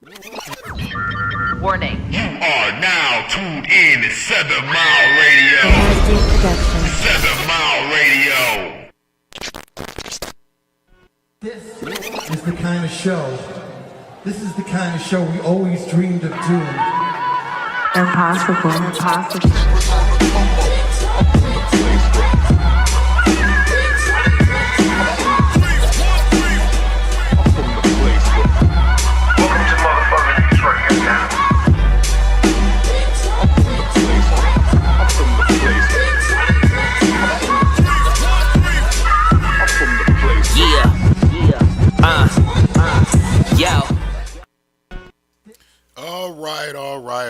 Warning. You are now tuned in to 7 Mile Radio. 7 Mile Radio. This is the kind of show. This is the kind of show we always dreamed of doing. Impossible.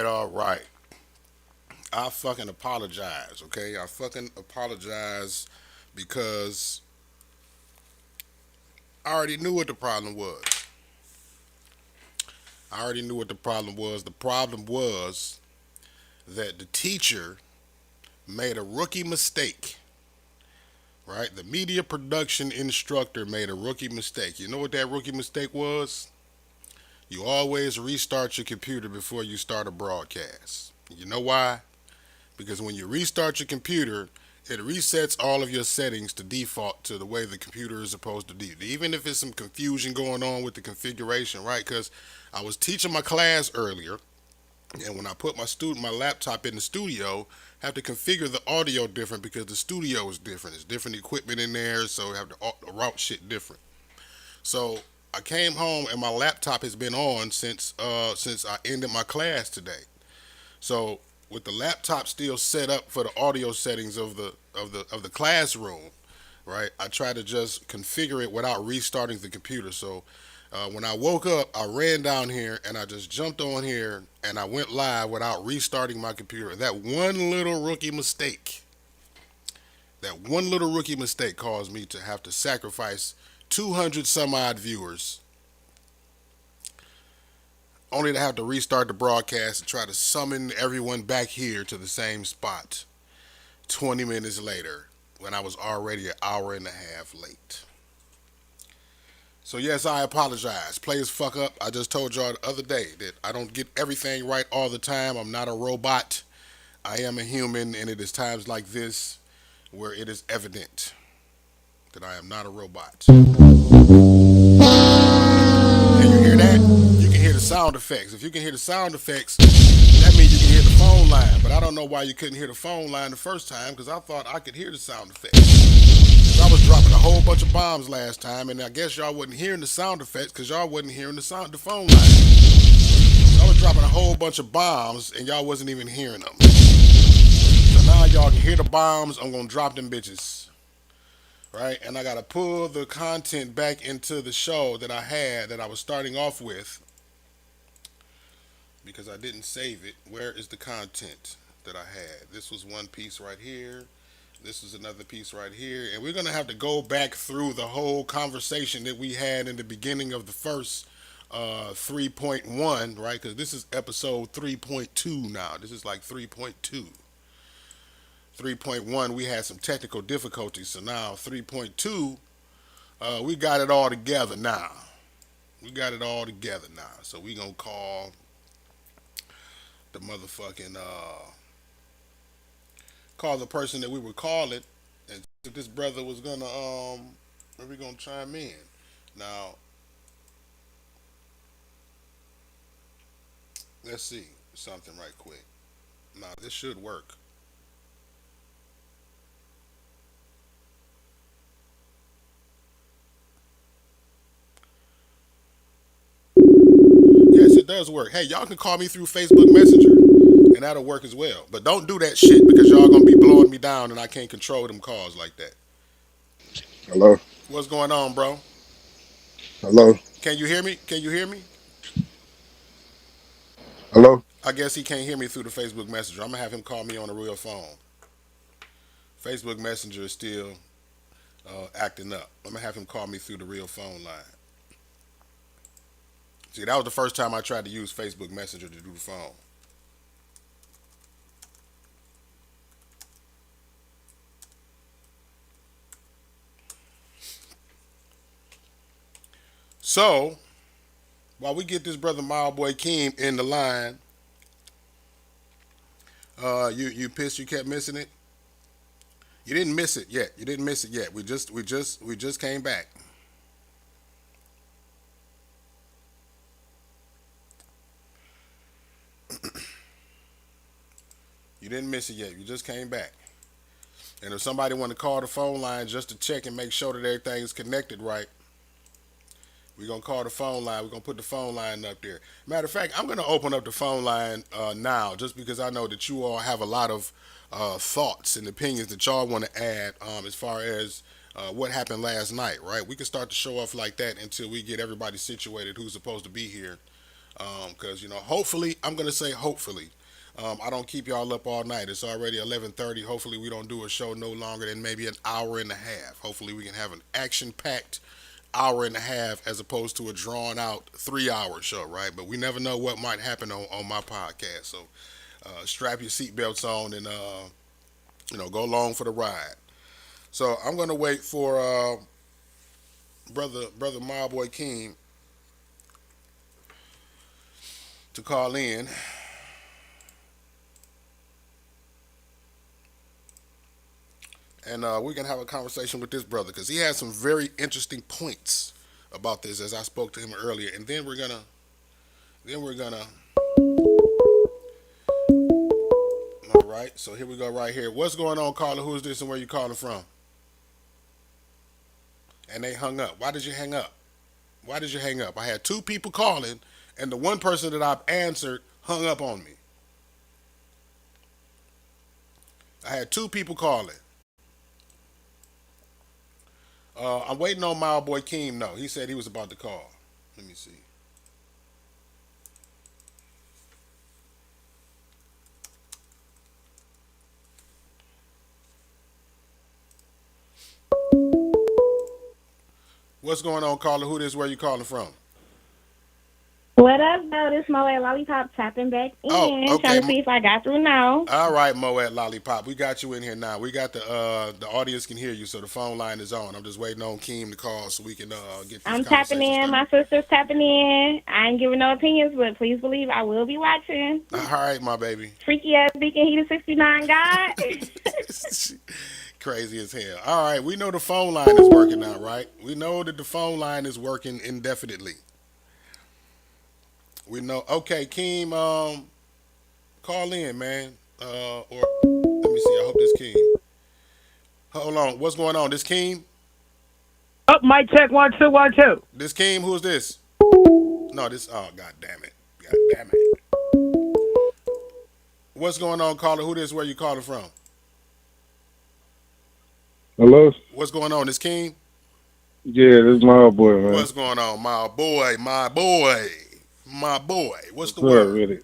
All right. I fucking apologize, okay? I fucking apologize because I already knew what the problem was. The problem was that the teacher made a rookie mistake, right? The media production instructor made a rookie mistake. You know what that rookie mistake was? You always restart your computer before you start a broadcast. You know why? Because when you restart your computer, it resets all of your settings to default to the way the computer is supposed to do. Even if there's some confusion going on with the configuration, right? Because I was teaching my class earlier, and when I put my laptop in the studio, I have to configure the audio different because the studio is different. There's different equipment in there, so I have to route shit different. So I came home and my laptop has been on since I ended my class today. So with the laptop still set up for the audio settings of the classroom, right? I tried to just configure it without restarting the computer. So when I woke up, I ran down here and I just jumped on here and I went live without restarting my computer. That one little rookie mistake caused me to have to sacrifice 200 some odd viewers, only to have to restart the broadcast and try to summon everyone back here to the same spot 20 minutes later when I was already an hour and a half late. So yes, I apologize. Players fuck up. I just told y'all the other day that I don't get everything right all the time. I'm not a robot. I am a human, and it is times like this where it is evident that I am not a robot. Can you hear that? You can hear the sound effects. If you can hear the sound effects, that means you can hear the phone line. But I don't know why you couldn't hear the phone line the first time, because I thought I could hear the sound effects. I was dropping a whole bunch of bombs last time, and I guess y'all wasn't hearing the sound effects because y'all wasn't hearing the phone line. So I was dropping a whole bunch of bombs, and y'all wasn't even hearing them. So now y'all can hear the bombs. I'm gonna drop them bitches. Right, and I gotta pull the content back into the show that I was starting off with, because I didn't save it. Where is the content that I had? This was one piece right here. This is another piece right here, and we're gonna have to go back through the whole conversation that we had in the beginning of the first 3.1, right? Because this is episode 3.2 now. This is like 3.2. 3.1, we had some technical difficulties, so now 3.2, we got it all together now. So we gonna call the motherfucking, call the person that we were calling, and if this brother was gonna, we gonna chime in. Now, let's see something right quick. Now, this should work. Yes, it does work. Hey, y'all can call me through Facebook Messenger, and that'll work as well. But don't do that shit, because y'all gonna be blowing me down, and I can't control them calls like that. Hello? What's going on, bro? Hello? Can you hear me? Hello? I guess he can't hear me through the Facebook Messenger. I'm gonna have him call me on a real phone. Facebook Messenger is still acting up. I'm gonna have him call me through the real phone line. See, that was the first time I tried to use Facebook Messenger to do the phone. So, while we get this brother Mild Boy Keem in the line, you pissed you kept missing it? You didn't miss it yet. You didn't miss it yet. We just came back. You didn't miss it yet. You just came back. And if somebody want to call the phone line just to check and make sure that everything is connected right, we're going to call the phone line. We're going to put the phone line up there. Matter of fact, I'm going to open up the phone line now just because I know that you all have a lot of thoughts and opinions that y'all want to add as far as what happened last night, right? We can start the show off like that until we get everybody situated who's supposed to be here. Because, hopefully, I'm going to say hopefully, I don't keep y'all up all night. It's already 11:30. Hopefully, we don't do a show no longer than maybe an hour and a half. Hopefully, we can have an action-packed hour and a half as opposed to a drawn-out 3-hour show, right? But we never know what might happen on my podcast. So strap your seatbelts on and, go along for the ride. So I'm going to wait for brother My Boy King to call in. And we're gonna have a conversation with this brother because he had some very interesting points about this as I spoke to him earlier. And then we're gonna. All right. So here we go right here. What's going on, caller? Who is this and where you calling from? And they hung up. Why did you hang up? Why did you hang up? I had two people calling, and the one person that I've answered hung up on me. I had two people calling. I'm waiting on my boy Keem. No, he said he was about to call. Let me see. What's going on, caller? Who this? Where you calling from? What up, though? This Moet Lollipop tapping back in, Oh, okay. trying to see if I got through now. All right, Moet Lollipop. We got you in here now. We got the audience can hear you, so the phone line is on. I'm just waiting on Keem to call so we can get this I'm tapping in. started. My sister's tapping in. I ain't giving no opinions, but please believe I will be watching. All right, my baby. Freaky ass Deacon, he the 69 guy. Crazy as hell. All right, we know the phone line is working now, right? We know that the phone line is working indefinitely. We know. Okay, Keem, call in, man. Or let me see. I hope this Keem. Hold on. What's going on? This Keem? Up, mic check 1 2 1 2. This Keem? Who's this? No, this. Oh, god damn it. God damn it. What's going on, caller? Who this? Where you calling from? Hello? What's going on? This Keem? Yeah, this is my boy, man. What's going on, my boy? My boy. My boy. What's the What's word? up, really?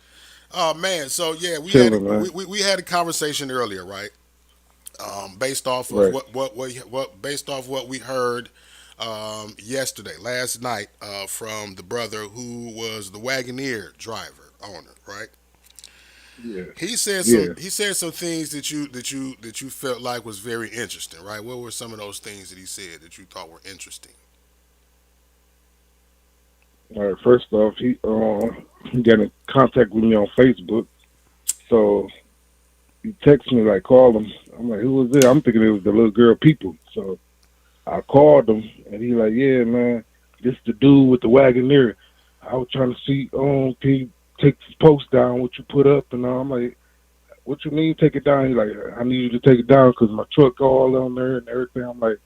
Oh man, so yeah, Chilling, man. we had a conversation earlier, right? Based off of Right. what based off what we heard yesterday, last night, from the brother who was the Wagoneer driver owner, right? Yeah. He said Yeah. some things that you felt like was very interesting, right? What were some of those things that he said that you thought were interesting? All right, first off, he got in contact with me on Facebook. So he texted me, like, call him. I'm like, who was it? I'm thinking it was the little girl people. So I called him, and he like, yeah, man, this the dude with the Wagoneer. I was trying to see, can you take this post down, what you put up? And I'm like, what you mean take it down? He's like, I need you to take it down because my truck all on there and everything. I'm like,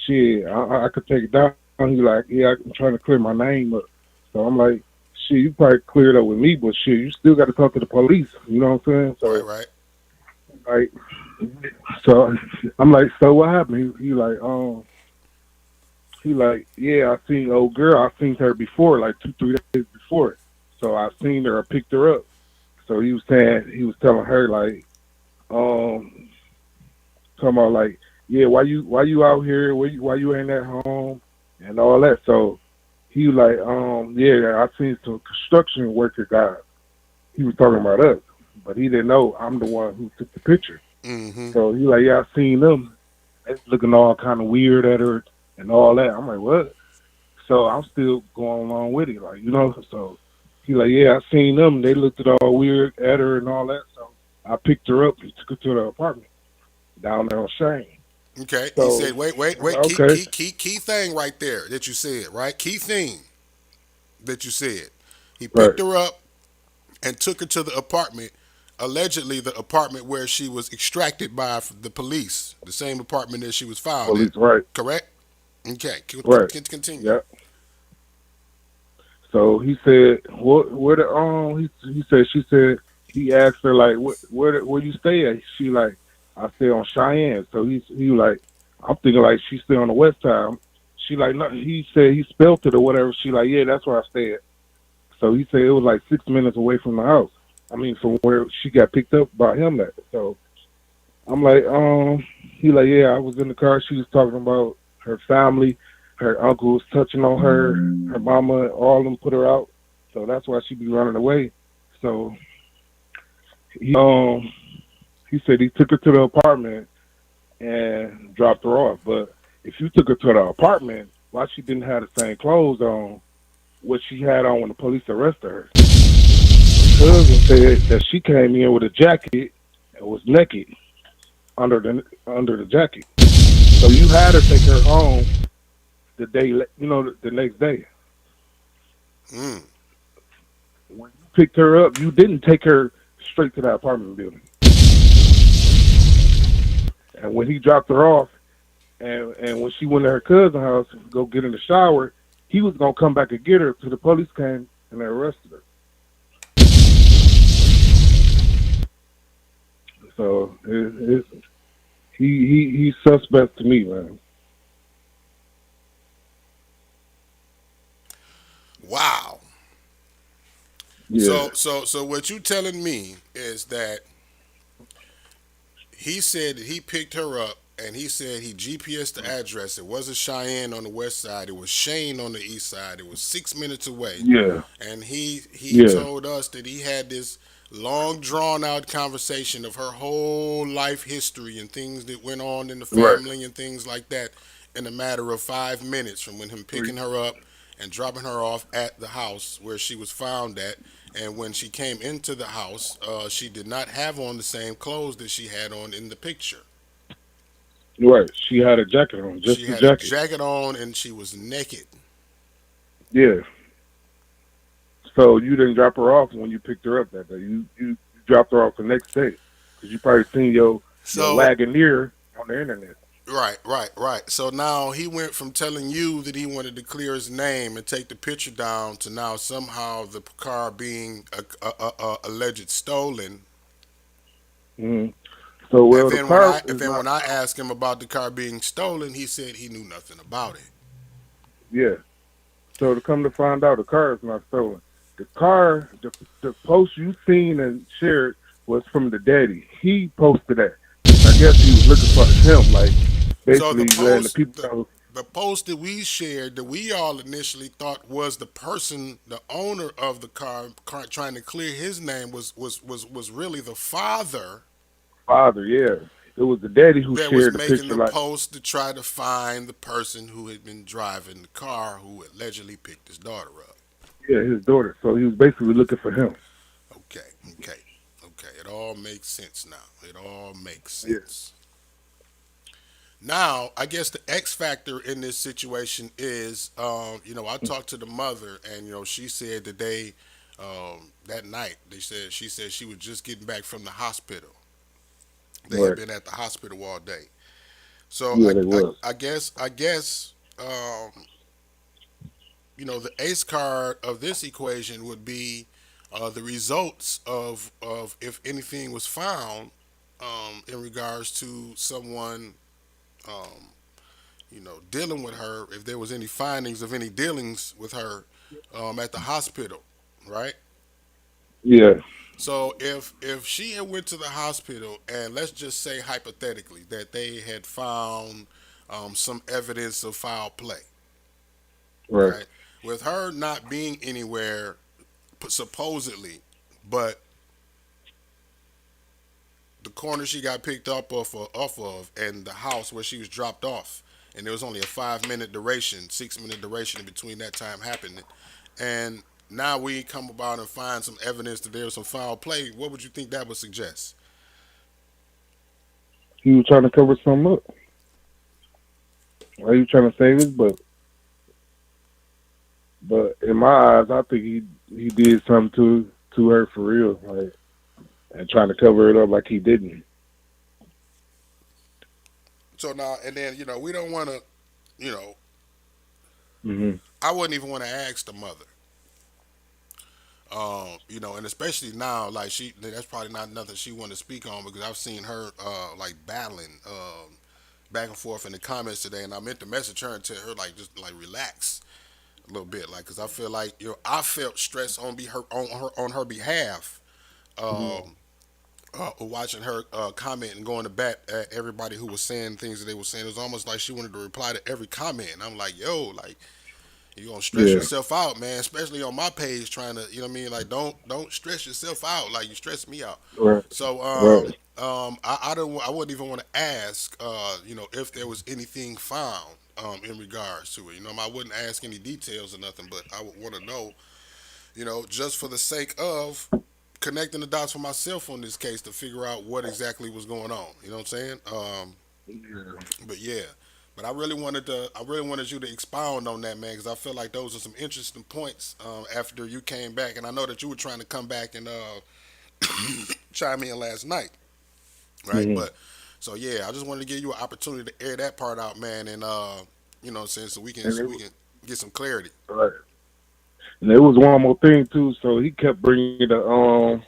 shit, I could take it down. He's like, yeah, I'm trying to clear my name up. So I'm like, shit, you probably cleared up with me, but shit, you still got to talk to the police. You know what I'm saying? So, Right. like, so I'm like, so what happened? He like, yeah, I seen old girl. I seen her before, like 2-3 days before. So I seen her, I picked her up. So he was telling her like, talking about like, yeah, why you out here? Why you ain't at home and all that. So he was like, yeah, I seen some construction worker guys. He was talking about us, but he didn't know I'm the one who took the picture. Mm-hmm. So he like, yeah, I seen them. They looking all kind of weird at her and all that. I'm like, what? So I'm still going along with it, like, you know. So he like, yeah, I seen them. They looked at all weird at her and all that. So I picked her up and took her to the apartment down there on Shane. Okay. He So said, wait, wait, I'm like, wait. Key, okay, key, key, key thing right there that you said, right? Key thing that you said. He right. picked her up and took her to the apartment, allegedly the apartment where she was extracted by the police, the same apartment that she was found at. Police, right, Correct? Okay. right. Continue. Yeah. So he said, "What? Where the He said, she said, he asked her like, where you stay at? She like, I stay on Cheyenne. So he like, I'm thinking like she stay on the west side. She like, no. He said he spelt it or whatever. She like, yeah, that's where I stay at. So he said it was like 6 minutes away from the house. I mean, from where she got picked up by him at. So I'm like, he like, yeah, I was in the car. She was talking about her family, her uncle was touching on her mama, all of them put her out. So that's why she be running away. So he, he said he took her to the apartment and dropped her off. But if you took her to the apartment, why she didn't have the same clothes on what she had on when the police arrested her? Her cousin said that she came in with a jacket and was naked under the jacket. So you had to take her home the day, the next day. Mm. When you picked her up, you didn't take her straight to that apartment building. And when he dropped her off, and when she went to her cousin's house to go get in the shower, he was gonna come back and get her. So the police came and they arrested her. So he's suspect to me, man. Wow. Yeah, So what you telling me is that he said that he picked her up and he said he GPSed the address. It wasn't Cheyenne on the west side. It was Shane on the east side. It was 6 minutes away. yeah, And he yeah, told us that he had this long drawn out conversation of her whole life history and things that went on in the right. family and things like that in a matter of 5 minutes from when him picking her up and dropping her off at the house where she was found at. And when she came into the house, she did not have on the same clothes that she had on in the picture. Right. She had a jacket on, She just the had a jacket. jacket on and she was naked. Yeah. So you didn't drop her off when you picked her up that day. You dropped her off the next day because you probably seen your So Wagoneer on the internet. right. So now he went from telling you that he wanted to clear his name and take the picture down to now somehow the car being alleged stolen. Hmm. So And well, the then when car I and is then not. when I asked him about the car being stolen, he said he knew nothing about it. Yeah. So to come to find out, the car is not stolen. The car, the post you seen and shared was from the daddy. He posted that. I guess he was looking for him, like So basically letting the people know. the post that we shared that we all initially thought was the person, the owner of the car trying to clear his name was really the father Father, yeah. It was the daddy who that was shared the making picture, the like, post to try to find the person who had been driving the car who allegedly picked his daughter up. yeah, his daughter. So he was basically looking for him. Okay. It all makes sense now. It all makes Yeah. sense. Now, I guess the X factor in this situation is, I talked to the mother, and she said that that night, she said she was just getting back from the hospital. They had Right. been at the hospital all day. So Yeah, they was. I guess, the ace card of this equation would be the results of if anything was found in regards to someone um, dealing with her, if there was any findings of any dealings with her at the hospital, right? Yeah. So if she had went to the hospital and let's just say hypothetically that they had found some evidence of foul play, Right. right? With her not being anywhere supposedly, but the corner she got picked up off of and the house where she was dropped off and there was only a 5 minute duration, 6 minute duration in between that time happening, and now we come about and find some evidence that there was some foul play. What would you think that would suggest? He was trying to cover something up. Why you trying to save his butt? But in my eyes, I think he did something to her for real, like, and trying to cover it up like he didn't. So now and then, we don't want to, you know, Hmm. I wouldn't even want to ask the mother. And especially now, like that's probably not nothing she wanted to speak on because I've seen her like battling back and forth in the comments today, and I meant to message her and tell her like just like relax a little bit, like because I feel like I felt stress on her behalf, um, watching her comment and going to bat at everybody who was saying things that they were saying. It was almost like she wanted to reply to every comment, and I'm like, yo, like you're gonna stress Yeah. yourself out, man. Especially on my page, trying to, what I mean. Like, don't stress yourself out. Like you stress me out. Right. So, Right. I wouldn't even want to ask, if there was anything found, in regards to it. I wouldn't ask any details or nothing, but I would want to know, just for the sake of connecting the dots for myself on this case to figure out what exactly was going on. You know what I'm saying? Yeah. But yeah, but I really wanted you to expound on that, man, because I feel like those are some interesting points after you came back, and I know that you were trying to come back and chime in last night, right? Hmm. But so yeah, I just wanted to give you an opportunity to air that part out, man, and what I'm saying, so we can And so it we was can get some clarity. right. And there was one more thing too. So he kept bringing the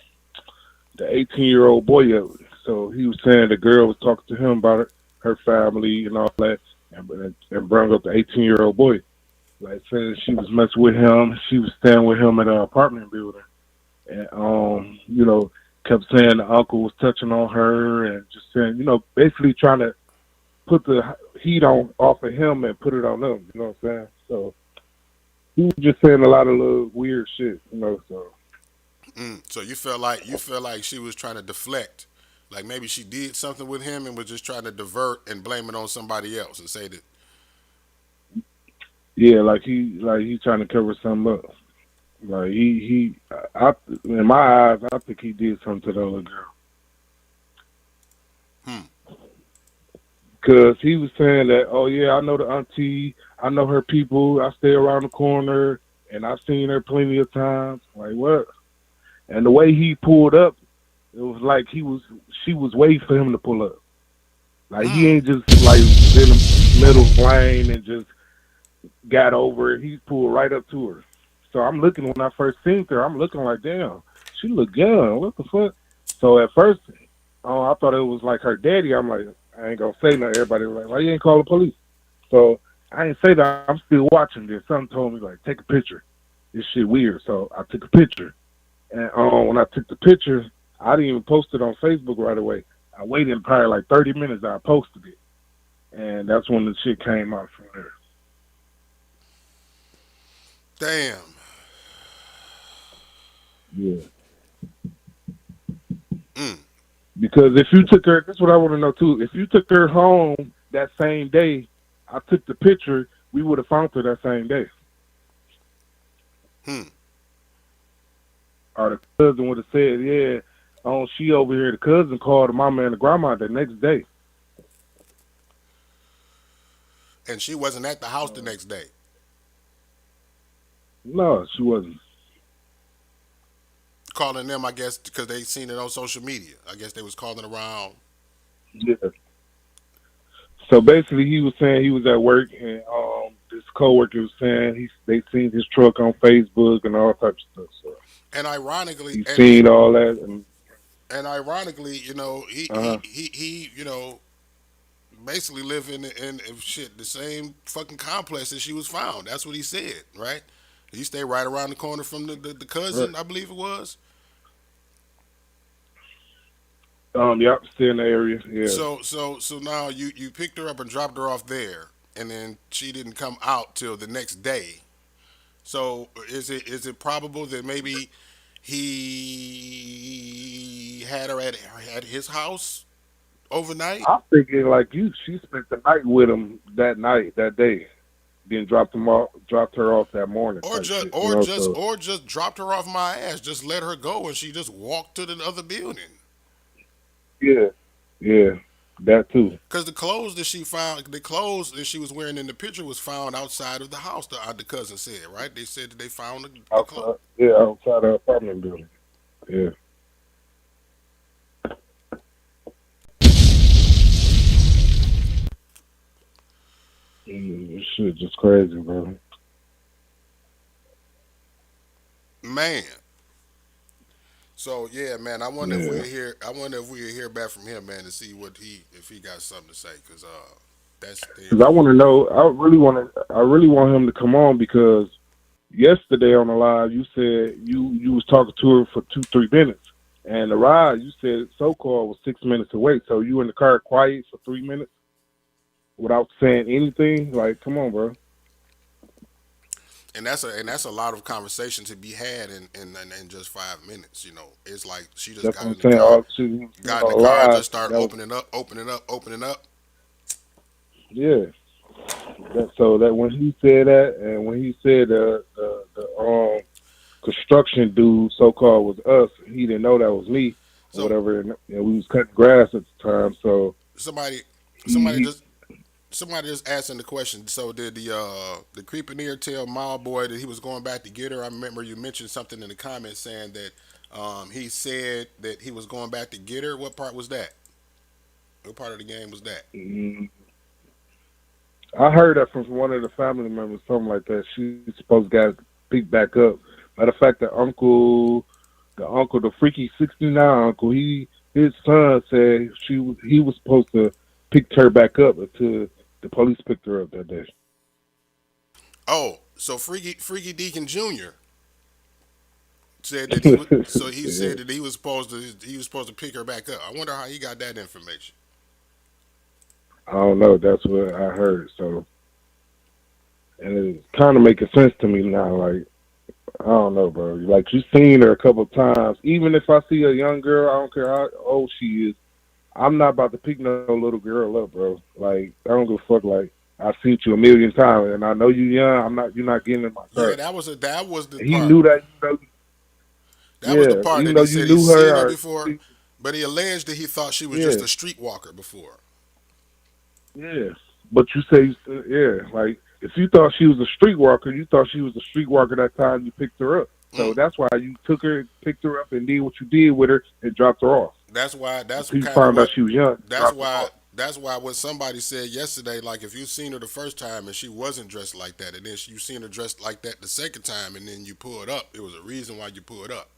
18-year-old boy up. So he was saying the girl was talking to him about her family and all that, and brought up the 18-year-old boy. Like saying she was messing with him. She was staying with him at an apartment building, and kept saying the uncle was touching on her and just saying, basically trying to put the heat on off of him and put it on them. You know what I'm saying? So he was just saying a lot of little weird shit. So So you felt like she was trying to deflect, like maybe she did something with him and was just trying to divert and blame it on somebody else and say that. yeah, like he trying to cover something up. Like I in my eyes, I think he did something to the other girl. Hmm. Cause he was saying that, oh yeah, I know the auntie, I know her people, I stay around the corner, and I've seen her plenty of times. Like what? And the way he pulled up, it was like she was waiting for him to pull up. Like he Hmm. ain't just like was in the middle lane and just got over it. He pulled right up to her. So I'm looking when I first seen her, I'm looking like, damn, she look young. What the fuck? So at first, oh, I thought it was like her daddy. I'm like, I ain't gonna say nothing. Everybody was like, why you ain't call the police? So I ain't say that. I'm still watching this. Something told me like, take a picture. This shit weird. So I took a picture, and when I took the picture, I didn't even post it on Facebook right away. I waited probably like 30 minutes. I posted it, and that's when the shit came out from there. Damn. Yeah. Mm. Because if you took her, that's what I want to know too. If you took her home that same day, I took the picture, we would have found her that same day. Hmm. Or the cousin would have said, yeah, oh, she over here. The cousin called the mama and the grandma the next day. And she wasn't at the house the next day. No, she wasn't. Calling them, I guess, because they seen it on social media. I guess they was calling around. Yeah. So basically, he was saying he was at work, and this coworker was saying they seen his truck on Facebook and all types of stuff. So And ironically, he and he seen all that, and and ironically, he uh huh, he he, he basically live in shit the same fucking complex that she was found. That's what he said, right? He stayed right around the corner from the right. cousin, I believe it was. Yep, still in the area. Yeah. So now you picked her up and dropped her off there, and then she didn't come out till the next day. So is it probable that maybe he had her at his house overnight, I'm thinking like she spent the night with him that night, that day, then dropped her off that morning or type just shit. or just or just dropped her off my ass. Just let her go, and she just walked to the other building. Yeah, yeah, that too. Cause the clothes that she found, the clothes that she was wearing in the picture was found outside of the house. The cousin said, right? They said that they found the clothes. Outside, yeah, outside her apartment building. Yeah, this shit just crazy, bro. Man. So yeah, man. I wonder if Yeah, we'll hear. I wonder if we'll hear back from him, man, to see what he if he got something to say. Cause that's because I want to know. I really want him to come on because yesterday on the live you said you was talking to her for 2-3 minutes, and the ride you said so called was 6 minutes away. So you in the car quiet for 3 minutes without saying anything. Like, come on, bro. and that's a lot of conversation to be had in just 5 minutes. You know, it's like she just That's got what I'm in the saying. car, All the shit he was saying got in the on car, and live. just started That was opening up. yeah. So that when he said that, and when he said the construction dude so called was us, he didn't know that was me or So whatever, and we was cutting grass at the time. So somebody somebody he just somebody just asking the question. So did the creepineer tell Mild Boy that he was going back to get her? I remember you mentioned something in the comments saying that he said that he was going back to get her. What part was that? What part of the game was that? mm, I heard that from one of the family members, something like that. She's supposed to get picked back up. Matter of fact, the freaky 69 uncle, his son said he was supposed to pick her back up until the police picked her up that day. Oh, so Freaky Deacon Jr. said that he was. So he Yeah, said that he was supposed to pick her back up. I wonder how he got that information. I don't know. That's what I heard. So, and it's kind of making sense to me now. Like, I don't know, bro. Like, you seen her a couple of times. Even if I see a young girl, I don't care how old she is. I'm not about to pick no little girl up, bro. Like, I don't give a fuck. Like, I've seen you a million times, and I know you young. I'm not. You're not getting in my Yeah, car. that was the And he part. knew that. That was the Yeah. part Even that though he you said he's knew seen her her, before, but he alleged that he thought she was just yeah, a streetwalker before. yeah. But you say, yeah, like if you thought she was a streetwalker, you thought she was a streetwalker that time you picked her up. So Mm. that's why you took her, picked her up, and did what you did with her and dropped her off. That's why. That's Until you kind of found out what. she was young, you That's dropped her why. off. That's why what somebody said yesterday. Like if you seen her the first time and she wasn't dressed like that, and then you seen her dressed like that the second time, and then you pulled up, it was a reason why you pulled up.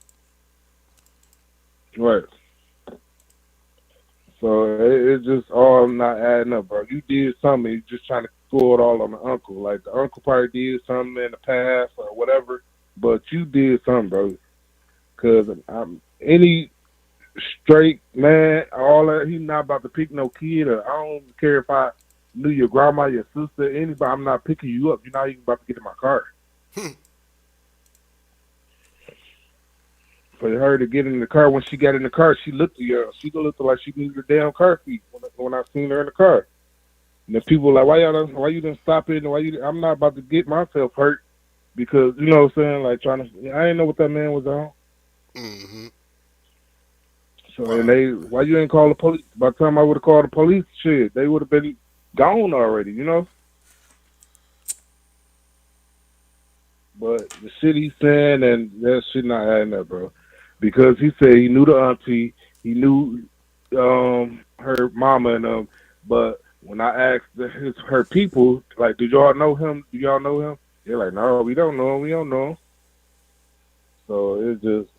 Right. So it's just all not adding up, bro. You did something, you just trying to throw it all on the uncle. Like the uncle probably did something in the past or whatever, but you did something, bro. Because any straight man, all that, he's not about to pick no kid. Or I don't care if I knew your grandma, your sister, anybody. I'm not picking you up. You're not even about to get in my car. For her to get in the car, when she got in the car, she looked she looked like she needed her damn car seat when I seen her in the car. And the people were like, why you didn't stop it? I'm not about to get myself hurt because you know what I'm saying, like trying to. I didn't know what that man was on. Mm-hmm. So and Wow. why you ain't call the police? By the time I would have called the police, shit, they would have been gone already, you know. But the shit he's saying and that shit not adding up, bro. Because he said he knew the auntie, he knew her mama and but when I asked her people, like, did y'all know him? Do y'all know him? They're like, no, we don't know him. We don't know him. So it's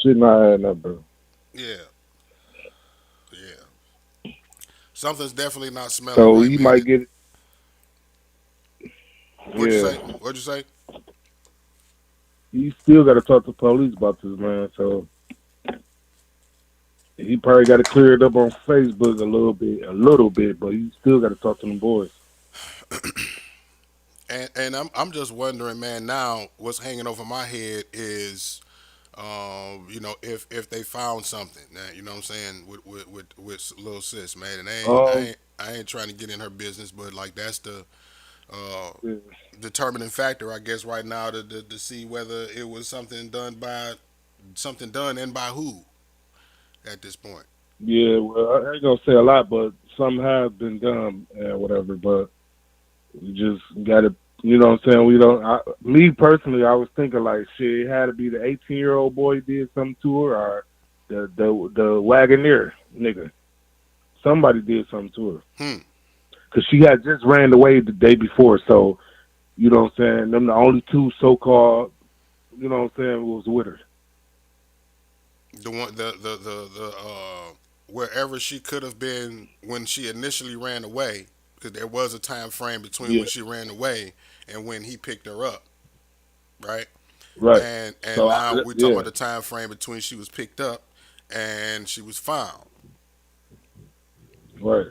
shit not adding up, bro. Yeah. Yeah. Something's definitely not smelling So right, he man. might get What'd you say? yeah. What'd you say? He still got to talk to police about this, man. So he probably got to clear it up on Facebook a little bit, but you still got to talk to them boys. And I'm just wondering, man. Now, what's hanging over my head is You know, if they found something, you know what I'm saying, with little sis, man. And Um, I ain't trying to get in her business, but like that's the uh, yeah, determining factor, I guess, right now to see whether it was something done and by who at this point. yeah, well, I ain't gonna say a lot, but some have been done and whatever. But we just got to, you know what I'm saying? We don't. Me personally, I was thinking like, shit, it had to be the 18-year-old boy did something to her, or the Wagoneer nigga. Somebody did something to her Hmm. because she had just ran away the day before. So you know what I'm saying? Them the only two so-called, you know what I'm saying, was with her. The one wherever she could have been when she initially ran away, because there was a time frame between Yeah, when she ran away and when he picked her up, right? right. And So now we're talking yeah, about the time frame between she was picked up and she was found. right.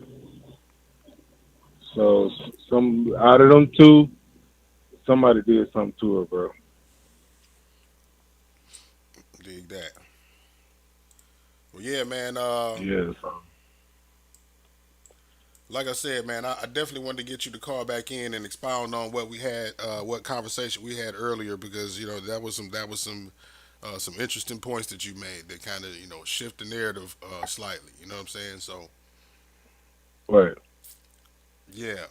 So some out of them two, somebody did something to her, bro. Dig that. Well, yeah, man. Yeah. So, Like I said, man, I definitely wanted to get you to call back in and expound on what we had, what conversation we had earlier, because you know some interesting points that you made that kind of shift the narrative slightly. You know what I'm saying? So right. yeah,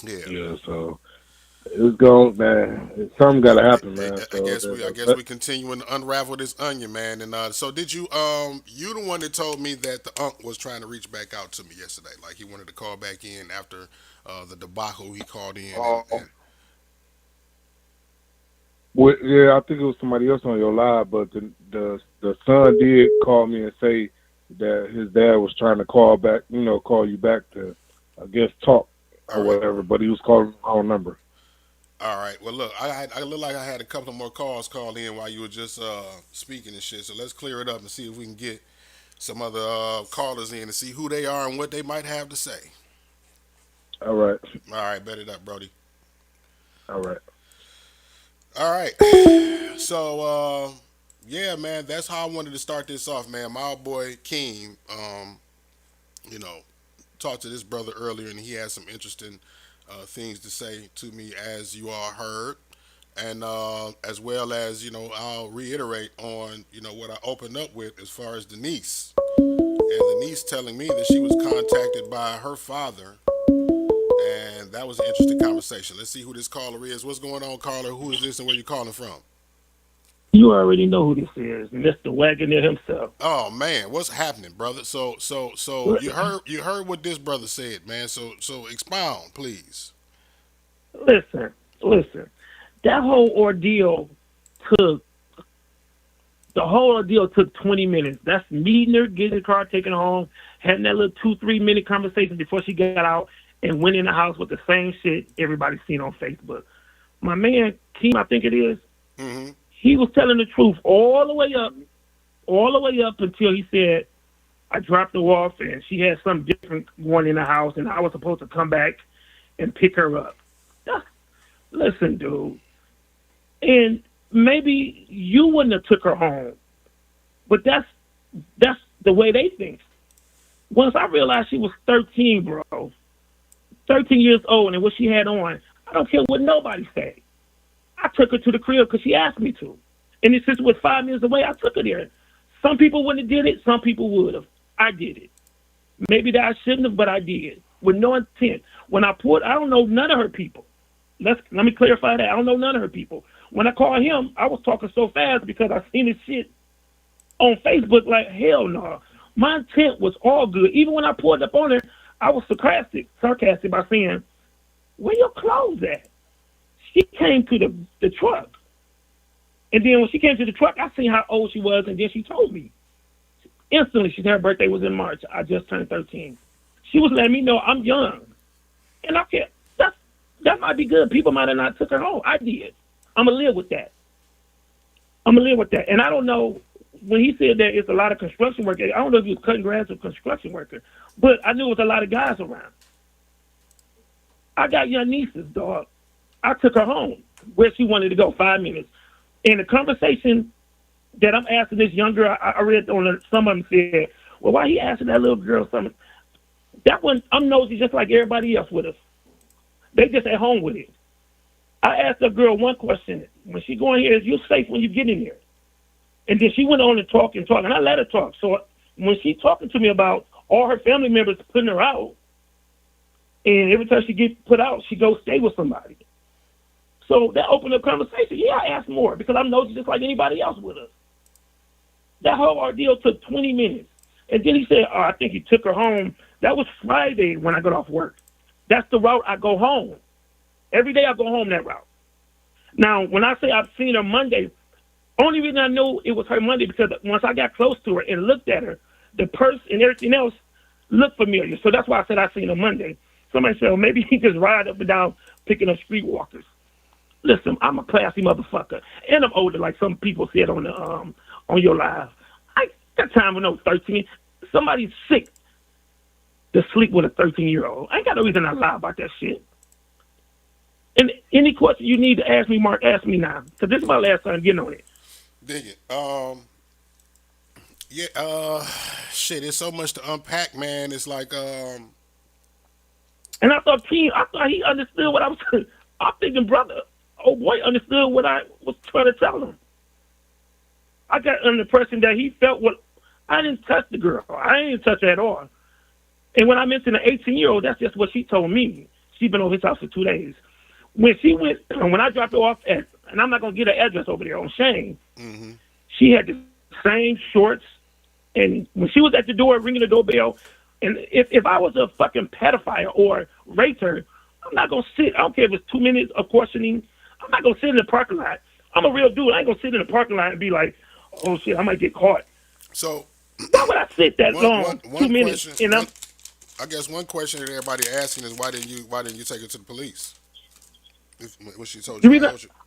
yeah. Yeah. So it's going, man. Something got to happen, man. I So guess we continuing to unravel this onion, man. And so did you? You the one that told me that the unk was trying to reach back out to me yesterday, like he wanted to call back in after the debacle he called in, and yeah, I think it was somebody else on your live, but the son did call me and say that his dad was trying to call back, call you back to, I guess, talk all or right. whatever. But he was calling the wrong number. All right. Well, look, I look like I had a couple of more calls called in while you were just speaking and shit. So let's clear it up and see if we can get some other callers in and see who they are and what they might have to say. All right, All right, bet it up, Brody. all right. All right. So yeah, man, that's how I wanted to start this off, man. My old boy Keem, you know, talked to this brother earlier, and he had some interesting things to say to me, as you all heard. And as well as I'll reiterate on what I opened up with as far as the niece, and the niece telling me that she was contacted by her father, and that was an interesting conversation. Let's see who this caller is. What's going on, caller? Who is this, and where you calling from? You already know who this is, Mr. Wagoner himself. Oh man, what's happening, brother? So you heard what this brother said, man. So expound, please. Listen, listen. That whole ordeal took the whole ordeal took 20 minutes. That's meeting her, getting the car, taking her home, having that little 2-3 minute conversation before she got out, and went in the house with the same shit everybody's seen on Facebook. My man, Keem, I think it is, Mm-hmm. he was telling the truth all the way up until he said, I dropped her off and she had something different going in the house and I was supposed to come back and pick her up. Listen, dude. And maybe you wouldn't have took her home, but that's the way they think. Once I realized she was 13, bro, 13 years old, and what she had on, I don't care what nobody say. I took her to the crib because she asked me to. And since it was 5 minutes away, I took her there. Some people wouldn't have did it. Some people would have. I did it. Maybe that I shouldn't have, but I did with no intent. When I pulled, I don't know none of her people. Let me clarify that. I don't know none of her people. When I called him, I was talking so fast because I seen his shit on Facebook like, hell no. My intent was all good. Even when I pulled up on her, I was sarcastic by saying, where your clothes at? She came to the truck. And then when she came to the truck, I seen how old she was, and then she told me. Instantly, she said her birthday was in March. I just turned 13. She was letting me know I'm young. And I can't. That might be good. People might have not took her home. I did. I'm going to live with that. And I don't know, when he said that it's a lot of construction workers, I don't know if he was cutting grass or construction worker, but I knew it was a lot of guys around. I got young nieces, dog. I took her home where she wanted to go, 5 minutes. And the conversation that I'm asking this young girl, I read on some of them said, well, why he asking that little girl something? That one, I'm nosy just like everybody else with us. They just at home with it. I asked the girl one question. When she go in here, is you safe when you get in here? And then she went on to talk, and I let her talk. So when she talking to me about all her family members putting her out, and every time she get put out, she goes stay with somebody. So that opened up conversation. Yeah, I asked more because I'm nosy just like anybody else with us. That whole ordeal took 20 minutes. And then he said, I think he took her home. That was Friday when I got off work. That's the route I go home. Every day I go home that route. Now, when I say I've seen her Monday, only reason I knew it was her Monday because once I got close to her and looked at her, the purse and everything else looked familiar. So that's why I said I seen her Monday. Somebody said, well, maybe he just ride up and down picking up streetwalkers. Listen, I'm a classy motherfucker, and I'm older, like some people said on the on your live. I got time with no 13. Somebody's sick to sleep with a 13-year-old. I ain't got no reason to lie about that shit. And any question you need to ask me, Mark, ask me now, because this is my last time getting on it. Dig it. Shit, there's so much to unpack, man. It's like, And I thought he understood what I was saying. I'm thinking, brother, oh boy, understood what I was trying to tell him. I got under the impression that he felt what I didn't touch the girl. I didn't touch her at all. And when I mentioned the 18-year-old, that's just what she told me. She's been over his house for 2 days. When she went, when I dropped her off at, and I'm not gonna get her address over there on Shane. mm-hmm. She had the same shorts, and when she was at the door ringing the doorbell, and if I was a fucking pedophile or raped her, I'm not gonna sit. I don't care if it's 2 minutes of questioning. I'm not gonna sit in the parking lot. I'm a real dude. I ain't gonna sit in the parking lot and be like, oh shit, I might get caught. So why would I sit that long? 2 minutes, and I guess one question that everybody asking is why didn't you take her to the police? What she told you?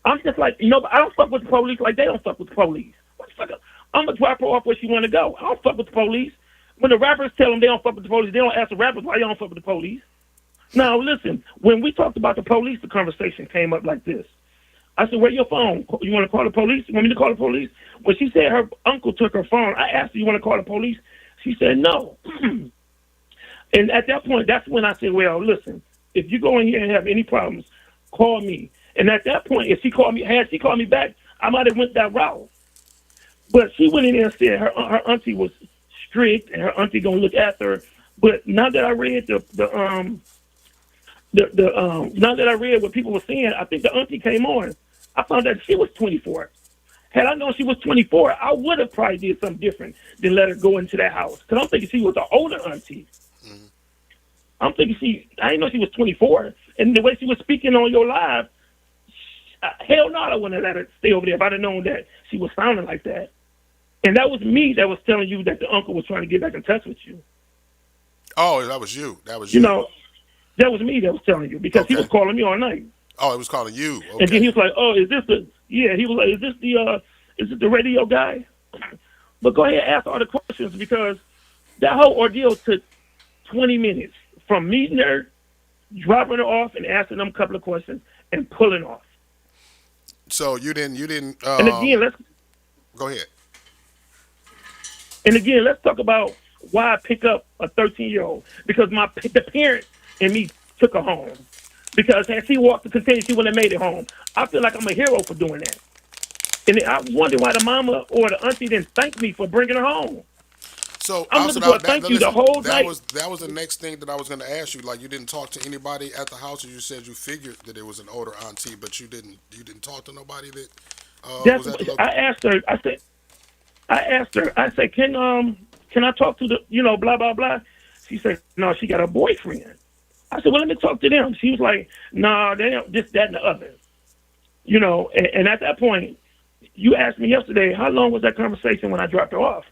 I'm just like, but I don't fuck with the police like they don't fuck with the police. What the fuck? I'm gonna drop her off where she want to go. I don't fuck with the police. When the rappers tell them they don't fuck with the police, they don't ask the rappers why you don't fuck with the police. Now listen, when we talked about the police, the conversation came up like this. I said, where's your phone? You want to call the police? You want me to call the police? When she said her uncle took her phone, I asked her, you want to call the police? She said, no. And at that point, that's when I said, well, listen, if you go in here and have any problems, call me. And at that point, if she called me, had she called me back, I might have went that route. But she went in there and said her auntie was strict and her auntie gonna look after her. But now that I read now that I read what people were saying, I think the auntie came on. I found out she was 24. Had I known she was 24, I would have probably did something different than let her go into that house. Because I'm thinking she was an older auntie. Mm-hmm. I'm thinking I didn't know she was 24. And the way she was speaking on your live, hell no, I wouldn't have let her stay over there if I'd have known that she was sounding like that. And that was me that was telling you that the uncle was trying to get back in touch with you. Oh, that was you. That was you. That was me that was telling you because he was calling me all night. Oh, it was calling you. Okay. And then he was like, "Oh, is this the?" Yeah, he was like, "Is this the radio guy?" But go ahead and ask all the questions because that whole ordeal took 20 minutes from meeting her, dropping her off, and asking them a couple of questions and pulling off. So you didn't. And again, let's go ahead. And again, let's talk about why I pick up a 13-year-old because the parent and me took her home. Because had she walked to continue, she wouldn't have made it home. I feel like I'm a hero for doing that. And I wonder why the mama or the auntie didn't thank me for bringing her home. So I'm looking for a thank you the whole night. That was the next thing that I was going to ask you. Like you didn't talk to anybody at the house, or you said you figured that it was an older auntie, but you didn't talk to nobody that was at the local. I asked her. I said, can I talk to the blah blah blah? She said, no, she got a boyfriend. I said, well, let me talk to them. She was like, nah, they don't, this, that, and the other. And at that point, you asked me yesterday, how long was that conversation when I dropped her off?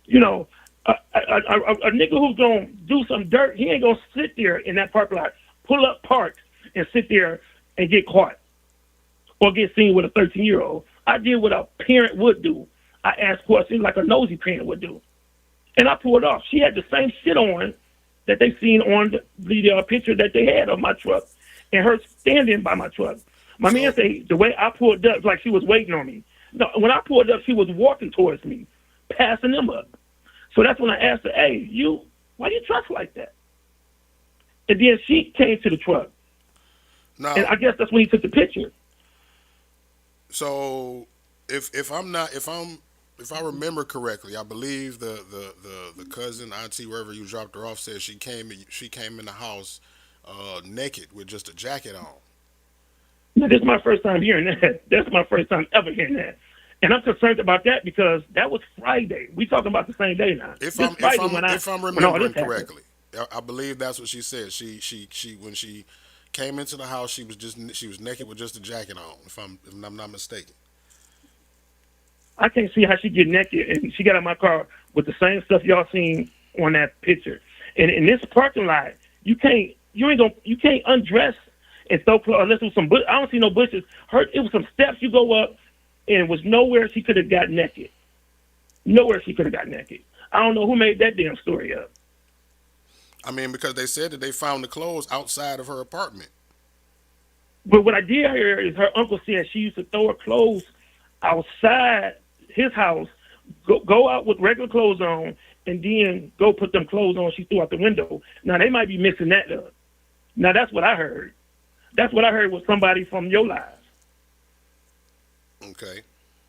A nigga who's going to do some dirt, he ain't going to sit there in that parking lot, pull up, park, and sit there and get caught or get seen with a 13-year-old. I did what a parent would do. I asked questions like a nosy parent would do. And I pulled off. She had the same shit on that they seen on the picture that they had of my truck and her standing by my truck. My man say the way I pulled up, like she was waiting on me. No, when I pulled up, she was walking towards me, passing them up. So that's when I asked her, "Hey, why you dressed like that?" And then she came to the truck, and I guess that's when he took the picture. So if I remember correctly, I believe the cousin, auntie, wherever you dropped her off, said she came in the house naked with just a jacket on. Now, this is my first time hearing that. That's my first time ever hearing that. And I'm concerned about that because that was Friday. We talking about the same day now. If I'm remembering correctly, I believe that's what she said. She when she came into the house, she was naked with just a jacket on. If I'm not mistaken. I can't see how she get naked, and she got in my car with the same stuff y'all seen on that picture. And in this parking lot, you can't undress and throw clothes unless it was some bush. I don't see no bushes. It was some steps you go up, and it was nowhere she could have got naked. Nowhere she could have got naked. I don't know who made that damn story up. I mean, because they said that they found the clothes outside of her apartment. But what I did hear is her uncle said she used to throw her clothes outside his house, go out with regular clothes on, and then go put them clothes on she threw out the window. Now, they might be mixing that up. Now, that's what I heard. That's what I heard with somebody from your lives. Okay.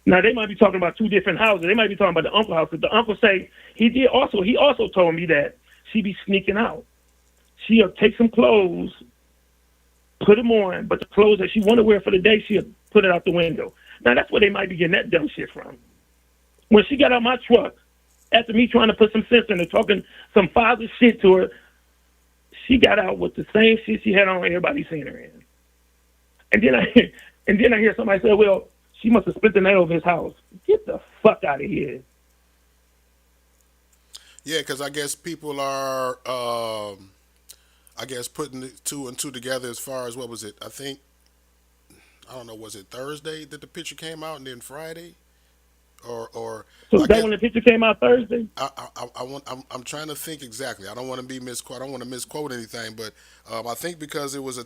Now, they might be talking about two different houses. They might be talking about the uncle house. But the uncle say he also told me that she be sneaking out. She'll take some clothes, put them on, but the clothes that she want to wear for the day, she'll put it out the window. Now, that's where they might be getting that dumb shit from. When she got out my truck, after me trying to put some sense in her, talking some father shit to her, she got out with the same shit she had on everybody seen her in. And then I hear somebody say, well, she must have spent the night over his house. Get the fuck out of here. Yeah, because I guess people are, putting the two and two together as far as, what was it? I don't know, was it Thursday that the picture came out and then Friday? Or so that when the picture came out Thursday? I'm trying to think exactly. I don't want to be misquote. I don't want to misquote anything, but I think because it was a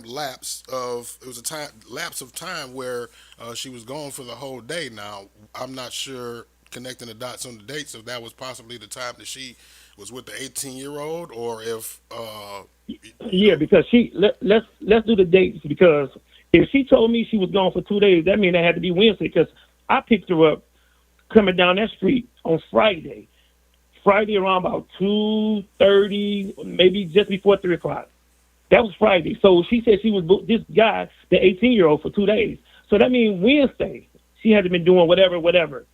lapse of time where she was gone for the whole day. Now I'm not sure connecting the dots on the dates if that was possibly the time that she was with the 18-year-old or if. Yeah, because let's do the dates because if she told me she was gone for 2 days, that means that had to be Wednesday because I picked her up coming down that street on Friday around about 2:30, maybe just before 3 o'clock. That was Friday. So she said she was this guy, the 18-year-old, for 2 days. So that means Wednesday she had to been doing whatever.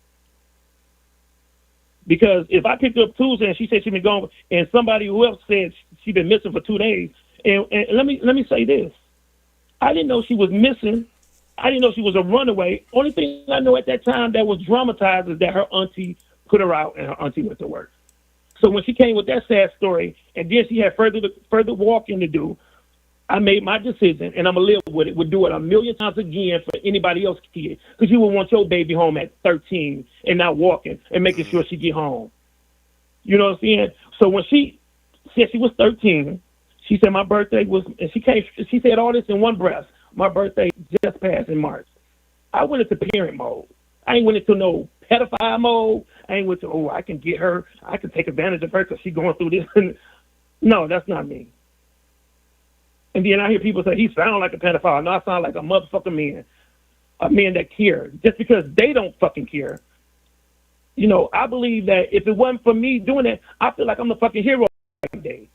Because if I picked her up Tuesday and she said she'd been gone, and somebody who else said she'd been missing for 2 days, and let me say this, I didn't know she was missing. I didn't know she was a runaway. Only thing I know at that time that was dramatized is that her auntie put her out and her auntie went to work. So when she came with that sad story, and then she had further walking to do, I made my decision, and I'm going to live with it. Would do it a million times again for anybody else's kid, because you would want your baby home at 13 and not walking and making sure she get home. You know what I'm saying? So when she said she was 13, she said my birthday was, and she said all this in one breath. My birthday just passed in March. I went into parent mode. I ain't went into no pedophile mode. I ain't went to, I can get her. I can take advantage of her because she's going through this. No, that's not me. And then I hear people say, he sound like a pedophile. No, I sound like a motherfucking man. A man that cares. Just because they don't fucking care. You know, I believe that if it wasn't for me doing that, I feel like I'm the fucking hero that day.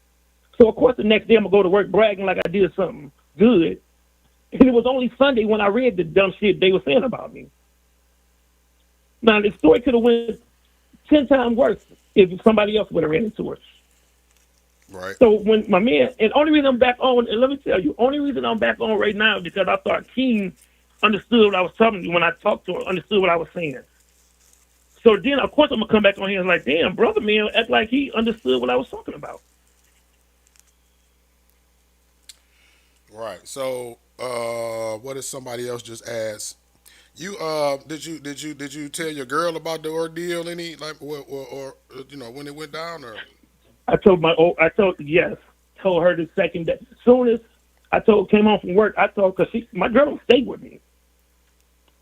So, of course, the next day I'm going to go to work bragging like I did something good. And it was only Sunday when I read the dumb shit they were saying about me. Now, the story could have went 10 times worse if somebody else would have ran into her. Right. So when my man, and only reason I'm back on, and let me tell you, only reason I'm back on right now is because I thought Keen understood what I was telling you when I talked to her, understood what I was saying. So then, of course, I'm going to come back on here and like, damn, brother, man, act like he understood what I was talking about. Right. So, what did somebody else just ask? You did you tell your girl about the ordeal? Any like or you know when it went down or? Told her the second day. Soon as came home from work. I told, because my girl don't stay with me.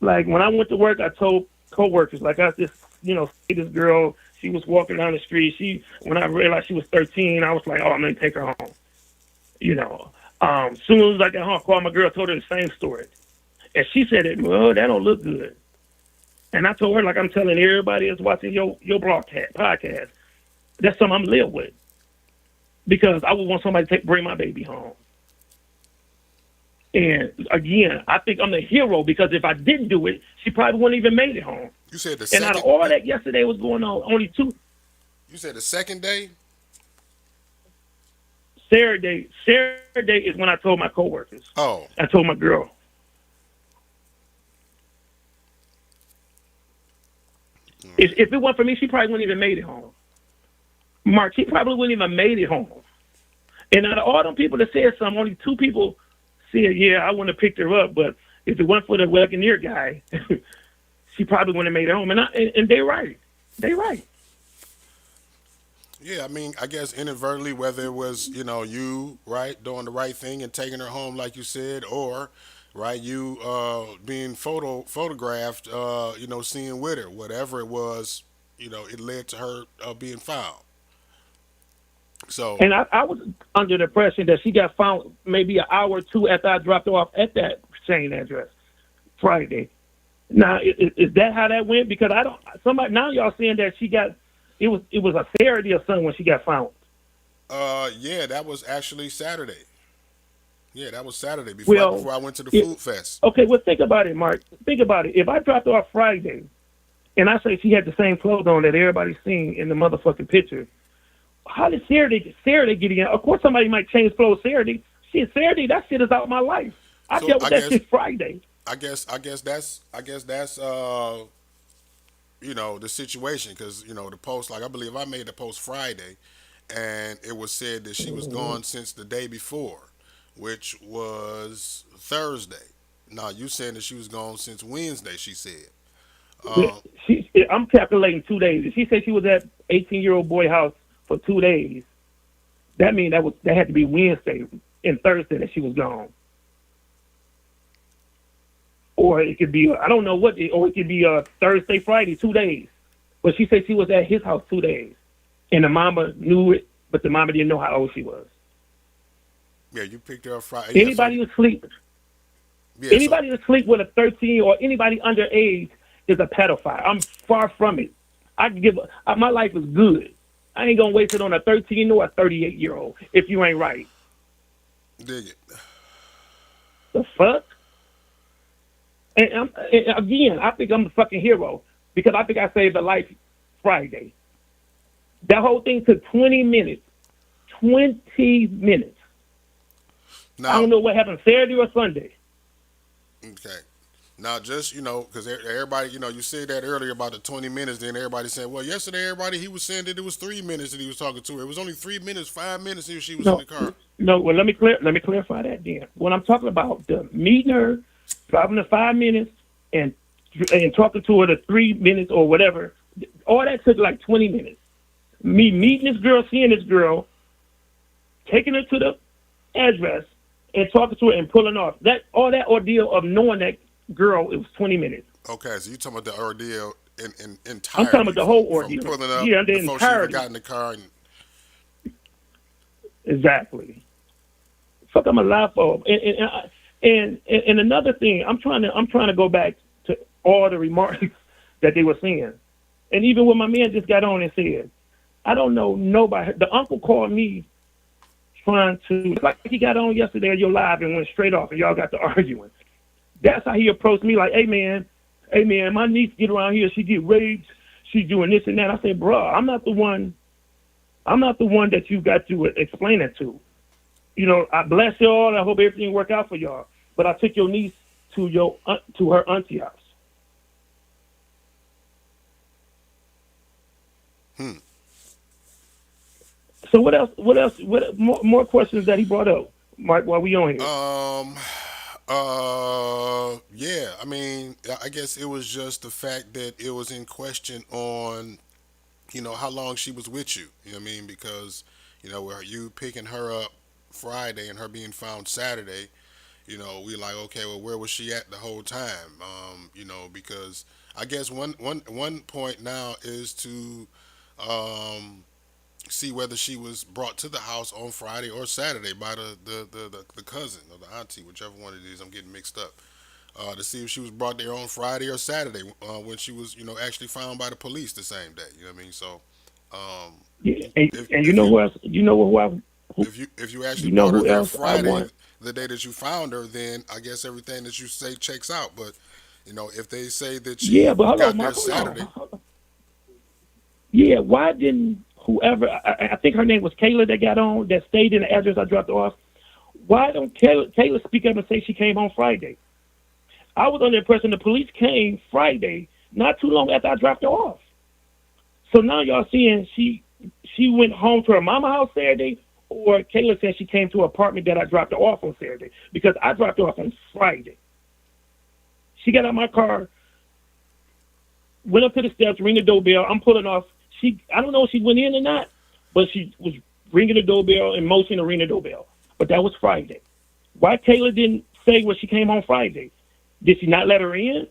Like when I went to work, I told coworkers, like I just, see this girl. She was walking down the street. When I realized she was 13, I was like, oh, I'm gonna take her home. Soon as I got home, I called my girl, told her the same story, and she said, well, that don't look good. And I told her, like I'm telling everybody that's watching your broadcast podcast, that's something I'm live with, because I would want somebody to bring my baby home. And again, I think I'm the hero, because if I didn't do it, she probably wouldn't even made it home. You said the And second. out of all that yesterday was going on, only two. You said the second day. Saturday is when I told my coworkers. Oh, I told my girl. If it weren't for me, she probably wouldn't even made it home. Mark, she probably wouldn't even made it home. And out of all them people that said something, only two people said, yeah, I wouldn't have picked her up. But if it weren't for the Wagoneer guy, she probably wouldn't have made it home. And they're right. They're right. yeah. I mean, I guess inadvertently, whether it was you right doing the right thing and taking her home, like you said, or right you being photographed, seeing with her, whatever it was, it led to her being found. So And I was under the impression that she got found maybe an hour or two after I dropped her off at that same address Friday. Now, is that how that went? Because I don't. Somebody now y'all saying that she got it was a Saturday or something when she got found. yeah, that was actually Saturday. Yeah, that was Saturday Well, before I went to the food fest. okay. Well, think about it, Mark. Think about it. If I dropped her off Friday, and I say she had the same clothes on that everybody's seen in the motherfucking picture, how did Saturday get in? Of course, somebody might change clothes Saturday. Shit, Saturday, that shit is out of my life. I So dealt with that shit Friday. I guess that's the situation, because the post, like I believe I made the post Friday, and it was said that she was gone since the day before, which was Thursday. Now you saying that she was gone since Wednesday? She said. I'm calculating 2 days. If she said she was at 18-year-old boy house for 2 days, that means that had to be Wednesday and Thursday that she was gone. Or it could be I don't know what, or it could be Thursday, Friday, 2 days. But she said she was at his house 2 days, and the mama knew it, but the mama didn't know how old she was. Yeah, you picked her up Friday. Anybody asleep? Yeah, Anybody asleep with a 13 or anybody underage is a pedophile. I'm far from it. My life is good. I ain't gonna waste it on a 13 or a 38-year-old if you ain't right. dig it. The fuck? And again, I think I'm the fucking hero, because I think I saved a life Friday. That whole thing took 20 minutes. 20 minutes. Now, I don't know what happened Saturday or Sunday. okay. Now, just, because everybody, you said that earlier about the 20 minutes, then everybody said, well, yesterday he was saying that it was 3 minutes that he was talking to her. It was only 3 minutes, 5 minutes if she was in the car. No, well, let me clarify that then. When I'm talking about the meeting her, driving the 5 minutes, and talking to her the 3 minutes or whatever, all that took like 20 minutes. Me meeting this girl, seeing this girl, taking her to the address, and talking to her and pulling off. All that ordeal of knowing that girl, it was 20 minutes. Okay, so you're talking about the ordeal in entirety. I'm talking about the whole ordeal. From pulling up Yeah, the before she even got in the car. Exactly. Fuck, I'm alive for. And another thing, I'm trying to go back to all the remarks that they were saying, and even when my man just got on and said, I don't know nobody. The uncle called me trying to, like he got on yesterday at your live and went straight off, and y'all got to arguing. That's how he approached me, like, hey man, my niece get around here, she get raped, she's doing this and that. I said, bro, I'm not the one that you got to explain it to. I bless y'all. I hope everything work out for y'all. But I took your niece to her auntie house. So what else? What more questions that he brought up, Mike? While we on here? Yeah. I mean, I guess it was just the fact that it was in question on, how long she was with you. You know what I mean? Because, were you picking her up Friday and her being found Saturday, we like, okay, well, where was she at the whole time? Because I guess one point now is to um, see whether she was brought to the house on Friday or Saturday by the cousin or the auntie, whichever one it is. I'm getting mixed up. To see if she was brought there on Friday or Saturday when she was, actually found by the police the same day. You know what I mean? So, um, Yeah, if and you if know you who else? You know who I who if you actually you know brought her who there else I Friday, want? the day that you found her, then I guess everything that you say checks out. But if they say that Yeah, she but hold on, got there Mark, hold Saturday, on. Yeah, why didn't whoever? I think her name was Kayla that got on that stayed in the address I dropped off. Why don't Kayla speak up and say she came home Friday? I was under the impression the police came Friday, not too long after I dropped her off. So now y'all seeing she went home to her mama house Saturday, or Kayla said she came to an apartment that I dropped her off on Saturday because I dropped her off on Friday. She got out of my car, went up to the steps, ring the doorbell. I'm pulling off. I don't know if she went in or not, but she was ringing the doorbell and motioning to ring the doorbell. But that was Friday. Why Kayla didn't say when she came home Friday? Did she not let her in?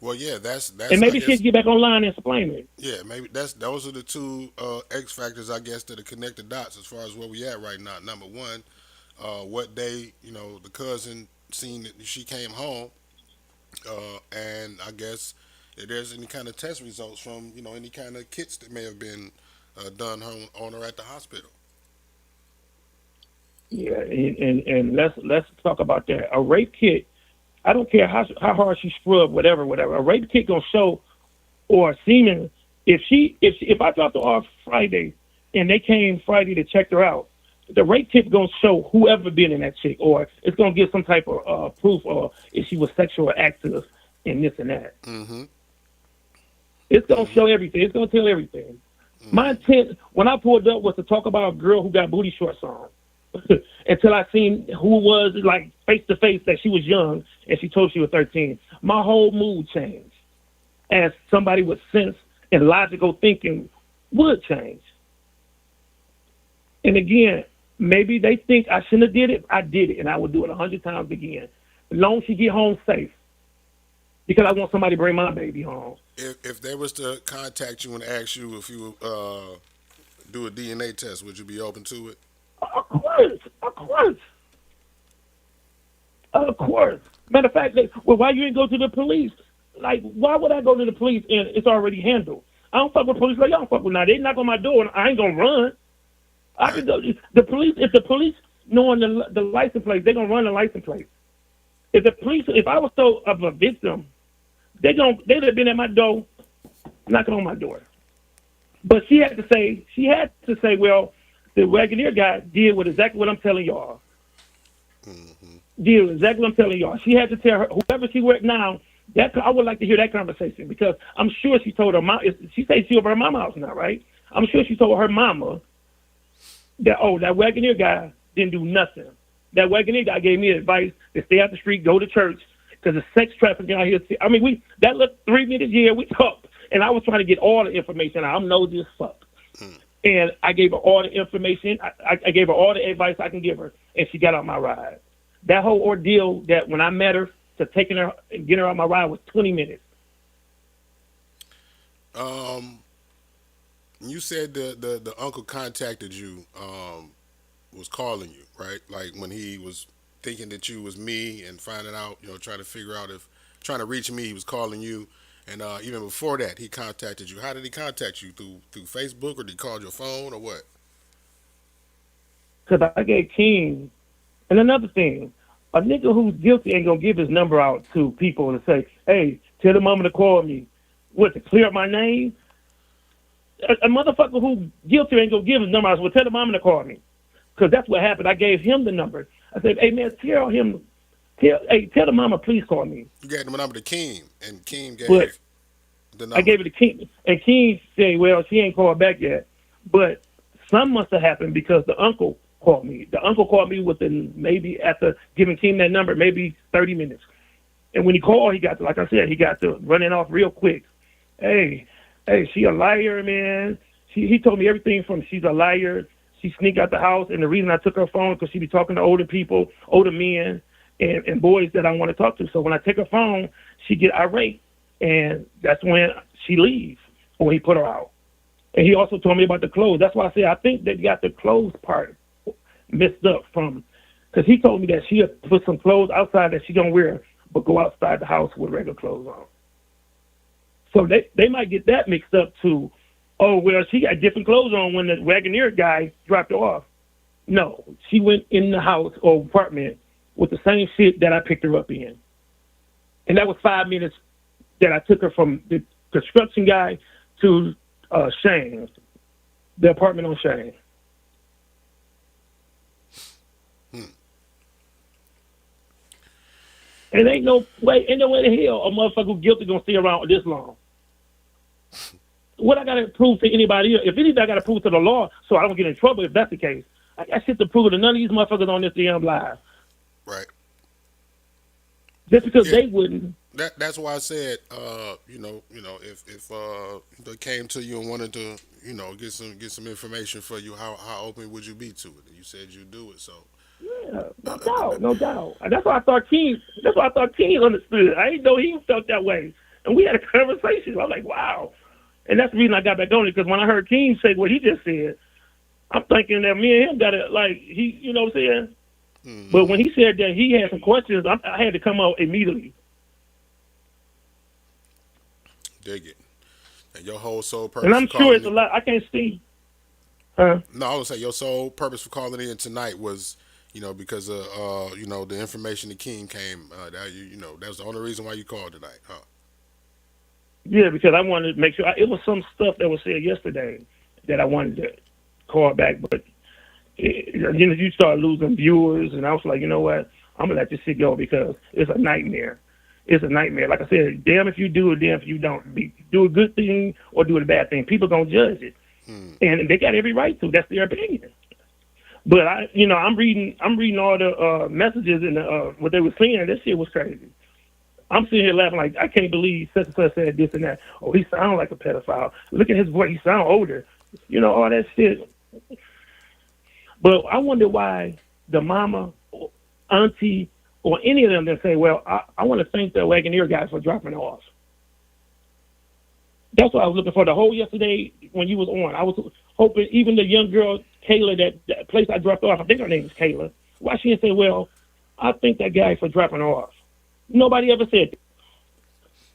well, yeah, that's And I maybe guess, she'd get back online and explain it. yeah, maybe those are the two X factors, I guess, that are connected dots as far as where we at right now. Number one, what day the cousin seen that she came home, and I guess if there's any kind of test results from any kind of kits that may have been done on her at the hospital. Yeah, and let's talk about that. A rape kit, I don't care how hard she scrubbed, whatever. A rape kit gonna show, or semen. If I dropped her off Friday, and they came Friday to check her out, the rape kit gonna show whoever been in that chick, or it's gonna give some type of proof, or if she was sexual active and this and that. Mm-hmm. It's gonna show everything. It's gonna tell everything. My intent when I pulled up was to talk about a girl who got booty shorts on. Until I seen who it was, like face to face, that she was young and she told she was 13. My whole mood changed, as somebody with sense and logical thinking would change. And again, maybe they think I shouldn't have did it. I did it, and I would do it 100 times again, as long as she get home safe. Because I want somebody to bring my baby home. If they was to contact you and ask you if you do a DNA test, would you be open to it? Of course, of course, of course. Matter of fact, why you didn't go to the police? Like, why would I go to the police and it's already handled? I don't fuck with police like y'all don't fuck with now. They knock on my door and I ain't gonna run. I can go. The police, if the police knowing the license plate, they're gonna run the license plate. If I was so of a victim, they'd have been at my door, knocking on my door. But she had to say, well, the Wagoneer guy did with exactly what I'm telling y'all. Mm-hmm. Did exactly what I'm telling y'all. She had to tell her, whoever she with now, I would like to hear that conversation, because I'm sure she told her mom. She said she over her mama house now, right? I'm sure she told her mama that that Wagoneer guy didn't do nothing. That Wagoneer guy gave me advice to stay out the street, go to church, because the sex trafficking out here. I mean, that looked 3 minutes here, we talked, and I was trying to get all the information. I'm nosy as fuck. And I gave her all the information. I gave her all the advice I can give her, and she got on my ride. That whole ordeal, that when I met her, to taking her and getting her on my ride, was 20 minutes. You said the uncle contacted you, was calling you, right? Like when he was thinking that you was me and finding out, trying to figure out trying to reach me, he was calling you. And even before that, he contacted you. How did he contact you? Through Facebook, or did he call your phone, or what? Because I gave King. And another thing, a nigga who's guilty ain't going to give his number out to people and say, hey, tell the mama to call me. What, to clear up my name? A motherfucker who's guilty ain't going to give his number out. Well, tell the mama to call me. Because that's what happened. I gave him the number. I said, hey, man, tell the mama, please call me. You gave the number to Keem, and Keem gave the number. I gave it to King, and King said, well, she ain't called back yet. But something must have happened, because the uncle called me. The uncle called me within, maybe after giving King that number, maybe 30 minutes. And when he called, he got to running off real quick. Hey, she a liar, man. He told me everything from she's a liar, she sneak out the house, and the reason I took her phone because she be talking to older people, older men, and boys that I want to talk to. So when I take her phone, she get irate, and that's when she leaves, when he put her out. And he also told me about the clothes. That's why I say I think they got the clothes part messed up from, because he told me that she had put some clothes outside that she don't wear, but go outside the house with regular clothes on. So they might get that mixed up too. Oh, well, she got different clothes on when the Wagoneer guy dropped her off. No, she went in the house or apartment with the same shit that I picked her up in. And that was 5 minutes that I took her from the construction guy to Shane, the apartment on Shane. And ain't no way in the hell a motherfucker guilty gonna stay around this long. What I gotta prove to anybody else? If anything, I gotta prove to the law so I don't get in trouble if that's the case. I got shit to prove to none of these motherfuckers on this damn live. Right. Just because they wouldn't. That's why I said, if they came to you and wanted to, get some information for you, how open would you be to it? And you said you do it, so. Yeah, no doubt. And that's why I thought King understood. I didn't know he felt that way. And we had a conversation. I was like, wow. And that's the reason I got back on it, because when I heard King say what he just said, I'm thinking that me and him got it, like, he, you know what I'm saying? Mm-hmm. But when he said that he had some questions, I had to come out immediately. Dig it. And your whole sole purpose. And I'm sure it's a lot. I can't see. No, I would say your sole purpose for calling in tonight was, because of, the information the King came. That was the only reason why you called tonight, huh? Yeah, because I wanted to make sure. It was some stuff that was said yesterday that I wanted to call back, but you start losing viewers, and I was like, you know what? I'm gonna let this shit go because it's a nightmare. It's a nightmare. Like I said, damn if you do it, damn if you don't. Do a good thing or do a bad thing. People gonna judge it, and they got every right to. That's their opinion. But I'm reading all the messages and what they were saying. This shit was crazy. I'm sitting here laughing like I can't believe such and such said this and that. Oh, he sounds like a pedophile. Look at his voice. He sounds older. All that shit. But I wonder why the mama, or auntie, or any of them that say, well, I want to thank the Wagoneer guy for dropping off. That's what I was looking for the whole yesterday when you was on. I was hoping even the young girl, Kayla, that place I dropped off, I think her name is Kayla, why she didn't say, well, I thank that guy for dropping her off. Nobody ever said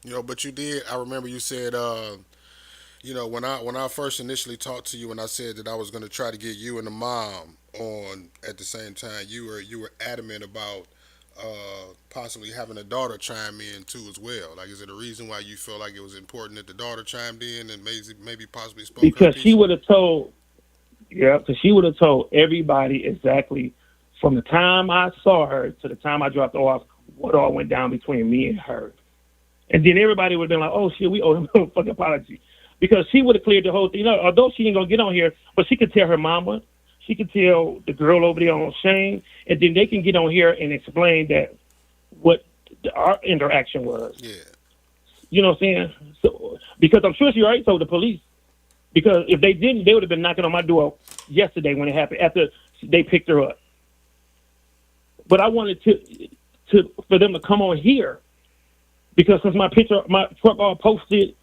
that. But you did. I remember you said, when I first initially talked to you and I said that I was going to try to get you and the mom on at the same time, you were adamant about possibly having a daughter chime in too as well. Like, is it a reason why you feel like it was important that the daughter chimed in and maybe possibly spoke? Because she would have told, everybody exactly from the time I saw her to the time I dropped her off what all went down between me and her. And then everybody would have been like, oh, shit, we owe him a fucking apology. Because she would have cleared the whole thing. Although she ain't going to get on here, but she could tell her mama, she could tell the girl over there on Shane, and then they can get on here and explain that what our interaction was. Yeah. You know what I'm saying? So, because I'm sure she already told the police. Because if they didn't, they would have been knocking on my door yesterday when it happened, after they picked her up. But I wanted for them to come on here, because since my truck all posted,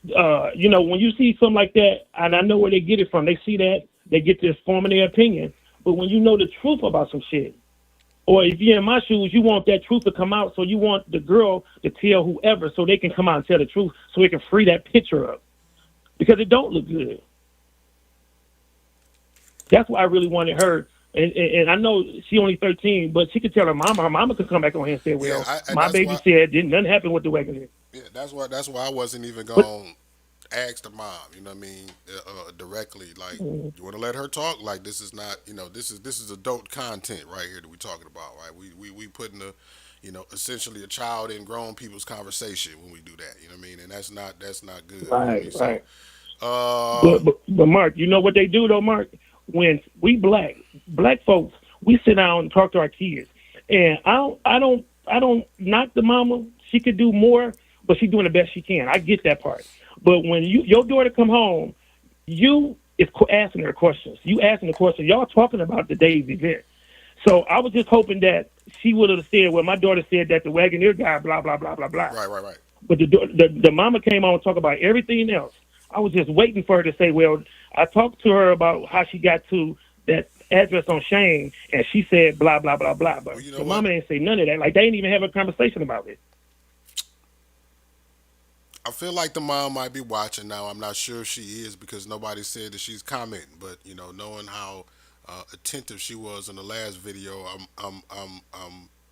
when you see something like that, and I know where they get it from, they see that, they get this forming their opinion. But when you know the truth about some shit, or if you're in my shoes, you want that truth to come out, so you want the girl to tell whoever so they can come out and tell the truth so they can free that picture up. Because it don't look good. That's why I really wanted her. And I know she only 13, but she could tell her mama. Her mama could come back on here and say, well, my baby said nothing happened with the Wagoneer. Yeah, that's why I wasn't even going to ask the mom, you know what I mean, directly. Like, you want to let her talk? Like, this is not, this is adult content right here that we're talking about, right? We putting essentially a child in grown people's conversation when we do that, you know what I mean? And that's not good. Right, you know right. So, but Mark, you know what they do though, Mark? When we black folks, we sit down and talk to our kids, and I don't knock the mama. She could do more, but she's doing the best she can. I get that part. But when your daughter come home, if is asking her questions. You asking the question. Y'all talking about the day's event. So I was just hoping that she would have said, well, my daughter said that the Wagoneer guy, blah, blah, blah, blah, blah. Right. But the mama came on and talked about everything else. I was just waiting for her to say, well, I talked to her about how she got to that address on Shane, and she said blah, blah, blah, blah. But Well, you know the what? mama didn't say none of that. Like, they didn't even have a conversation about it. I feel like the mom might be watching now. I'm not sure if she is because nobody said that she's commenting. But knowing how attentive she was in the last video,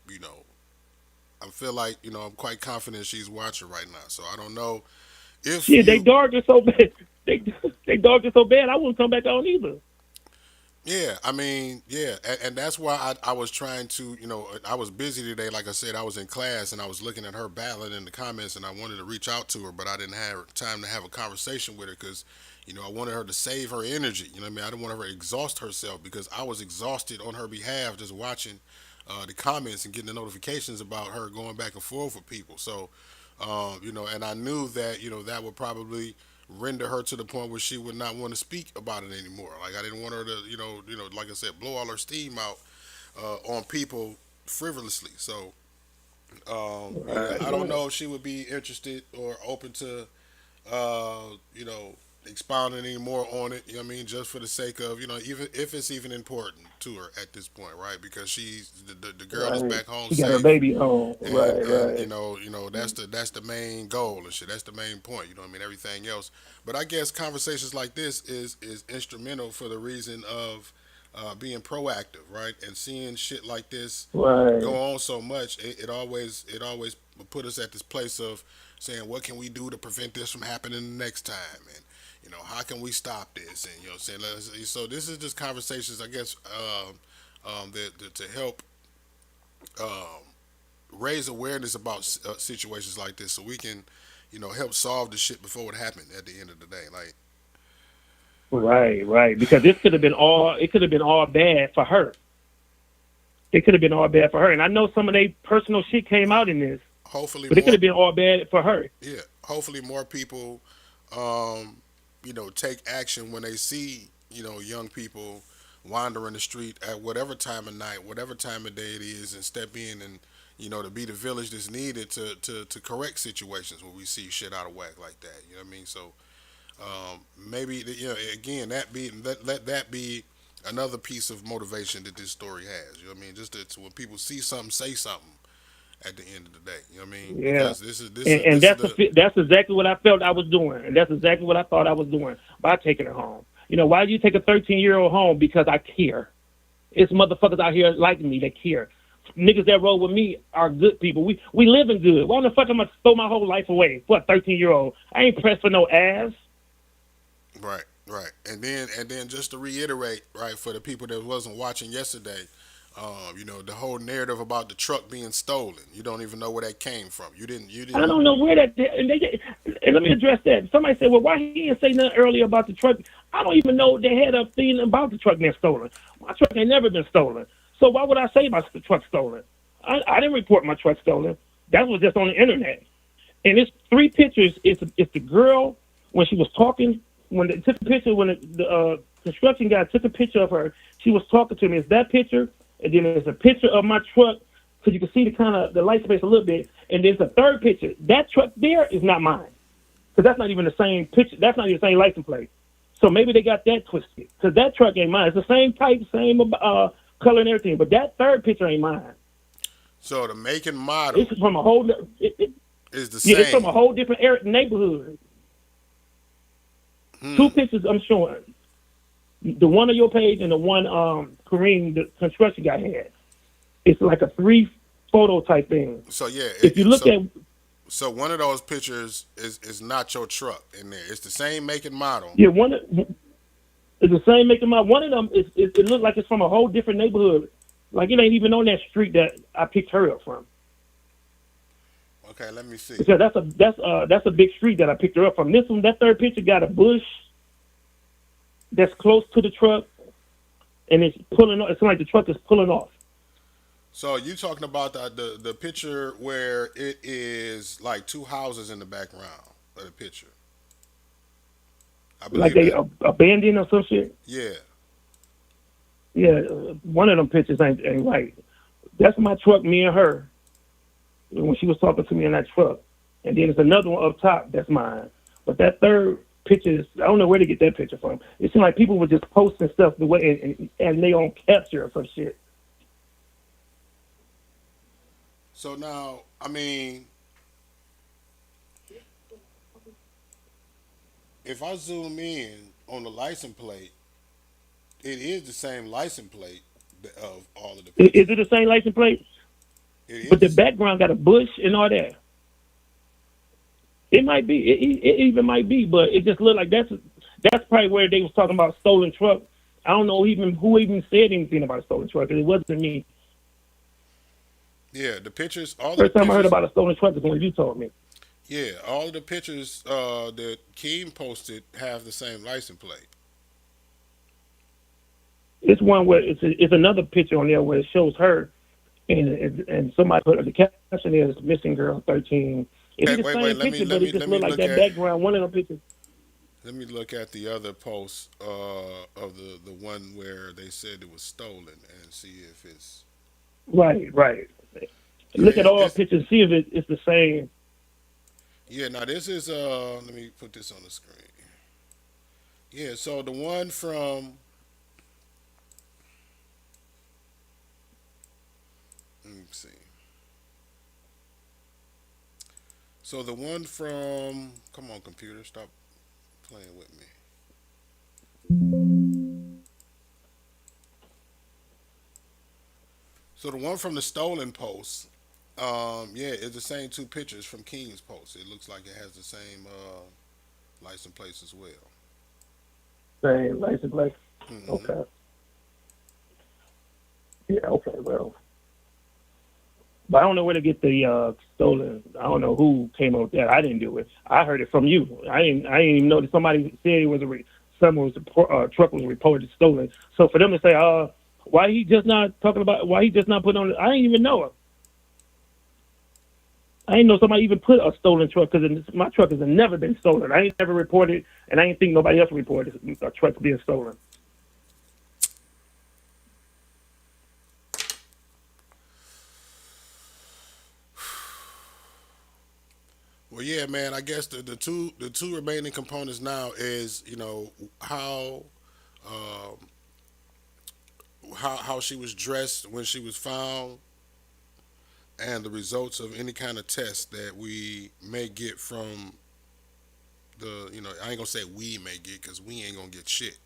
you know, I feel like I'm quite confident she's watching right now. So I don't know if Shit, they you. dogged her so bad. They dogged her so bad, I wouldn't come back on either. Yeah, I mean, yeah, and that's why I was trying to, I was busy today. Like I said, I was in class and I was looking at her battling in the comments, and I wanted to reach out to her, but I didn't have time to have a conversation with her because, I wanted her to save her energy. You know what I mean? I didn't want her to exhaust herself because I was exhausted on her behalf just watching the comments and getting the notifications about her going back and forth with people. So, and I knew that, that would probably render her to the point where she would not want to speak about it anymore. Like I didn't want her to, like I said, blow all her steam out on people frivolously. So, Right, I don't right. know if she would be interested or open to, uh, you know, expounding any more on it. You know what I mean? Just for the sake of, even if it's even important to her at this point, right? Because she's the girl is Right. back home She got her safe, baby home. and Right, and right. that's the main goal and shit. That's the main point. You know what I mean? Everything else, but I guess conversations like this is instrumental for the reason of being proactive, right? And seeing shit like this go Right. on so much, it always put us at this place of saying, what can we do to prevent this from happening the next time, and how can we stop this, and saying so this is just conversations, I guess, that to help. Um, Raise awareness about situations like this so we can, help solve the shit before it happened at the end of the day. Like, Right, right. Because this could have been all it could have been all bad for her. It could have been all bad for her. And I know some of their personal shit came out in this, hopefully but it could more, have been all bad for her. yeah, hopefully more people, um, take action when they see, young people wandering the street at whatever time of night, whatever time of day it is, and step in and, to be the village that's needed to correct situations when we see shit out of whack like that. You know what I mean? So, maybe again let that be another piece of motivation that this story has. You know what I mean? Just to when people see something, say something at the end of the day. You know what I mean? Yeah. Because And this is that's the that's exactly what I felt I was doing. And that's exactly what I thought I was doing by taking her home. Why do you take a 13-year-old home? Because I care. It's motherfuckers out here like me that care. Niggas that roll with me are good people. We living good. Why the fuck am I throw my whole life away for a 13-year-old? I ain't pressed for no ass. right, and then just to reiterate, right, for the people that wasn't watching yesterday, the whole narrative about the truck being stolen. You don't even know where that came from. You I didn't. don't know where that. And let me address that. Somebody said, "Well, why he didn't say nothing earlier about the truck?" I don't even know they had a thing about the truck being stolen. My truck ain't never been stolen. So why would I say my truck stolen? I didn't report my truck stolen. That was just on the internet. And it's three pictures. It's the girl when she was talking. When they took a picture, when the construction guy took a picture of her, she was talking to me. It's that picture, and then there's a picture of my truck, so you can see the kind of the light space a little bit. And there's a third picture. That truck there is not mine, because that's not even the same picture. That's not even the same license plate. So maybe they got that twisted, because that truck ain't mine. It's the same type, same color and everything, but that third picture ain't mine. So the make and model It's from a whole. is the Yeah, it's from same. a whole different neighborhood. Two pictures I'm showing. The one on your page and the one Kareem, the construction guy, had. It's like a 3 photo type thing. So yeah, If you look at so one of those pictures is not your truck in there. It's the same make and model. yeah, one it's the same making my one of them is it looks like it's from a whole different neighborhood. Like it ain't even on that street that I picked her up from. Okay, let me see. Because that's a big street that I picked her up from. This one, that third picture got a bush that's close to the truck, and it's pulling off. It's like the truck is pulling off. So you talking about the picture where it is like two houses in the background of the picture. I like believe they that. abandoned or some shit. Yeah. Yeah, one of them pictures ain't right. That's my truck, me and her, when she was talking to me in that truck. And then there's another one up top, that's mine. But that third picture, I don't know where to get that picture from. It seemed like people were just posting stuff the way, and they on capture or some shit. So now, I mean, if I zoom in on the license plate, it is the same license plate of all of the Is pictures. it the same license plate? It But the is. background got a bush and all that. It might be. It even might be, but it just looked like that's probably where they was talking about stolen truck. I don't know even who even said anything about a stolen truck, 'cause it wasn't me. Yeah, the pictures, all of the First time I heard pictures. about a stolen truck is when you told me. Yeah, all of the pictures that Keem posted have the same license plate. It's one where it's another picture on there where it shows her, and somebody put the caption is "Missing Girl 13." It's Okay, the wait. same Let me picture, let but me it just let me looked like look that at background. One of them pictures. let me look at the other post of the one where they said it was stolen and see if it's Right. yeah Look at all the it's pictures, see if it's the same. yeah. Now this is let me put this on the screen. Yeah, so the one from let me see. So the one from come on computer, stop playing with me. So the one from the stolen post, yeah, it's the same two pictures from King's post. It looks like it has the same license plates as well. Same license plate. Hmm. Okay. Yeah. Okay. Well. But I don't know where to get the stolen. I don't know who came up with that. I didn't do it. I heard it from you. I didn't even know that somebody said it was someone's truck was reported stolen. So for them to say, why he just not talking about? Why he just not put on? I didn't even know it. I didn't know somebody even put a stolen truck because my truck has never been stolen. I ain't never reported, and I ain't think nobody else reported a truck being stolen. Well, yeah, man. I guess the two remaining components now is um, how she was dressed when she was found, and the results of any kind of test that we may get from I ain't gonna say we may get because we ain't gonna get shit.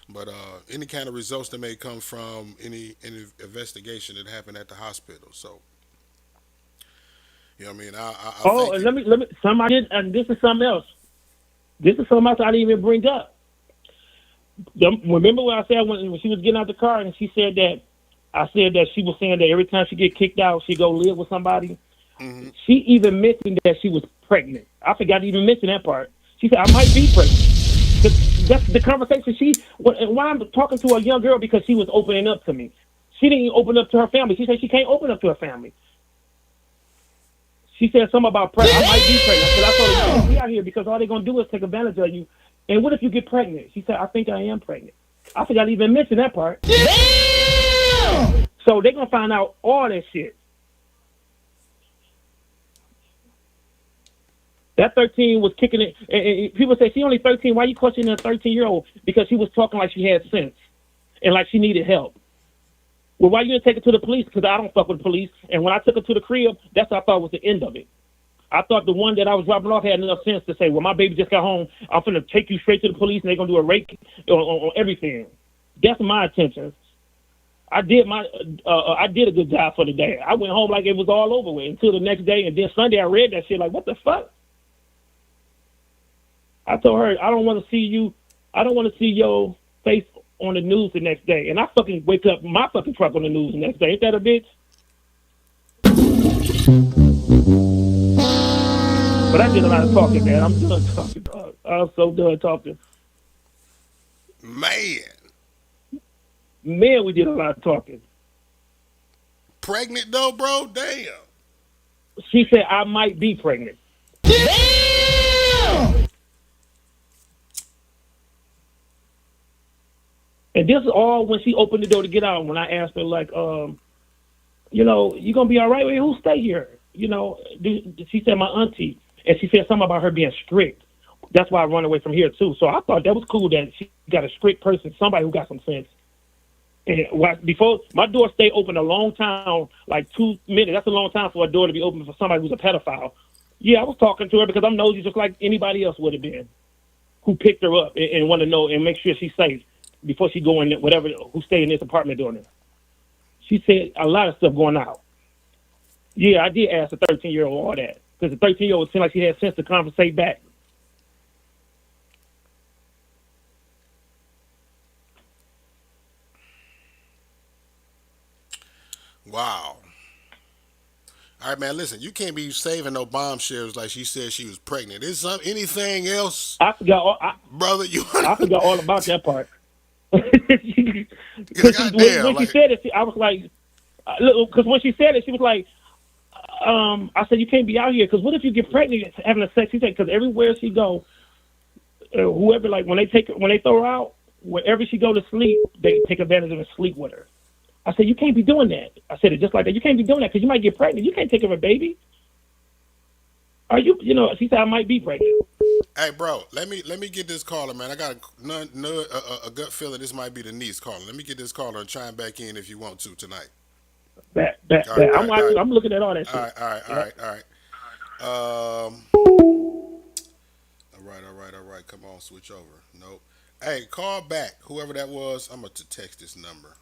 But any kind of results that may come from any investigation that happened at the hospital. So you know what I mean. I Oh, think and it. let me. Somebody did, and this is something else. This is something else I didn't even bring up. Remember what I said when she was getting out the car and she said that I said that she was saying that every time she get kicked out, she go live with somebody. Hmm. She even mentioned that she was pregnant. I forgot to even mention that part. She said I might be pregnant. That's the conversation why I'm talking to a young girl because she was opening up to me. She didn't even open up to her family. She said she can't open up to her family. She said something about pregnant. I might be pregnant because I told her you can't be out here because all they're gonna do is take advantage of you. And what if you get pregnant? She said I think I am pregnant. I forgot to even mention that part. So they're gonna find out all that shit. That 13 was kicking it. And people say she only 13. Why are you questioning a 13-year-old? Because she was talking like she had sense and like she needed help. Well, why you didn't take her to the police? Because I don't fuck with the police. And when I took her to the crib, that's what I thought was the end of it. I thought the one that I was dropping off had enough sense to say, well, my baby just got home. I'm going to take you straight to the police, and they're going to do a rape on everything. That's my intentions. I did I did a good job for the day. I went home like it was all over with until the next day, and then Sunday I read that shit like, what the fuck? I told her, I don't want to see you. I don't want to see your face on the news the next day. And I fucking wake up my fucking truck on the news the next day. Ain't that a bitch? But I did a lot of talking, man. I'm done talking, dog. I'm so done talking. Man, Man, we did a lot of talking. pregnant though, bro. Damn. She said I might be pregnant. And this is all when she opened the door to get out. When I asked her, like, you gonna be all right? Well, who stay here? She said my auntie, and she said something about her being strict. That's why I run away from here too. So I thought that was cool that she got a strict person, somebody who got some sense. And before my door stayed open a long time, like 2 minutes. That's a long time for a door to be open for somebody who's a pedophile. Yeah, I was talking to her because I'm nosy, just like anybody else would have been, who picked her up and want to know and make sure she's safe before she go in whatever who stay in this apartment doing it. She said a lot of stuff going out. Yeah, I did ask the 13-year-old all that because the 13-year-old seemed like she had sense to conversate back. Wow. All right, man. Listen, you can't be saving no bombshells like she said she was pregnant. Is some anything else, I forgot. brother? You I forgot all about that part. Because goddamn, when she like, said it, I was like, because when she said it, she was like, I said, you can't be out here because what if you get pregnant having a sex? She said, because everywhere she go, whoever like when they throw her out, wherever she go to sleep, they take advantage of and sleep with her. I said, you can't be doing that. I said it just like that. You can't be doing that because you might get pregnant. You can't take care of a baby. Are you? She said I might be pregnant. hey, bro, let me get this caller, man. I got a gut feeling this might be the niece calling. Let me get this caller and chime back in if you want to tonight. That, All right, all I'm right, all watching. right, I'm looking at all that all shit. right, all right, all Yeah. right, all right. All right, all right. Come on, switch over. Nope. Hey, call back. Whoever that was, I'm gonna text this number.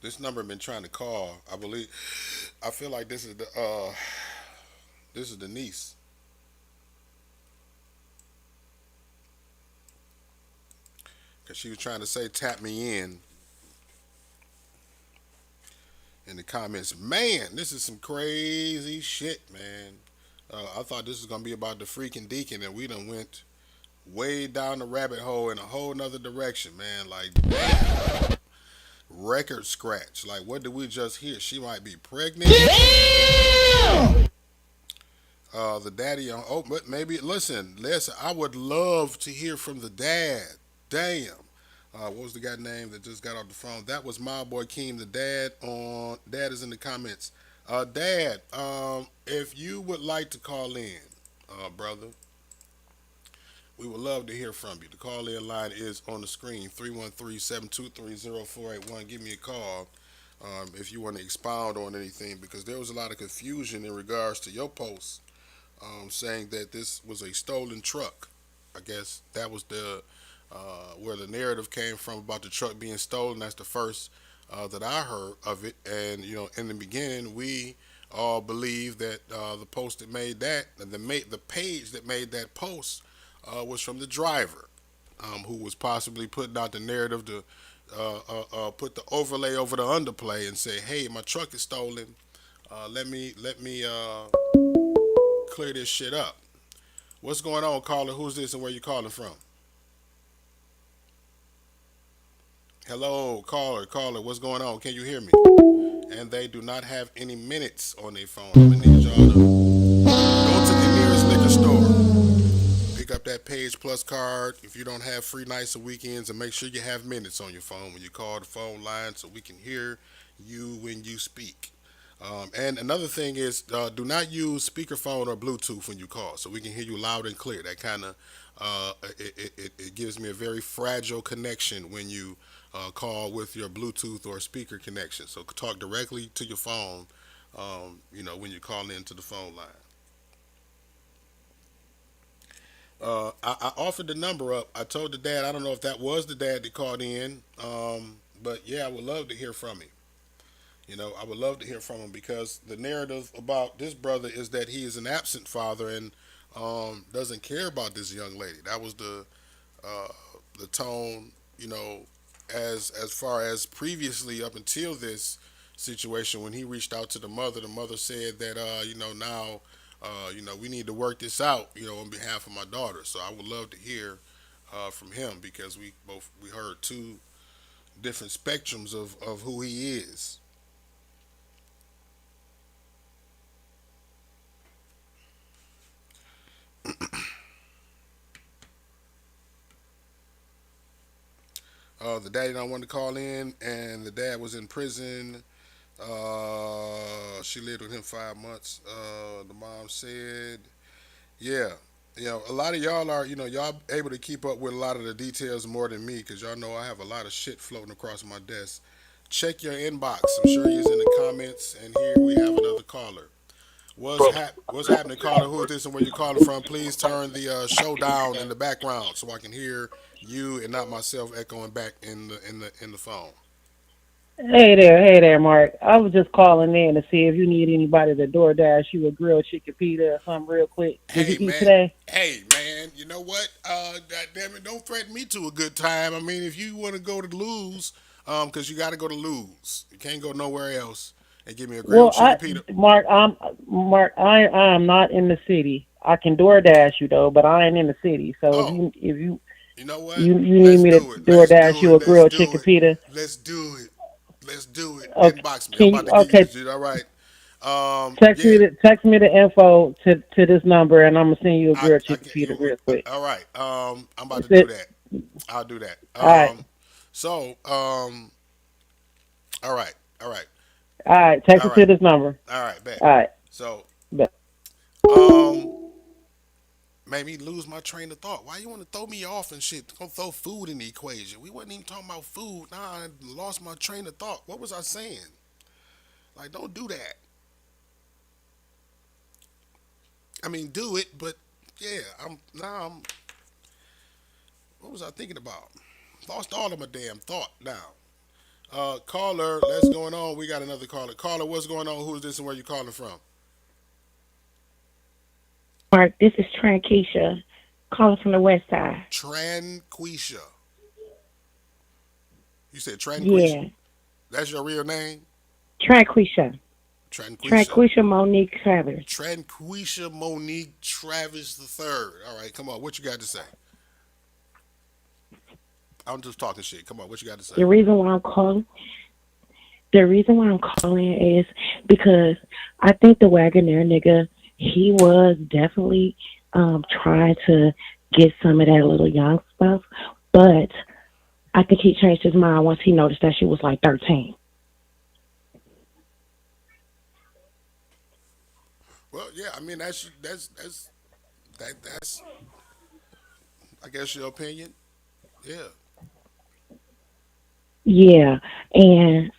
This number been trying to call. I believe. I feel like this is the niece. Cause she was trying to say tap me in the comments. Man, this is some crazy shit, man. I thought this was gonna be about the freaking deacon, and we done went way down the rabbit hole in a whole nother direction, man. Like, damn, record scratch. Like, what did we just hear? She might be pregnant. The daddy on. Oh, but maybe listen. I would love to hear from the dad. Damn. What was the guy name that just got off the phone? That was my boy Keem, the dad. Dad is in the comments. Dad, if you would like to call in, brother, we would love to hear from you. The call in line is on the screen, 313-723-0481. Give me a call if you want to expound on anything, because there was a lot of confusion in regards to your post, saying that this was a stolen truck. I guess that was the where the narrative came from about the truck being stolen. That's the first that I heard of it. And in the beginning, we all believed that the post that made that, the page that made that post, was from the driver, who was possibly putting out the narrative to put the overlay over the underplay and say, "Hey, my truck is stolen. Let me clear this shit up." What's going on, caller? Who's this and where you calling from? Hello, caller. What's going on? Can you hear me? And they do not have any minutes on their phone. I'm gonna need y'all to go to the nearest liquor store, pick up that Page Plus card if you don't have free nights or weekends, and make sure you have minutes on your phone when you call the phone line so we can hear you when you speak. And another thing is, do not use speakerphone or Bluetooth when you call, so we can hear you loud and clear. That kind of it gives me a very fragile connection when you call with your Bluetooth or speaker connection. So talk directly to your phone, when you call into the phone line. I offered the number up. I told the dad. I don't know if that was the dad that called in, but yeah, I would love to hear from him. I would love to hear from him because the narrative about this brother is that he is an absent father and doesn't care about this young lady. That was uh, the tone, as far as previously up until this situation when he reached out to the mother. The mother said that now We need to work this out, on behalf of my daughter. So I would love to hear from him because we heard two different spectrums of who he is. The daddy don't want to call in, and the dad was in prison. She lived with him 5 months. The mom said, "Yeah, a lot of y'all are, y'all able to keep up with a lot of the details more than me, because y'all know I have a lot of shit floating across my desk. Check your inbox. I'm sure he's in the comments, and here we have another caller. What's happening, caller? Who is this, and where you calling from? Please turn the show down in the background so I can hear you and not myself echoing back in the phone. Hey there, Mark. I was just calling in to see if you need anybody to DoorDash you a grilled chicken pita or something real quick. Did you Hey eat man, today? hey man, you know what? God damn it, don't threaten me to a good time. I mean, if you want to go to lose, because you got to go to lose. You can't go nowhere else and give me a grilled Well, chicken pita. Mark. I'm not in the city. I can DoorDash you though, but I ain't in the city. So if Oh, you if you you know what? you need Let's me to do it. Let's DoorDash do you it. a Let's grilled do chicken it. pita, Let's do it. Let's do it. okay, Inbox me. I'm can you about to give you okay? this shit. All right. Text Yeah. me the info to this number, and I'm gonna send you a I grilled I chicken can't. pita real quick. All right. I'm about to That's do it. that. I'll do that. All right, So, all right. All right. all right. Text All it to right. this number. All right. Bet. All right, So, bet. um, made me lose my train of thought. Why you want to throw me off and shit? Gonna throw food in the equation? We wasn't even talking about food. Nah, I lost my train of thought. What was I saying? Like, don't do that. I mean, do it, but yeah, what was I thinking about? Lost all of my damn thought now. Caller, let's going on. We got another caller. Caller, what's going on? Who's this and where you calling from? Mark, this is Trankeisha calling from the west side. Tranquisha. You said Tranquisha? Yeah, That's your real name? Tranquisha. Tranquisha. Tranquisha Monique Travers. Tranquisha Monique Travis the third. All right, come on. What you got to say? I'm just talking shit. Come on. What you got to say? The reason why I'm calling, the reason why I'm calling is because I think the Wagoner nigga, he was definitely trying to get some of that little young stuff, but I think he changed his mind once he noticed that she was like 13. Well, yeah. I mean, that's I guess your opinion. Yeah. Yeah, and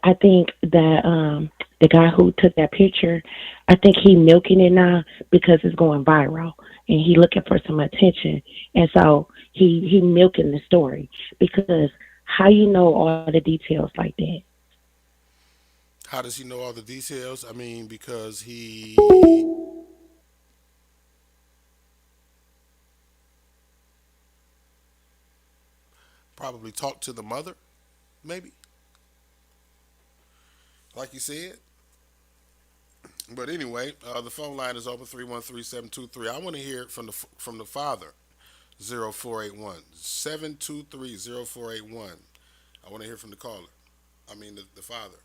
I think that the guy who took that picture, I think he milking it now because it's going viral, and he looking for some attention, and so he milking the story because how you know all the details like that? How does he know all the details? I mean, because he probably talked to the mother, maybe, like you said. But anyway, the phone line is open 313-723. I want to hear it from the father. 0481 723-0481. I want to hear from the caller. I mean the father.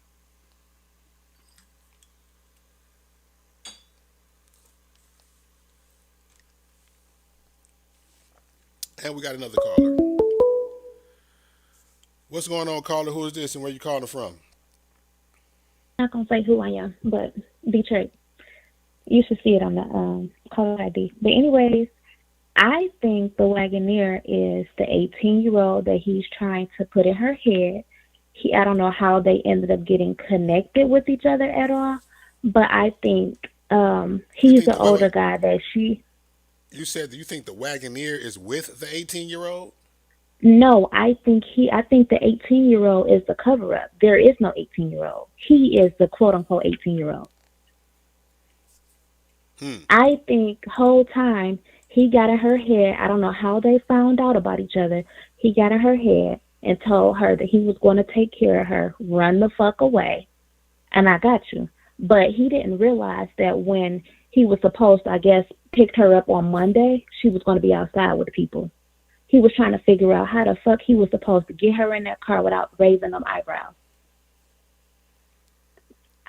And we got another caller. What's going on, caller? Who is this and where you calling from? Not gonna say who I am, but Detroit. You should see it on the caller ID. But anyways, I think the Wagoneer is the 18-year-old that he's trying to put in her head. I don't know how they ended up getting connected with each other at all, but I think You he's think the the wait, older wait. guy that she. You said that you think the Wagoneer is with the 18-year-old? No, I think the 18-year-old is the cover up. There is no 18-year-old. He is the quote unquote 18-year-old. Hmm. I think whole time he got in her head. I don't know how they found out about each other. He got in her head and told her that he was going to take care of her, run the fuck away, and I got you. But he didn't realize that when he was supposed to, I guess, pick her up on Monday, she was going to be outside with the people. He was trying to figure out how the fuck he was supposed to get her in that car without raising them eyebrows.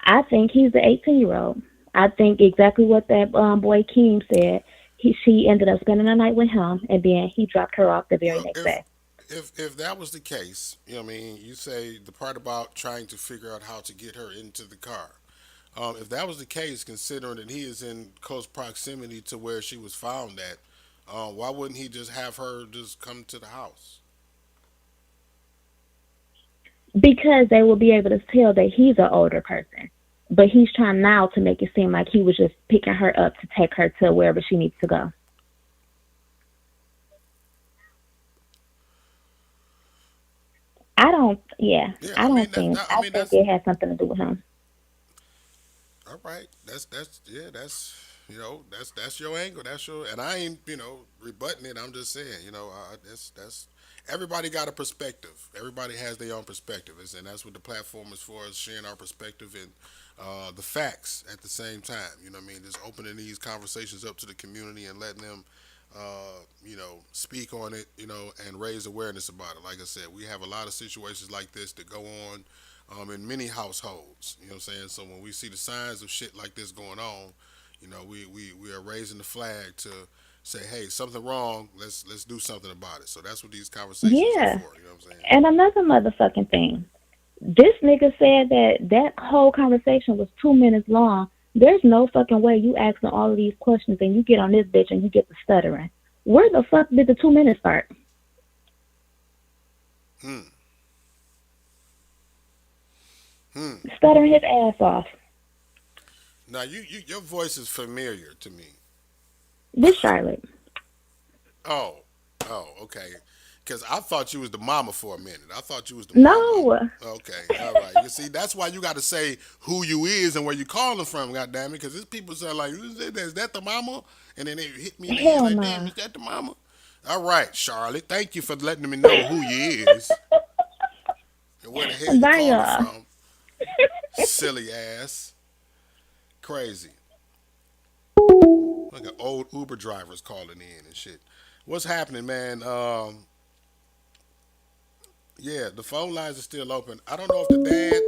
I think he's the 18-year-old. I think exactly what that boy Keem said. She ended up spending the night with him, and then he dropped her off the very Well, next day. if that was the case, you know what I mean, you say the part about trying to figure out how to get her into the car. If that was the case, considering that he is in close proximity to where she was found at, why wouldn't he just have her just come to the house? Because they will be able to tell that he's an older person. But he's trying now to make it seem like he was just picking her up to take her to wherever she needs to go. I don't, yeah, Yeah, I don't think, I I mean think that's it has something to do with him. all right. That's yeah. That's that's your angle. That's your and I ain't rebutting it. I'm just saying that's everybody got a perspective. Everybody has their own perspective, and that's what the platform is for: is sharing our perspective and the facts at the same time. You know what I mean? Just opening these conversations up to the community and letting them speak on it, and raise awareness about it. Like I said, we have a lot of situations like this that go on in many households. You know what I'm saying? So when we see the signs of shit like this going on, we are raising the flag to say, hey, something wrong. Let's do something about it. So that's what these conversations are Yeah. for. You know what I'm saying? And another motherfucking thing. This nigga said that that whole conversation was 2 minutes long. There's no fucking way you asking all of these questions and you get on this bitch and you get the stuttering. Where the fuck did the 2 minutes start? Hmm. Hmm. Stuttering his ass off. Now your voice is familiar to me. This Charlotte. Oh, okay. Because I thought you was the mama for a minute. I thought you was the mama. No. Okay, all right. You see, that's why you got to say who you is and where you calling from. God damn it, because these people say like, "Is that the mama?" And then they hit me in the head Hell like, "Damn, nah. is that the mama?" All right, Charlotte. Thank you for letting me know who you is and where the hell you Bye, calling y'all. from. Silly ass, crazy. Like an old Uber drivers calling in and shit. What's happening, man? Yeah, the phone lines are still open. I don't know if the dad.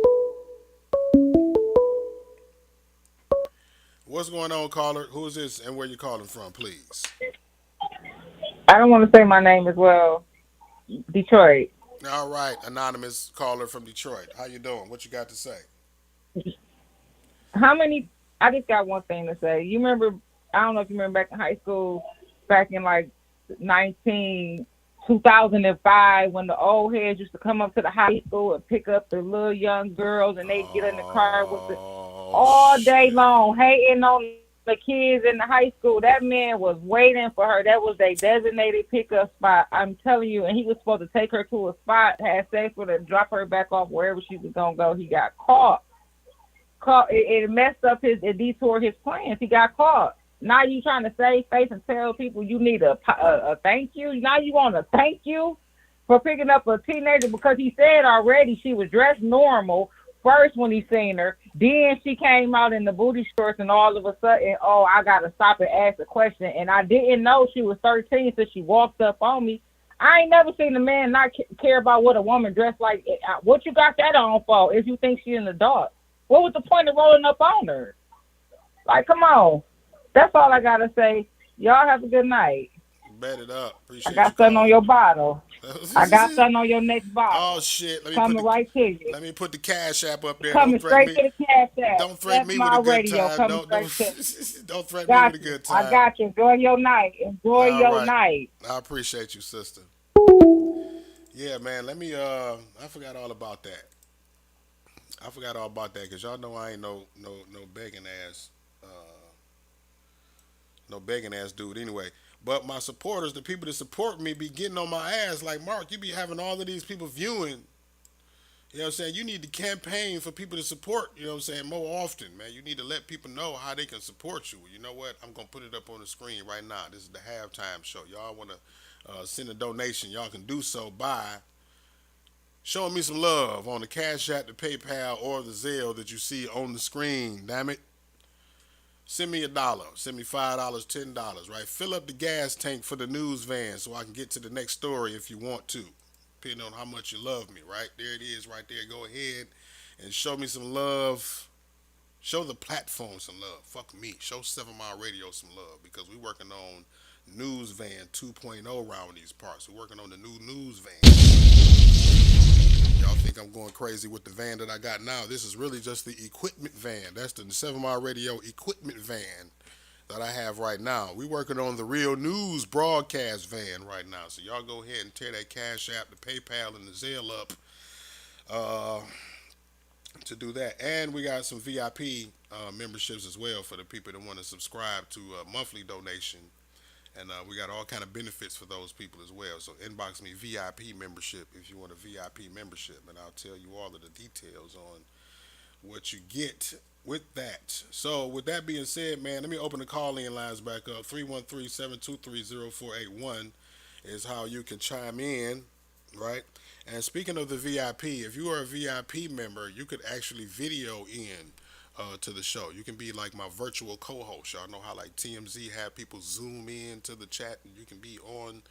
What's going on, caller? Who is this and where you calling from, please? I don't want to say my name as well. Detroit. All right, anonymous caller from Detroit. How you doing? What you got to say? How many? I just got one thing to say. You remember? I don't know if you remember back in high school, back in like 2005, when the old heads used to come up to the high school and pick up the little young girls, and they'd get in the car with the Oh all day shit! long, hating on the kids in the high school. That man was waiting for her. That was their designated pickup spot. I'm telling you, and he was supposed to take her to a spot, had sex with her, drop her back off wherever she was gonna go. He got caught. It messed up it detoured his plans. He got caught. Now you trying to save face and tell people you need a thank you. Now you want a thank you for picking up a teenager because he said already she was dressed normal first when he seen her. Then she came out in the booty shorts and all of a sudden, oh, I got to stop and ask a question. And I didn't know she was 13 so she walked up on me. I ain't never seen a man not care about what a woman dressed like. What you got that on for if you think she in the dark? What was the point of rolling up on her? Like, come on. That's all I got to say. Y'all have a good night. Bet it up. I Appreciate you got something on calling. your bottle. I got something on your next Oh bottle. shit! Coming right to you. Let me put the cash app up there. Don't Coming threaten straight me. to the cash app. Don't threaten me with a My good radio time. coming Don't straight to you. don't threaten me with Got a you. good I time. got you. Enjoy your night. Enjoy All your right. night. I appreciate you, sister. Yeah, man. Let me. I forgot all about that. I forgot all about that because y'all know I ain't no begging ass no begging ass dude anyway. But my supporters, the people that support me, be getting on my ass like Mark. You be having all of these people viewing. You know what I'm saying? You need to campaign for people to support. You know what I'm saying? More often, man. You need to let people know how they can support you. You know what? I'm gonna put it up on the screen right now. This is the halftime show. Y'all wanna send a donation? Y'all can do so by showing me some love on the Cash App, the PayPal, or the Zelle that you see on the screen. Damn it. Send me $1. Send me $5, $10, right? Fill up the gas tank for the news van so I can get to the next story if you want to. Depending on how much you love me, right? There it is right there. Go ahead and show me some love. Show the platform some love. Fuck me. Show 7 Mile Radio some love because we're working on News Van 2.0 around these parts. We're working on the new News Van. Y'all think I'm going crazy with the van that I got now. This is really just the equipment van. That's the 7 Mile Radio equipment van that I have right now. We're working on the real news broadcast van right now. So y'all go ahead and tear that Cash App, the PayPal, and the Zelle up uh, to do that. And we got some VIP memberships as well for the people that want to subscribe to a monthly donation. And we got all kind of benefits for those people as well. So inbox me VIP membership if you want a VIP membership, and I'll tell you all of the details on what you get with that. So with that being said, man, let me open the call-in lines back up. 313-723-0481 is how you can chime in, right? And speaking of the VIP, if you are a VIP member, you could actually video in to the show. You can be like my virtual co-host. Y'all know how like TMZ have people zoom in to the chat and you can be on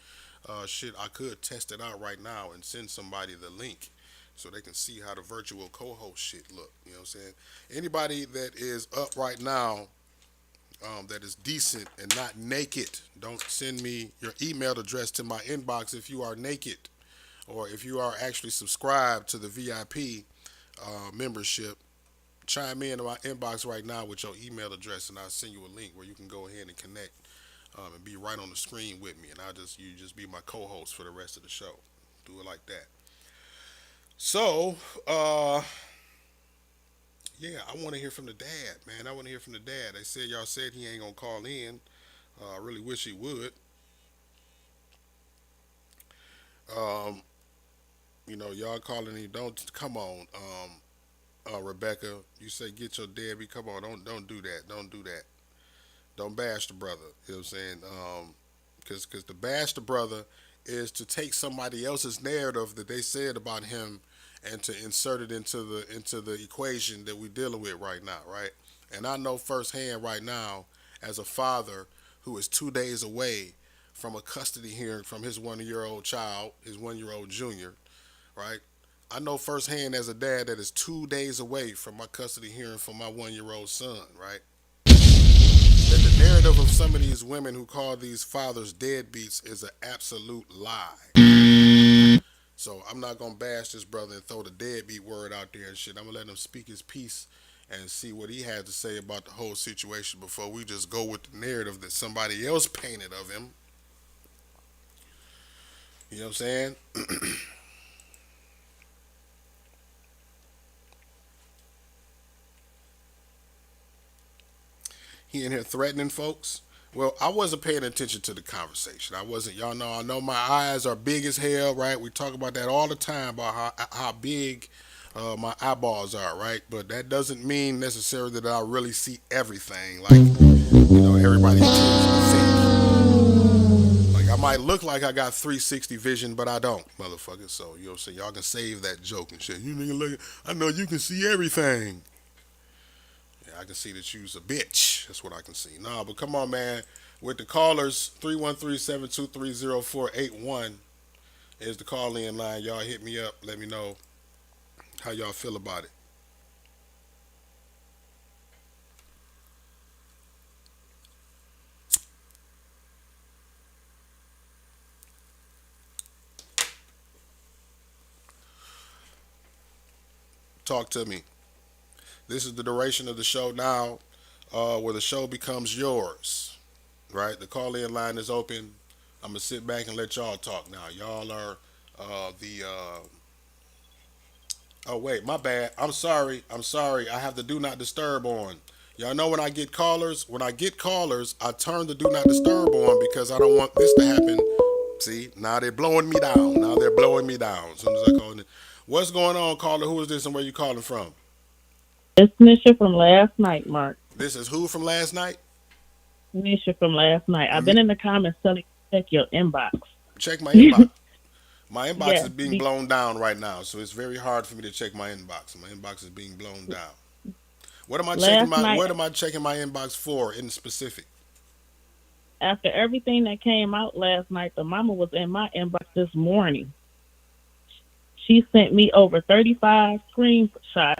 shit. I could test it out right now and send somebody the link so they can see how the virtual co-host shit look. You know what I'm saying? Anybody that is up right now that is decent and not naked, don't send me your email address to my inbox if you are naked or if you are actually subscribed to the VIP membership. Chime in my inbox right now with your email address, and I'll send you a link where you can go ahead and connect and be right on the screen with me, and you just be my co-host for the rest of the show. Do it like that. So, yeah, I want to hear from the dad, man. I want to hear from the dad. They said y'all said he ain't gonna call in. I really wish he would. Um, y'all calling him. Don't come on. Rebecca, you say get your deadbeat. Come on, don't do that. Don't do that. Don't bash the brother. You know what I'm saying? Because the bash the brother is to take somebody else's narrative that they said about him and to insert it into the equation that we're dealing with right now, right? And I know firsthand right now, as a father who is 2 days away from a custody hearing from his 1-year-old child, his 1-year-old junior, right? I know firsthand as a dad that is 2 days away from my custody hearing for my 1-year-old son, right? That the narrative of some of these women who call these fathers deadbeats is an absolute lie. So I'm not gonna bash this brother and throw the deadbeat word out there and shit. I'm gonna let him speak his piece and see what he had to say about the whole situation before we just go with the narrative that somebody else painted of him. You know what I'm saying? He in here threatening folks. Well, I wasn't paying attention to the conversation. I wasn't. Y'all know. I know my eyes are big as hell, right? We talk about that all the time about how big my eyeballs are, right? But that doesn't mean necessarily that I really see everything. Like everybody tends to think. Like I might look like I got 360 vision, but I don't, motherfucker. So you know what I'm saying? Y'all can save that joke and shit. You nigga look. I know you can see everything. I can see that you's a bitch. That's what I can see. Nah, but come on, man. With the callers, 313-723-0481 is the call-in line. Y'all hit me up. Let me know how y'all feel about it. Talk to me. This is the duration of the show now, where the show becomes yours. Right? The call-in line is open. I'm gonna sit back and let y'all talk now. Y'all are the. Oh wait, my bad. I'm sorry. I'm sorry. I have the do not disturb on. Y'all know when I get callers, I turn the do not disturb on because I don't want this to happen. See, now they're blowing me down. Now they're blowing me down. As soon as I call it. What's going on, caller? Who is this and where you calling from? It's Nisha from last night, Mark. This is who from last night? Nisha from last night. I've been in the comments telling you to check your inbox. Check my inbox. My inbox is Yes. being blown down right now, so it's very hard for me to check my inbox. My inbox is being blown down. What am I checking Last my night, What am I checking my inbox for in specific? after everything that came out last night, the mama was in my inbox this morning. She sent me over 35 screenshots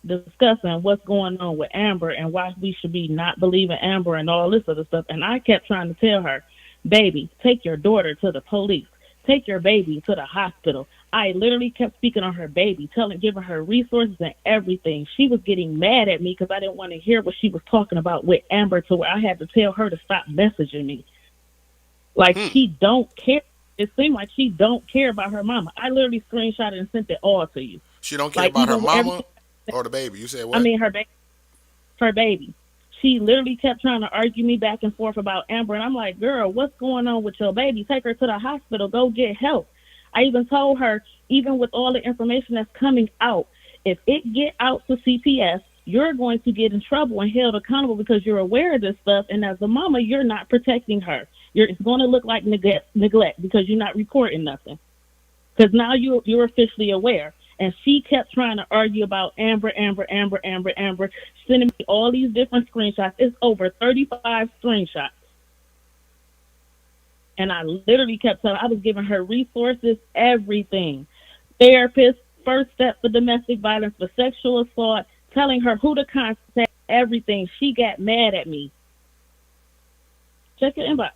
discussing what's going on with Amber and why we should be not believing Amber and all this other stuff. And I kept trying to tell her, baby, take your daughter to the police. Take your baby to the hospital. I literally kept speaking on her baby, giving her resources and everything. She was getting mad at me because I didn't want to hear what she was talking about with Amber, to where I had to tell her to stop messaging me. Like, Hmm. she don't care. It seemed like she don't care about her mama. I literally screenshotted and sent it all to you. She don't care Like, about her even with mama everything. or the baby. You said I what? mean, her baby. She literally kept trying to argue me back and forth about Amber, and I'm like, girl, what's going on with your baby? Take her to the hospital. Go get help. I even told her, even with all the information that's coming out, if it get out to CPS, you're going to get in trouble and held accountable because you're aware of this stuff, and as a mama, you're not protecting her. It's going to look like neglect because you're not reporting nothing. Because now you're officially aware. And she kept trying to argue about Amber, sending me all these different screenshots. It's over 35 screenshots. And I literally kept telling, I was giving her resources, everything. Therapist, first step for domestic violence, for sexual assault, telling her who to contact, everything. She got mad at me. Check your inbox.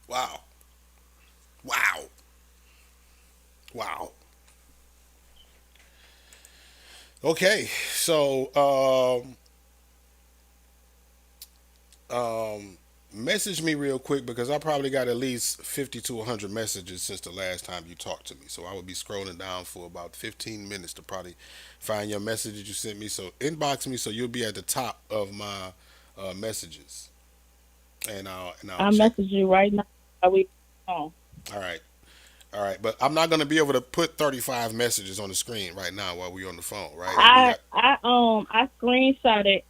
Wow. Wow. Wow. Okay, so message me real quick because I probably got at least 50 to 100 messages since the last time you talked to me. So I would be scrolling down for about 15 minutes to probably find your messages you sent me. So inbox me so you'll be at the top of my messages, and I'll I check. message you right now. Are we on? All right, all right, but I'm not gonna be able to put 35 messages on the screen right now while we're on the phone, right? We got I screenshotted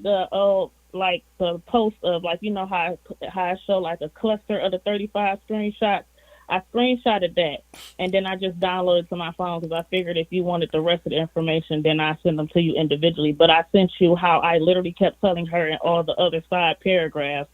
the like the post of, like, you know how I show like a cluster of the 35 screenshots. I screenshotted that, and then I just downloaded to my phone because I figured if you wanted the rest of the information, then I send them to you individually. But I sent you how I literally kept telling her in all the other side paragraphs,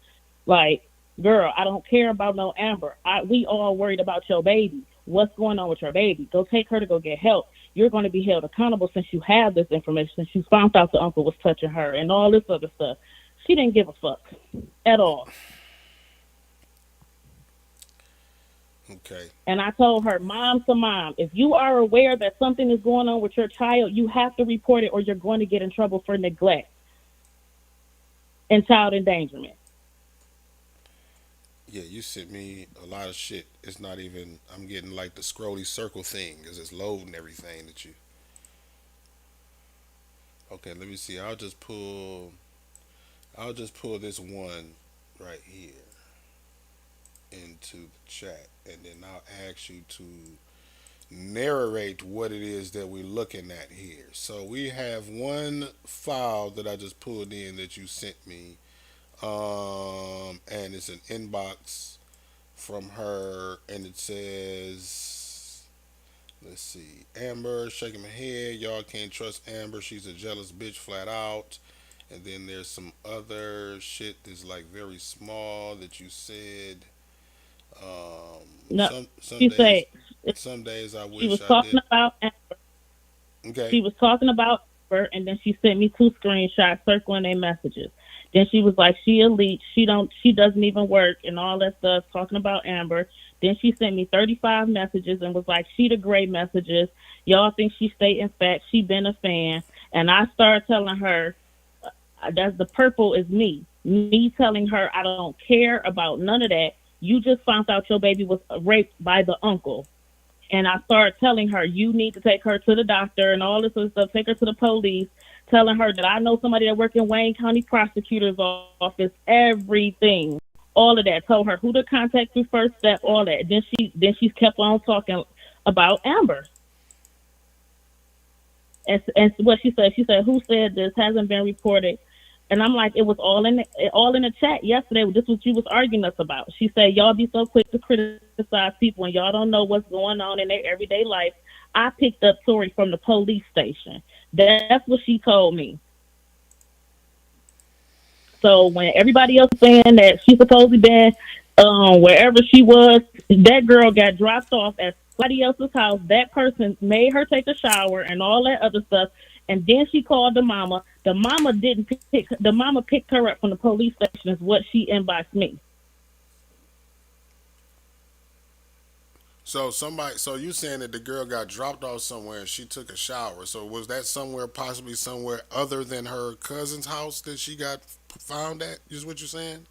like, girl, I don't care about no Amber. We all worried about your baby. What's going on with your baby? Go take her to go get help. You're going to be held accountable since you have this information, since you found out the uncle was touching her and all this other stuff. She didn't give a fuck at all. okay. And I told her, mom to mom, if you are aware that something is going on with your child, you have to report it or you're going to get in trouble for neglect and child endangerment. Yeah, you sent me a lot of shit. It's not even. I'm getting like the scrolly circle thing because it's loading everything that you. Okay, let me see. I'll just pull this one right here into the chat, and then I'll ask you to narrate what it is that we're looking at here. So we have one file that I just pulled in that you sent me, and it's an inbox from her, and it says, let's see, Amber, shaking my head, y'all can't trust Amber, she's a jealous bitch flat out. And then there's some other shit that's like very small that you said. No, Some she said days I she was wish I talking did. about Okay. she was talking about her, and then she sent me two screenshots circling their messages. Then she was like, she elite, she doesn't even work and all that stuff, talking about Amber. Then she sent me 35 messages and was like, she the great messages. Y'all think she stating facts. She been a fan. And I started telling her, that's the purple is me. Me telling her I don't care about none of that. You just found out your baby was raped by the uncle. And I started telling her, you need to take her to the doctor and all this other stuff, take her to the police, telling her that I know somebody that works in Wayne County Prosecutor's Office, everything, all of that. Told her who to contact through First Step, all that. Then she kept on talking about Amber. And what she said, who said this hasn't been reported And I'm like, it was all in the chat yesterday. This was you was arguing us about. She said, y'all be so quick to criticize people and y'all don't know what's going on in their everyday life. I picked up Tori from the police station. That's what she told me. So when everybody else was saying that she supposedly been wherever she was, that girl got dropped off at somebody else's house. That person made her take a shower and all that other stuff. And then she called the mama. The mama didn't pick. The mama picked her up from the police station. Is what she inboxed me. So you saying that the girl got dropped off somewhere and she took a shower? So was that somewhere, possibly somewhere other than her cousin's house that she got found at? Is what you're saying?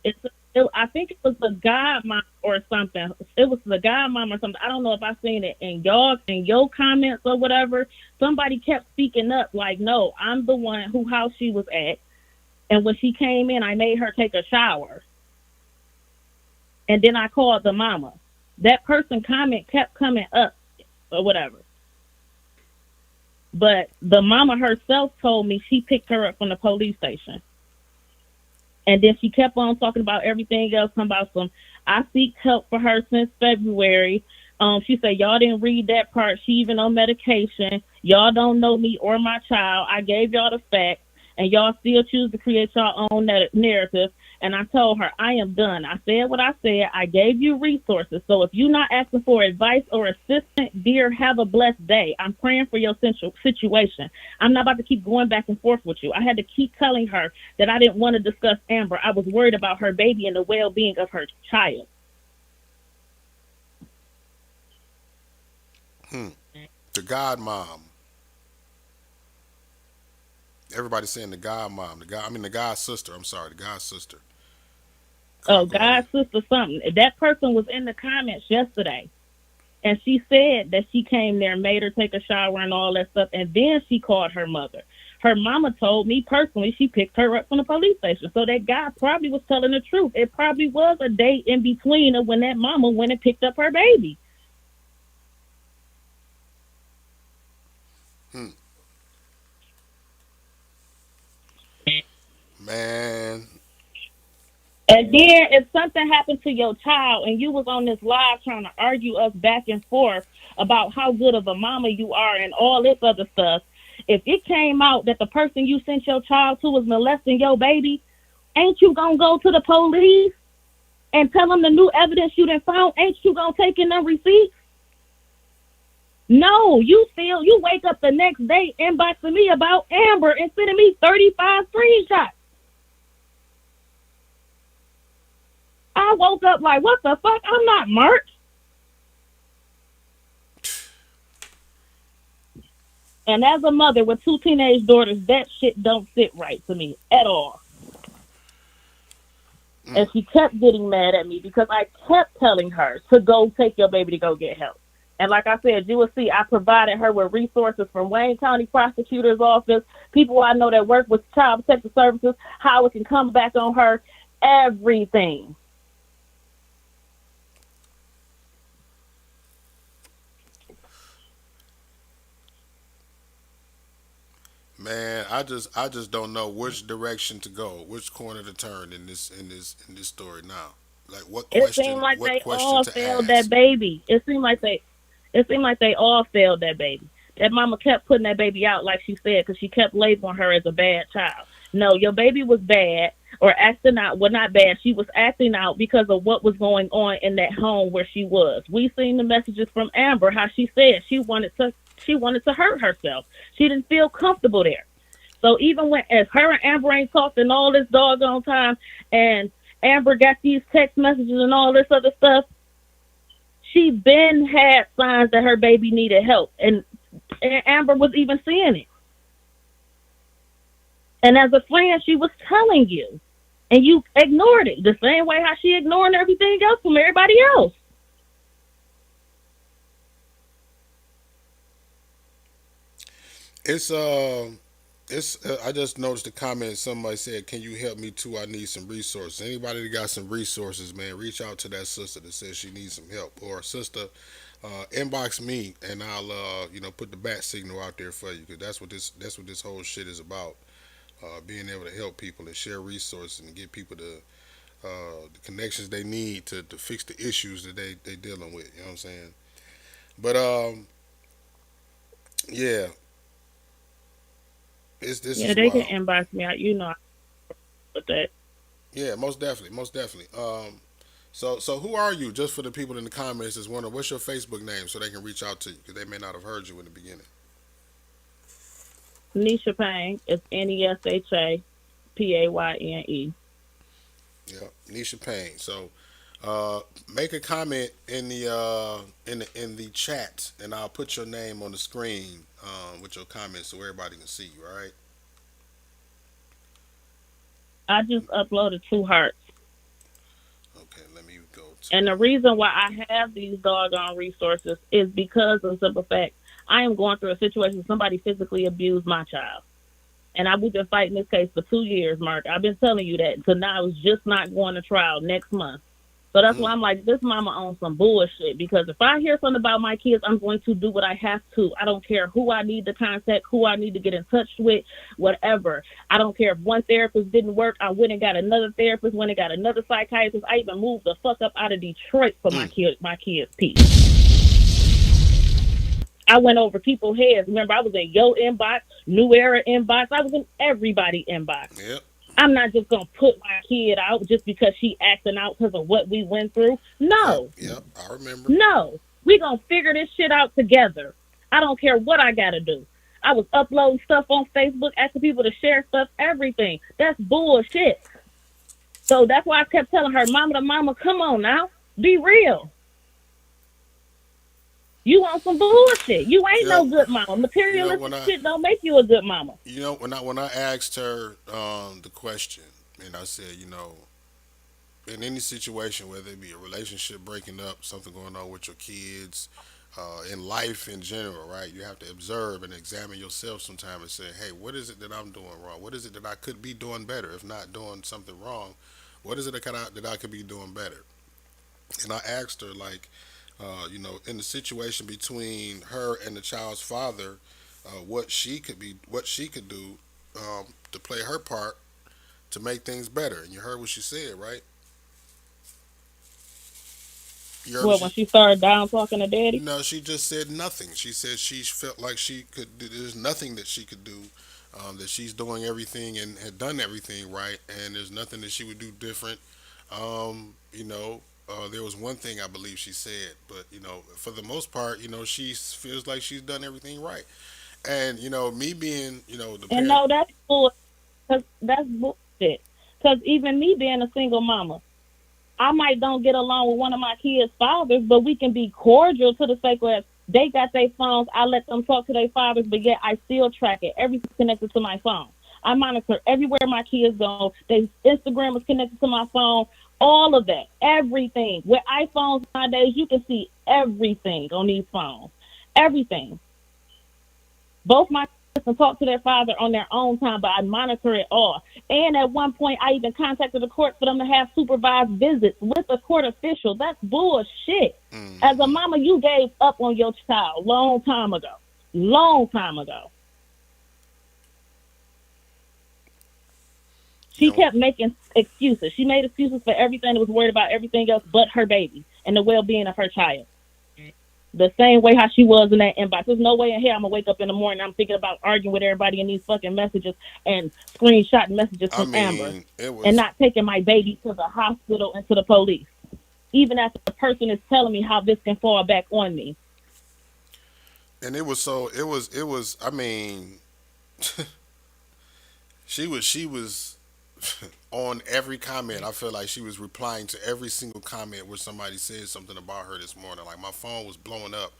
I think it was the godmom or something. It was the godmom or something. I don't know if I seen it in your comments or whatever. Somebody kept speaking up like, "No, I'm the one who house she was at." And when she came in, I made her take a shower, and then I called the mama. That person comment kept coming up or whatever. But the mama herself told me she picked her up from the police station. And then she kept on talking about everything else, talking about some, I seek help for her since February. She said, y'all didn't read that part. She even on medication. Y'all don't know me or my child. I gave y'all the facts, and y'all still choose to create your own narrative. And I told her, I am done. I said what I said. I gave you resources. So if you're not asking for advice or assistance, dear, have a blessed day. I'm praying for your situation. I'm not about to keep going back and forth with you. I had to keep telling her that I didn't want to discuss Amber. I was worried about her baby and the well-being of her child. The godmom. Everybody's saying the godmom. The god sister. I'm sorry, the god sister. Oh, Go ahead. God, sister, something. That person was in the comments yesterday. And she said that she came there, made her take a shower and all that stuff. And then she called her mother. Her mama told me personally she picked her up from the police station. So that guy probably was telling the truth. It probably was a day in between of when that mama went and picked up her baby. Hmm. Man. And then if something happened to your child and you was on this live trying to argue us back and forth about how good of a mama you are and all this other stuff, if it came out that the person you sent your child to was molesting your baby, ain't you gonna go to the police and tell them the new evidence you done found? Ain't you gonna take in them receipts? No, you wake up the next day inboxing me about Amber and sending me 35 screenshots. I woke up like, what the fuck? I'm not Mark. And as a mother with two teenage daughters, that shit don't sit right to me at all. And she kept getting mad at me because I kept telling her to go take your baby to go get help. And like I said, you will see I provided her with resources from Wayne County Prosecutor's Office, people I know that work with Child Protective Services, how it can come back on her, everything. Man, I just don't know which direction to go, which corner to turn in this story now. Like It seemed like what they question all to failed that ask. baby. It seemed like they all failed that baby. That mama kept putting that baby out, like she said, because she kept labeling her as a bad child. No, your baby was bad or acting out. Well, not bad. She was acting out because of what was going on in that home where she was. We seen the messages from Amber, how she said she wanted to hurt herself. She didn't feel comfortable there. So even when as her and Amber ain't talked in all this doggone time, and Amber got these text messages and all this other stuff, she been had signs that her baby needed help, and Amber was even seeing it. And as a friend, she was telling you, and you ignored it the same way how she ignoring everything else from everybody else. It's I just noticed the comment. Somebody said, "Can you help me too? I need some resources." Anybody that got some resources, man, reach out to that sister that says she needs some help, or sister, inbox me and I'll put the bat signal out there for you, because that's what this whole shit is about. being able to help people and share resources and get people the connections they need to fix the issues that they dealing with. You know what I'm saying? But yeah, this Yeah, is they can wild. inbox me out. With that. Yeah, most definitely, most definitely. So who are you? Just for the people in the comments that's wondering, what's your Facebook name so they can reach out to you because they may not have heard you in the beginning. Nisha Payne is NESHAPAYNE. Yeah, Nisha Payne. So make a comment in the chat, and I'll put your name on the screen with your comments so everybody can see you. All right. I just uploaded 2 hearts. Okay. Let me go to. And the reason why I have these doggone resources is because of the simple fact I am going through a situation somebody physically abused my child. And we've been fighting this case for 2 years, Mark. I've been telling you that. So now it's just not going to trial next month. So that's why I'm like, this mama on some bullshit. Because if I hear something about my kids, I'm going to do what I have to. I don't care who I need to contact, who I need to get in touch with, whatever. I don't care if one therapist didn't work. I went and got another therapist, went and got another psychiatrist. I even moved the fuck up out of Detroit for my kids' peace. I went over people's heads. Remember, I was in your inbox, New Era inbox. I was in everybody inbox. Yep. I'm not just going to put my kid out just because she acting out because of what we went through. No. Yep. I remember. No. We going to figure this shit out together. I don't care what I got to do. I was uploading stuff on Facebook, asking people to share stuff, everything. That's bullshit. So that's why I kept telling her, mama to mama, come on now. Be real. You want some bullshit. You ain't no good mama. Materialistic shit don't make you a good mama. You know, when I asked her the question, and I said, you know, in any situation, whether it be a relationship breaking up, something going on with your kids, in life in general, right? You have to observe and examine yourself sometime and say, hey, what is it that I'm doing wrong? What is it that I could be doing better? If not doing something wrong, what is it that I could be doing better? And I asked her, like, you know, in the situation between her and the child's father, what she could do to play her part to make things better. And you heard what she said, right? You heard what Well, when she started down talking to daddy? No, she just said nothing. She said she felt like she could. There's nothing that she could do. That she's doing everything and had done everything right, and there's nothing that she would do different. You know, there was one thing I believe she said, but you know, for the most part, you know, she feels like she's done everything right. And you know, me being, you know, the And parent. no, that's bullshit. That's bullshit. Because even me being a single mama, I might don't get along with one of my kids' fathers, but we can be cordial to the sake of they got their phones. I let them talk to their fathers, but yet I still track it. Everything's connected to my phone. I monitor everywhere my kids go. Their Instagram is connected to my phone. All of that, everything. With iPhones nowadays, you can see everything on these phones. Everything. Both my kids can talk to their father on their own time, but I monitor it all. And at one point, I even contacted the court for them to have supervised visits with a court official. That's bullshit. As a mama, you gave up on your child long time ago. Long time ago. She kept making excuses. She made excuses for everything and was worried about everything else but her baby and the well-being of her child. The same way how she was in that inbox. There's no way in hell I'm going to wake up in the morning I'm thinking about arguing with everybody in these fucking messages and screenshotting messages from Amber and not taking my baby to the hospital and to the police. Even after the person is telling me how this can fall back on me. And it was I mean she was on every comment. I feel like she was replying to every single comment where somebody said something about her this morning. Like my phone was blowing up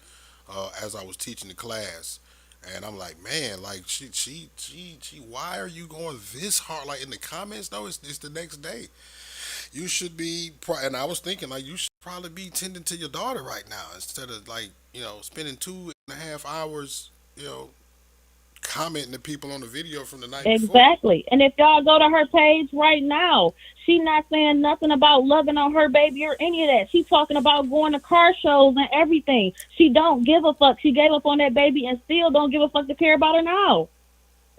as I was teaching the class, and I'm like, man, like she. Why are you going this hard? Like in the comments, though, it's the next day. You should be. And I was thinking like you should probably be tending to your daughter right now instead of like spending 2.5 hours commenting to people on the video from the night before. Exactly. And if y'all go to her page right now, she not saying nothing about loving on her baby or any of that. She's talking about going to car shows and everything. She don't give a fuck. She gave up on that baby and still don't give a fuck to care about her now.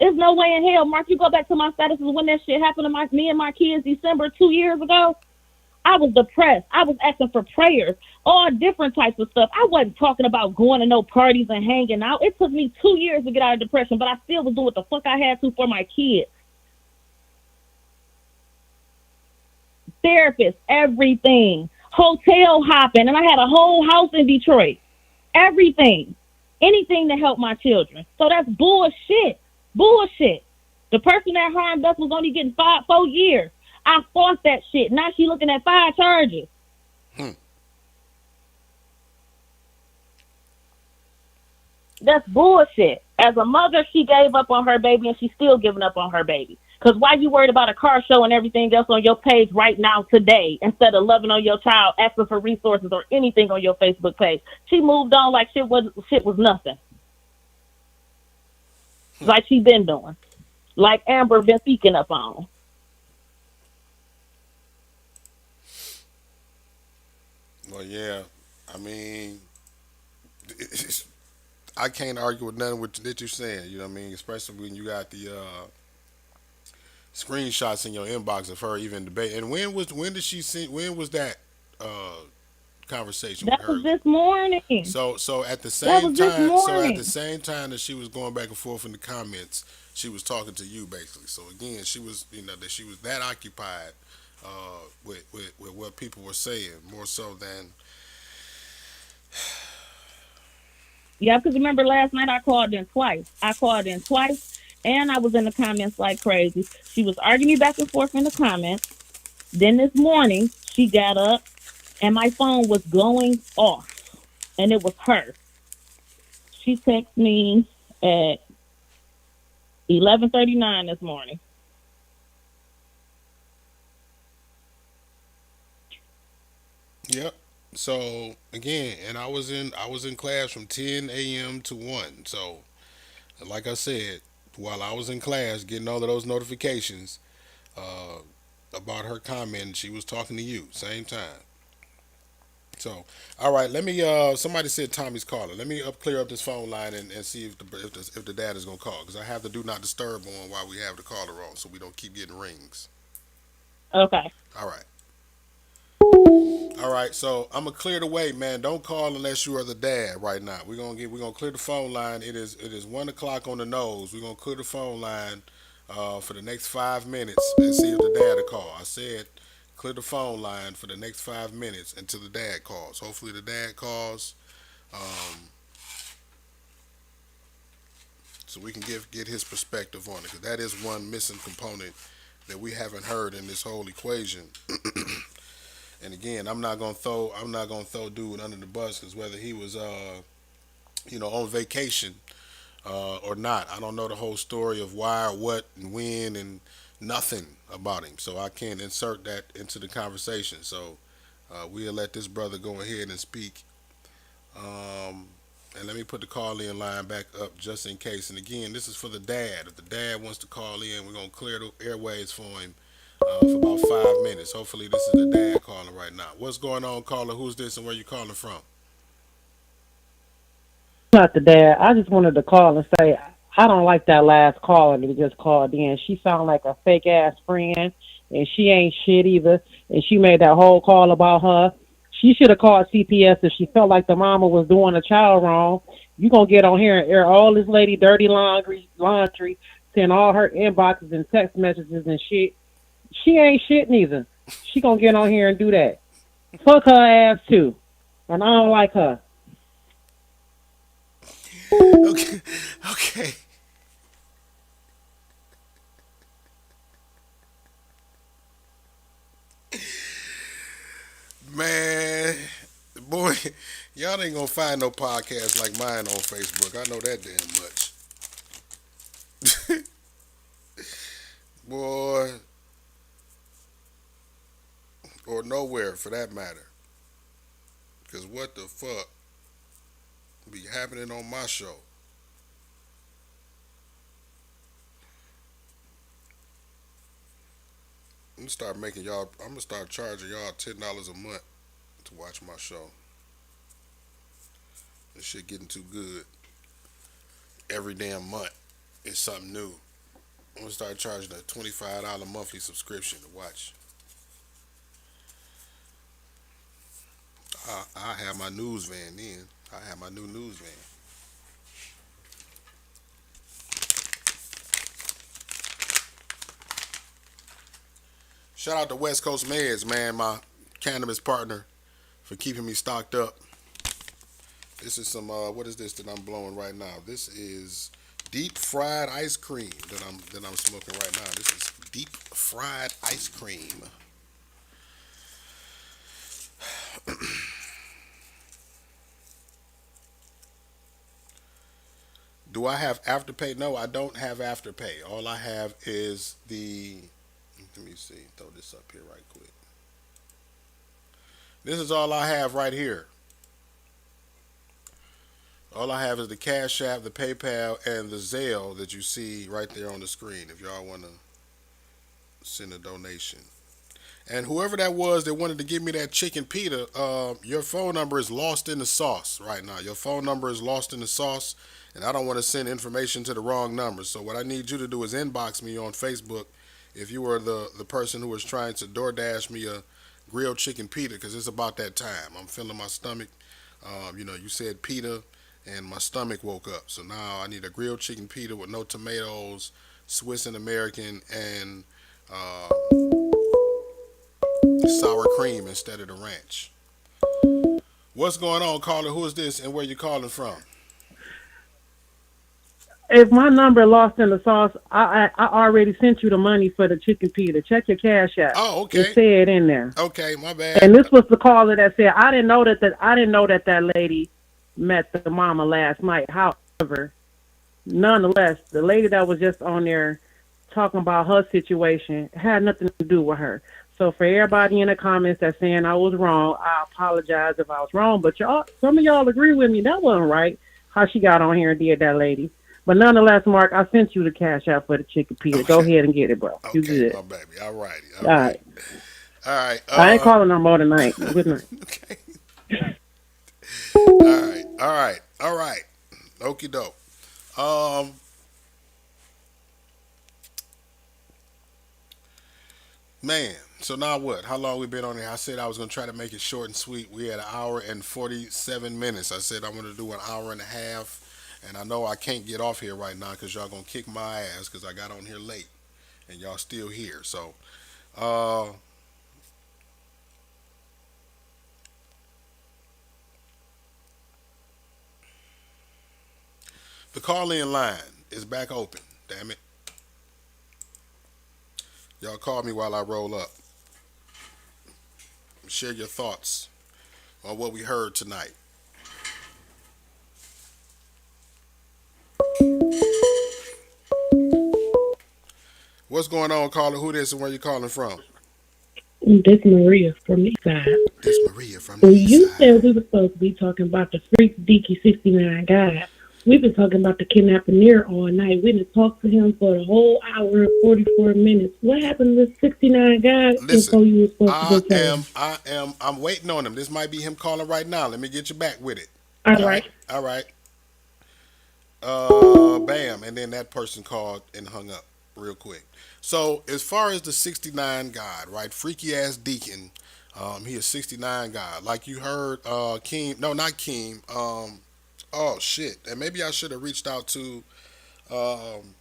There's no way in hell, Mark. You go back to my statuses when that shit happened to me and my kids December 2 years ago. I was depressed. I was asking for prayers, all different types of stuff. I wasn't talking about going to no parties and hanging out. It took me 2 years to get out of depression, but I still was doing what the fuck I had to for my kids. Therapist, everything. Hotel hopping, and I had a whole house in Detroit. Everything. Anything to help my children. So that's bullshit. Bullshit. The person that harmed us was only getting 4 years. I fought that shit. Now she looking at 5 charges. Hmm. That's bullshit. As a mother, she gave up on her baby, and she's still giving up on her baby. Because why you worried about a car show and everything else on your page right now today instead of loving on your child, asking for resources or anything on your Facebook page? She moved on like shit was nothing. Like she been doing. Like Amber been speaking up on. Well, yeah. I mean, I can't argue with nothing that you're saying. You know what I mean? Especially when you got the screenshots in your inbox of her even debate. And when did she see? When was that uh, conversation with That her? was this morning. So at the That same was this time, morning. that she was going back and forth in the comments, she was talking to you basically. So again, she was that she was that occupied with what people were saying more so than Yeah, because remember last night I called in twice. And I was in the comments like crazy. She was arguing me back and forth in the comments. Then this morning, she got up and my phone was going off. And it was her. She texted me at 11:39 this morning. yep. So again, and I was in class from 10 a.m. to 1. So like I said, while I was in class getting all of those notifications uh, about her comment, she was talking to you same time. So, all right, let me. Somebody said Tommy's calling. Let me clear up this phone line and see if the dad is gonna call because I have the do not disturb on while we have the caller on, so we don't keep getting rings. Okay. All right, all right. So I'm gonna clear the way, man. Don't call unless you are the dad right now. We're gonna clear the phone line. It is 1 o'clock on the nose. We're gonna clear the phone line for the next 5 minutes and see if the dad will call. I said clear the phone line for the next 5 minutes until the dad calls. Hopefully the dad calls. Um, so we can get his perspective on it because that is one missing component that we haven't heard in this whole equation. And again, I'm not gonna throw dude under the bus because whether he was on vacation or not, I don't know the whole story of why or what and when and nothing about him, so I can't insert that into the conversation. So we'll let this brother go ahead and speak. Um, and let me put the call in line back up just in case. And again, this is for the dad. If the dad wants to call in, we're going to clear the airways for him for about 5 minutes. Hopefully, this is the dad calling right now. What's going on, caller? Who's this and where you calling from? Not the dad. I just wanted to call and say I don't like that last caller that just called in. She sounded like a fake ass friend, and she ain't shit either. And she made that whole call about her. She should have called CPS if she felt like the mama was doing a child wrong. You gonna get on here and air all this lady dirty laundry, send all her inboxes and text messages and shit. She ain't shit neither. She gonna get on here and do that. Fuck her ass too, and I don't like her. Okay, okay. Man, boy, y'all ain't gonna find no podcast like mine on Facebook. I know that damn much. Boy, or nowhere for that matter. Because what the fuck be happening on my show? I'm gonna start charging y'all $10 a month to watch my show. This shit getting too good every damn month. It's something new. I'm gonna start charging a $25 monthly subscription to watch. I have my news van then. I have my new news van. Shout out to West Coast Meds, man, my cannabis partner, for keeping me stocked up. This is some what is this that I'm blowing right now? This is deep fried ice cream that I'm smoking right now. This is deep fried ice cream. Do I have afterpay? No, I don't have afterpay. All I have is the. Let me see. Throw this up here right quick. This is all I have right here. All I have is the Cash App, the PayPal, and the Zelle that you see right there on the screen. If y'all want to send a donation. And whoever that was that wanted to give me that chicken pita, your phone number is lost in the sauce right now. Your phone number is lost in the sauce, and I don't want to send information to the wrong number. So what I need you to do is inbox me on Facebook if you were the person who was trying to DoorDash me a grilled chicken pita, because it's about that time. I'm feeling my stomach. You said pita, and my stomach woke up. So now I need a grilled chicken pita with no tomatoes, Swiss and American, and sour cream instead of the ranch. What's going on, caller? Who is this, and where you calling from? If my number lost in the sauce, I already sent you the money for the chicken pita. Check your cash app. Oh, It okay. said in there. Okay, my bad. And this was the caller that said I didn't know that lady met the mama last night. However, nonetheless, the lady that was just on there talking about her situation had nothing to do with her. So for everybody in the comments that's saying I was wrong, I apologize if I was wrong. But some of y'all agree with me that wasn't right how she got on here and did that lady. But nonetheless, Mark, I sent you the cash out for the chicken pita. Okay. Go ahead and get it, bro. You Okay, good. my baby. All righty. All right. All right. I ain't calling no more tonight. Good night. Okay. All right. All right. All right. Okie doke. Um, man. So now what? How long we been on here? I said I was gonna try to make it short and sweet. We had an hour and 47 minutes. I said I'm gonna do an hour and a half, and I know I can't get off here right now because y'all gonna kick my ass because I got on here late, and y'all still here. So, uh, the call-in line is back open. Damn it. Y'all call me while I roll up. Share your thoughts on what we heard tonight. What's going on, caller? Who this and where you calling from? This Maria from the East Side. This Maria from the Well, East you Side. said we were supposed to be talking about the freak Deacon 69 guy. We've been talking about the kidnapper all night. We didn't talk to him for the whole hour and 44 minutes. What happened to the 69 guy Listen, before you were supposed to go tell him? I'm waiting on him. This might be him calling right now. Let me get you back with it. All All right, right. all right. Bam, and then that person called and hung up real quick. So as far as the 69 God, right, freaky ass Deacon, he is 69 God. Like you heard, Keem, no, not Keem. Oh shit, and maybe I should have reached out to um,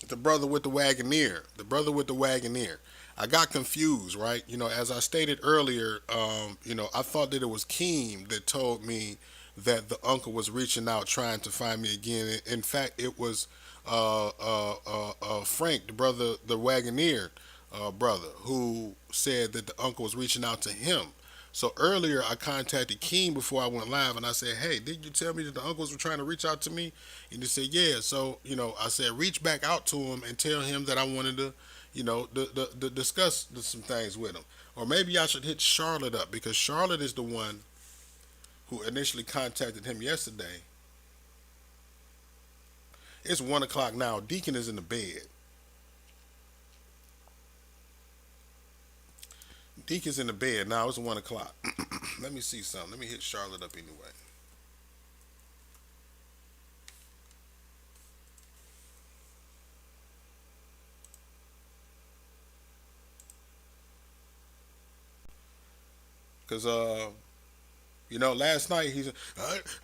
the brother with the Wagoneer. The brother with the Wagoneer. I got confused, right? As I stated earlier, I thought that it was Keem that told me that the uncle was reaching out trying to find me again. In fact, it was Frank, the brother, the Wagoneer brother, who said that the uncle was reaching out to him. So earlier, I contacted Keem before I went live, and I said, "Hey, did you tell me that the uncles were trying to reach out to me?" And he said, "Yeah." So I said, "Reach back out to him and tell him that I wanted to, discuss some things with him, or maybe I should hit Charlotte up because Charlotte is the one who initially contacted him yesterday." It's 1 o'clock now. Deacon is in the bed. Deacon's in the bed now. It's 1 o'clock. Let me see something. Let me hit Charlotte up anyway. Cause last night he said,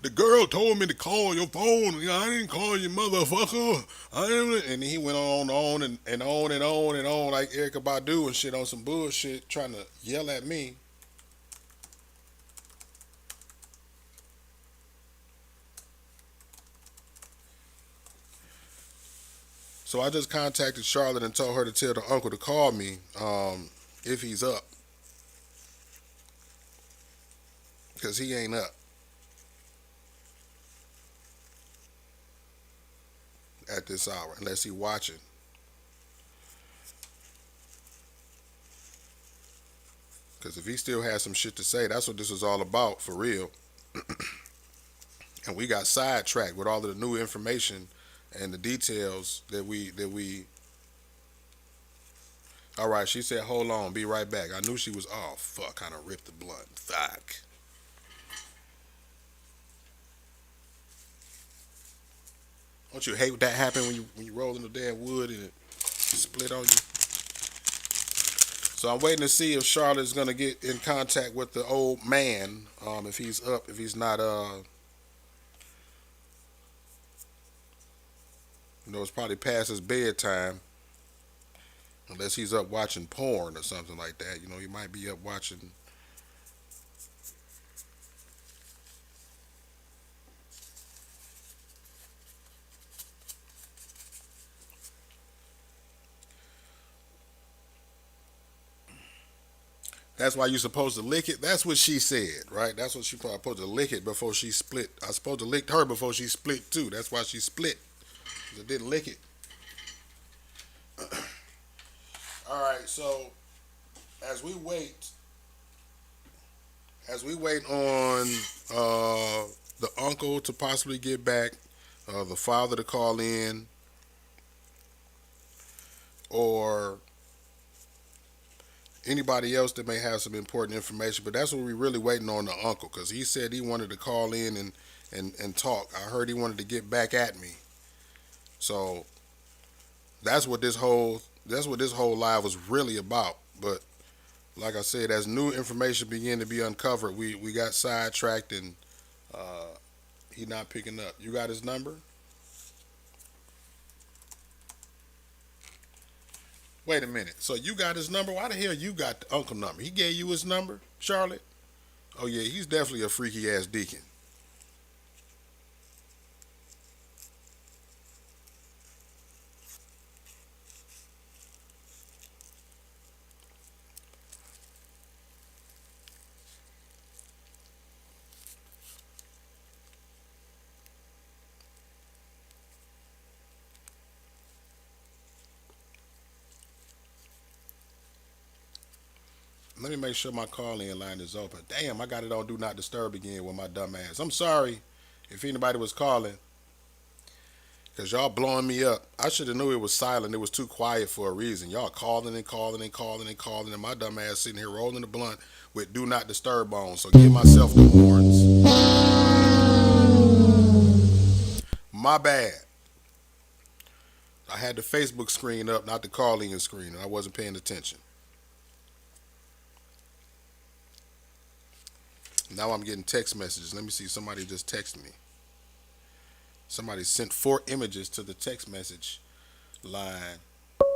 the girl told me to call your phone. I didn't call you, motherfucker. I didn't. And he went on and on and on and on like Erykah Badu and shit on some bullshit, trying to yell at me. So I just contacted Charlotte and told her to tell the uncle to call me if he's up, because he ain't up at this hour unless he watching. Because if he still has some shit to say, that's what this is all about for real. And we got sidetracked with all of the new information and the details that we. All right, she said, "Hold on, be right back." I knew she was. Oh fuck! Kind of ripped the blunt. Fuck. Don't you hate that happen when you roll in the damn wood and it split on you? So I'm waiting to see if Charlotte's gonna get in contact with the old man. If he's up, if he's not. It's probably past his bedtime. Unless he's up watching porn or something like that. He might be up watching. That's why you're supposed to lick it. That's what she said, right? That's what she probably supposed to lick it before she split. I supposed to lick her before she split too. That's why she split. I didn't lick it. All right, so as we wait on the uncle to possibly get back, the father to call in, or anybody else that may have some important information, but that's what we're really waiting on the uncle, because he said he wanted to call in and talk. I heard he wanted to get back at me. So that's what this whole live was really about. But like I said, as new information began to be uncovered, we got sidetracked and he not picking up. You got his number? Wait a minute. So you got his number? Why the hell you got the uncle number? He gave you his number, Charlotte? Oh yeah, he's definitely a freaky ass deacon. Let me make sure my call-in line is open. Damn, I got it on Do Not Disturb again with my dumb ass. I'm sorry if anybody was calling, because y'all blowing me up. I should have knew it was silent. It was too quiet for a reason. Y'all calling and calling and calling and calling, and my dumb ass sitting here rolling the blunt with Do Not Disturb on. So give myself the horns. My bad. I had the Facebook screen up, not the call-in screen, and I wasn't paying attention. Now I'm getting text messages. Let me see. Somebody just texted me. Somebody sent 4 images to the text message line.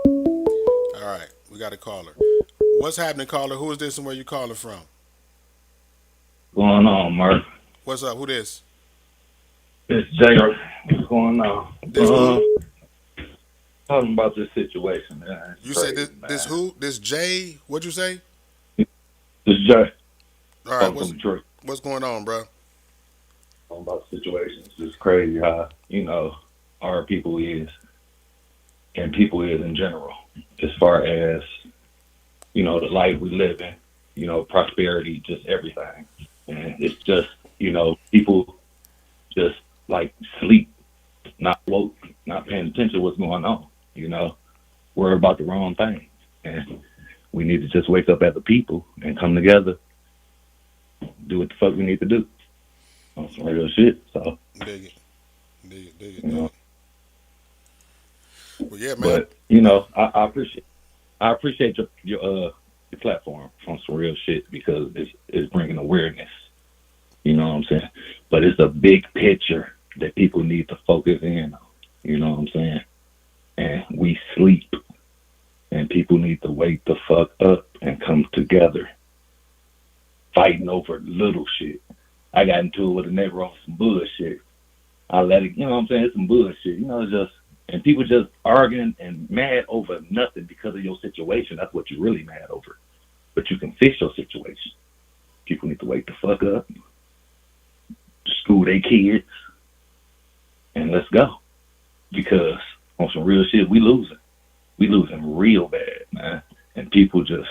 All right, we got a caller. What's happening, caller? Who is this and where you calling from? What's going on, Mark? What's up? Who this? It's Jay. What's going on? This who? Talking about this situation, man. You said this who? This Jay? What'd you say? This Jay. All right, what's going on, bro? Talking about situations. It's crazy how, our people is, and people is in general, as far as, the life we live in, prosperity, just everything. And it's just, people just like sleep, not woke, not paying attention to what's going on, worry about the wrong thing. And we need to just wake up as a people and come together, do what the fuck we need to do on some real shit. So dig it. Well, yeah, man. But I appreciate your the platform on some real shit because it's bringing awareness. You know what I'm saying? But it's a big picture that people need to focus in on. You know what I'm saying? And we sleep, and people need to wake the fuck up and come together, fighting over little shit. I got into it with a neighbor over some bullshit. I let it, you know what I'm saying? It's some bullshit. You know, it's just, and people just arguing and mad over nothing because of your situation. That's what you're really mad over. But you can fix your situation. People need to wake the fuck up, school their kids, and let's go. Because on some real shit, we losing. We losing real bad, man. And people just,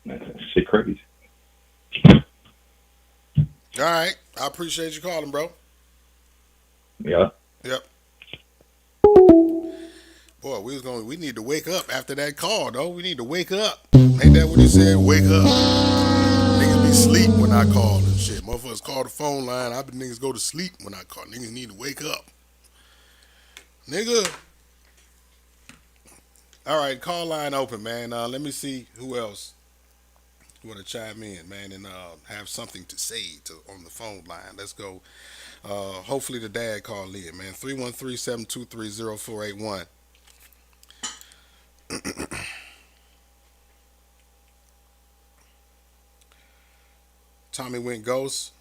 man, shit crazy. All right. I appreciate you calling, bro. Yeah. Yep. Boy, we need to wake up after that call, though. We need to wake up. Ain't that what he said? Wake up. Niggas be sleep when I call and shit. Motherfuckers call the phone line. I bet niggas go to sleep when I call. Niggas need to wake up. Nigga. All right, call line open, man. Let me see who else want to chime in, man, and have something to say on the phone line. Let's go. Hopefully the dad called in, man. 313-723-0481. Tommy went ghost.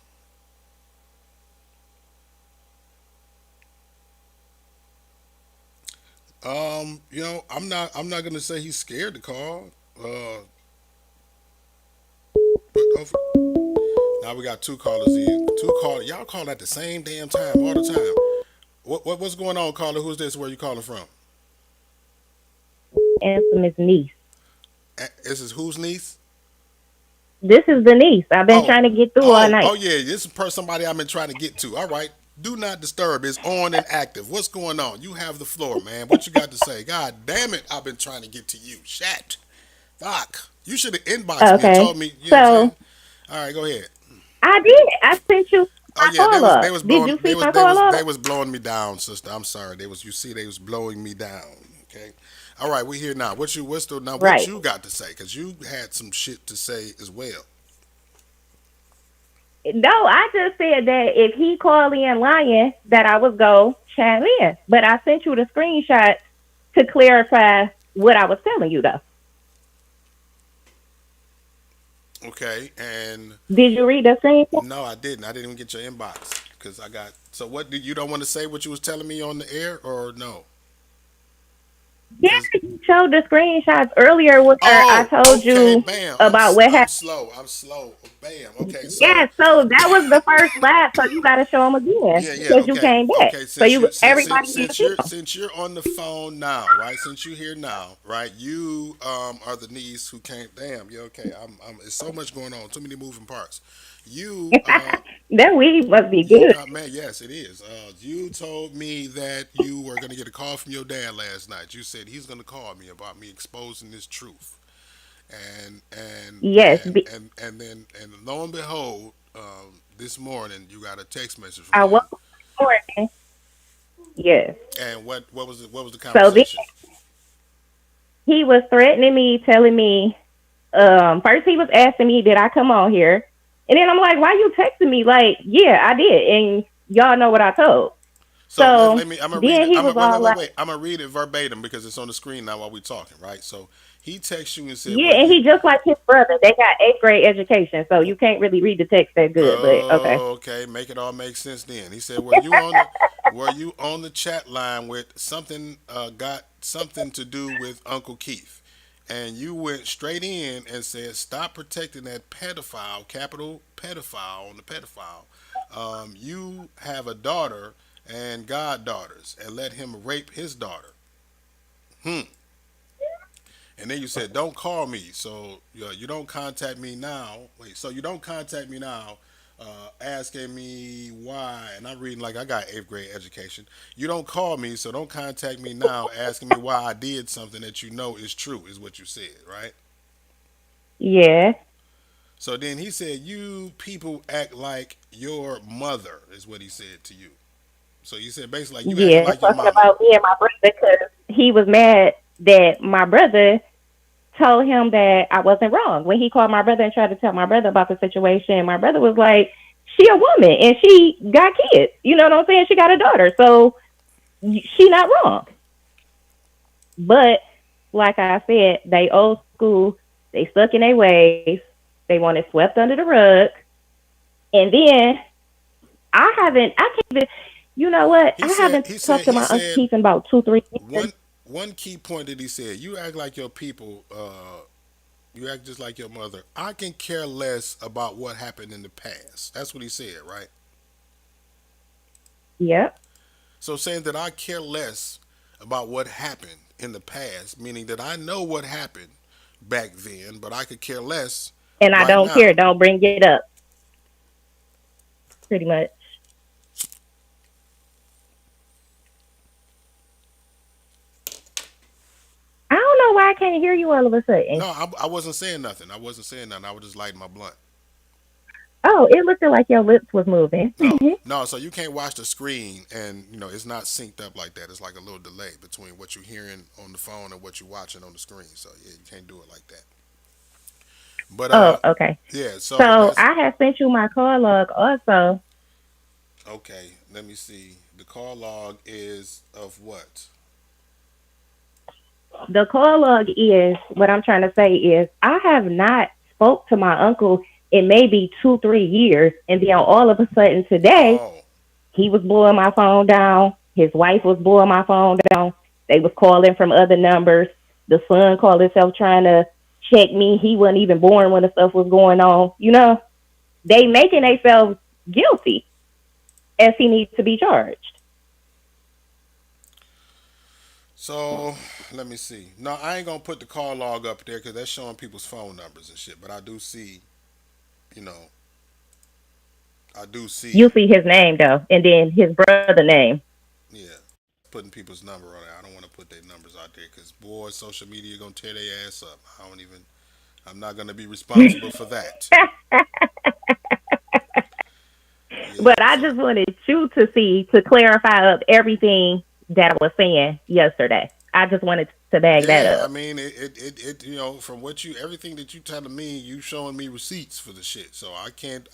I'm not gonna say he's scared to call. But now we got two callers in. Two callers. Y'all call at the same damn time all the time. What's going on, caller? Who's this? Where you calling from? Infamous niece. This is whose niece? This is the niece. I've been trying to get through all night. Oh yeah, this is somebody I've been trying to get to. All right. Do not disturb is on and active. What's going on? You have the floor, man. What you got to say? God damn it, I've been trying to get to you. Shat. Fuck. You should have inboxed me and told me. You know what I'm saying? All right, go ahead. I did. I sent you Oh my yeah, call up. they was Did blowing you see my call up? they was blowing me down, sister. I'm sorry. They was blowing me down. Okay. All right, we here now. What you got to say? Cause you had some shit to say as well. No, I just said that if he called in lying, that I would go chime in. But I sent you the screenshot to clarify what I was telling you, though. Okay, and did you read the screenshot? No, I didn't. I didn't even get your inbox because I got. So what? You don't want to say what you was telling me on the air, or no? Yeah, you showed the screenshots earlier where I told you bam. about what happened. I'm slow. Bam. Okay. So yeah, so that was the first lap. So you got to show them again because you came back. Okay. So everybody since you're on the phone now, right? Since you're here now, right? You are the niece who came. Damn. Yeah. Okay. I'm. It's so much going on. Too many moving parts. You that weed must be good. Man, yes, it is. You told me that you were going to get a call from your dad last night. You said he's going to call me about me exposing this truth, yes, and then lo and behold, this morning you got a text message I from him. Morning. Yes. And what was the So conversation? he was threatening me, telling me. First he was asking me, did I come on here? And then I'm like, why you texting me? Like, yeah, I did. And y'all know what I told. So let me. I'm gonna read it. Wait. I'm gonna read it verbatim because it's on the screen now while we're talking, right? So he texts you and said, yeah, and he just like his brother. They got 8th grade education, so you can't really read the text that good. But okay. Okay, make it all make sense then. He said, were you on the chat line with something got something to do with Uncle Keith? And you went straight in and said, stop protecting that pedophile, capital pedophile on the pedophile. You have a daughter and goddaughters, and let him rape his daughter. And then you said, don't call me. So you don't contact me now. Wait, so you don't contact me now asking me why. And I'm reading like I got 8th grade education. You don't call me, so don't contact me now asking me why I did something that you know is true, is what you said, right? Yeah. So then he said, you people act like your mother, is what he said to you. So you said basically like you acting like your mama. About me and my brother because he was mad that my brother told him that I wasn't wrong. When he called my brother and tried to tell my brother about the situation, my brother was like, she a woman and she got kids. You know what I'm saying? She got a daughter. So she not wrong. But like I said, they old school. They stuck in their ways. They want it swept under the rug. And then I can't even, you know what? He I said haven't talked to my Uncle Keith in about 2, 3 years. one key point that he said, you act like your people, you act just like your mother. I can care less about what happened in the past. That's what he said, right? Yep. So saying that I care less about what happened in the past, meaning that I know what happened back then, but I could care less And I right don't care. now. Don't bring it up, pretty much. I don't know why I can't hear you all of a sudden. No, I wasn't saying nothing. I wasn't saying nothing. I was just lighting my blunt. Oh, it looked like your lips was moving. No, no. So you can't watch the screen, and it's not synced up like that. It's like a little delay between what you're hearing on the phone and what you're watching on the screen. So yeah, you can't do it like that. But Oh, okay. yeah. So So that's I have sent you my call log also. okay. Let me see. The call log is of what? The call log is what I'm trying to say is I have not spoke to my uncle in maybe 2, 3 years, and then all of a sudden today Oh, he was blowing my phone down. His wife was blowing my phone down. They was calling from other numbers. The son called himself trying to check me. He wasn't even born when the stuff was going on. They making themselves guilty as he needs to be charged. so let me see. No, I ain't gonna put the call log up there because that's showing people's phone numbers and shit. But I do see, you know, I do You see, see his name though, and then his brother name. yeah, putting people's number on there. I don't want to put their numbers out there because boy, social media gonna tear their ass up. I don't even. I'm not gonna be responsible for that. Yeah. But I So just wanted you to see to clarify up everything that I was saying yesterday. I just wanted to bag that yeah, I up. mean, from what you, everything that you telling me, you showing me receipts for the shit. So I can't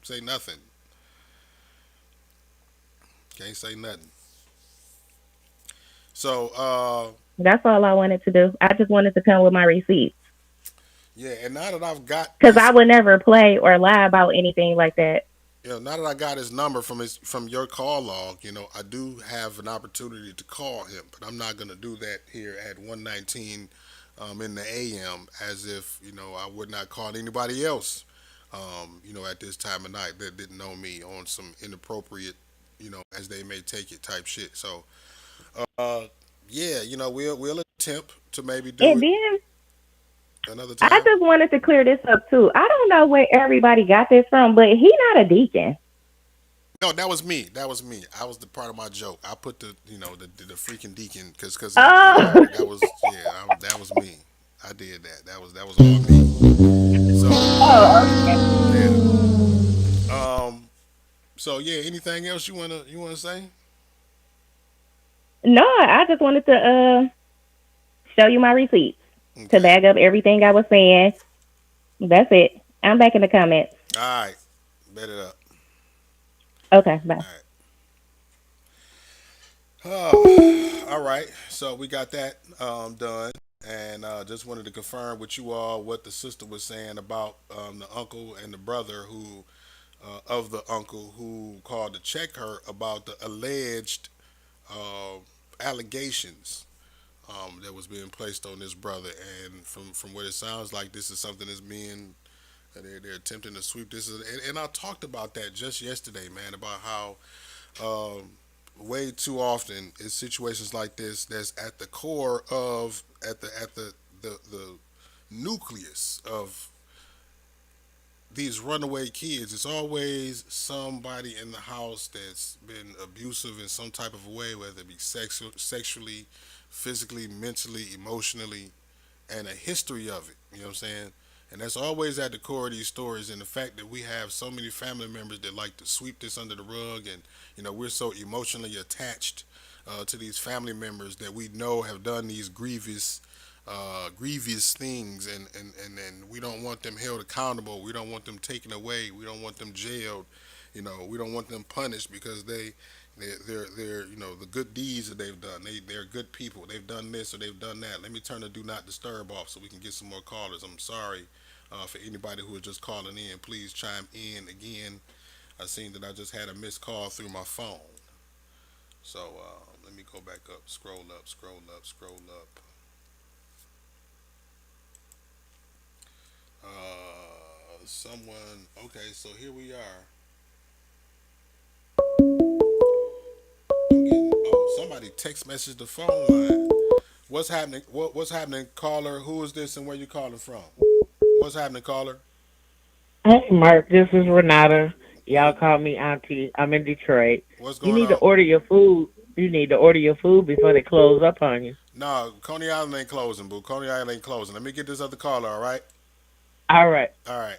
say nothing. Can't say nothing. So, That's all I wanted to do. I just wanted to come with my receipts yeah, and now that I've got because I his, would never play or lie about anything like that. now that I got his number from your call log, I do have an opportunity to call him, but I'm not gonna do that here at 1:19 in the AM, as if I would not call anybody else, at this time of night that didn't know me on some inappropriate, as they may take it type shit. So, uh, yeah, we'll attempt to maybe do And it then another I time. just wanted to clear this up too. I don't know where everybody got this from, but he not a deacon. No, that was me. That was me. I was the part of my joke. I put the freaking deacon because yeah, Oh, that was yeah, that was me. I did that. That was all me. So oh, okay. yeah. So yeah. Anything else you wanna say? No, I just wanted to show you my receipts to Okay. bag up everything I was saying. That's it. I'm back in the comments. All right. Bet it up. Okay, bye. All right. All right. So we got that done. And just wanted to confirm with you all what the sister was saying about the uncle and the brother of the uncle who called to check her about the alleged uh, allegations that was being placed on this brother. And from what it sounds like, this is something that's being they're attempting to sweep this. And I talked about that just yesterday, man, about how um, way too often is situations like this that's at the core of at the nucleus of these runaway kids. It's always somebody in the house that's been abusive in some type of a way, whether it be sexually, physically, mentally, emotionally, and a history of it. You know what I'm saying? And that's always at the core of these stories. And the fact that we have so many family members that like to sweep this under the rug, and we're so emotionally attached to these family members that we know have done these grievous grievous things, and we don't want them held accountable. We don't want them taken away. We don't want them jailed. We don't want them punished because they're the good deeds that they've done. They're good people. They've done this or they've done that. Let me turn the do not disturb off so we can get some more callers. I'm sorry for anybody who is just calling in. Please chime in again. I seen that I just had a missed call through my phone. So let me go back up, scroll up, scroll up, scroll up. Someone. Okay, so here we are. Somebody text message the phone line. What's happening? What's happening, caller? Who is this and where you calling from? What's happening, caller? Hey, Mark, this is Renata. Y'all Who? call me Auntie. I'm in Detroit. What's You going need to on? order your food. You need to order your food before they close up on you. No, Coney Island ain't closing, boo. Coney Island ain't closing. Let me get this other caller. All right. All right. All right.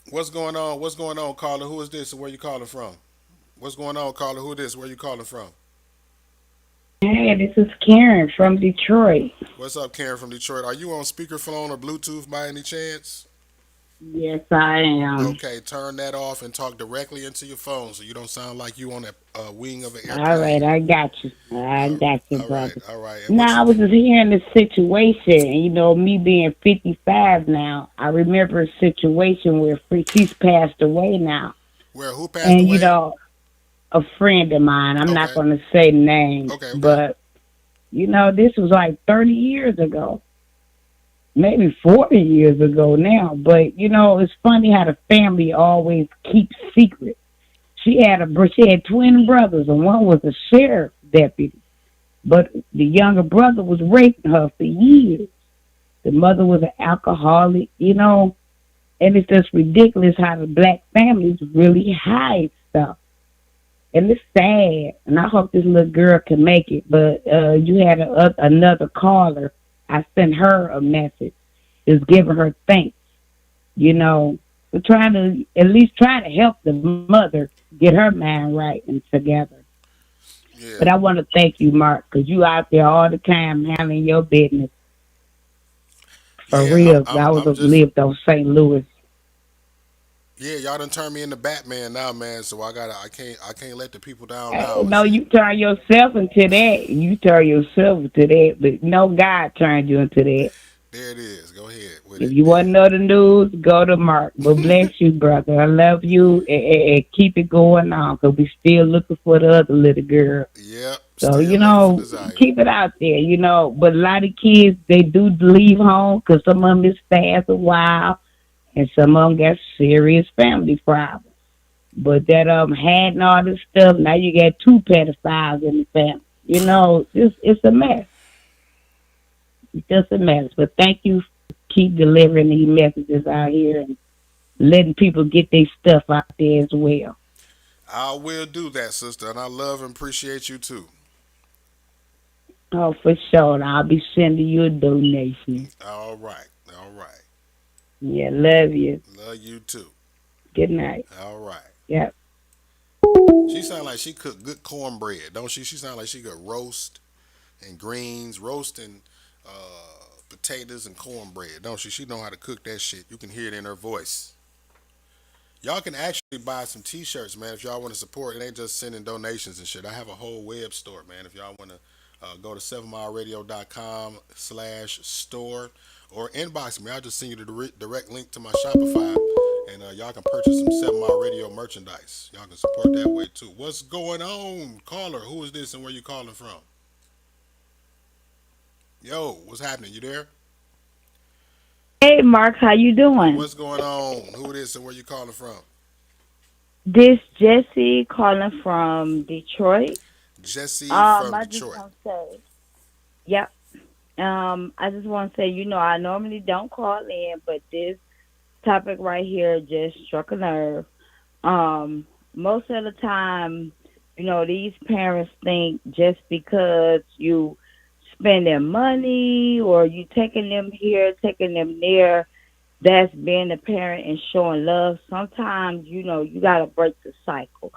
What's going on? What's going on, caller? Who is this and where you calling from? What's going on, caller? Who is this? Where you calling from? Hey, this is Karen from Detroit. What's up, Karen from Detroit? Are you on speakerphone or Bluetooth by any chance? Yes, I am. Okay, turn that off and talk directly into your phone so you don't sound like you on a wing of an All right, airplane. I got you. I Uh, got you, all right, brother. all right. And Now, I was just hearing the situation, and me being 55 now, I remember a situation where she's passed away now. where? Who passed And, away? a friend of mine, I'm not Okay, going to say names, okay, okay. but, this was like 30 years ago, maybe 40 years ago now. But, it's funny how the family always keeps secrets. She had twin brothers, and one was a sheriff deputy. But the younger brother was raping her for years. The mother was an alcoholic. And it's just ridiculous how the black families really hide stuff. And it's sad. And I hope this little girl can make it. But you had another caller. I sent her a message. Just giving her thanks, for trying to at least try to help the mother get her mind right and together. Yeah, But I want to thank you, Mark, because you out there all the time handling your business for yeah. real. I I'm was just. lived on St. Louis. Yeah, y'all done turned me into Batman now, man. So I can't let the people down Hey, now. no, See, you turn yourself into that. You turn yourself into that. But no, God turned you into that. there it is. Go ahead with If it. you want to know the news, go to Mark. But bless you, brother. I love you, and keep it going on, because we still looking for the other little girl. Yep, So, still looking for Desire. keep it out there. But a lot of kids, they do leave home because some of them is fast a while, and some of them got serious family problems. But that had all this stuff, now you got two pedophiles in the family. It's a mess. It's just a mess. But thank you for keep delivering these messages out here and letting people get their stuff out there as well. I will do that, sister, and I love and appreciate you too. Oh, for sure. And I'll be sending you a donation. All right, all right. Yeah, love you. Love you too. Good night. All right. Yep. She sound like she cook good cornbread, don't she? She sound like she could roast and greens, roast and potatoes and cornbread, don't she? She know how to cook that shit. You can hear it in her voice. Y'all can actually buy some T-shirts, man. If y'all want to support, it ain't just sending donations and shit. I have a whole web store, man. If y'all want to go to 7mileradio.com/store or inbox me, I'll just send you the direct link to my Shopify, and y'all can purchase some 7 Mile Radio merchandise. Y'all can support that way too. What's going on, caller? Who is this and where you calling from? Yo, what's happening? You there? Hey, Mark, how you doing? What's going on? Who it is and where you calling from? This Jesse calling from Detroit. Jesse from I just Detroit. want to say, yep. I just want to say, I normally don't call in, but this topic right here just struck a nerve. Most of the time, these parents think just because you spending money or you taking them here, taking them there, that's being a parent and showing love. Sometimes, you got to break the cycle.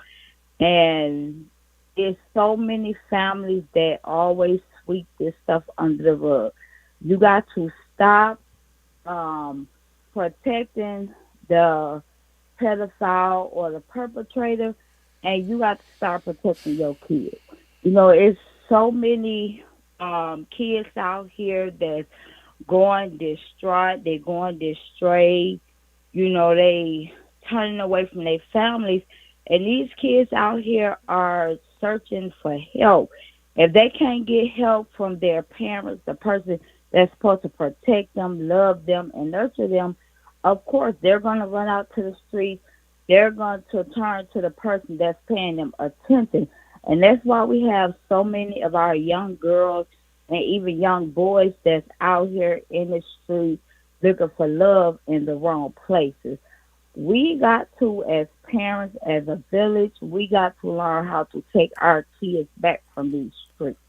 And there's so many families that always sweep this stuff under the rug. You got to stop um, protecting the pedophile or the perpetrator, and you got to start protecting your kids. You know, it's so many kids out here that's going distraught. They're going distraught. You know, they turning away from their families, and these kids out here are searching for help. If they can't get help from their parents, the person that's supposed to protect them, love them, and nurture them, of course they're going to run out to the streets. They're going to turn to the person that's paying them attention. And that's why we have so many of our young girls and even young boys that's out here in the streets looking for love in the wrong places. We got to, as parents, as a village, we got to learn how to take our kids back from these streets.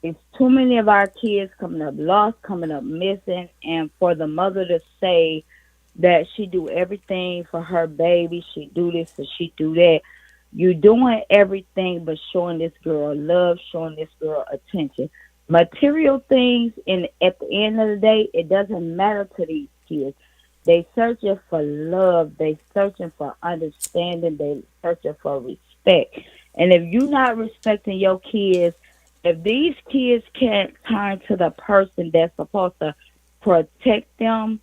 It's too many of our kids coming up lost, coming up missing, and for the mother to say that she do everything for her baby, she do this and she do that. You doing everything but showing this girl love, showing this girl attention. Material things, and at the end of the day, it doesn't matter to these kids. They searching for love. They searching for understanding. They searching for respect. And if you're not respecting your kids, if these kids can't turn to the person that's supposed to protect them,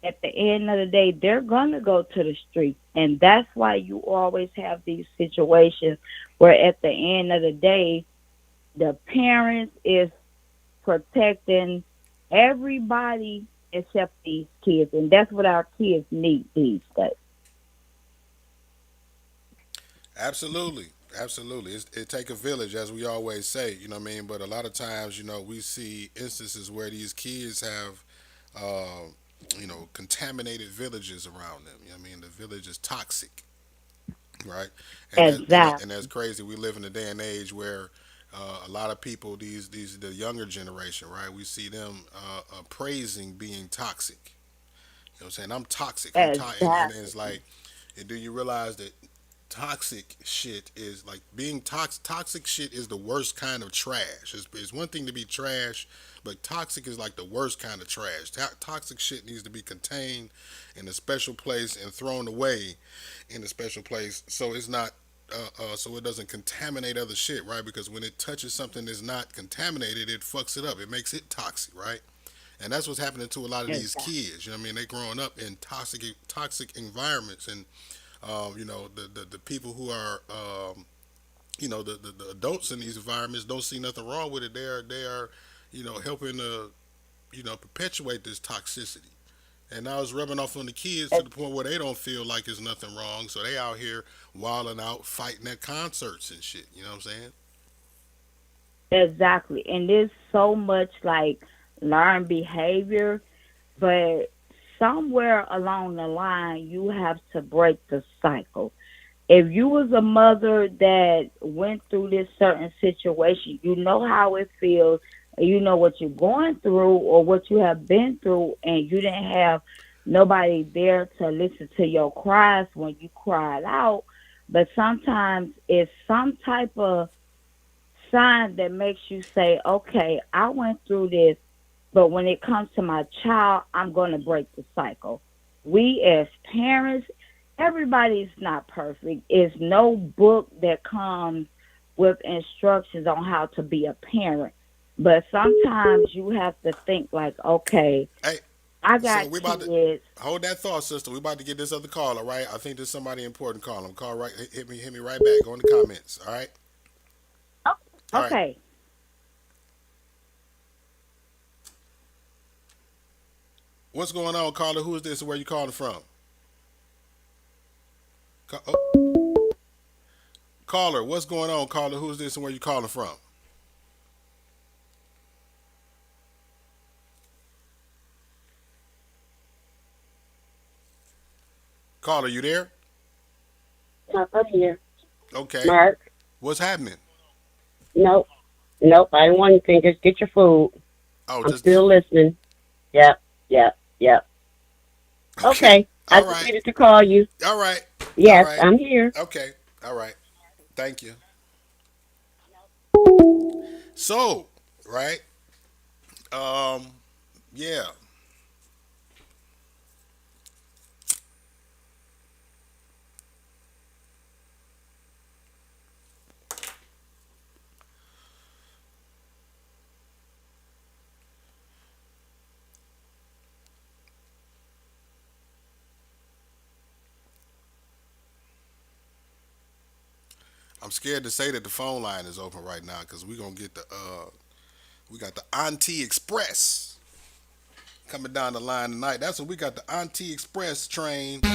at the end of the day, they're going to go to the street. And that's why you always have these situations where at the end of the day, the parents is protecting everybody except these kids. And that's what our kids need these days. Absolutely. Absolutely. It take a village, as we always say, you know what I mean? But a lot of times, we see instances where these kids have, uh, contaminated villages around them. You know what I mean? The village is toxic, right? And that's Exactly. crazy. We live in a day and age where a lot of people, these the younger generation, right? We see them praising being toxic. You know what I'm saying? I'm toxic. And it's Exactly. like, and do you realize that toxic shit is like being toxic shit is the worst kind of trash. It's one thing to be trash, but toxic is like the worst kind of trash. Toxic shit needs to be contained in a special place and thrown away in a special place so it's not so it doesn't contaminate other shit, right? Because when it touches something that's not contaminated, it fucks it up. It makes it toxic, right? And that's what's happening to a lot of these Exactly. kids. You know what I mean? They growing up in toxic environments, and the people who are the adults in these environments don't see nothing wrong with it. They are helping to perpetuate this toxicity. And now it's rubbing off on the kids to the point where they don't feel like there's nothing wrong, so they out here wilding out, fighting at concerts and shit. You know what I'm saying? Exactly. And there's so much like learned behavior, but somewhere along the line, you have to break the cycle. If you was a mother that went through this certain situation, you know how it feels, you know what you're going through or what you have been through, and you didn't have nobody there to listen to your cries when you cried out. But sometimes it's some type of sign that makes you say, okay, I went through this, but when it comes to my child, I'm going to break the cycle. We as parents, everybody's not perfect. It's no book that comes with instructions on how to be a parent. But sometimes you have to think like, okay, Hey, I so got we about to kids. hold that thought, sister. We about to get this other caller, right? I think there's somebody important calling. Call right, hit me right back. Go in the comments. All right, Oh, all right. okay. What's going on, caller? Who is this? And where you calling from? Oh, caller, what's going on, caller? Who is this and where you calling from? Caller, you there? I'm here. Okay. Mark. What's happening? Nope. Nope. I didn't want anything. Just get your food. Oh, I'm just still listening. Yep. Yep. Yep. okay. Okay. I All just right. needed to call you. All right. All Yes, right. I'm here. Okay. All right. Thank you. So, right? Um, yeah. I'm scared to say that the phone line is open right now because we're gonna get the we got the Auntie Express coming down the line tonight. That's what we got, the Auntie Express train. We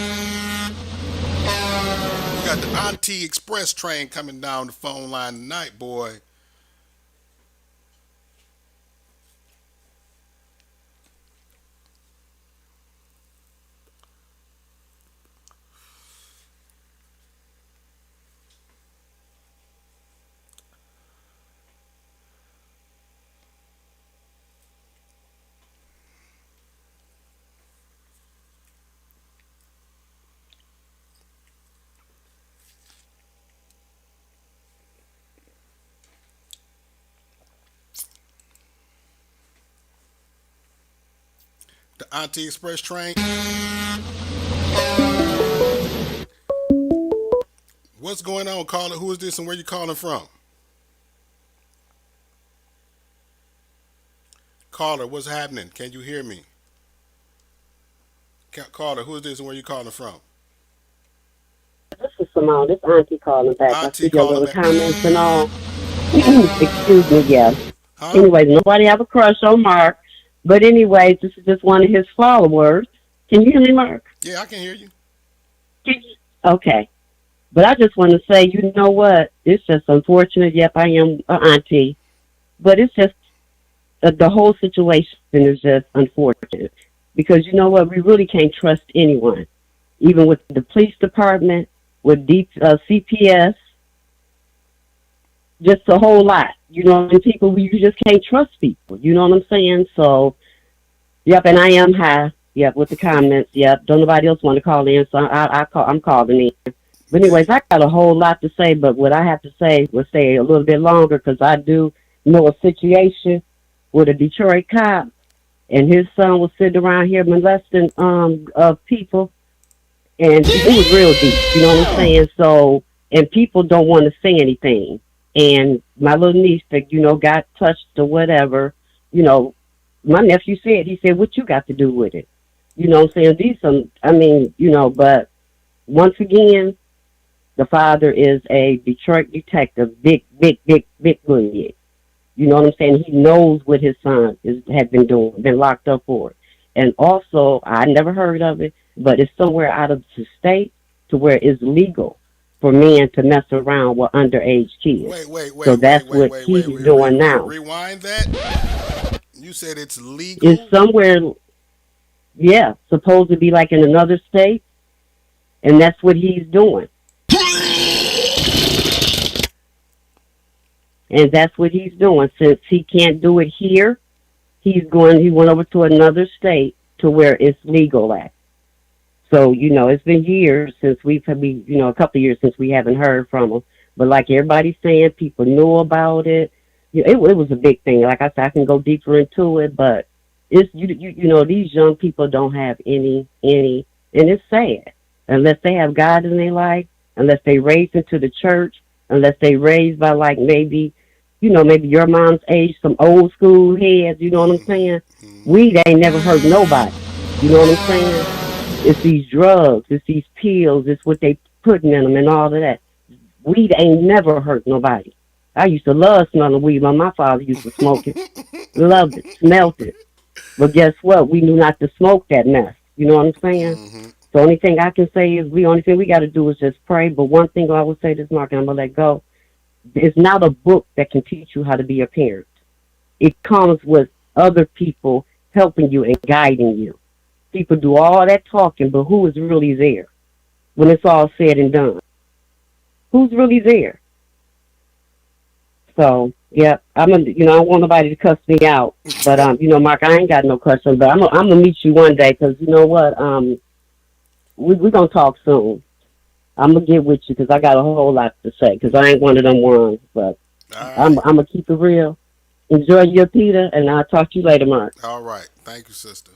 got the Auntie Express train coming down the phone line tonight, boy. The Auntie Express train. What's going on, caller? Who is this and where you calling from? Caller, what's happening? Can you hear me? Caller, who is this and where you calling from? This is Simone. This auntie calling back. I Auntie see your calling little back. comments and all. Excuse me, yeah. Huh? Anyways, nobody have a crush on Mark. But anyways, this is just one of his followers. Can you hear me, Mark? Yeah, I can hear you. Okay. But I just want to say, you know what? It's just unfortunate. Yep, I am an auntie. But it's just the whole situation is just unfortunate. Because you know what? We really can't trust anyone. Even with the police department, with CPS, just a whole lot. You know, and people, you just can't trust people. You know what I'm saying? So, yep, and I am high. Yep, with the comments. Yep, don't nobody else want to call in, so I'm calling in. But anyways, I got a whole lot to say, but what I have to say will stay a little bit longer because I do know a situation with a Detroit cop, and his son was sitting around here molesting people, and it was real deep. You know what I'm saying? So, and people don't want to say anything. And my little niece that got touched or whatever, you know, my nephew he said, "What you got to do with it?" You know what I'm saying? But once again, the father is a Detroit detective, big bully. You know what I'm saying? He knows what his son had been doing, been locked up for. And also, I never heard of it, but it's somewhere out of the state to where it's legal for men to mess around with underage kids. So that's what he's doing now. Rewind that. You said it's legal? It's somewhere, yeah, supposed to be like in another state, and that's what he's doing. And that's what he's doing. Since he can't do it here, he went over to another state to where it's legal at. So, it's been years since a couple of years since we haven't heard from him. But like everybody's saying, people knew about it. It was a big thing. Like I said, I can go deeper into it, but it's, these young people don't have any, and it's sad. Unless they have God in their life, unless they raised into the church, unless they raised by like maybe your mom's age, some old school heads, you know what I'm saying? Weed ain't never hurt nobody. You know what I'm saying? It's these drugs, it's these pills, it's what they putting in them and all of that. Weed ain't never hurt nobody. I used to love smelling weed. My father used to smoke it. Loved it, smelled it. But guess what? We knew not to smoke that mess. You know what I'm saying? Mm-hmm. The only thing I can say is the only thing we got to do is just pray. But one thing I would say this, Mark, and I'm going to let go. It's not a book that can teach you how to be a parent. It comes with other people helping you and guiding you. People do all that talking, but who is really there when it's all said and done? Who's really there? So, yeah, I don't want nobody to cuss me out. But, Mark, I ain't got no question. But I'm going to meet you one day because you know what? We're going to talk soon. I'm going to get with you because I got a whole lot to say because I ain't one of them ones. But I'm going to keep it real. Enjoy your pita, and I'll talk to you later, Mark. All right. Thank you, sister.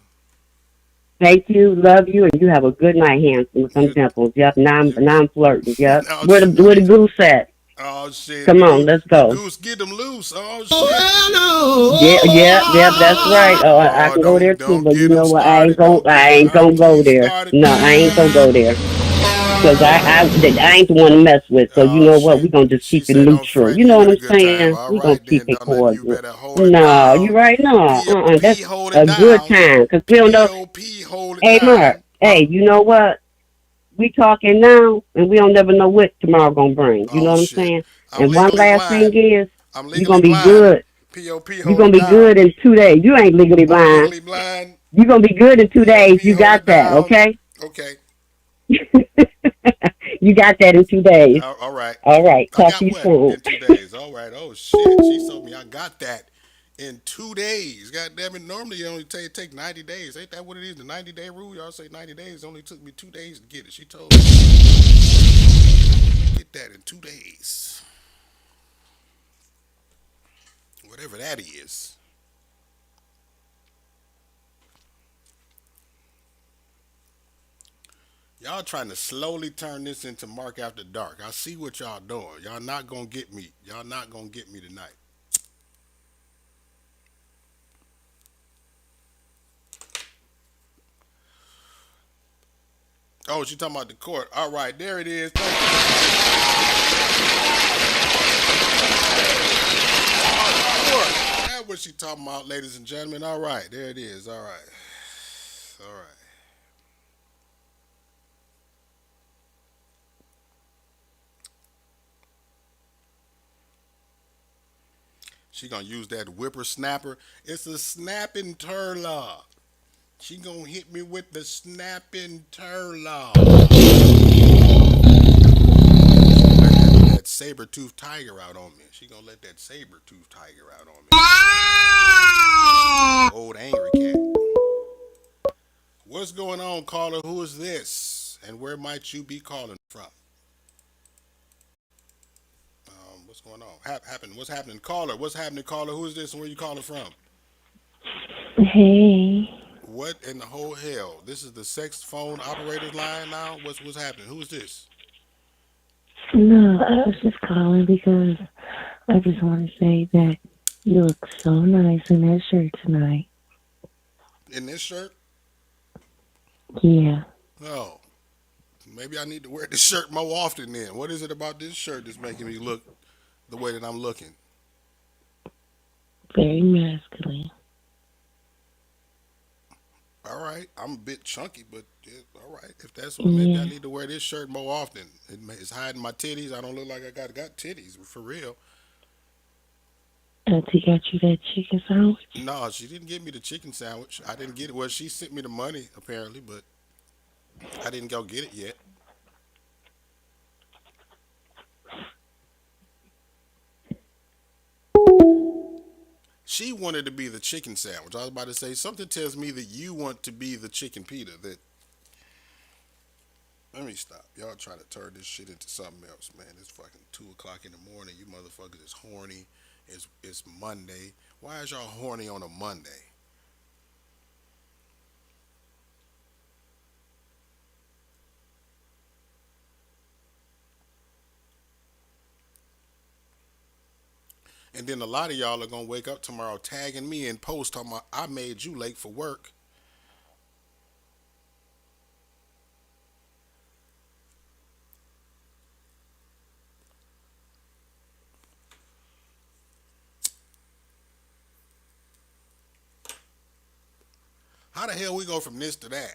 Thank you, love you, and you have a good night, handsome, with some You, dimples. Yep, now I'm flirting. Yep. oh, Where the shit. goose at? Oh, shit. Come on, let's The go. goose get them loose. Oh, shit. Yeah, yeah, yeah, that's right. Oh, I Oh, can go there too, don't but you get him know what? started. I ain't Don't gonna get go him there. started. No, I ain't gonna go there. Cause I ain't the one to mess with. So you Oh, know what? We shit. gonna just She keep it said don't neutral. You threaten know me what with a I'm good time. saying? All We gonna right, keep then, it Donna. You cordial. better hold it No, you down. right. No, that's P.O.P. hold it a good down. time. Cause we don't know. P.O.P. hold it Hey, Mark. down. Huh? Hey, you know what? We talking now, and we don't never know what tomorrow gonna bring. You know Oh, what I'm shit. saying? I'm And one legally last thing blind. is, I'm you legally gonna be blind. good. P.O.P. You hold gonna it be down. good in 2 days. You ain't legally I'm blind. legally blind. You gonna be good in 2 days. P.O.P. You hold got it that, down. okay? Okay. You got that in 2 days. All right. All right. I Talk to got you what soon. in 2 days? All right. Oh shit. She told me I got that in 2 days. God damn it. Normally you only take 90 days. Ain't that what it is? The 90-day rule? Y'all say 90 days. It only took me 2 days to get it. She told me get that in 2 days. Whatever that is. Y'all trying to slowly turn this into Mark After Dark. I see what y'all doing. Y'all not gonna get me. Y'all not gonna get me tonight. Oh, she talking about the court. All right, there it is. Thank you. Court. That's what she talking about, ladies and gentlemen. All right, there it is. All right, all right. She gonna use that whippersnapper. It's a snapping turla. She gonna hit me with the snapping turla. That saber-toothed tiger out on me. She gonna let that saber-toothed tiger out on me. Old angry cat. What's going on, caller? Who is this? And where might you be calling from? What's going on? Happen? What's happening, caller? What's happening, caller? Who is this and where you calling from? Hey. What in the whole hell? This is the sex phone operator's line now? What's happening? Who is this? No, I was just calling because I just want to say that you look so nice in that shirt tonight. In this shirt? Yeah, Oh, maybe I need to wear this shirt more often then. What is it about this shirt that's making me look the way that I'm looking? very masculine. All right, I'm a bit chunky, but all right. If that's what, maybe I Yeah, need to wear this shirt more often. It's hiding my titties. I don't look like I got titties for real. Auntie got you that chicken sandwich. No, she didn't give me the chicken sandwich. I didn't get it. Well, she sent me the money apparently, but I didn't go get it yet. She wanted to be the chicken sandwich. I was about to say something tells me that you want to be the chicken pita. That let me stop. Y'all trying to turn this shit into something else, man. It's fucking 2 o'clock in the morning. You motherfuckers is horny. It's Monday. Why is y'all horny on a Monday? And then a lot of y'all are gonna wake up tomorrow tagging me and post talking about I made you late for work. How the hell we go from this to that?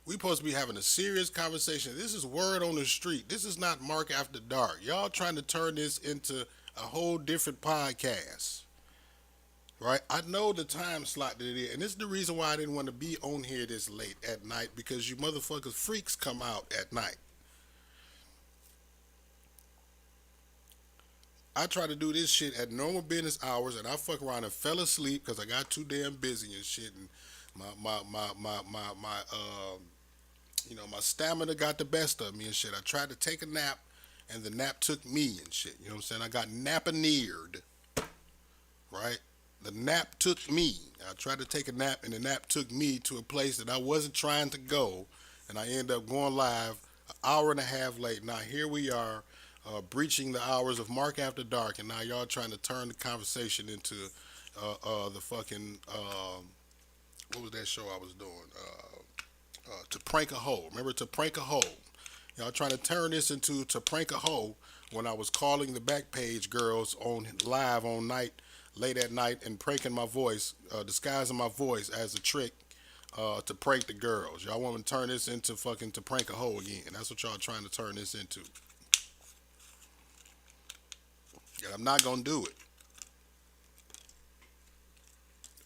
We supposed to be having a serious conversation. This is word on the street. This is not Mark After Dark. Y'all trying to turn this into a whole different podcast. Right? I know the time slot that it is. And this is the reason why I didn't want to be on here this late at night because you motherfuckers freaks come out at night. I try to do this shit at normal business hours and I fuck around and fell asleep because I got too damn busy and shit and my my stamina got the best of me and shit. I tried to take a nap and the nap took me and shit. You know what I'm saying? I got napaneered, right? The nap took me. I tried to take a nap, and the nap took me to a place that I wasn't trying to go, and I ended up going live an hour and a half late. Now here we are, breaching the hours of Mark After Dark, and now y'all trying to turn the conversation into the fucking what was that show I was doing? To Prank a Hoe. Remember To Prank a Hoe? Y'all trying to turn this into To Prank a Hoe when I was calling the Backpage girls on live on night, late at night, and pranking my voice, disguising my voice as a trick to prank the girls. Y'all want me to turn this into fucking To Prank a Hoe again. That's what y'all trying to turn this into. And I'm not gonna do it.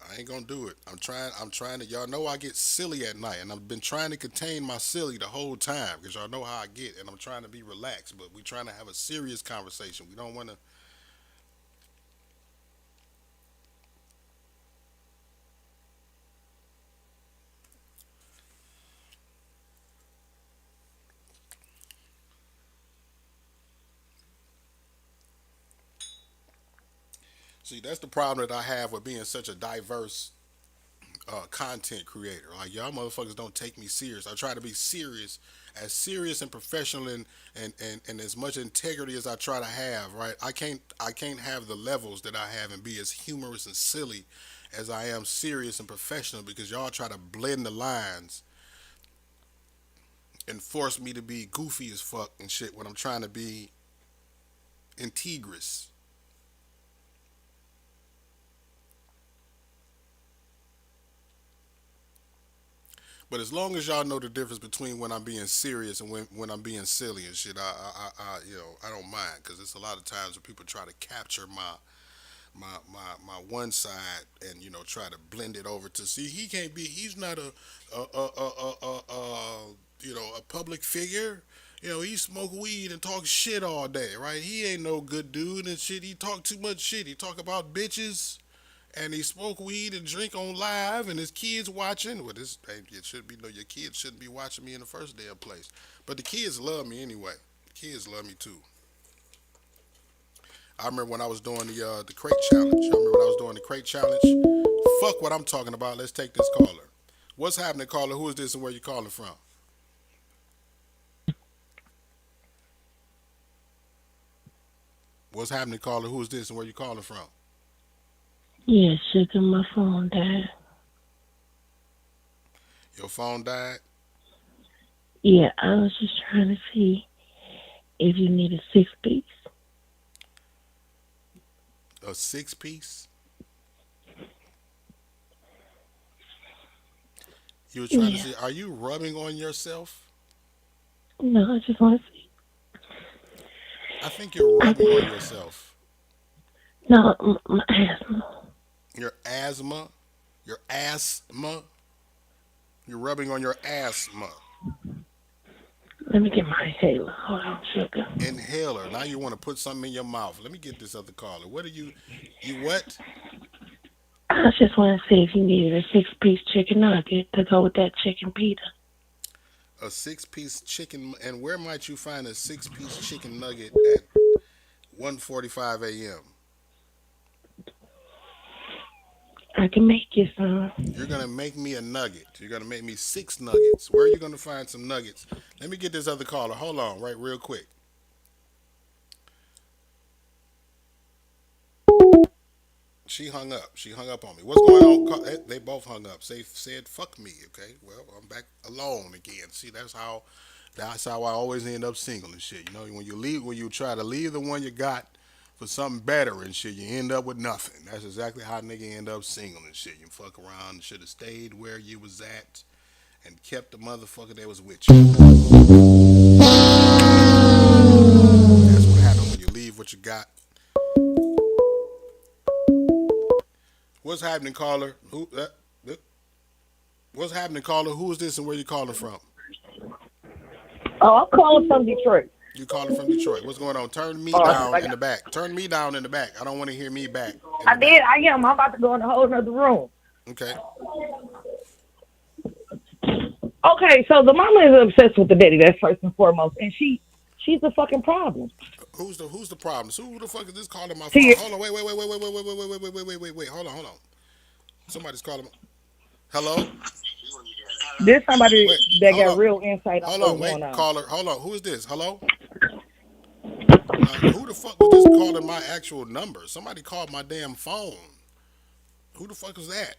I ain't gonna do it. I'm trying to. Y'all know I get silly at night, and I've been trying to contain my silly the whole time because y'all know how I get, and I'm trying to be relaxed. But we trying to have a serious conversation. We don't want to. See, that's the problem that I have with being such a diverse content creator. Like y'all motherfuckers don't take me serious. I try to be serious and professional and as much integrity as I try to have, right? I can't have the levels that I have and be as humorous and silly as I am serious and professional because y'all try to blend the lines and force me to be goofy as fuck and shit when I'm trying to be integrous. But as long as y'all know the difference between when I'm being serious and when I'm being silly and shit, I don't mind because it's a lot of times when people try to capture my one side and try to blend it over to see he's not a public figure. He smoke weed and talk shit all day, right? He ain't no good dude and shit. He talk too much shit. He talk about bitches and he smoke weed and drink on live, and his kids watching. Well, this it should be no. Your kids shouldn't be watching me in the first damn place. But the kids love me anyway. The kids love me too. I remember when I was doing the crate challenge. I remember when I was doing the crate challenge. Fuck what I'm talking about. Let's take this caller. What's happening, caller? Who is this and where you calling from? What's happening, caller? Who is this and where you calling from? Yeah, sugar, my phone died. Your phone died? Yeah, I was just trying to see if you need a 6-piece. A 6-piece? You were trying to see, are you rubbing on yourself? No, I just want to see. I think you're rubbing on yourself. No, my asthma. Your asthma? Your asthma? You're rubbing on your asthma. Let me get my inhaler. Hold on, sugar. Inhaler. Now you want to put something in your mouth. Let me get this other caller. What are you what? I just want to see if you needed a 6-piece chicken nugget to go with that chicken pita. A 6-piece chicken, and where might you find a 6-piece chicken nugget at 1:45 a.m.? I can make you some. You're gonna make me a nugget. You're gonna make me 6 nuggets. Where are you gonna find some nuggets? Let me get this other caller. Hold on, right, real quick. She hung up. She hung up on me. What's going on? They both hung up. They said, "Fuck me." Okay. Well, I'm back alone again. See, that's how I always end up single and shit. When you try to leave the one you got for something better and shit, you end up with nothing. That's exactly how nigga end up single and shit. You fuck around and should have stayed where you was at and kept the motherfucker that was with you. That's what happens when you leave what you got. What's happening, caller? What's happening, caller? Who is this and where you calling from? Oh, I'm calling from Detroit. You calling from Detroit. What's going on? Turn me down in the back. Turn me down in the back. I don't want to hear me back. I am. I'm about to go in a whole other room. Okay. Okay, so the mama is obsessed with the daddy. That's first and foremost, and she She's the fucking problem. Who's the problem? So who the fuck is this calling my phone? See, Hold on, wait. Hold on. Somebody's calling. Hello. there's somebody Wait, that hold got on. real insight on Hold on, what's wait, going on. caller. Hold on. Who is this? Hello? Who the fuck was just calling my actual number? Somebody called my damn phone. Who the fuck was that?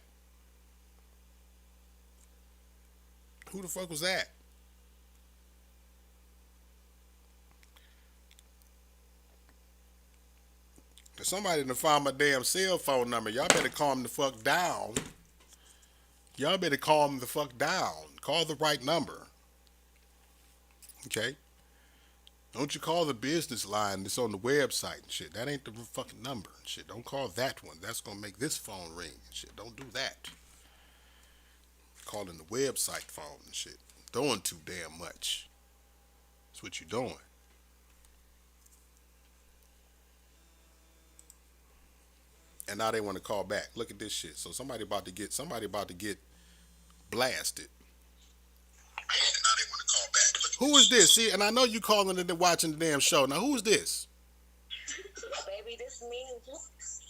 Who the fuck was that? If somebody done found my damn cell phone number, y'all better calm the fuck down. Y'all better calm the fuck down. Call the right number. Okay? Don't you call the business line that's on the website and shit. That ain't the fucking number and shit. Don't call that one. That's gonna make this phone ring and shit. Don't do that. Calling the website phone and shit. Doing too damn much. That's what you're doing. And now they want to call back. Look at this shit. So somebody about to get blasted. And now they want to call back. Who is this? See, and I know you calling and watching the damn show. Now who is this? Baby, this me.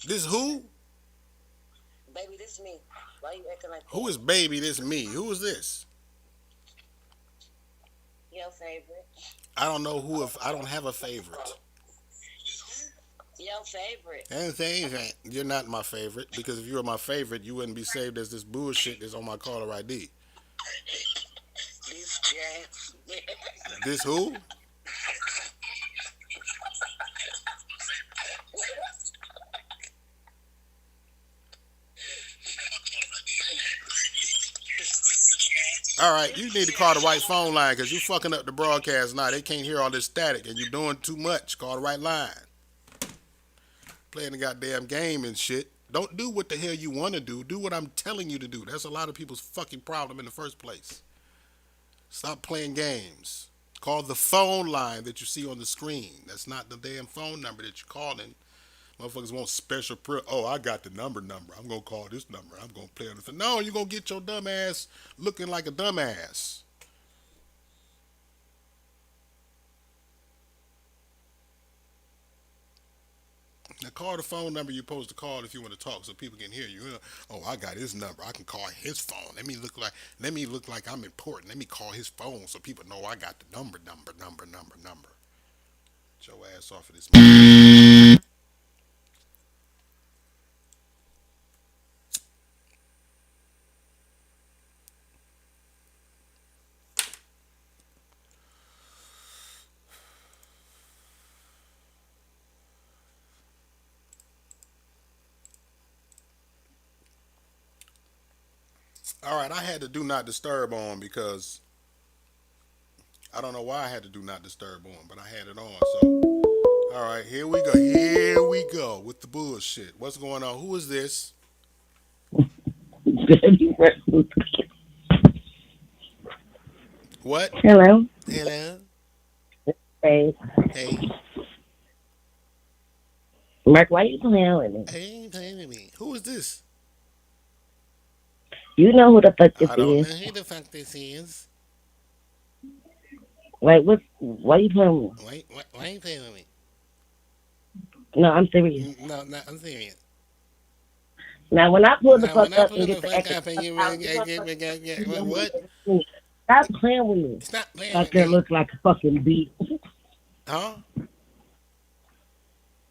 This who? Baby, this me. Why you acting like that? Who is baby? This me. Who is this? Your favorite. I don't know who. If I don't have a favorite. Your favorite. I didn't say anything. You're not my favorite because if you were my favorite, you wouldn't be saved as this bullshit that's on my caller ID. This Jax. This who? All right, you need to call the right phone line because you're fucking up the broadcast now. They can't hear all this static and you're doing too much. Call the right line. Playing the goddamn game and shit. Don't do what the hell you want to do. Do what I'm telling you to do. That's a lot of people's fucking problem in the first place. Stop playing games. Call the phone line that you see on the screen. That's not the damn phone number that you're calling. Motherfuckers want special oh, I got the number. I'm going to call this number. I'm going to play on the phone. No, you're going to get your dumb ass looking like a dumbass. Now call the phone number you're supposed to call if you want to talk so people can hear you. Oh, I got his number. I can call his phone. Let me look like I'm important. Let me call his phone so people know I got the number. Get your ass off of this. All right, I had to do not disturb on because I don't know why I had to do not disturb on, but I had it on. So, all right, here we go. Here we go with the bullshit. What's going on? Who is this? What? Hello. Hello. Hey. Hey. Mark, why you playing with me? Hey, ain't playing with me. Who is this? You know who the fuck this I don't is. know who the fuck this is. Like, why you playing with me? Why you playing with me? No, I'm serious. No, I'm serious. Now, when I pull the fuck up and get the what? Stop playing with me. Stop playing Out with there me. look like a fucking beetle. Huh?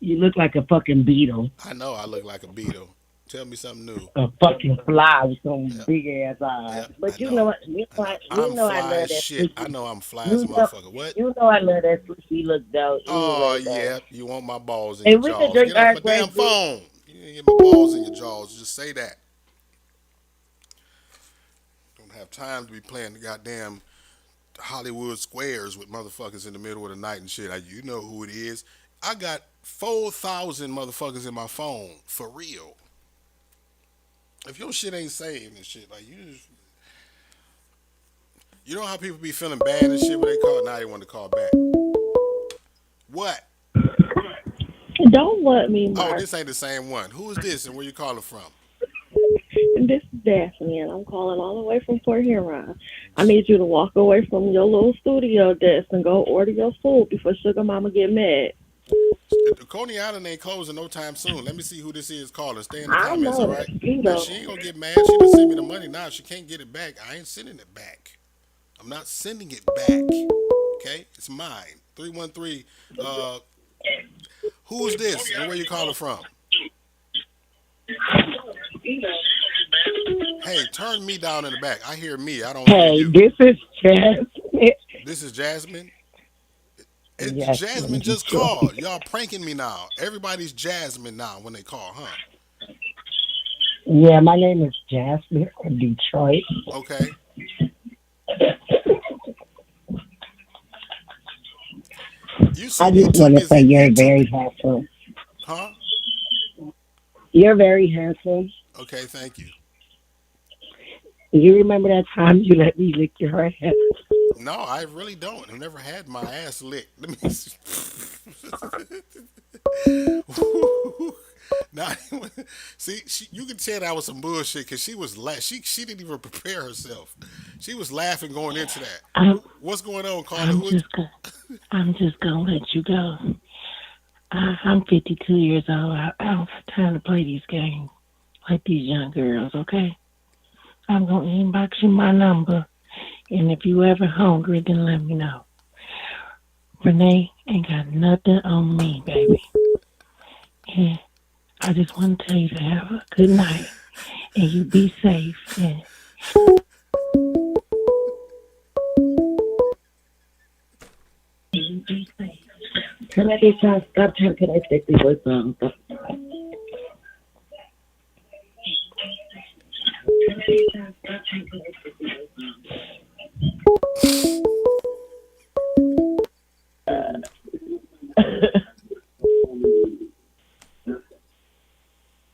You look like a fucking beetle. I know I look like a beetle. Tell me something new. A fucking fly with some big ass eyes. Yep, But you know what? I'm fly I love as that. shit. I know I'm fly as a motherfucker. What? You know I love that sushi look though. Oh, Anyway, yeah. You want my balls in and your we can jaws. drink Get off our my grape damn juice. phone. You didn't get my balls in your jaws. Just say that. Don't have time to be playing the goddamn Hollywood squares with motherfuckers in the middle of the night and shit. You know who it is. I got 4,000 motherfuckers in my phone. For real. If your shit ain't saved and shit, like you know how people be feeling bad and shit when they call. Now they want to call back. What? Don't want me, Mark. Oh, this ain't the same one. Who is this and where you calling from? This is Daphne, and I'm calling all the way from Port Huron. I need you to walk away from your little studio desk and go order your food before Sugar Mama get mad. Coney Island ain't closing no time soon. Let me see who this is calling. Stay in the I comments, know all right? that's you Now though. she ain't gonna get mad. She done sent me the money. Now she can't get it back. I ain't sending it back. I'm not sending it back. Okay, it's mine. 313. Who's this and where you calling from? Hey, turn me down in the back. I hear me. I don't hear Hey, you. this is Jasmine. This is Jasmine. Yes, from Jasmine just Detroit. called. Y'all pranking me now. Everybody's Jasmine now when they call, huh? Yeah, my name is Jasmine from Detroit. Okay. You I see, you just too want to say busy. You you're too. very handsome. Huh? You're very handsome. Okay, thank you. You remember that time you let me lick your ass? No, I really don't. I've never had my ass licked. Let me see. Now, see, you can tell that was some bullshit because she was she didn't even prepare herself. She was laughing going into that. I'm, What's going on, Carla? I'm just gonna, I'm just gonna let you go. I'm 52 years old. I don't have time to play these games like these young girls. Okay, I'm gonna inbox you my number, and if you ever hungry, then let me know. Renee ain't got nothing on me, baby. And I just want to tell you to have a good night, and you be safe. And you be safe. Can I be trying stop trying to I take the voice on?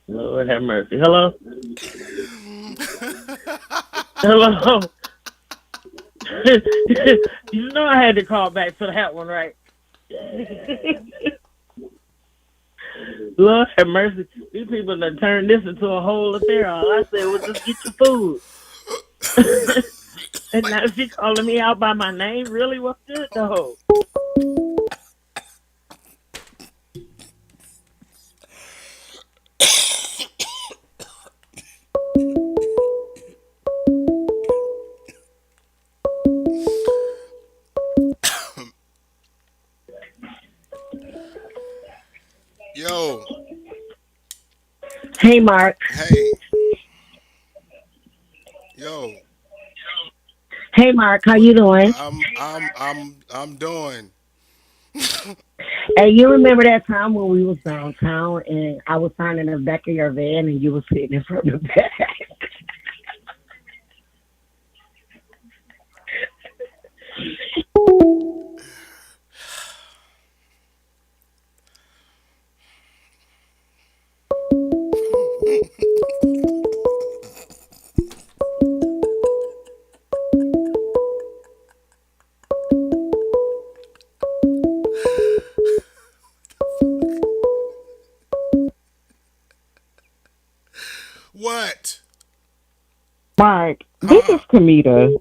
Lord have mercy. Hello? Hello? You know I had to call back for that one, right? Lord have mercy. These people done turned this into a whole affair. All I said was just get your food. And now she calling me out by my name. Really? What's good though? Yo, Hey, Mark. hey, yo, Hey, Mark. How you doing? I'm doing. Hey, you remember that time when we was downtown and I was signing in the back of your van and you was sitting in front of the back? What? Mark, this is Huh? Kamita.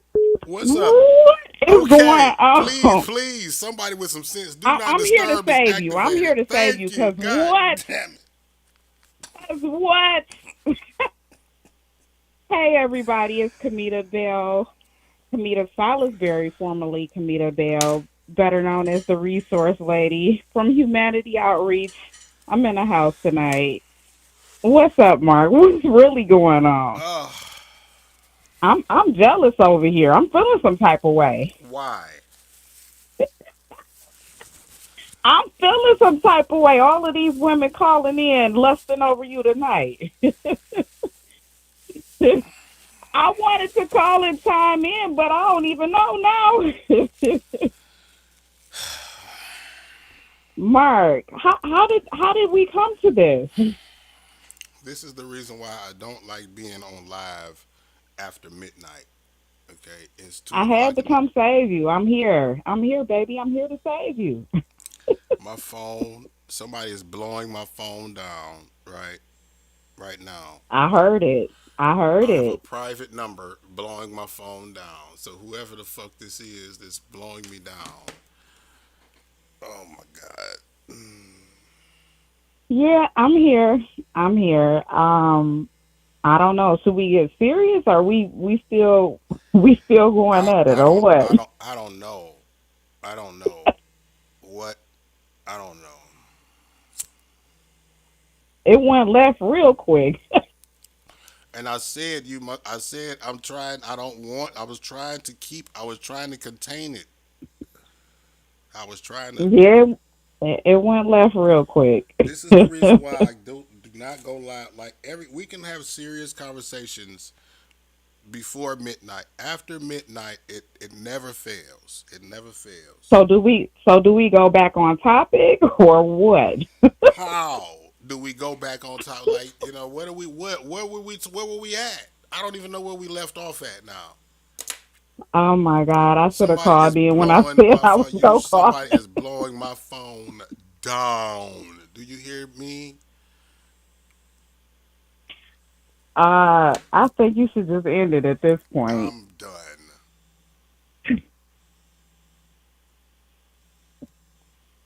What's up? What is going Okay, please, on? please, somebody with some sense. Do not I'm here to disturb is save you. I'm activated. here to save you Thank you. because God what? damn it. 'Cause what? Hey, everybody, it's Kamita Bell. Kamita Salisbury, formerly Kamita Bell, better known as the Resource Lady from Humanity Outreach. I'm in the house tonight. What's up, Mark? What's really going on? Oh, I'm jealous over here. I'm feeling some type of way. why? I'm feeling some type of way. All of these women calling in, lusting over you tonight. I wanted to call and chime in, but I don't even know now. Mark, how did we come to this? This is the reason why I don't like being on live after midnight. Okay, it's I 2 o'clock had to in the come save you. I'm here. I'm here, baby. I'm here to save you. my phone. Somebody is blowing my phone down right now. I heard it. I heard I have a it. private number blowing my phone down. So whoever the fuck this is that's blowing me down. Oh my god. Yeah, I'm here. I'm here. I don't know. Should we get serious? Or we still we still going at it I or don't what? I don't know. I don't know what I don't know. It went left real quick. And I said I said I'm trying. I don't want. I was trying to keep. I was trying to contain it. I was trying to. Yeah, it went left real quick. This is the reason why I do not go live. Like we can have serious conversations before midnight. After midnight, it never fails. It never fails. So do we go back on topic or what? How do we go back on top? Like where do we where were we at? I don't even know where we left off at now. Oh my God, I should have Somebody is called in when I blowing said my I was phone. gonna call. Somebody is blowing my phone down. Do you hear me? I think you should just end it at this point. I'm done.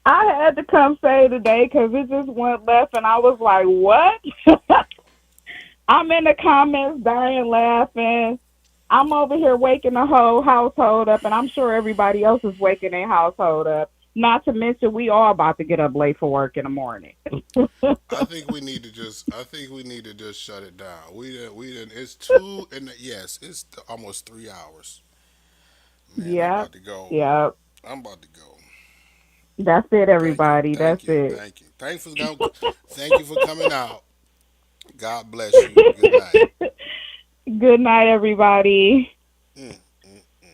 I had to come say today because it just went left, and I was like, "What?" I'm in the comments dying laughing. I'm over here waking the whole household up, and I'm sure everybody else is waking their household up. Not to mention, we all about to get up late for work in the morning. I think we need to just. I think we need to just shut it down. We didn't. It's two and yes, it's almost 3 hours. Man, I'm Yep, about to go. yep. I'm about to go. That's it, Thank you. everybody. Thank That's you. it. Thank you. Thank you for coming out. God bless you. Good night. Good night, everybody. Mm, mm, mm.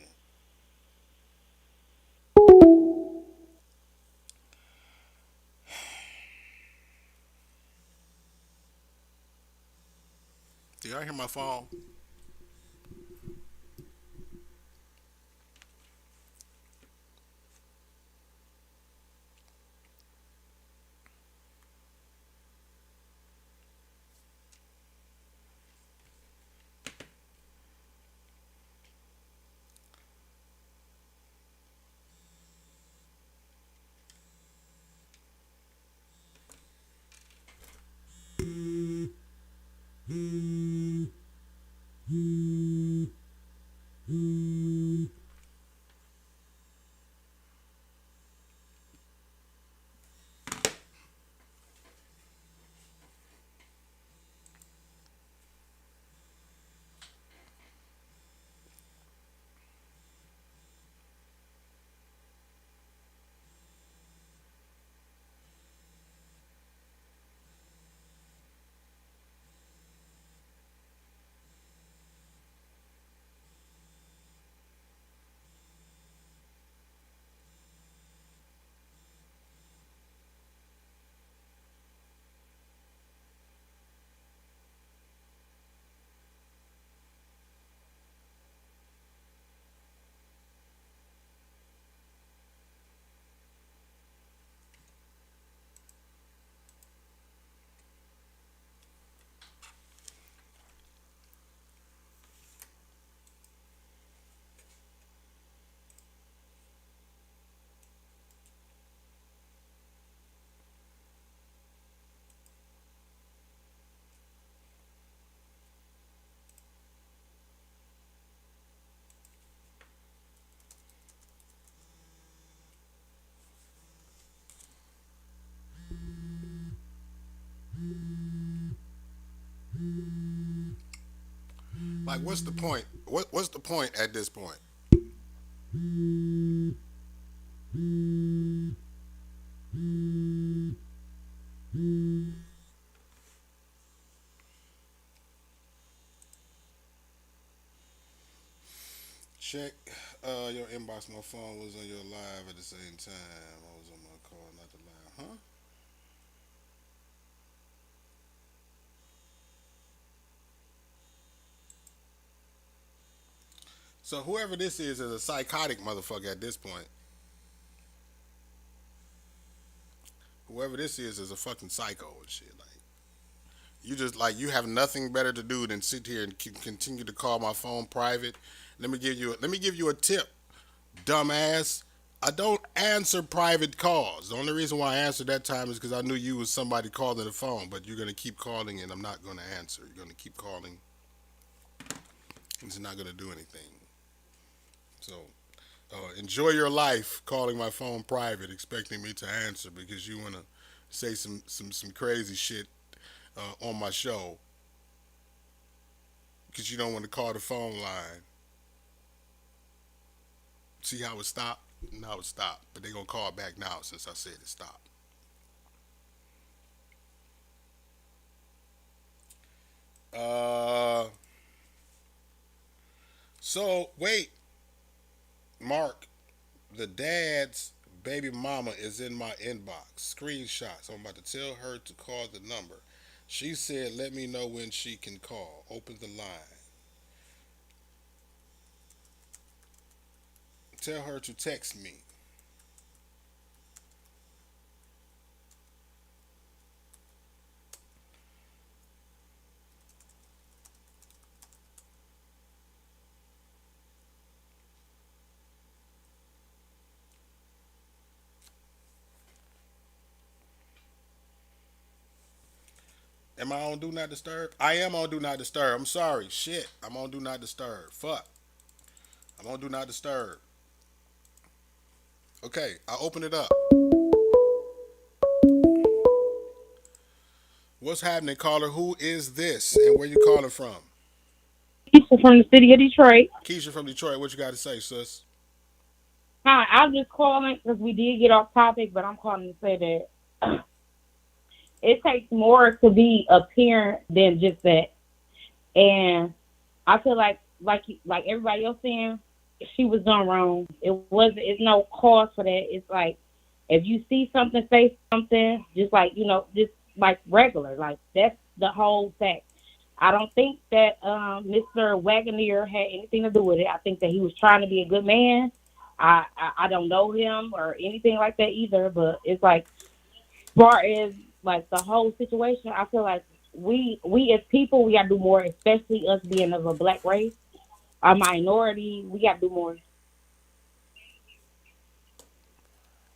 Do y'all hear my phone? Like, what's the point? What's the point at this point? Check your inbox. My phone was on your live at the same time. I was on my call, not the live. Huh? So whoever this is a psychotic motherfucker at this point. Whoever this is a fucking psycho and shit. Like, You just like you have nothing better to do than sit here and continue to call my phone private. Let me give you a tip, dumbass. I don't answer private calls. The only reason why I answered that time is because I knew you was somebody calling the phone. But you're gonna keep calling, and I'm not gonna answer. You're gonna keep calling. It's not gonna do anything. So enjoy your life calling my phone private, expecting me to answer because you wanna say some crazy shit on my show because you don't want to call the phone line. See how it stopped? Now it stopped. But they gonna call back now since I said it stopped. Uh so wait, Mark, the dad's baby mama is in my inbox. Screenshots. I'm about to tell her to call the number. She said let me know when she can call. Open the line. Tell her to text me. Am I on Do Not Disturb? I am on Do Not Disturb. I'm sorry. Shit. I'm on Do Not Disturb. Fuck. I'm on Do Not Disturb. Okay, I open it up. What's happening, caller? Who is this, and where you calling from? Keisha from the city of Detroit. Keisha from Detroit. What you got to say, sis? Hi, I'm just calling because we did get off topic, but I'm calling to say that it takes more to be a parent than just that. And I feel like everybody else saying, she was done wrong. It wasn't. It's no cause for that. It's like if you see something, say something. Just like just like regular. Like that's the whole fact. I don't think that Mr. Wagoneer had anything to do with it. I think that he was trying to be a good man. I don't know him or anything like that either. But it's like, as far as like the whole situation, I feel like we as people we gotta do more, especially us being of a black race, a minority. We gotta do more.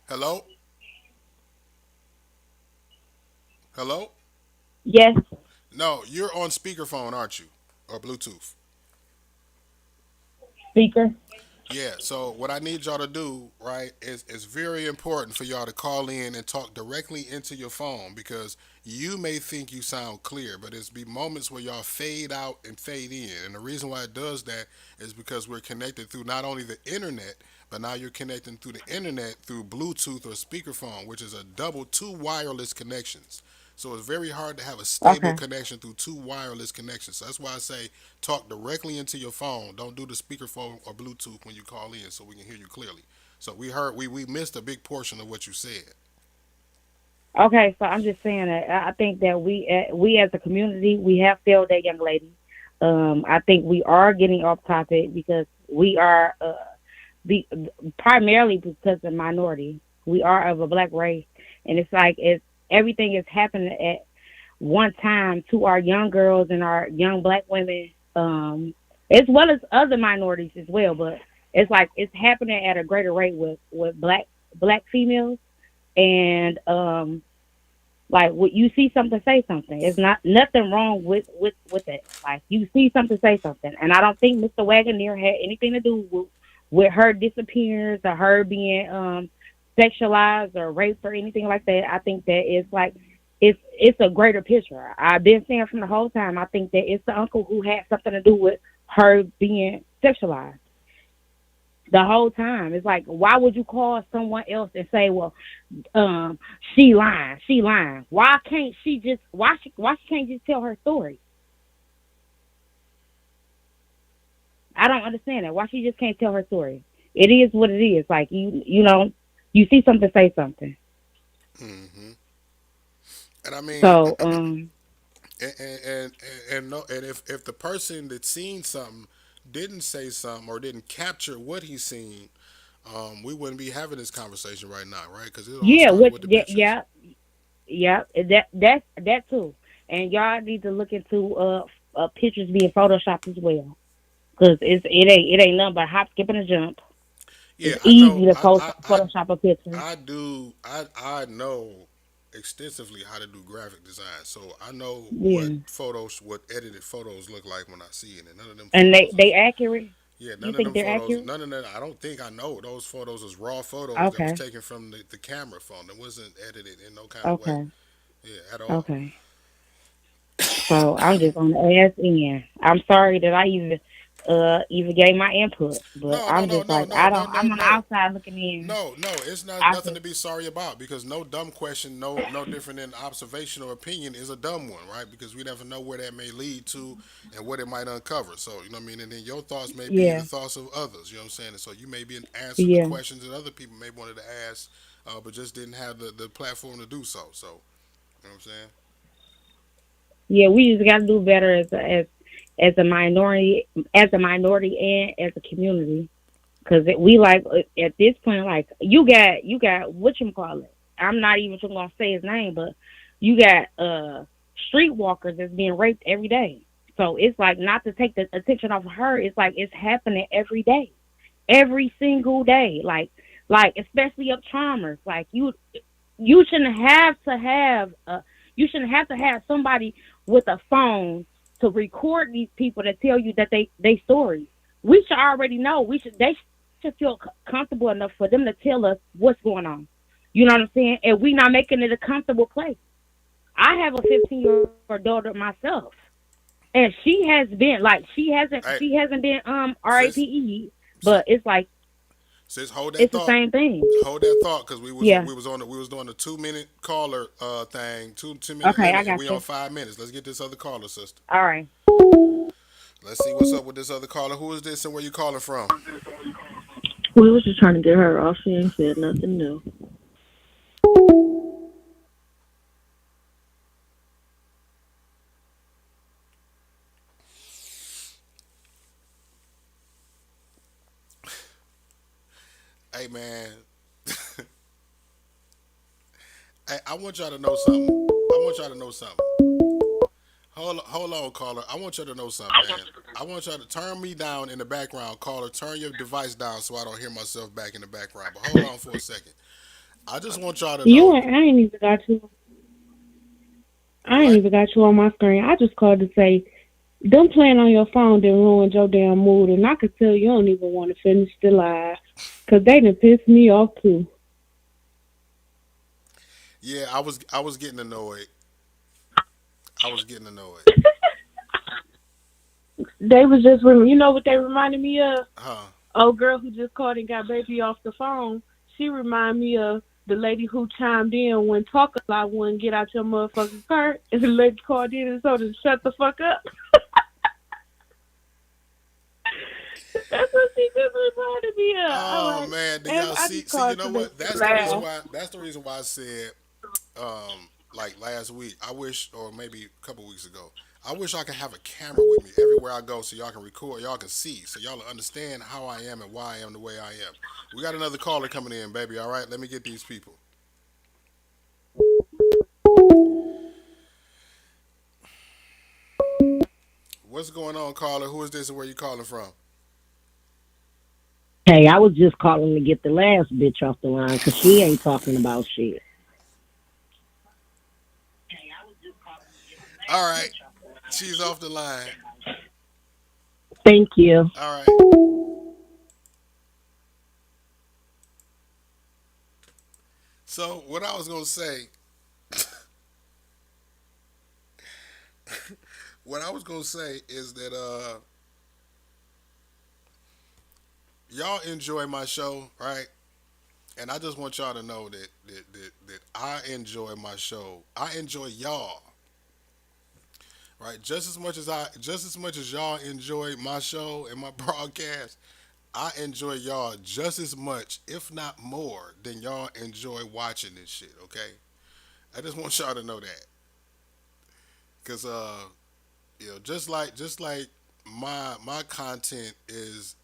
Hello? Hello? Yes, No, you're on speakerphone, aren't you? Or Bluetooth? speaker. Yeah, so what I need y'all to do, right, is very important for y'all to call in and talk directly into your phone because you may think you sound clear, but it's be moments where y'all fade out and fade in. And the reason why it does that is because we're connected through not only the internet, but now you're connecting through the internet through Bluetooth or speakerphone, which is a double two wireless connections. So it's very hard to have a stable Okay. connection through two wireless connections. So that's why I say talk directly into your phone. Don't do the speakerphone or Bluetooth when you call in so we can hear you clearly. So we missed a big portion of what you said. Okay, so I'm just saying that I think that we as a community we have failed that young lady. I think we are getting off topic because we are be, primarily because of minority. We are of a black race, and it's like it's everything is happening at one time to our young girls and our young black women, as well as other minorities as well. But it's like it's happening at a greater rate with black females and like what you see something, say something. It's not nothing wrong with it. Like you see something, say something. And I don't think Mr. Wagoneer had anything to do with her disappearance or her being sexualized or raped or anything like that. I think that it's like it's a greater picture. I've been saying from the whole time. I think that it's the uncle who had something to do with her being sexualized the whole time. It's like, why would you call someone else and say, well, she lying. Why can't she just why she can't just tell her story? I don't understand that. Why she just can't tell her story? It is what it is. Like you see something, say something. Hmm. And I mean, So and no, and if the person that seen something didn't say something or didn't capture what he seen, we wouldn't be having this conversation right now, right? Because it all yeah, started which with the pictures. yeah, yeah, that too. and y'all need to look into pictures being photoshopped as well, because it ain't nothing but hop, skip, and a jump. Yeah, It's I know. easy to Photoshop a picture. I do. I know extensively how to do graphic design, so I know Yeah, what edited photos look like when I see it. And none of them and they photos they is. accurate. Yeah, You think they're accurate? none of that. I don't think I know those photos is raw photos that was Okay, taken from the camera phone. That wasn't edited in no kind of way. okay, Yeah, at all. okay. So I'm just on the ass end. I'm sorry that I even gave my input, but No, no, I'm no, just no, like no, no, no, I'm on the no. outside looking in. No, no, it's not I nothing said, to be sorry about because no dumb question, no different than observation or opinion is a dumb one, right? Because we never know where that may lead to and what it might uncover. So, you know what I mean? And then your thoughts may be the yeah, thoughts of others, you know what I'm saying? And so you may be answering the yeah, questions that other people may wanted to ask, but just didn't have the platform to do so. So, you know what I'm saying? yeah. We just got to do better as a minority, and as a community. Because we like at this point, like you got what you call it. I'm not even gonna say his name, but you got streetwalkers that's being raped every day. So it's like not to take the attention off of her. It's like it's happening every day, every single day. Like especially up Chalmers. Like you shouldn't have to have you shouldn't have to have somebody with a phone to record these people that tell you that they stories. We should already know. They should feel comfortable enough for them to tell us what's going on. You know what I'm saying? And we not making it a comfortable place. I have a 15-year-old daughter myself, and Hey, she hasn't been sis, RAPE, sis, but it's like sis, hold that it's the thought. same thing. Hold that thought, because Yeah. we was doing a 2 minute caller thing, 2 minute Okay, I limit, and got we on you. 5 minutes. Let's get this other caller, sister. All right. Let's see what's up with this other caller. Who is this and where you calling from? We was just trying to get her off. She ain't said nothing new. Hey man, hey, I want y'all to know something. I want y'all to know something. Hold on, caller. I want y'all to know something, man. I want y'all to turn me down in the background, caller. Turn your device down so I don't hear myself back in the background. But hold on for a second. I just want y'all to know I ain't even got you. I ain't what. even got you on my screen. I just called to say, them playing on your phone didn't ruin your damn mood, and I could tell you don't even want to finish the live, 'cause they done pissed me off too. Yeah, I was getting annoyed. I was getting annoyed. They was just, you know what they reminded me of? Huh? Old girl who just called and got baby off the phone. She remind me of the lady who chimed in when talk a lot wouldn't get out your motherfucking car, and the lady called in and told her to shut the fuck up. That's what she just reminded me of. I'm Oh like, man, do and y'all I see? just See, you called know to make what? you laugh. That's the reason why I said, like last week. I wish, or maybe a couple weeks ago, I wish I could have a camera with me everywhere I go, so y'all can record, y'all can see, so y'all understand how I am and why I am the way I am. We got another caller coming in, baby. All right, let me get these people. What's going on, caller? Who is this and where you calling from? Hey, I was just calling to get the last bitch off the line because she ain't talking about shit. All right, she's off the line. Thank you. All right. So what I was gonna say, what I was gonna say is that y'all enjoy my show, right? And I just want y'all to know that I enjoy my show. I enjoy y'all, right? Just as much as y'all enjoy my show and my broadcast, I enjoy y'all just as much, if not more, than y'all enjoy watching this shit. Okay, I just want y'all to know that, cause just like my content is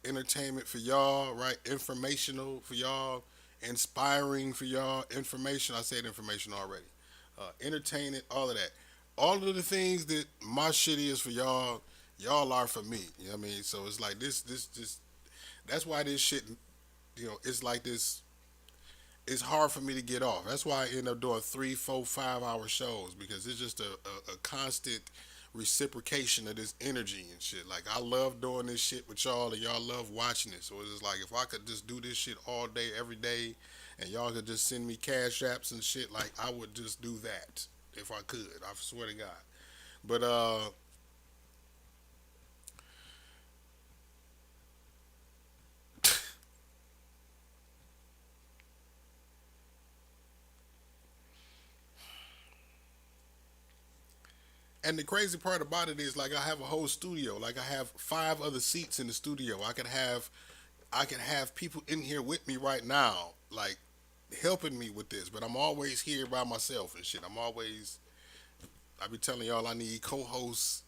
entertainment for y'all, right? Informational for y'all, inspiring for y'all, information. I said information already. Entertaining, all of that. all of the things that my shit is for y'all, y'all are for me. You know what I mean? So it's like this. That's why this shit, it's like this. It's hard for me to get off. That's why I end up doing 3, 4, 5 hour shows because it's just a constant reciprocation of this energy and shit. Like I love doing this shit with y'all and y'all love watching it. So it's just like if I could just do this shit all day, every day, and y'all could just send me cash apps and shit, like I would just do that if I could. I swear to God. But and the crazy part about it is like I have a whole studio. Like I have 5 other seats in the studio. I could have people in here with me right now, like helping me with this. But I'm always here by myself and shit. I be telling y'all I need co-hosts.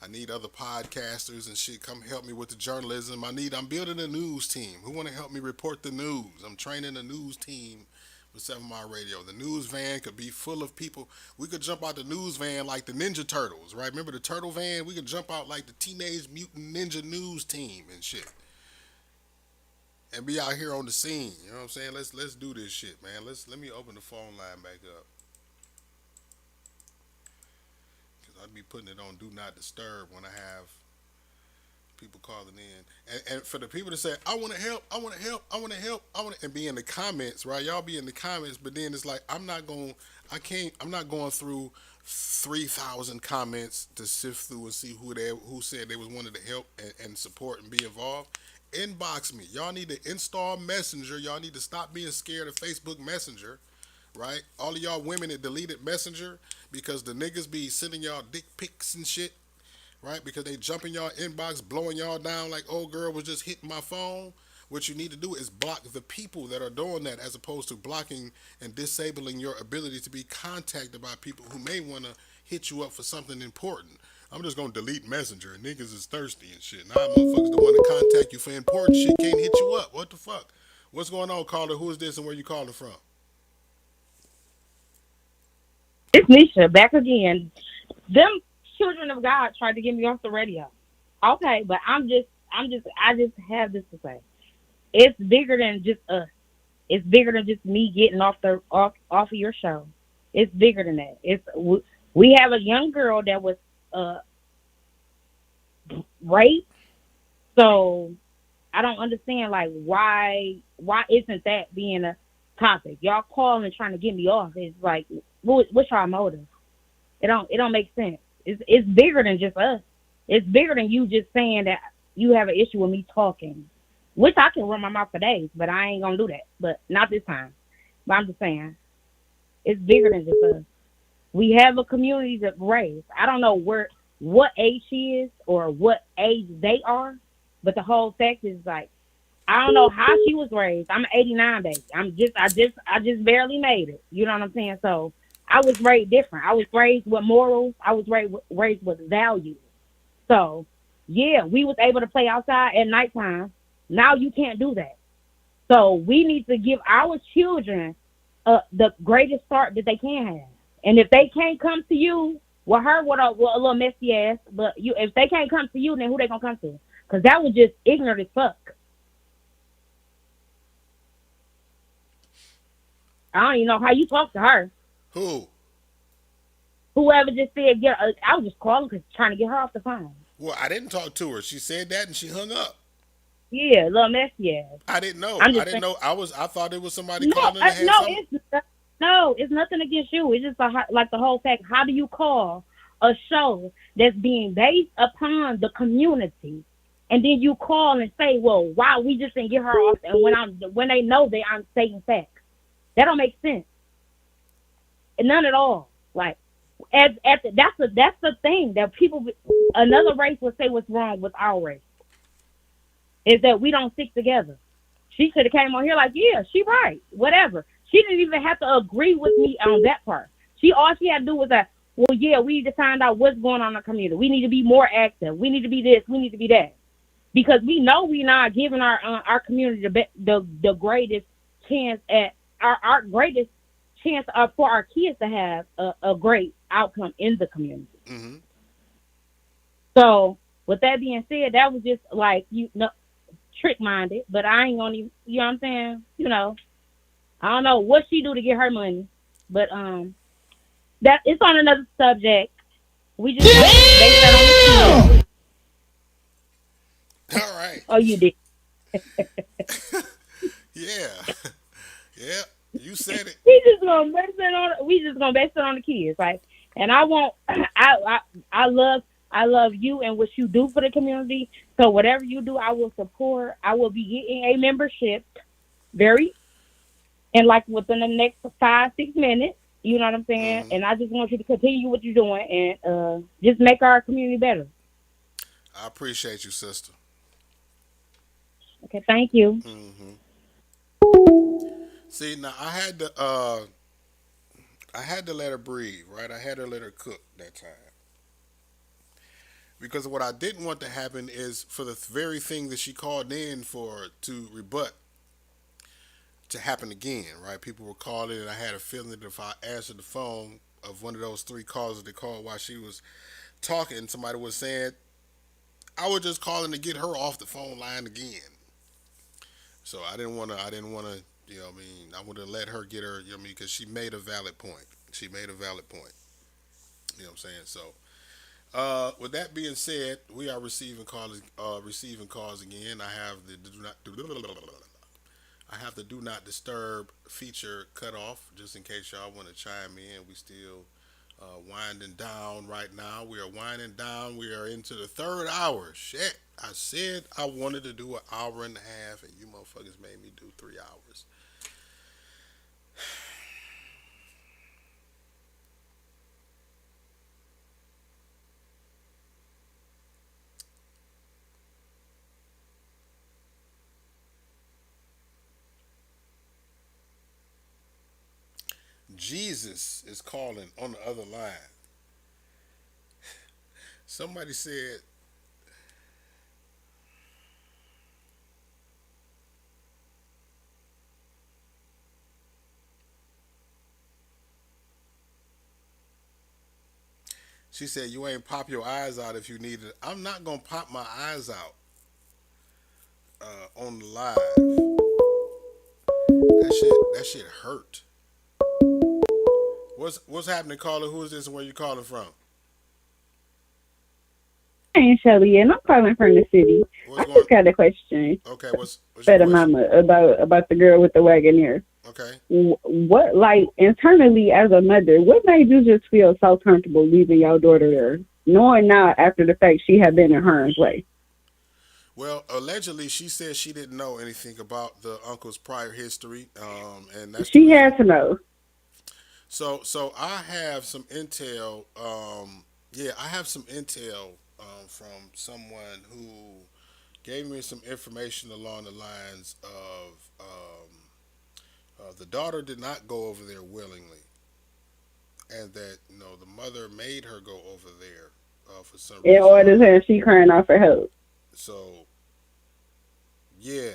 I need other podcasters and shit come help me with the journalism. I'm building a news team. Who want to help me report the news? I'm training a news team with 7 Mile Radio. The news van could be full of people. We could jump out the news van like the Ninja Turtles, right? Remember the turtle van? We could jump out like the Teenage Mutant Ninja News team and shit. And be out here on the scene. You know what I'm saying? Let's do this shit, man. Let me open the phone line back up. Cause I'd be putting it on do not disturb when I have people calling in. And for the people to say, I want to help, I want to help, I want to help, and be in the comments, right? Y'all be in the comments, but then it's like, I'm not going through 3,000 comments to sift through and see who said they was wanted to help and support and be involved. Inbox me. Y'all need to install Messenger. Y'all need to stop being scared of Facebook Messenger, right? All of y'all women that deleted Messenger because the niggas be sending y'all dick pics and shit, right? Because they jump in y'all inbox, blowing y'all down like old girl was just hitting my phone. What you need to do is block the people that are doing that as opposed to blocking and disabling your ability to be contacted by people who may want to hit you up for something important. I'm just gonna delete Messenger. Niggas is thirsty and shit. Now motherfuckers that want to contact you for important shit can't hit you up. What the fuck? What's going on, caller? Who is this and where you calling from? It's Nisha back again. Them children of God tried to get me off the radio. Okay, but I just have this to say. It's bigger than just us. It's bigger than just me getting off of your show. It's bigger than that. We have a young girl that was raped. So I don't understand like why isn't that being a topic? Y'all calling trying to get me off. It's like what's y'all motive? It don't make sense. It's bigger than just us. It's bigger than you just saying that you have an issue with me talking. Which I can run my mouth for days, but I ain't gonna do that. But not this time. But I'm just saying, it's bigger than just us. We have a community that raised. I don't know what age she is or what age they are, but the whole fact is like, I don't know how she was raised. I'm an '89 baby. I just barely made it. You know what I'm saying? So I was raised different. I was raised with morals. I was raised with values. So yeah, we was able to play outside at nighttime. Now you can't do that. So we need to give our children the greatest start that they can have. And if they can't come to you, with a little messy ass, but if they can't come to you, then who they gonna come to? Because that was just ignorant as fuck. I don't even know how you talk to her. Who? Whoever just said, yeah, I was just calling because trying to get her off the phone. Well, I didn't talk to her. She said that and she hung up. Yeah, a little messy ass. I didn't know. I thought it was somebody No, calling that had something. it's nothing against you. It's just like the whole fact. How do you call a show that's being based upon the community, and then you call and say, "Well, why we just didn't get her off?" And when they know that I'm stating facts, that don't make sense. None at all. Like that's the thing that another race would say what's wrong with our race is that we don't stick together. She should have came on here like, yeah, she right, whatever. She didn't even have to agree with me on that part. All she had to do was that, well, yeah, we need to find out what's going on in the community. We need to be more active. We need to be this. We need to be that. Because we know we're not giving our community the greatest chance at our greatest chance for our kids to have a great outcome in the community. Mm-hmm. So with that being said, that was just like trick minded, but I ain't gonna even, you know what I'm saying? I don't know what she do to get her money, but that it's on another subject. We just gonna base that on the kids. All right. Oh, you did. Yeah. Yeah. You said it. We just gonna base it on the kids, like. And I want I love you and what you do for the community. So whatever you do, I will support. I will be getting a membership very and like within the next 5-6 minutes. You know what I'm saying? Mm-hmm. And I just want you to continue what you're doing and just make our community better. I appreciate you, sister. Okay, thank you. Mm-hmm. See, now I had to let her breathe, right? I had to let her cook that time. Because what I didn't want to happen is for the very thing that she called in for to rebut to happen again, right? People were calling, and I had a feeling that if I answered the phone of one of those three calls that they called while she was talking, somebody was saying, I was just calling to get her off the phone line again. So I didn't want to, I mean, I would have let her get her, because she made a valid point. She made a valid point. You know what I'm saying? So, with that being said, we are receiving calls again. I have the do not disturb feature cut off just in case y'all want to chime in. We still winding down right now. We are winding down. We are into the third hour. Shit, I said I wanted to do an hour and a half, and you motherfuckers made me do 3 hours. Jesus is calling on the other line. Somebody said, she said, you ain't pop your eyes out if you need it. I'm not going to pop my eyes out on the live. That shit hurt. What's happening, caller? Who is this and where you calling from? I ain't Shelly, and I'm calling from the city. I just got a question. Okay, what's For your the question? mama about the girl with the Wagoneer. Okay. What, like, internally as a mother, what made you just feel so comfortable leaving your daughter there, knowing now after the fact she had been in harm's way? Well, allegedly, she said she didn't know anything about the uncle's prior history, and that's the She reason. had to know. So I have some intel. Yeah, I have some intel from someone who gave me some information along the lines of the daughter did not go over there willingly, and that the mother made her go over there for some In reason. order to, she crying out for help. So yeah,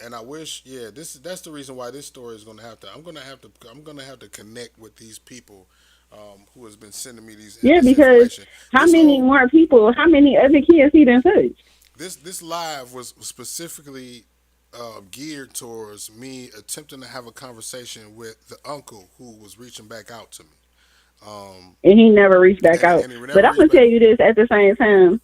and I wish that's the reason why this story is gonna have to. I'm gonna have to connect with these people who has been sending me Yeah, this because information. how many more people, how many other kids he done touched? This live was specifically geared towards me attempting to have a conversation with the uncle who was reaching back out to me. And he never reached back out. And he never But I'm reached gonna back. tell you this at the same time,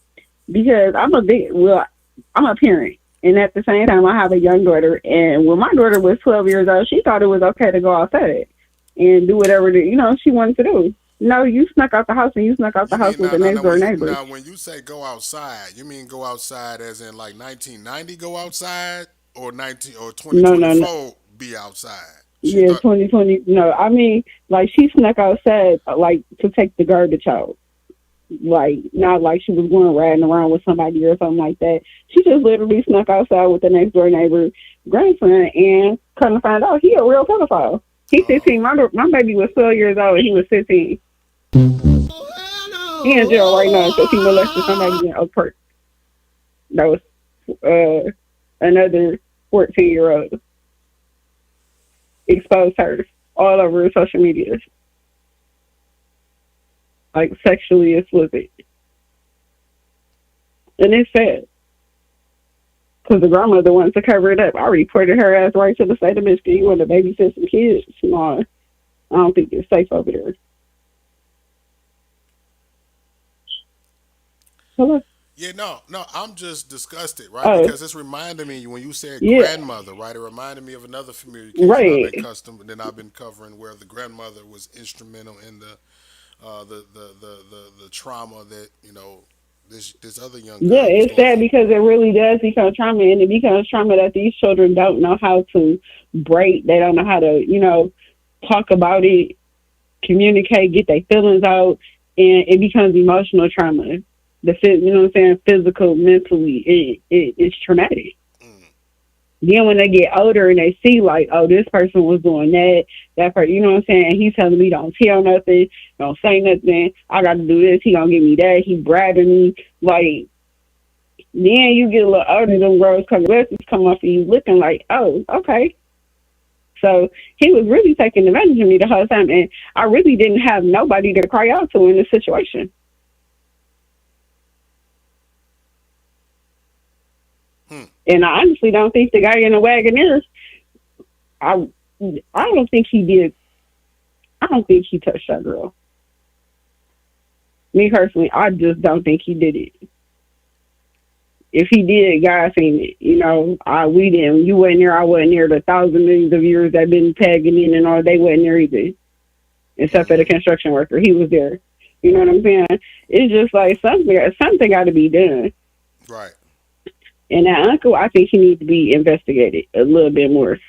because I'm a parent, and at the same time I have a young daughter. And when my daughter was 12 years old, she thought it was okay to go outside and do whatever she wanted to do. No, you snuck out the house, and you snuck out the You house mean with the now next door neighbor. when you say go outside, you mean go outside as in like 1990 go outside or 2024 No. be outside? She Yeah, thought 2020. No, I mean, like, she snuck outside, like, to take the garbage out. Like, not like she was going riding around with somebody or something like that. She just literally snuck outside with the next door neighbor grandson, and come to find out he a real pedophile. He's 15. My baby was 12 years old, and he was 15. He in jail right now because he molested somebody in Oak Park. That was another 14-year-old. Exposed her all over social media. like sexually explicit, and it's sad because the grandmother wants to cover it up. I reported her ass right to the state of Michigan. You want to babysit some kids? No, I don't think it's safe over there. Hello. Yeah, no, I'm just disgusted, right? Oh, Because it's reminding me when you said yeah, grandmother, right? It reminded me of another familiar case that I've been right. custom, and then I've been covering where the grandmother was instrumental in the trauma that this other young Yeah, girl was it's going sad through. because it really does become trauma, and it becomes trauma that these children don't know how to break. They don't know how to, talk about it, communicate, get their feelings out, and it becomes emotional trauma. You know what I'm saying? Physical, mentally, it's traumatic. Then when they get older and they see like, oh, this person was doing that person, you know what I'm saying? And he's telling me don't tell nothing, don't say nothing. I got to do this. He gonna give me that. He bragging me. Like, then you get a little older, them rose colored glasses come off and you looking like, oh, okay. So he was really taking advantage of me the whole time, and I really didn't have nobody to cry out to in this situation. And I honestly don't think the guy in the Wagoneer, I I don't think he did. I don't think he touched that girl. Me personally, I just don't think he did it. If he did, God seen it. We didn't. You wasn't there. I wasn't there. The thousand millions of years that been tagging in and all, they wasn't there either. Except for the construction worker, he was there. You know what I'm saying? It's just like something got to be done. Right. And that uncle, I think he needs to be investigated a little bit more.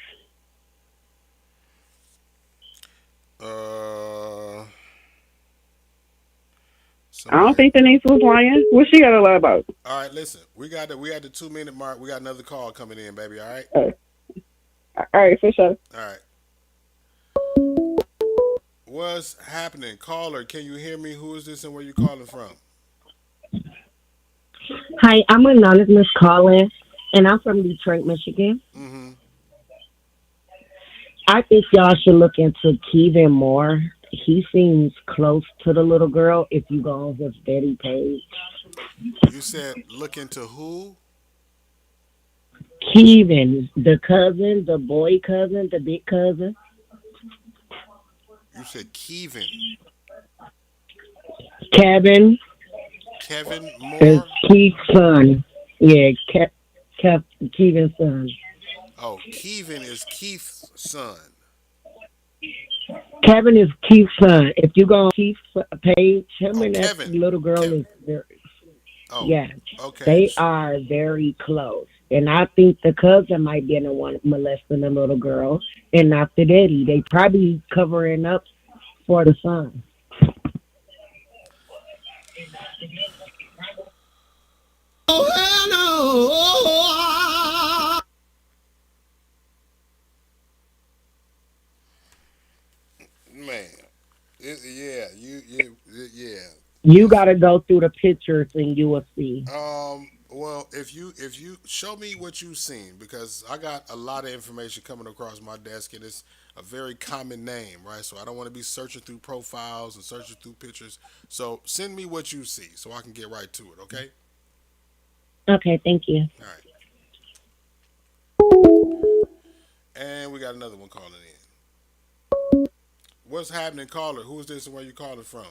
I don't think the niece was lying. What she got to lie about? All right, listen, we had the 2 minute mark. We got another call coming in, baby. All right. All right, for sure. All right. What's happening, caller? Can you hear me? Who is this and where you calling from? Hi, I'm anonymous calling, and I'm from Detroit, Michigan. Mm-hmm. I think y'all should look into Kevin more. He seems close to the little girl if you go on his Betty page. You said look into who? Kevin, the cousin, the boy cousin, the big cousin. You said Kevin. Kevin Kevin is Moore? Keith's son. Yeah, Kevin's son. Oh, Kevin is Keith's son. Kevin is Keith's son. If you go on Keith's page, him Oh, and that Kevin. little girl is very, Oh, yeah, okay. they are very close. And I think the cousin might be the one molesting the little girl, and not the daddy. They probably covering up for the son. Man, yeah. You got to go through the pictures and you will see. Well, if you show me what you've seen, because I got a lot of information coming across my desk, and it's a very common name, right? So I don't want to be searching through profiles and searching through pictures. So send me what you see, so I can get right to it. Okay? Okay, thank you. All right. And we got another one calling in. What's happening, caller? Who is this and where you calling from?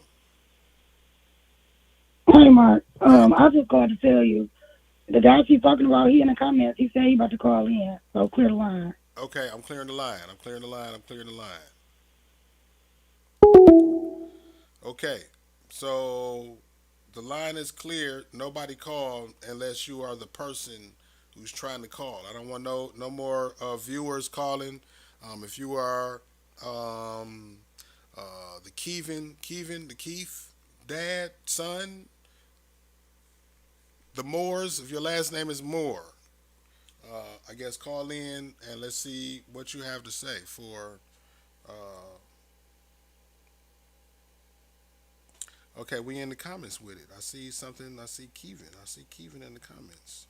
Hey, Mark. I just called to tell you the guy she's talking about. He in the comments. He said he about to call in. So clear the line. Okay, I'm clearing the line. I'm clearing the line. I'm clearing the line. Okay, so the line is clear. Nobody called unless you are the person who's trying to call. I don't want no more viewers calling. If you are the the Keith, dad, son, the Moores. If your last name is Moore, I guess call in and let's see what you have to say for. Okay, we in the comments with it. I see something. I see Kevin. I see Kevin in the comments.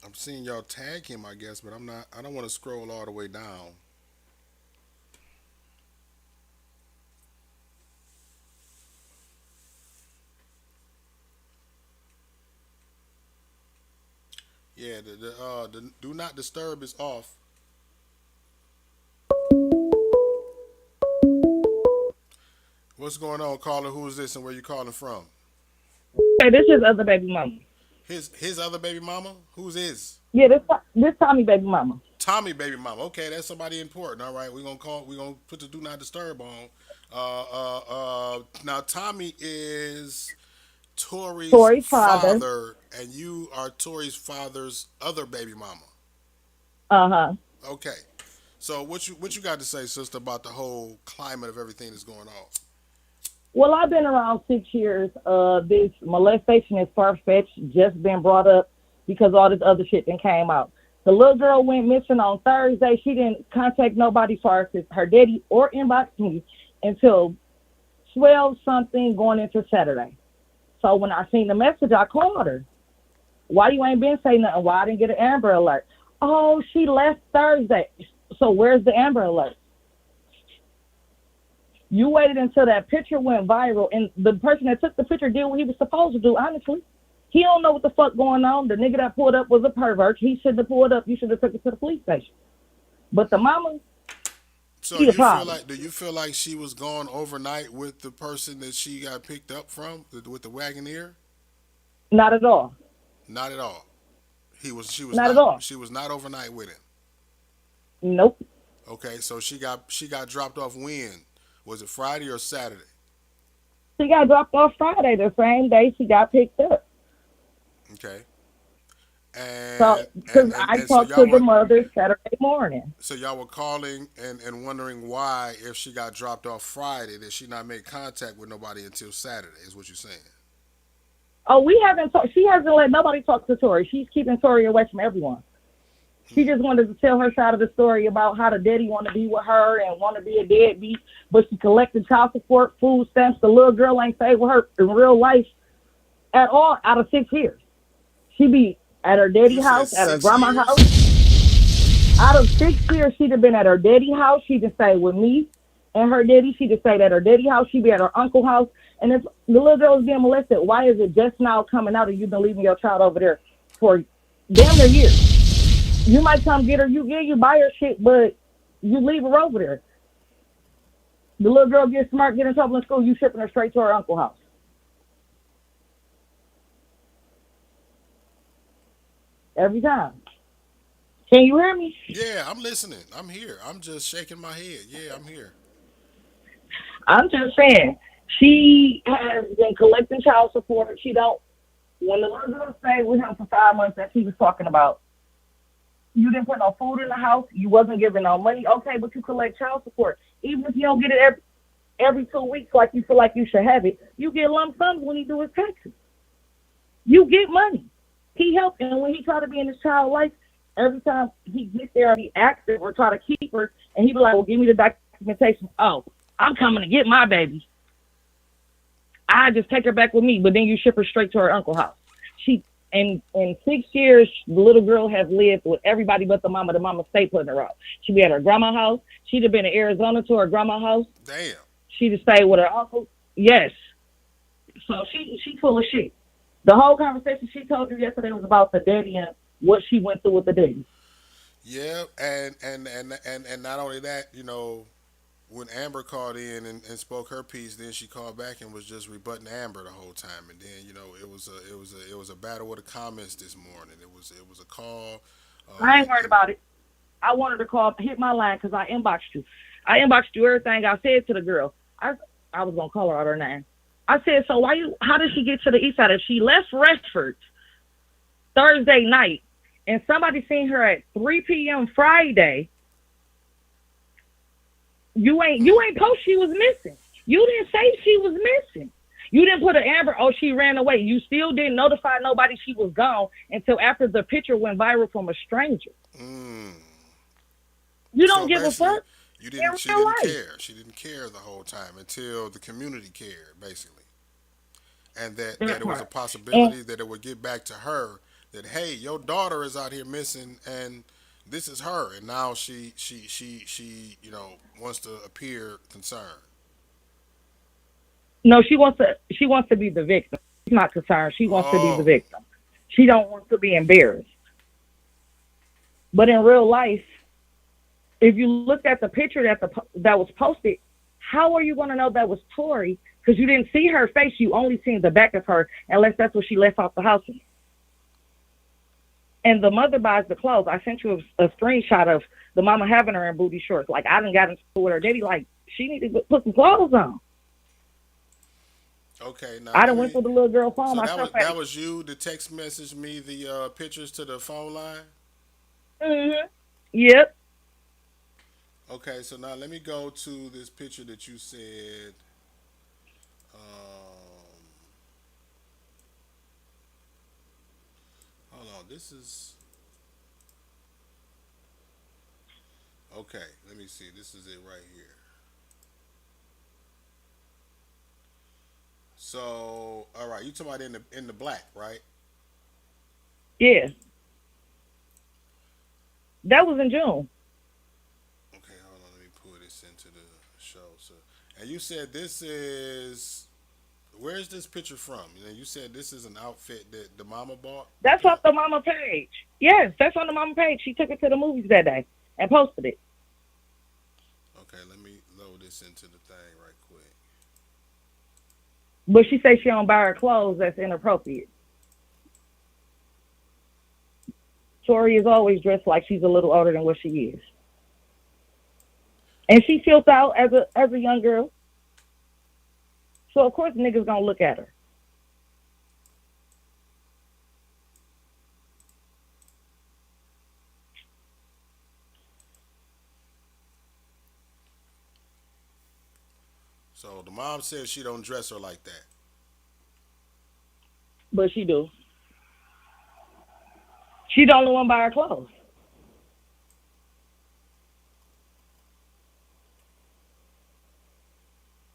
I'm seeing y'all tag him, I guess, but I'm not. I don't want to scroll all the way down. Yeah, the do not disturb is off. What's going on, caller? Who is this, and where you calling from? Hey, this is other baby mama. His other baby mama. Who's his? Yeah, this Tommy baby mama. Tommy baby mama. Okay, that's somebody important. All right, we're gonna call. We're gonna put the do not disturb on. Now Tommy is Tori's Tori's father. father, and you are Tori's father's other baby mama. Uh-huh. Okay. So what you got to say, sister, about the whole climate of everything that's going on? Well, I've been around 6 years. This molestation is far fetched, just been brought up because all this other shit then came out. The little girl went missing on Thursday. She didn't contact nobody far as her daddy or inbox me until 12 something going into Saturday. So when I seen the message, I called her. Why you ain't been saying nothing? Why I didn't get an Amber Alert? Oh, she left Thursday. So where's the Amber Alert? You waited until that picture went viral, and the person that took the picture did what he was supposed to do, honestly. He don't know what the fuck going on. The nigga that pulled up was a pervert. He should have pulled up. You should have took it to the police station. But the mama, So she you the feel problem. like? Do you feel like she was gone overnight with the person that she got picked up from, with the Wagoneer? Not at all. Not at all. She was Not at not. all. She was not overnight with him. Nope. Okay, so she got dropped off when? Was it Friday or Saturday? She got dropped off Friday, the same day she got picked up. Okay. So, because I So talked to the mother Saturday morning. so y'all were calling and wondering why, if she got dropped off Friday, did she not make contact with nobody until Saturday? Is what you're saying? Oh, we haven't talked. She hasn't let nobody talk to Tori. She's keeping Tori away from everyone. She just wanted to tell her side of the story about how the daddy want to be with her and want to be a deadbeat, but she collected child support, food stamps. The little girl ain't stayed with her in real life at all out of 6 years. She be at her daddy house, at her grandma house. Out of 6 years, she'd have been at her daddy house. She'd have stayed with me and her daddy. She'd have stayed at her daddy house. She'd be at her uncle house. And if the little girl is being molested, why is it just now coming out and you've been leaving your child over there for damn near years? You might come get her, you buy her shit, but you leave her over there. The little girl gets smart, get in trouble in school, you shipping her straight to her uncle's house. Every time. Can you hear me? Yeah, I'm listening. I'm here. I'm just shaking my head. Yeah, I'm here. I'm just saying, she has been collecting child support. She don't, when the little girl stayed with him for 5 months that she was talking about, you didn't put no food in the house. You wasn't giving no money. Okay, but you collect child support. Even if you don't get it every 2 weeks like you feel like you should have it, you get lump sums when he do his taxes. You get money. He helped, and when he try to be in his child life, every time he gets there, he active or try to keep her, and he be like, well, give me the documentation. Oh, I'm coming to get my baby. I just take her back with me, but then you ship her straight to her uncle's house. In 6 years, the little girl has lived with everybody but the mama. The mama stay putting her out. She be at her grandma's house. She'd have been in Arizona to her grandma's house. Damn. She'd have stayed with her uncle. Yes. So she full of shit. The whole conversation she told you yesterday was about the daddy and what she went through with the daddy. Yeah, and not only that, when Amber called in and spoke her piece, then she called back and was just rebutting Amber the whole time. And then it was a battle with the comments this morning. It was a call. I ain't worried about it. I wanted to call, hit my line because I inboxed you. I inboxed you everything I said to the girl. I was gonna call her out her name. I said, so how did she get to the east side? If she left Rexford Thursday night and somebody seen her at 3 p.m. Friday, you ain't post she was missing. You didn't say she was missing. You didn't put an Amber, oh, she ran away. You still didn't notify nobody she was gone until after the picture went viral from a stranger. You don't give a fuck. She didn't care. She didn't care the whole time until the community cared, basically. And that it was a possibility that it would get back to her that hey, your daughter is out here missing, and this is her, and now she wants to appear concerned. No, she wants to be the victim. She's not concerned. She wants to be the Oh, victim. She don't want to be embarrassed. But in real life, if you looked at the picture that was posted, how are you going to know that was Tori? Because you didn't see her face. You only seen the back of her, unless that's what she left off the house in. And the mother buys the clothes. I sent you a screenshot of the mama having her in booty shorts. Like, I done got into it with her daddy. Like, she need to put some clothes on. okay. Now I let done went me. through the little girl phone So that was myself. that was you. The text message me the pictures to the phone line. Mm-hmm. Yep. Okay, so now let me go to this picture that you said. Um, hold on, this is okay. Let me see. This is it right here. So, all right, you talking about in the black, right? Yeah. That was in June. Okay, hold on. Let me pull this into the show. So, and you said this is where's this picture from? You said this is an outfit that the mama bought. That's off the mama page. Yes, that's on the mama page. She took it to the movies that day and posted it. Okay, let me load this into the thing right quick. But she says she don't buy her clothes. That's inappropriate. Tori is always dressed like she's a little older than what she is. And she feels out as a young girl. So of course niggas gonna look at her. So the mom says she don't dress her like that. But she do. She the only one buy her clothes.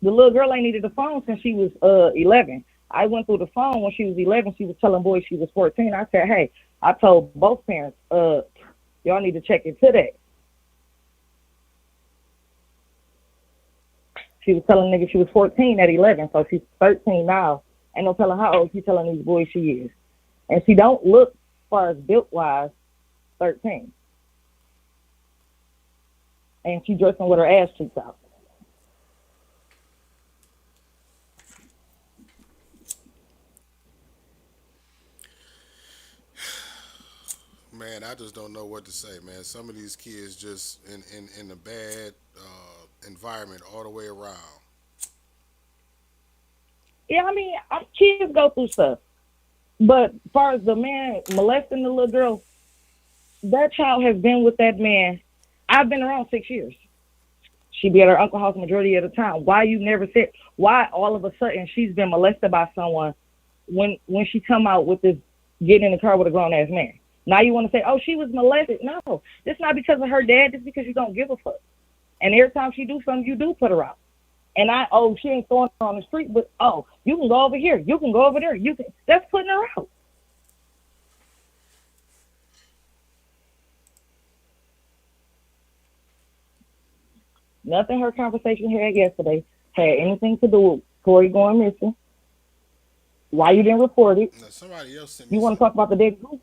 The little girl ain't needed a phone since she was 11. I went through the phone when she was 11. She was telling boys she was 14. I said, hey, I told both parents, y'all need to check into that. She was telling niggas she was 14 at 11, so she's 13 now. Ain't no telling how old she's telling these boys she is. And she don't look, as far as built-wise, 13. And she dressing with her ass cheeks out. Man, I just don't know what to say, man. Some of these kids just in a bad environment all the way around. Yeah, I mean, kids go through stuff. But as far as the man molesting the little girl, that child has been with that man. I've been around 6 years. She be at her uncle's house majority of the time. Why you never said? Why all of a sudden she's been molested by someone when she come out with this getting in the car with a grown ass man? Now you want to say, oh, she was molested? No, it's not because of her dad. It's because you don't give a fuck. And every time she do something, you do put her out. And she ain't throwing her on the street, but you can go over here, you can go over there, you can. That's putting her out. Nothing her conversation had yesterday had anything to do with Tori going missing. Why you didn't report it? Now, somebody else sent me. You want to talk about the dead group?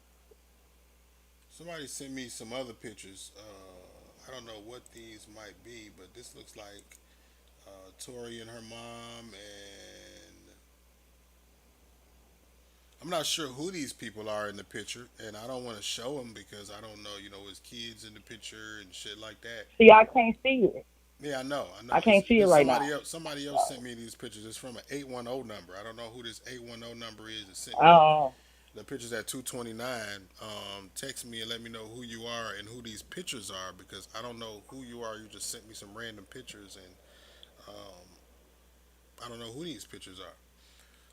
Somebody sent me some other pictures. I don't know what these might be, but this looks like Tori and her mom, and I'm not sure who these people are in the picture, and I don't want to show them because I don't know, his kids in the picture and shit like that. See, I can't see it. Yeah, I know. I can't see it right now. Somebody else sent me these pictures. It's from an 810 number. I don't know who this 810 number is that sent me Oh. the pictures at 229. Text me and let me know who you are and who these pictures are because I don't know who you are. You just sent me some random pictures and I don't know who these pictures are.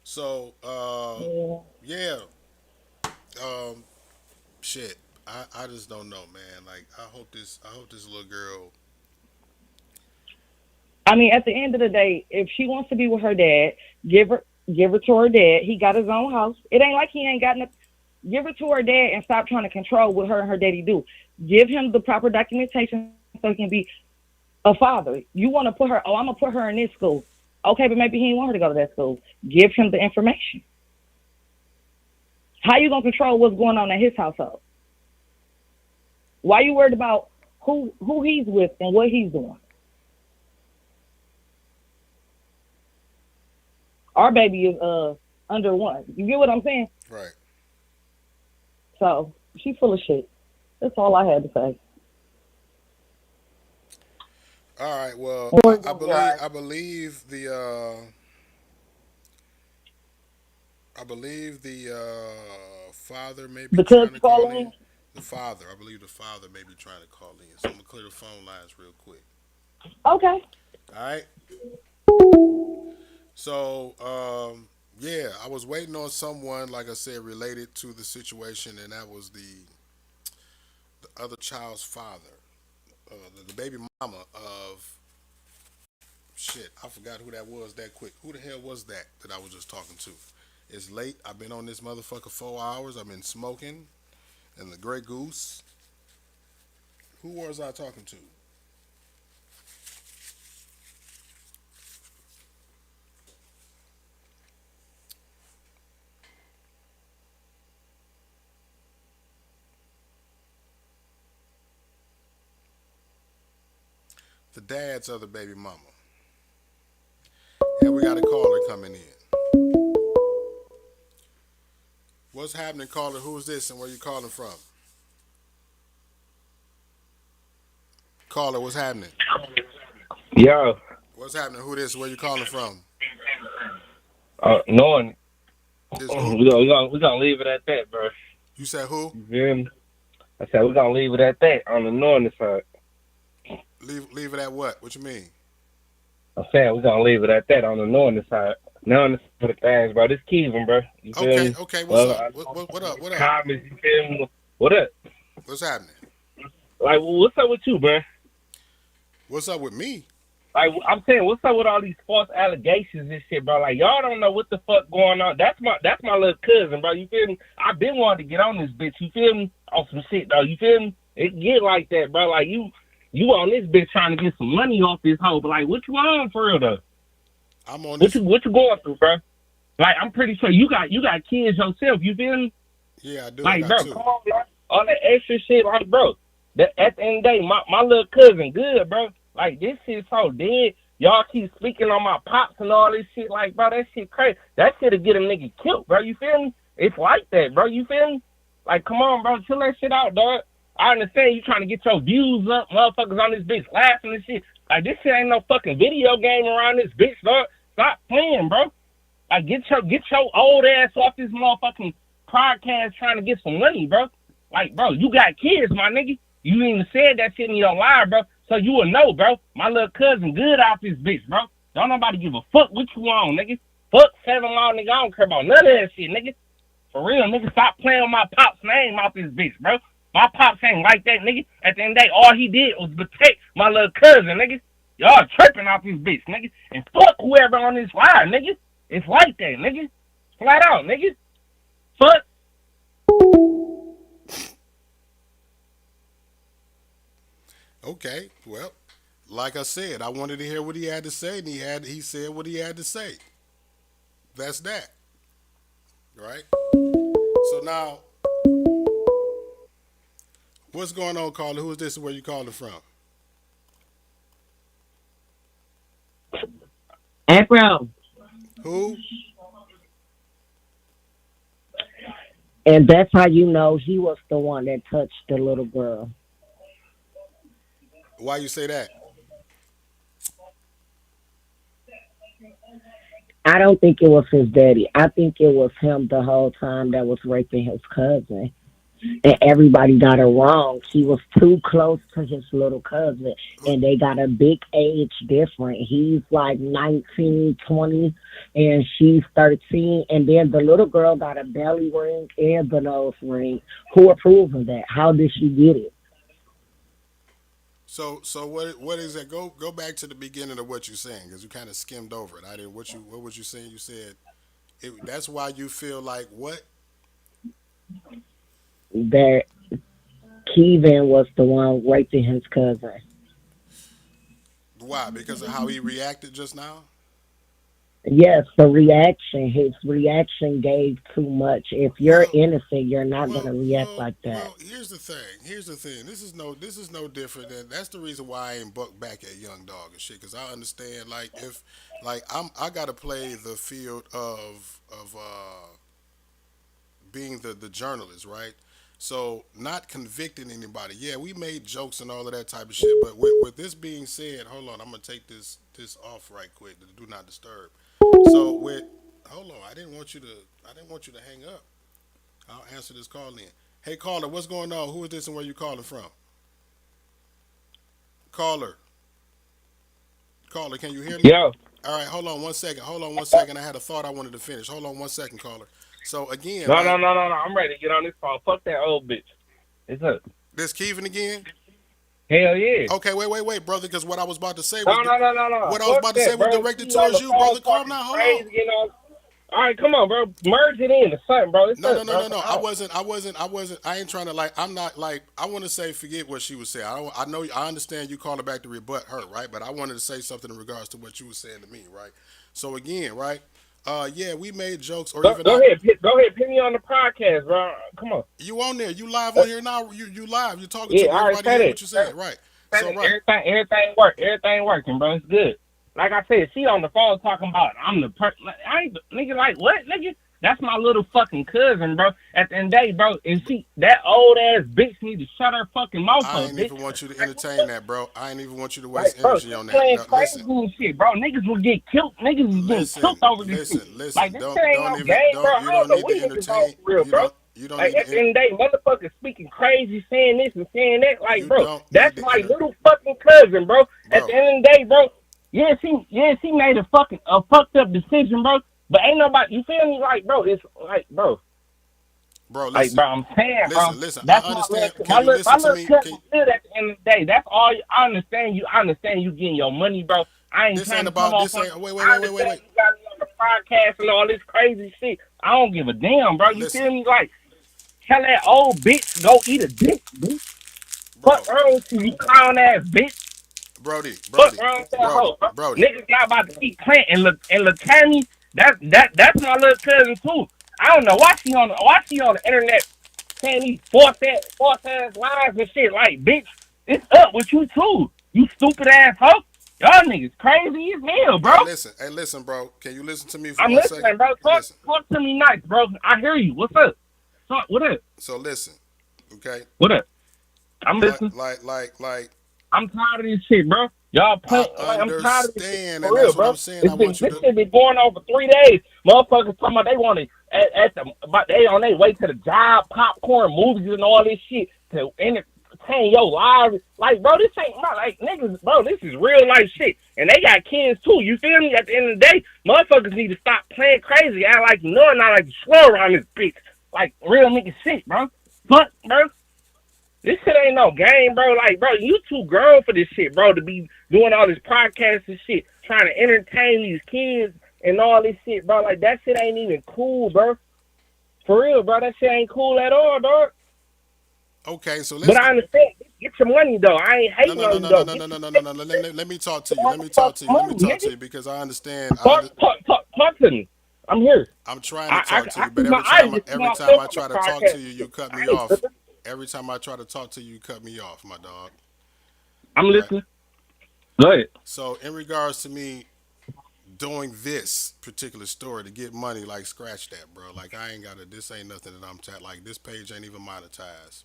So, yeah. Shit. I just don't know, man. Like, I hope this little girl. I mean, at the end of the day, if she wants to be with her dad, give her to her dad. He got his own house. It ain't like he ain't got nothing. Give it to her dad and stop trying to control what her and her daddy do. Give him the proper documentation so he can be a father. You want to put her, oh, I'm going to put her in this school. Okay, but maybe he didn't want her to go to that school. Give him the information. How you going to control what's going on in his household? Why you worried about who he's with and what he's doing? Our baby is under one. You get what I'm saying? Right. So she's full of shit. That's all I had to say. All right. Well, Or I believe the father may be the trying cousin to call calling in. in. The father, I believe the father may be trying to call in. So I'm gonna clear the phone lines real quick. Okay. All right. So yeah, I was waiting on someone, like I said, related to the situation, and that was the other child's father, the baby mama of shit. I forgot who that was that quick. Who the hell was that I was just talking to? It's late. I've been on this motherfucker 4 hours. I've been smoking, and the Grey Goose. Who was I talking to? The dad's other baby mama. And we got a caller coming in. What's happening, caller? Who's this and where you calling from? Caller, what's happening? Yo, What's happening? Who this? Where you calling from? knowing This who? we gonna leave it at that, bro. You said who? You feel me? I said we're gonna leave it at that on the knowing side. Leave it at what? What you mean? I'm saying we're gonna leave it at that on the knowing side. Knowing the side of things, bro. This Kevin, bro. You feel Okay, me? okay. What's up? What up? What up? Comments, you feel me? What up? What's happening? Like, what's up with you, bro? What's up with me? Like, I'm saying, what's up with all these false allegations and shit, bro? Like, y'all don't know what the fuck going on. That's my little cousin, bro. You feel me? I've been wanting to get on this bitch. You feel me? On some shit, though. You feel me? It get like that, bro. Like, you on this bitch trying to get some money off this hoe, but like, what you on for real though? I'm on What this. you going through, bro? Like, I'm pretty sure you got kids yourself. You feel me? Yeah, I do. Like, I bro, got two. come on, bro. All that extra shit, like, bro. That at the end of the day, my little cousin, good, bro. Like, this shit so dead. Y'all keep speaking on my pops and all this shit, like, bro, that shit crazy. That shit'll get a nigga killed, bro. You feel me? It's like that, bro. You feel me? Like, come on, bro, chill that shit out, dog. I understand you trying to get your views up, motherfuckers on this bitch laughing and shit. Like, this shit ain't no fucking video game around this bitch, dog. Stop playing, bro. Like, get your old ass off this motherfucking podcast trying to get some money, bro. Like, bro, you got kids, my nigga. You even said that shit in your line, bro. So you will know, bro. My little cousin good off this bitch, bro. Don't nobody give a fuck what you want, nigga. Fuck 7 Law, nigga. I don't care about none of that shit, nigga. For real, nigga. Stop playing with my pop's name off this bitch, bro. My pops ain't like that, nigga. At the end of the day, all he did was protect my little cousin, nigga. Y'all tripping off this bitch, nigga. And fuck whoever on this line, nigga. It's like that, nigga. Flat out, nigga. Fuck. Okay, well, like I said, I wanted to hear what he had to say, and he said what he had to say. That's that, right? So now, what's going on, caller? Who is this, and where you calling from? April. Who? And that's how you know he was the one that touched the little girl. Why you say that? I don't think it was his daddy. I think it was him the whole time that was raping his cousin. And everybody got it wrong. He was too close to his little cousin, and they got a big age difference. He's like 19, 20, and she's 13. And then the little girl got a belly ring and the nose ring. Who approved of that? How did she get it? So what is that? Go back to the beginning of what you're saying, because you kind of skimmed over it. I didn't. What was you saying? You said that's why you feel like what? that Kevin was the one raping his cousin. Why? Because of how he reacted just now? Yes, his reaction gave too much. If you're Well, innocent, you're not gonna react like that. well. Here's the thing. Here's the thing. This is no different than. That's the reason why I ain't buck back at young dog and shit. Cause I understand. Like if, like I gotta play the field of being the journalist, right? So not convicting anybody. Yeah, we made jokes and all of that type of shit. But with this being said, hold on. I'm gonna take this off right quick. The do not disturb. So with hold on. I didn't want you to hang up. I'll answer this call in. Hey caller, what's going on? Who is this and where you calling from? Caller, caller, can you hear me? Yo, All right, hold on one second. Hold on one second. I had a thought I wanted to finish. Hold on one second, caller. So again, no, right? no, no, no, no. I'm ready to get on this phone. Fuck that old bitch. It's up. This Kevin again? Hell yeah. Okay, wait, brother, because what I was about to say No, was no, no, no, no. what I was Fuck about to say that, was bro. directed She on towards the you, phone brother. Calm talking down. Hold on. crazy, you know. All right, come on, bro. Merge it into something, bro. It's No, up, no, no, bro. no, no. I ain't trying to like. I'm not like. I want to say forget what she was saying. I know. I understand you calling back to rebut her, right? But I wanted to say something in regards to what you were saying to me, right? So again, right? Yeah, we made jokes, or even Go I. ahead, go ahead, put me on the podcast, bro. Come on. You on there? You live on here now? You live? You talking to Yeah, me? all right, Everybody say hear that. what you saying, right? Say So that. right. Everything working, bro. It's good. Like I said, she on the phone talking about I'm the person. Like, I ain't nigga. Like what, nigga? That's my little fucking cousin, bro. At the end of the day, bro, and she that old ass bitch need to shut her fucking mouth I up, ain't bitch. even want you to entertain that, bro. I ain't even want you to Like, waste bro, energy she on that. playing No, crazy listen, and shit, bro. Niggas will get killed. Niggas is getting killed listen, over this shit. listen, Like, listen. this shit ain't Don't no even game, bro. don't I you don't don't know need what to niggas on entertain. for real, bro. You don't Like, need at to. the end of the day, motherfuckers speaking crazy, saying this and saying that. Like, You bro, don't need that's to my enter, little fucking cousin, bro. At the bro. end of the day, bro, she made a fucked up decision, bro. But ain't nobody, you feel me? Like, bro, it's like, bro. Bro, Like, listen, bro, I'm saying, bro, listen. I that's understand. Can my you listen to little me? cousin good at the end of the day. That's all. I understand you getting your money, bro. I ain't This trying ain't to come about. off This on. ain't. I understand Wait. you got me on the podcast and all this crazy shit. I don't give a damn, bro. You Listen, feel me? Like, tell that old bitch go eat a dick, bitch. bro, Fuck wrong with you clown ass bitch. Brody, Fuck wrong with that hoe, bro. Niggas not about to keep Clint and Latani. That's my little cousin too. I don't know why she on the internet saying these false ass lies and shit. Like, bitch, it's up with you too. You stupid ass hoe. Y'all niggas crazy as hell, bro. Hey, listen, bro. Can you listen to me for I'm 1 second? listening, bro. Listen. Talk to me nice, bro. I hear you. What's up? What up? So listen, okay. What up? I'm listening. Like. I'm tired of this shit, bro. Y'all I play like I'm tired of this shit understand, for and real, that's what bro. I'm saying. I want you This to. shit been going on for 3 days. Motherfuckers talking about they want to but they on their way to the job, popcorn, movies, and all this shit to entertain your lives. Like, bro, this ain't like niggas, bro. This is real life shit, and they got kids too. You feel me? At the end of the day, motherfuckers need to stop playing crazy. Act like you know, not like you slow around this bitch. Like real nigga shit, bro. But, bro. This shit ain't no game, bro. Like, bro, you too grown for this shit, bro, to be doing all this podcast and shit, trying to entertain these kids and all this shit, bro. Like, that shit ain't even cool, bro. For real, bro. That shit ain't cool at all, dog. Okay, so But let's. I understand. Get your money, though. I ain't hating on you, though. No. Let me talk to you. Let me talk to you. Let me talk to you because I understand. Talk to me. I'm here. I'm trying to talk to I you, but keep my eyes to see every time myself I on the try to talk to podcast. you, you cut I me ain't off. tripping. Every time I try to talk to you, you cut me off, my dog. I'm Right? listening. Go ahead. So, in regards to me doing this particular story to get money, like scratch that, bro. Like I ain't got to. This ain't nothing that like. This page ain't even monetized.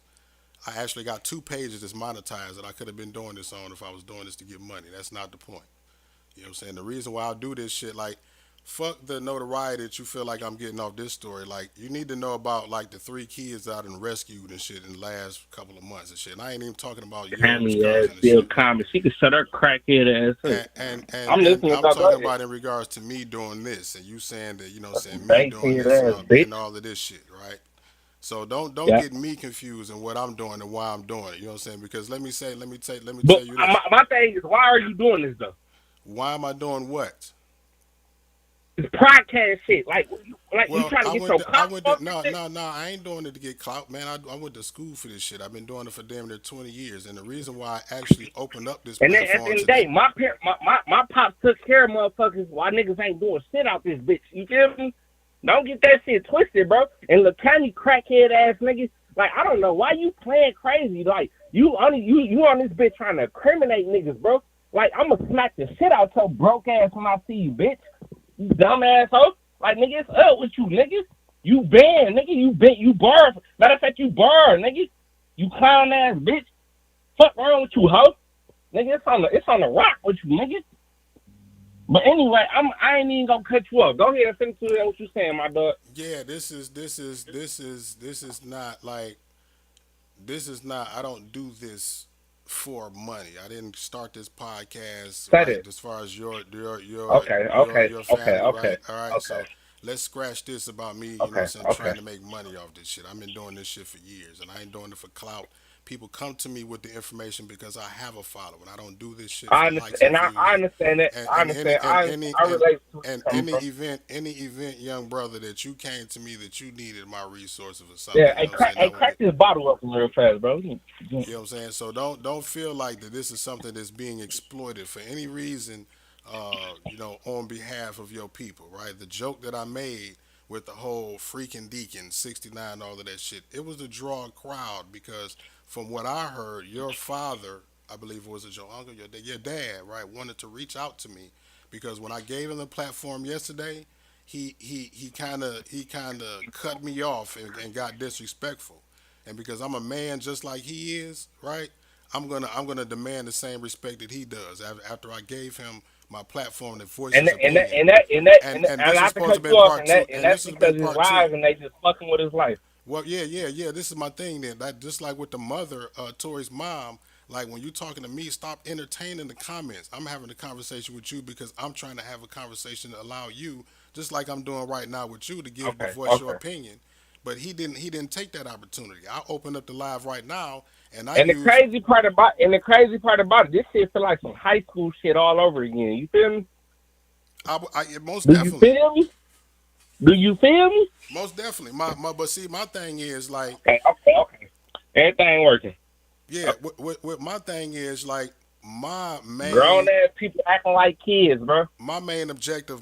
I actually got 2 pages that's monetized that I could have been doing this on if I was doing this to get money. That's not the point. You know what I'm saying? The reason why I do this shit, like, fuck the notoriety that you feel like I'm getting off this story. Like, you need to know about, like, the 3 kids out and rescued and shit in the last couple of months and shit. And I ain't even talking about yours, Hammy ass cousin and Bill shit. Common. She can shut her crackhead ass up. I'm And listening. I'm Go talking ahead. about in regards to me doing this and you saying that, you know what I'm saying, me doing Bankhead this ass bitch. and all of this shit, right? So don't Yeah. get me confused in what I'm doing and why I'm doing it. You know what I'm saying? Because let me But tell you this. my thing is, why are you doing this though? Why am I doing what? It's podcast shit. Like, Like you Well, trying to get your I clout went off to, this no, shit? no, no. I ain't doing it to get clout, man. I went to school for this shit. I've been doing it for damn near 20 years, and the reason why I actually opened up this And then at the platform end of the day, today. my pops took care of motherfuckers while niggas ain't doing shit out this bitch. You feel me? Don't get that shit twisted, bro. And look, tiny crackhead ass niggas. Like I don't know why you playing crazy. Like you on this bitch trying to incriminate niggas, bro. Like I'ma smack the shit out your broke ass when I see you, bitch. You dumb asshole. Like nigga, it's up with you, niggas. You banned, nigga. You barred. Matter of fact, you barred, nigga. You clown ass bitch. Fuck wrong with you, hoe? Nigga, it's on the rock with you, nigga. But anyway, I ain't even gonna cut you off. Go ahead and finish what you saying, my dog. Yeah, this is not. I don't do this for money. I didn't start this podcast Say right that. as far as Okay. your family, right? All right, so let's scratch this about me. You know what I'm saying? Okay. Trying to make money off this shit. I've been doing this shit for years, and I ain't doing it for clout. People come to me with the information because I have a following. I don't do this shit I for likes and understand, views. I understand that. And, I and any understand. and any I relate to and something, bro. any event, young brother, that you came to me that you needed my resources or something. Yeah, You know what I'm saying? That would crack this bottle up real fast, bro. you know what I'm saying? So don't feel like that this is something that's being exploited for any reason, on behalf of your people, right? The joke that I made with the whole freaking Deacon 69, all of that shit, it was to draw a crowd because from what I heard, your father, I believe it was it your uncle, your dad, right, wanted to reach out to me because when I gave him the platform yesterday, he kind of cut me off and got disrespectful. And because I'm a man just like he is, right? I'm gonna demand the same respect that he does after I gave him my platform to voice And his that, and that, opinion. and that, and that, and, And and this I is have to supposed to cut be you off, part two. and And that's this has been because his part two. wives and they just fucking with his life. Well, yeah. This is my thing. Then, that just like with the mother, Tori's mom. Like when you talking to me, stop entertaining the comments. I'm having a conversation with you because I'm trying to have a conversation to allow you, just like I'm doing right now with you, to give the voice your Okay. opinion. But he didn't take that opportunity. I open up the live right now, and I And the use. crazy part about it, this shit feel like some high school shit all over again. You feel me? Most Do you definitely. feel me? Do you feel me? Most definitely. But see, my thing is like, Okay. Everything working. yeah. What my thing is like, my Grown main ass people acting like kids, bro. my main objective,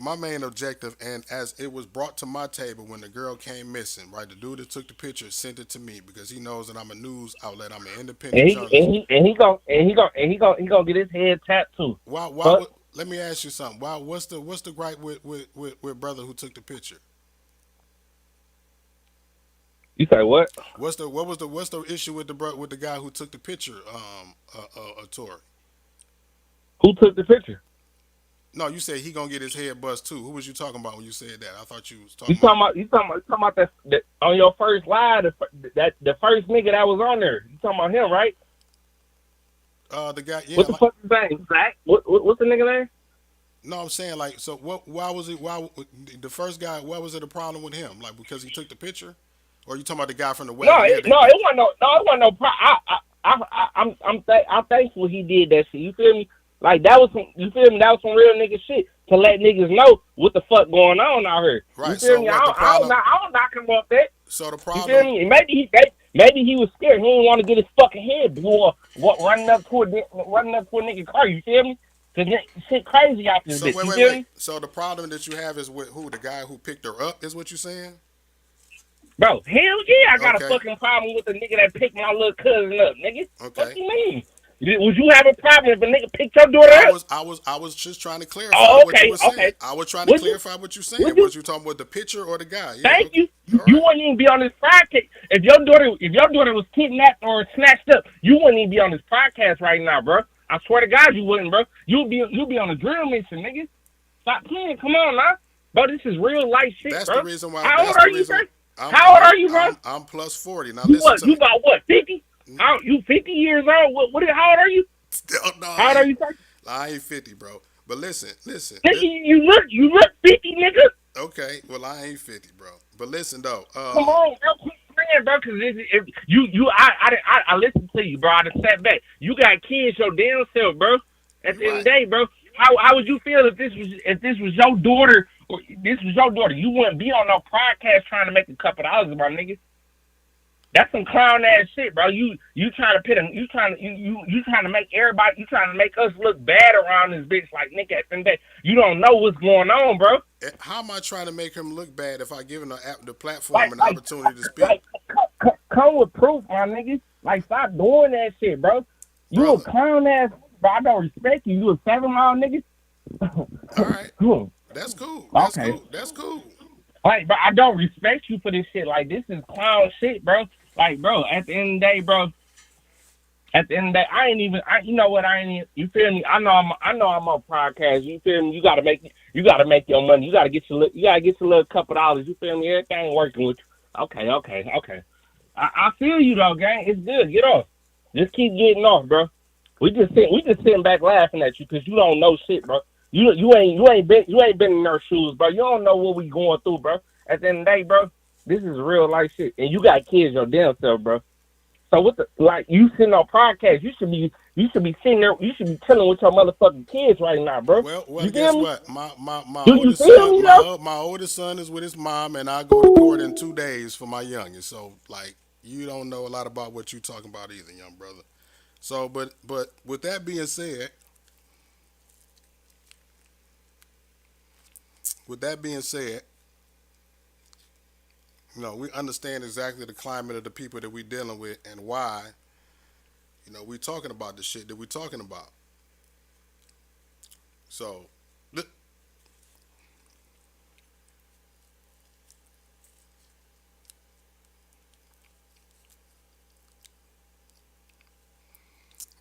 and as it was brought to my table when the girl came missing, right? The dude that took the picture sent it to me because he knows that I'm a news outlet. I'm an independent And journalist. he gonna get his head tapped too. Why? Let me ask you something. Why? What's the gripe with brother who took the picture? You say what? What's the issue with the guy who took the picture? Tour. Who took the picture? No, you said he gonna get his head buzzed too. Who was you talking about when you said that? I thought you was You talking about. talking about that on your first live, the first nigga that was on there. You talking about him, right? The guy. Yeah. What the fuck is his name? Zach? What's the nigga name? No, I'm saying like, so what? Why was it? Why the first guy? Why was it a problem with him? Like because he took the picture, or you talking about the guy from the No, wagon? it wasn't no. I'm thankful he did that shit. You feel me? Like that was some. You feel me? That was some real nigga shit to let niggas know what the fuck going on out here. Right. You feel So me? what the problem? I don't knock him off that. So the You problem. feel me? Maybe he was scared. He didn't want to get his fucking head blew up. Running up to a nigga car. You feel me? Cause shit crazy out this So bitch. wait, You wait, feel wait. me? So the problem that you have is with who? The guy who picked her up is what you saying? Bro, hell yeah, I got a Okay. fucking problem with the nigga that picked my little cousin up, nigga. Okay. What you mean? Would you have a problem if a nigga picked your daughter up? I was just trying to clarify Oh, what you were saying. okay. I was trying to Would you- clarify what you're saying. would you- Was you talking about the picture or the guy? Yeah, Thank okay. you. You wouldn't even be on this podcast. If your daughter was kidnapped or snatched up, you wouldn't even be on this podcast right now, bro. I swear to God, you wouldn't, bro. You'll be on a drill mission, nigga. Stop playing. Come on, now. Bro, this is real life shit, That's bro. the reason why. How That's old the are you, reason. bro? I'm, How old are you, bro? I'm plus 40. Now You listen what? to You me. about what? 50? You 50 years old? How old are you? No, How old are you, sir? I ain't 50, bro. But listen. Nigga, you look 50, nigga. Okay, well I ain't 50, bro. But listen though. Come on, bro. Quit playing, bro. Cause I listened to you, bro. I done sat back. You got kids your damn self, bro. At the end of the day, bro. How would you feel if this was your daughter This was your daughter. You wouldn't be on no podcast trying to make a couple dollars, my nigga. That's some clown ass shit, bro. You trying to pit him? You trying to make everybody? You trying to make us look bad around this bitch? Like nigga, at the end of the day, you don't know what's going on, bro. How am I trying to make him look bad if I give him the platform Like and the like opportunity to speak? like come with proof, my nigga. Like stop doing that shit, bro. You Brother. a clown ass, bro. I don't respect you. You a 7-mile nigga. All right, that's cool. That's Okay. cool. That's cool. Like, bro, I don't respect you for this shit. Like, this is clown shit, bro. Like, bro, at the end of the day, bro. At the end of the day, you know what? I ain't even. You feel me? I know I'm on podcast. You feel me? You gotta make your money. You gotta get your little couple dollars. You feel me? Everything working with you. Okay. I feel you though, gang. It's good. Get off. Just keep getting off, bro. We just sitting back laughing at you because you don't know shit, bro. You ain't been in their shoes, bro. You don't know what we going through, bro. At the end of the day, bro, this is real life shit, and you got kids your damn self, bro. So you sitting on podcast, you should be sitting there, you should be chilling with your motherfucking kids right now, bro. Well, you guess me? what? My Do you oldest feel son, me, though? my oldest son is with his mom, and I go to court in 2 days for my youngest. So, like, you don't know a lot about what you talking about either, young brother. So, but with that being said, we understand exactly the climate of the people that we dealing with and why, we talking about the shit that we talking about. So,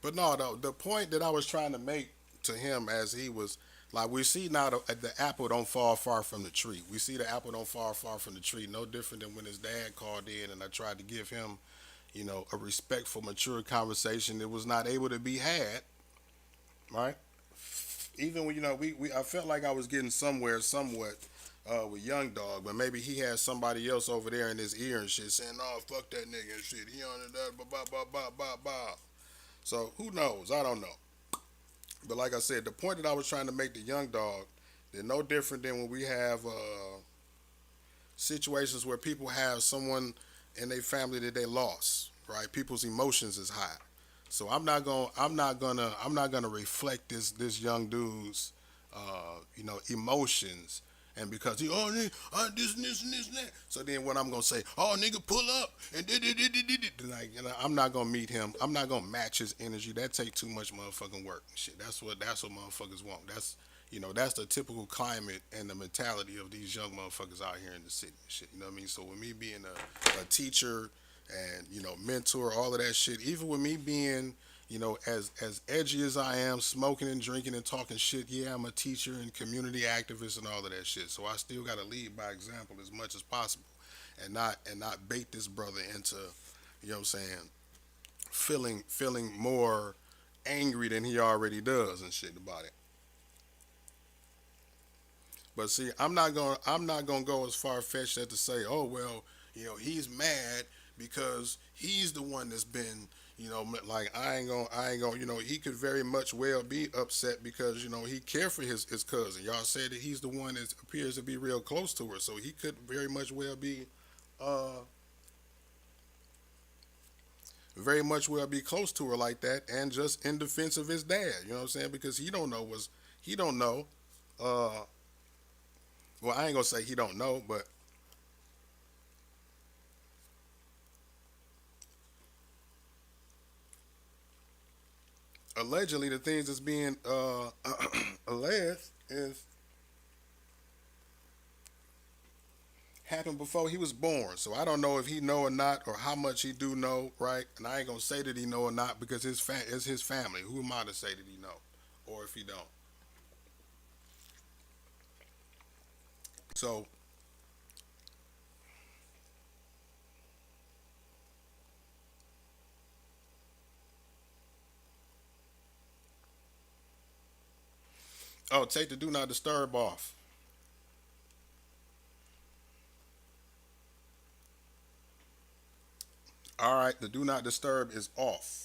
but no, the point that I was trying to make to him as he was like, we see now the apple don't fall far from the tree. We see the apple don't fall far from the tree. No different than when his dad called in and I tried to give him, a respectful, mature conversation that was not able to be had. Right? Even when I felt like I was getting somewhere, somewhat. With Young Dog, but maybe he has somebody else over there in his ear and shit saying, "Oh, fuck that nigga and shit. He on it, blah blah blah blah blah blah." So who knows? I don't know. But like I said, the point that I was trying to make to Young Dog, they're no different than when we have situations where people have someone in their family that they lost. Right? People's emotions is high. So I'm not gonna reflect this young dude's emotions. And because he this and this and this and that, so then what I'm gonna say, oh nigga pull up and like I'm not gonna meet him. I'm not gonna match his energy. That take too much motherfucking work. Shit, that's what motherfuckers want. That's the typical climate and the mentality of these young motherfuckers out here in the city. Shit, you know what I mean? So with me being a teacher and mentor, all of that shit, even with me being as edgy as I am, smoking and drinking and talking shit, yeah, I'm a teacher and community activist and all of that shit. So I still gotta lead by example as much as possible, and not bait this brother into, what I'm saying, feeling more angry than he already does and shit about it. But see, I'm not gonna go as far fetched as to say, oh well, he's mad because he's the one that's been, like I ain't gonna, he could very much well be upset because he cared for his cousin. Y'all said that he's the one that appears to be real close to her, so he could very much well be, close to her like that, and just in defense of his dad. You know what I'm saying? Because he don't know. Uh, well, I ain't gonna say he don't know, but allegedly the things that's being alleged is happened before he was born. So I don't know if he know or not, or how much he do know, right? And I ain't gonna say that he know or not because it's his family. Who am I to say that he know, or if he don't? So, oh, take the do not disturb off. All right, the do not disturb is off.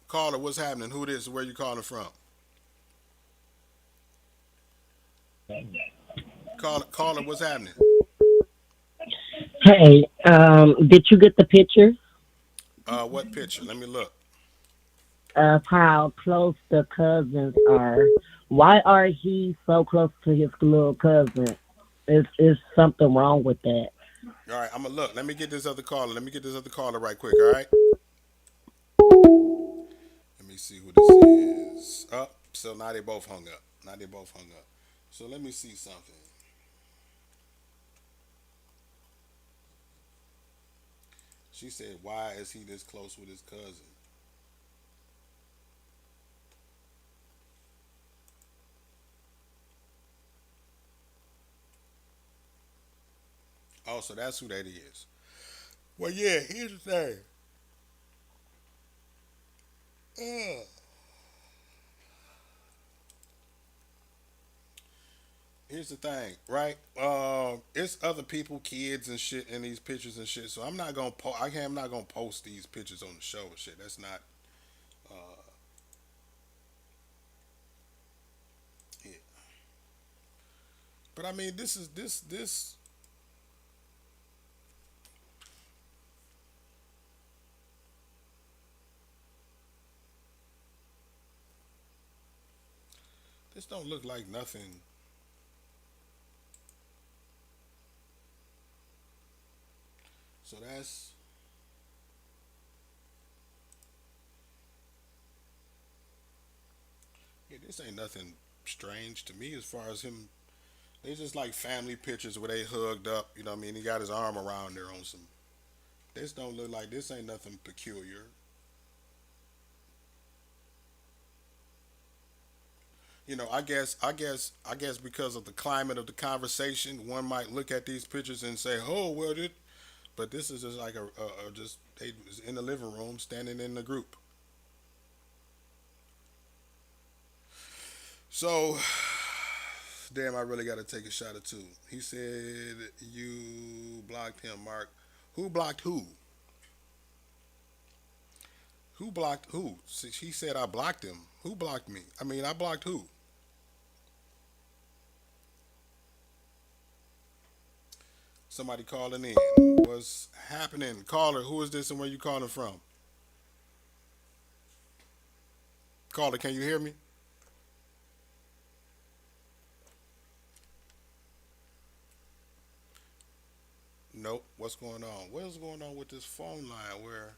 Caller, what's happening? Who this? Where you calling from? Caller, what's happening? Hey, did you get the picture What picture? Let me look. of how close the cousins are? Why are he so close to his little cousin? Is something wrong with that? All right, I'm gonna look. Let me get this other caller. Let me get this other caller right quick. All right. Let me see who this is. Up. So now they both hung up. Now they both hung up. So let me see something. She said, "Why is he this close with his cousin?" Oh, so that's who that is. Well, yeah. Here's the thing. Uh, Here's the thing, right? It's other people, kids and shit in these pictures and shit. So I'm not gonna I'm not gonna post these pictures on the show and shit. That's not it. But I mean, this is this don't look like nothing. So that's yeah, this ain't nothing strange to me as far as him. They just like family pictures where they hugged up. You know what I mean? He got his arm around there on some. This don't look like this ain't nothing peculiar. I guess because of the climate of the conversation, one might look at these pictures and say, "Oh, well, it." But this is just like a just they was in the living room, standing in the group. So, damn, I really got to take a shot or two. He said you blocked him, Mark. Who blocked who? Who blocked who? He said I blocked him. Who blocked me? I mean, I blocked who? Somebody calling in. What's happening? Caller, who is this and where you calling from? Caller, can you hear me? Nope. What's going on? What's going on with this phone line where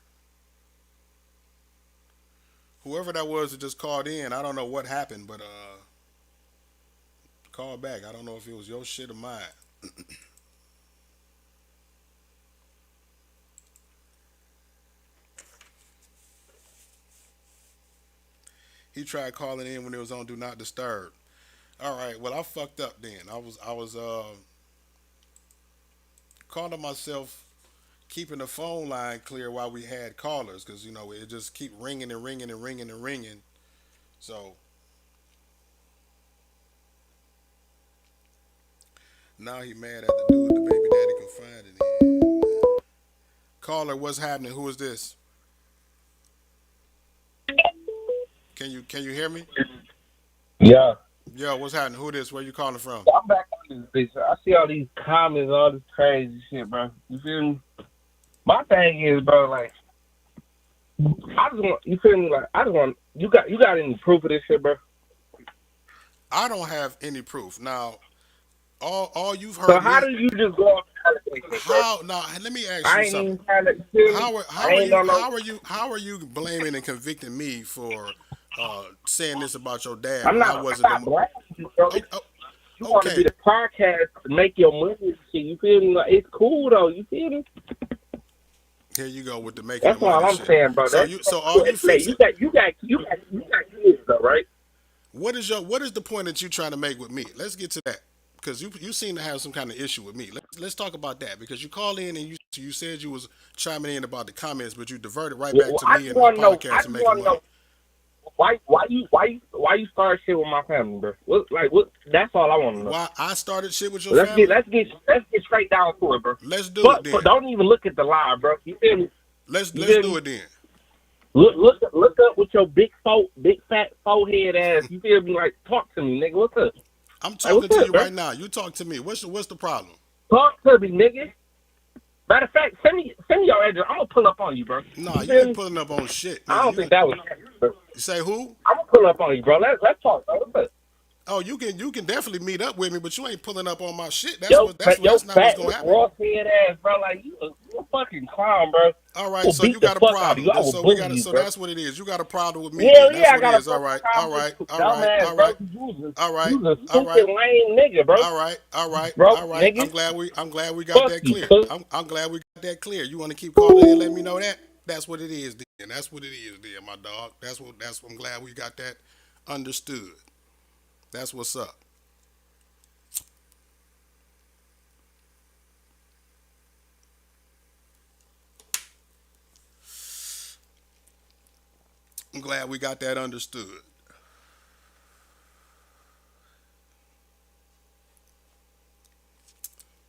whoever that was that just called in, I don't know what happened, but call back. I don't know if it was your shit or mine. He tried calling in when it was on Do Not Disturb. All right. Well, I fucked up then. I was calling myself keeping the phone line clear while we had callers because it just keep ringing and ringing and ringing and ringing. So now he mad at the dude the baby daddy confided in. Caller, what's happening? Who is this? Can you hear me? Yeah. Yo, what's happening? Who this? Where you calling from? I'm back on this bitch. I see all these comments, all this crazy shit, bro. You feel me? My thing is, bro, like, I just want, you feel me? Like, I just want, you got any proof of this shit, bro? I don't have any proof. Now, all you've So heard how me. do you just go off the allegation, bro? How now? Let me ask I you ain't something. even trying to, you feel me? How I are ain't you gonna know. how are you blaming and convicting me for saying this about your dad I'm when I not wasn't the blaming you, bro. oh, oh, You want to be okay. the podcast to make your money and shit. You feel me? Like, it's cool though. You feel me? Here you go with the making the That's all money I'm shit. saying, bro. So That's you so all you hey, fixing you got kids though, right? what is the point that you're trying to make with me? Let's get to that because you seem to have some kind of issue with me. Let's talk about that because you called in and you said you was chiming in about the comments, but you diverted right back Well, to I me just and my want to know. I podcast and just making want to money. know why you start shit with my family, bro. What? That's all I want to know. Why I started shit with your Let's family? get straight down to it, bro. Let's do it But then. don't even look at the lie, bro. You feel me? Let's You let's feel do me? it then. Look up with your big fat forehead ass. You feel me? Like, talk to me, nigga. What's up? I'm Like, talking what's to up, you bro? right now. You talk to me. What's the problem? Talk to me, nigga. Matter of fact, send me your address. I'm gonna pull up on you, bro. Nah, You you feel ain't me? pulling up on shit, I nigga. don't think that was. You say who? I'm gonna pull up on you, bro. Let's talk, bro. What's up? Oh, you can definitely meet up with me, but you ain't pulling up on my shit. Yo, That's not what's fat gonna happen. raw head ass, bro. Like you a fucking clown, bro. All I right, will so you beat the got a fuck out of problem. you. I will So we bully got it. you, So bro. that's what it is. You got a problem with me, Hell then. yeah, That's I what it got a is. All fucking right, all problem with right, you, all right, dumbass, all bro. right, 'Cause all right, you was a all stupid right, lame nigga, bro. all right, all right, Broke all right. nigga. I'm glad we got Fuck that you, clear. cuz. I'm glad we got that clear. You want to keep calling in, let me know that. That's what it is, then. That's what it is, then, my dog. I'm glad we got that understood. That's what's up. I'm glad we got that understood.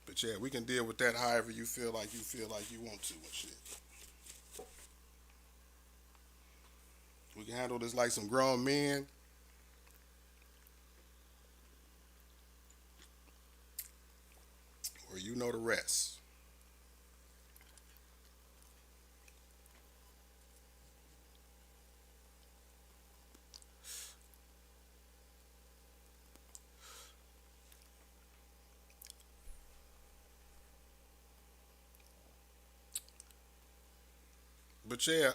But yeah, we can deal with that however you want to and shit. We can handle this like some grown men, or you know the rest. But yeah,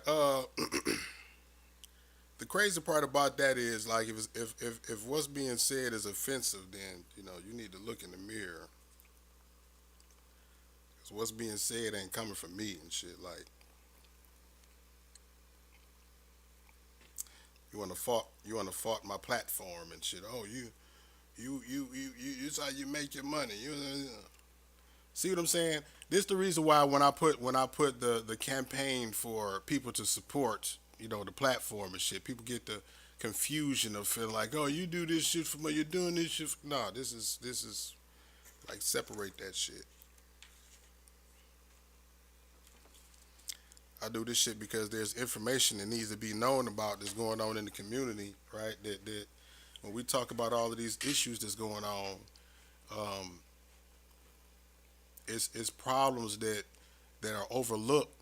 the crazy part about that is like if what's being said is offensive, then you need to look in the mirror. 'Cause what's being said ain't coming from me and shit. Like you wanna fault my platform and shit. Oh, it's how you make your money. See what I'm saying? This the reason why when I put the campaign for people to support the platform and shit, people get the confusion of feeling like, oh, you do this shit for me, you're doing this shit. No, this is like, separate that shit. I do this shit because there's information that needs to be known about that's going on in the community, right? That when we talk about all of these issues that's going on, um, it's problems that are overlooked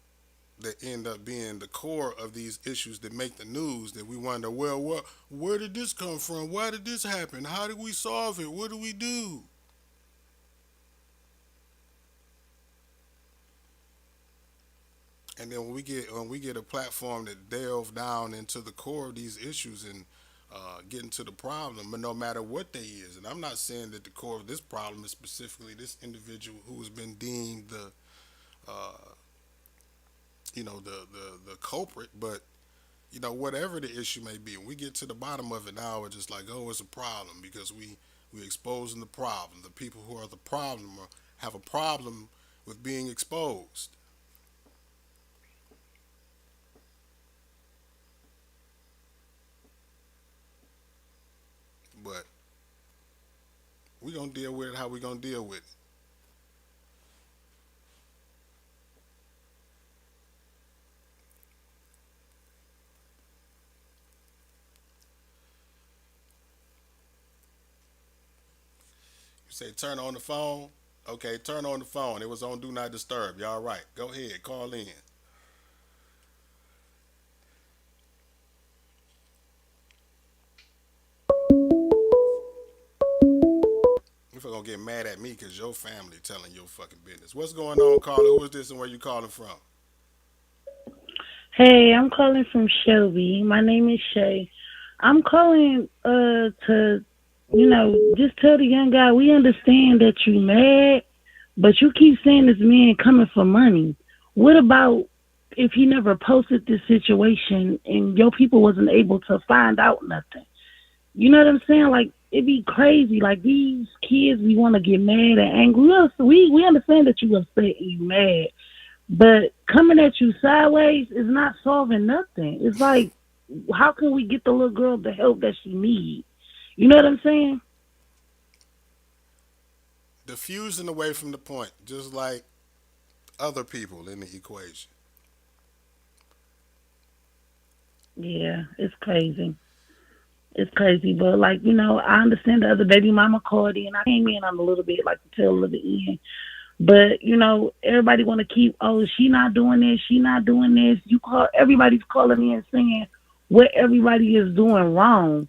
that end up being the core of these issues that make the news, that we wonder, well, where did this come from? Why did this happen? How did we solve it? What do we do? And then when we get a platform that delve down into the core of these issues and get into the problem, but no matter what they is, and I'm not saying that the core of this problem is specifically this individual who has been deemed uh, the culprit, but whatever the issue may be, when we get to the bottom of it now, it's just like, oh, it's a problem because we exposing the problem. The people who are the problem have a problem with being exposed. But we gonna deal with it how we gonna deal with it. You say turn on the phone. Okay, turn on the phone. It was on Do Not Disturb. Y'all right. Go ahead, call in. If you're gonna get mad at me because your family telling your fucking business. What's going on, caller? Who is this and where you calling from? Hey, I'm calling from Shelby. My name is Shay. I'm calling to just tell the young guy we understand that you mad, but you keep saying this man coming for money. What about if he never posted this situation and your people wasn't able to find out nothing? You know what I'm saying? Like, it'd be crazy. Like, these kids, we want to get mad and angry. We understand that you upset and you mad, but coming at you sideways is not solving nothing. It's like, how can we get the little girl the help that she needs? You know what I'm saying? Diffusing away from the point, just like other people in the equation. Yeah, it's crazy. It's crazy, but like I understand the other baby mama called in. I came in on a little bit, like the tail of the end. But everybody want to keep. Oh, she not doing this. She not doing this. You call. Everybody's calling in saying what everybody is doing wrong.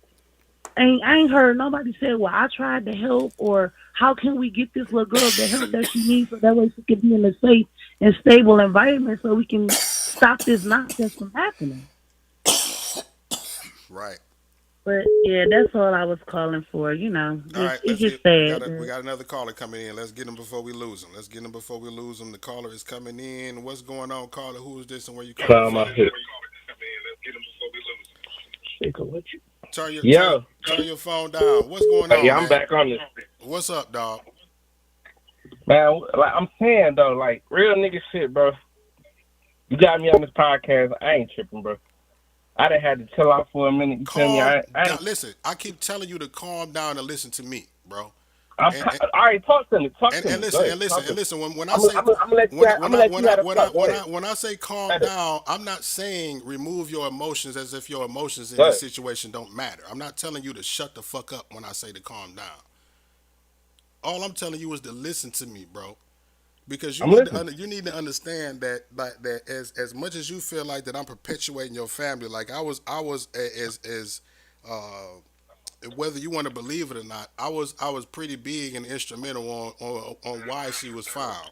I ain't heard nobody say, "Well, I tried to help," or "How can we get this little girl the help that she needs so that way she can be in a safe and stable environment so we can stop this nonsense from happening." Right. But yeah, that's all I was calling for. All Just right, it's let's just get. sad. We got another caller coming in. Let's get him before we lose him. Let's get him before we lose him. The caller is coming in. What's going on, caller? Who is this and where you calling Call my from? shit. Yo. Turn your phone down. What's going on, Yeah, I'm man? back on this. What's up, dog? Man, like I'm saying though, like real nigga shit, bro. You got me on this podcast. I ain't tripping, bro. I done had to chill out for a minute. You feel me? Calm down. Listen, I keep telling you to calm down and listen to me, bro. All right, talk to me. Talk to And me. Go listen, ahead, talk to me. listen. When I I'm say gonna let you have the fuck. Go ahead. when I say calm Go ahead. down, I'm not saying remove your emotions as if your emotions in Go this ahead. situation don't matter. I'm not telling you to shut the fuck up when I say to calm down. All I'm telling you is to listen to me, bro. Because I'm listening. you need to understand that that as much as you feel like that I'm perpetuating your family, like I was as whether you want to believe it or not, I was pretty big and instrumental on why she was found,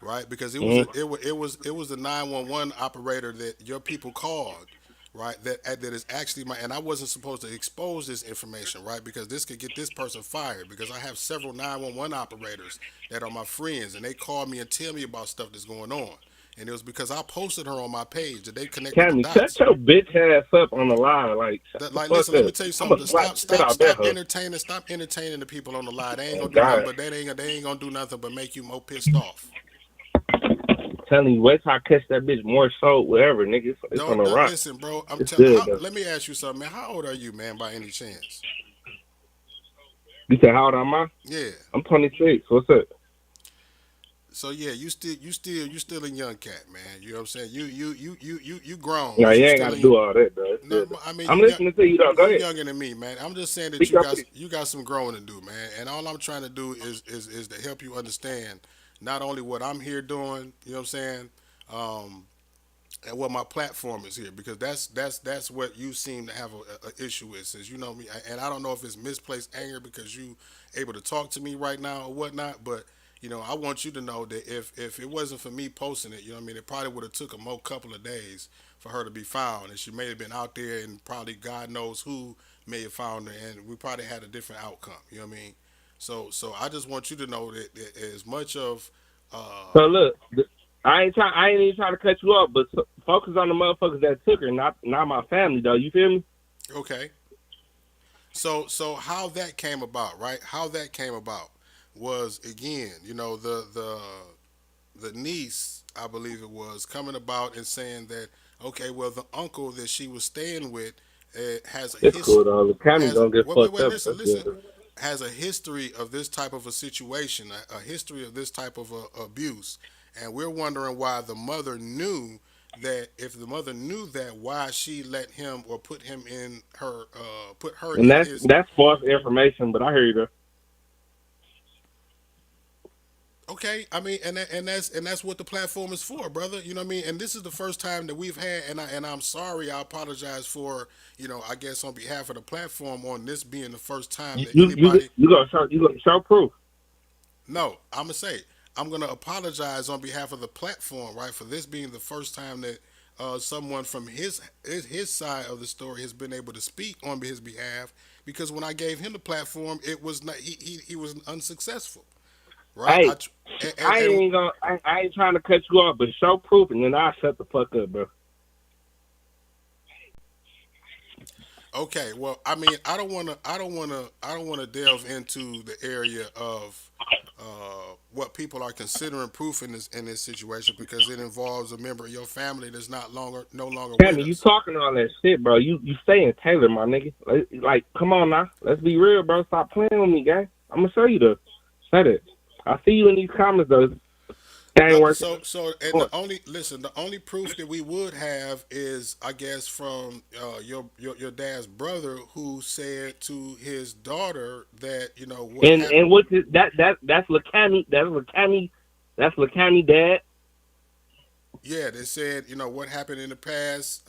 right? Because it was the 911 operator that your people called, right? That is actually my, and I wasn't supposed to expose this information, right? Because this could get this person fired. Because I have several 911 operators that are my friends, and they call me and tell me about stuff that's going on. And it was because I posted her on my page that they connected the Cammy, shut dots. your bitch ass up on the line. Like, shut the fuck Listen, let me up. tell you I'm gonna something. slap the shit out that hoe. Stop entertaining the people on the line. They ain't Oh gonna do nothing, God. but they ain't gonna do nothing but make you more pissed off. Telling you, wait till I catch that bitch more so, whatever, nigga. It's on the Don't run. listen, bro. I'm It's telling. good though. Let me ask you something, man. How old are you, man? By any chance? You said how old am I? Yeah. I'm 26. What's up? So yeah, you still a young cat, man. You know what I'm saying? You grown, Nah, but you you ain't still gotta in. do all that though. It's No, good though. I mean I'm listening to you though. Go you ahead. younger than me, man. I'm just saying that Speak up, please. you got some growing to do, man. And all I'm trying to do is to help you understand not only what I'm here doing, you know what I'm saying, and what my platform is here, because that's what you seem to have a issue with, since you know me. And I don't know if it's misplaced anger because you able to talk to me right now or whatnot, but I want you to know that if it wasn't for me posting it, it probably would have took a more couple of days for her to be found, and she may have been out there, and probably God knows who may have found her, and we probably had a different outcome. You know what I mean? So I just want you to know that as much of So look, I ain't even trying to cut you off, but focus on the motherfuckers that took her, not my family though. You feel me? okay. So how that came about, right? How that came about was, again, the niece, I believe it was, coming about and saying that, okay, well, the uncle that she was staying with has a It's cool though. The county has don't get wait, fucked up. listen, That's listen, good. has a history of this type of a situation, a history of this type of abuse, and we're wondering why the mother knew that. If the mother knew that, why she let him or put her And in that's his. that's false information, but I hear you though. Okay, I mean, and that's what the platform is for, brother. You know what I mean? And this is the first time that we've had, and I'm sorry, I apologize for, I guess on behalf of the platform, on this being the first time that anybody. You gonna show proof. No, I'm gonna say I'm gonna apologize on behalf of the platform, right, for this being the first time that someone from his side of the story has been able to speak on his behalf. Because when I gave him the platform, it was not he was unsuccessful, right? Hey, I ain't trying to cut you off, but show proof, and then I shut the fuck up, bro. Okay, well, I mean, I don't wanna delve into the area of what people are considering proof in this situation, because it involves a member of your family that's no longer with Tammy, you us. talking all that shit, bro. You staying Taylor, my nigga. Like, come on now. Let's be real, bro. Stop playing with me, gang. I'm gonna show you the. Say it. I see you in these comments, though. It No, ain't working. so and the only listen, the only proof that we would have is, I guess, from your dad's brother, who said to his daughter that what happened. And what's it, that's Lacami, that's Lacami dad. Yeah, they said what happened in the past.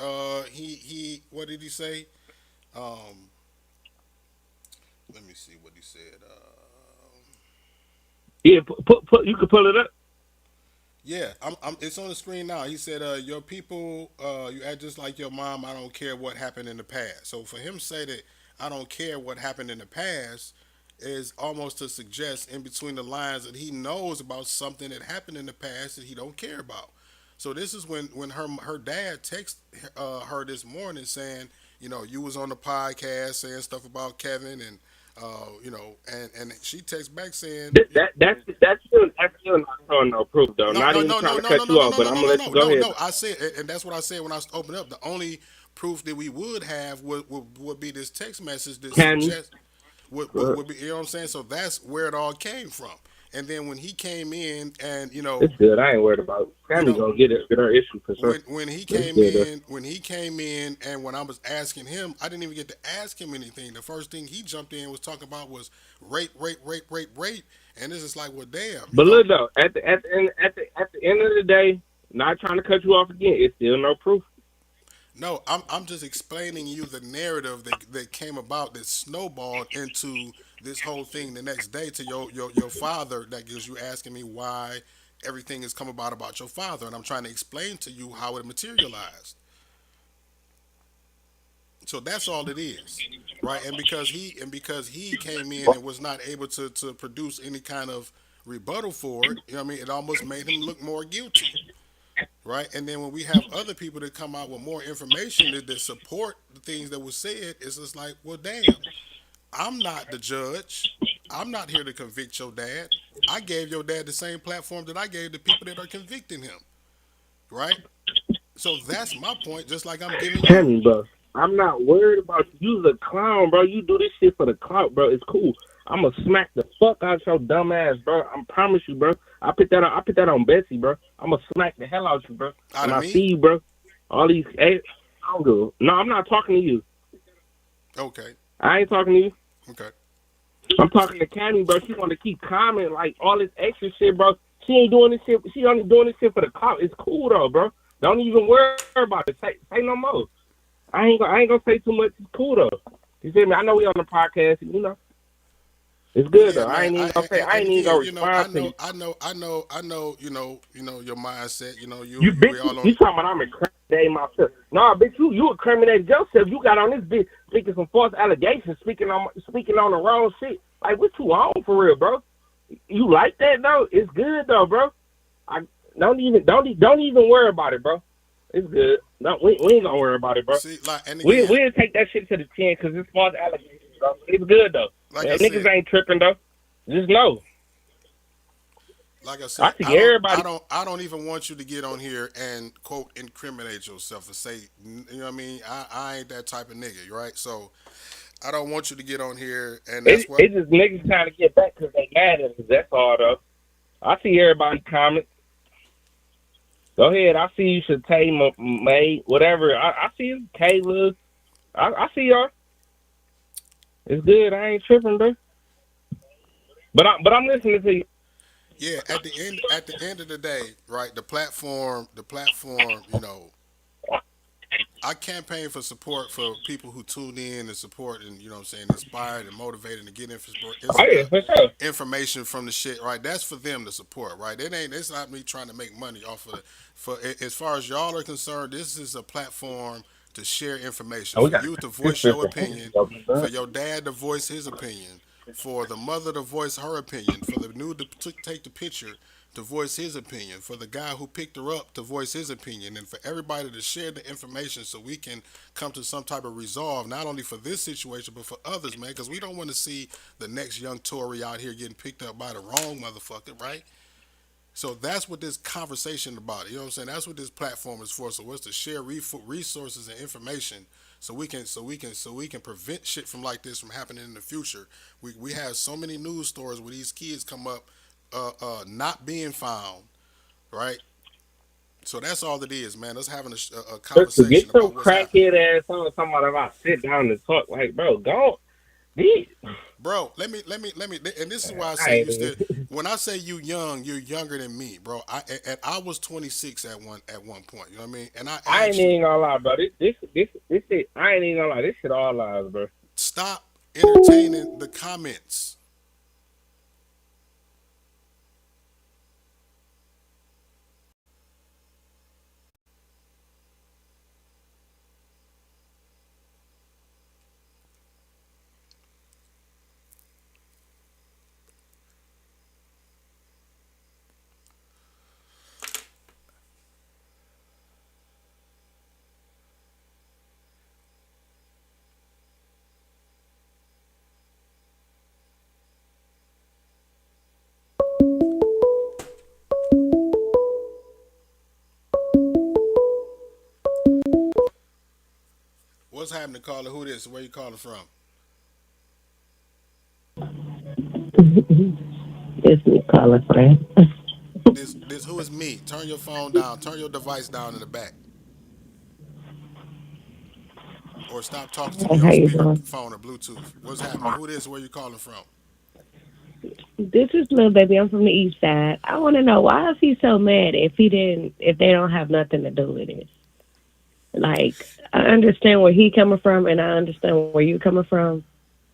He what did he say? Um, Let me see what he said. Yeah, put you can pull it up. Yeah, it's on the screen now. He said, "Your people, you act just like your mom. I don't care what happened in the past." So for him to say that I don't care what happened in the past is almost to suggest in between the lines that he knows about something that happened in the past that he don't care about. So this is when her dad texted her this morning saying, you was on the podcast saying stuff about Kevin, and and she texts back saying, That's still not showing no proof though. no, Not no, even no, trying no, to no, cut no, you no, off, no, but no, I'm no, gonna no, let no, you go no, ahead. no. I said, and that's what I said when I opened up. The only proof that we would have would be this text message that Cammy, suggests would be, you know what I'm saying. So that's where it all came from. And then when he came in, and it's good. I ain't worried about it. you Cammy know, gonna get her issue for sure. when he It's came good. in, and when I was asking him, I didn't even get to ask him anything. The first thing he jumped in was talking about was rape, rape, rape, rape, rape, and this is like, well, damn, But look though, at the end of the day, not trying to cut you off again, it's still no proof. No, I'm just explaining you the narrative that came about, that snowballed into this whole thing the next day to your father. That gives you asking me why everything has come about your father, and I'm trying to explain to you how it materialized. So that's all it is, right? And because he came in and was not able to produce any kind of rebuttal for it, what I mean, it almost made him look more guilty, right? And then when we have other people that come out with more information that support the things that were said, it's just like, well, damn, I'm not the judge. I'm not here to convict your dad. I gave your dad the same platform that I gave the people that are convicting him, right? So that's my point, just like I'm giving you. Cammy, bro, I'm not worried about you. You's a clown, bro. You do this shit for the clout, bro. It's cool. I'ma smack the fuck out your dumb ass, bro. I promise you, bro. I put that on Betsy, bro. I'ma smack the hell out you, bro. Out When of I me? see you, bro. All these, hey, I don't go. No, I'm not talking to you. Okay. I ain't talking to you. Okay. I'm talking to Cammy, bro. She want to keep commenting like all this extra shit, bro. She ain't doing this shit. She only doing this shit for the clout. It's cool though, bro. Don't even worry about it. Say no more. I ain't gonna say too much. It's cool though. You feel me? I know we on the podcast. It's good Yeah, though. I man. ain't even I gonna say. and, I and ain't even gonna again, I respond to know, you. I know, I know, I know. Your mindset. You We bitch. all You on. talking about I'm incriminating myself? No, bitch. You incriminated yourself. You got on this bitch speaking some false allegations, speaking on the wrong shit. Like what you on for real, bro? You like that though? It's good though, bro. I don't even worry about it, bro. It's good. No, we ain't gonna worry about it, bro. See, like, and We again, we'll take that shit to the chin because it's false allegations, bro. It's good though. like I Man, niggas said, ain't tripping though. Just know. like I I said, see everybody. I don't even want you to get on here and quote incriminate yourself and say, what I mean. I ain't that type of nigga, right? So I don't want you to get on here, and that's what. It's just niggas trying to get back because they mad at us. That's all though. I see everybody comment. Go ahead. I see you should Tay May whatever. I see you, Kayla. I see y'all. It's good. I ain't tripping, bro. But I'm listening to you. Yeah, at the end of the day, right? The platform. I campaign for support for people who tune in and support, and what I'm saying, inspired and motivated and get Oh yeah, for sure. information from the shit, right? That's for them to support, right? It's not me trying to make money off of it. As far as y'all are concerned, this is a platform to share information, Oh, we for got you to this voice your different opinion, for your dad to voice his opinion, for the mother to voice her opinion, for the new to take the picture to voice his opinion, for the guy who picked her up to voice his opinion, and for everybody to share the information so we can come to some type of resolve, not only for this situation but for others, man. Because we don't want to see the next young Tory out here getting picked up by the wrong motherfucker, right? So that's what this conversation about. You know what I'm saying? That's what this platform is for. So it's to share resources and information so we can prevent shit from like this from happening in the future. We have so many news stories where these kids come up not being found, right? So that's all it is, man. Us having a Listen, conversation get your about what's happening. crackhead ass on somebody about sit down and talk. Like, bro, go. These, Bro, let me, and this is why I say I you ain't. still. When I say you young, you're younger than me, bro. And I was 26 at one point. You know what I mean? And I I ain't actually even gonna lie, bro. This shit. I ain't even gonna lie. This shit all lies, bro. stop entertaining the comments. What's happening, caller? Who this? Where you calling from? It's me calling, friend. This who is me? Turn your phone down. Turn your device down in the back, or stop talking to Hey, me how on you speaker doing? phone or Bluetooth. What's happening? Who this? Where you calling from? This is little baby. I'm from the east side. I want to know why is he so mad if they don't have nothing to do with it. Like I understand where he coming from and I understand where you coming from,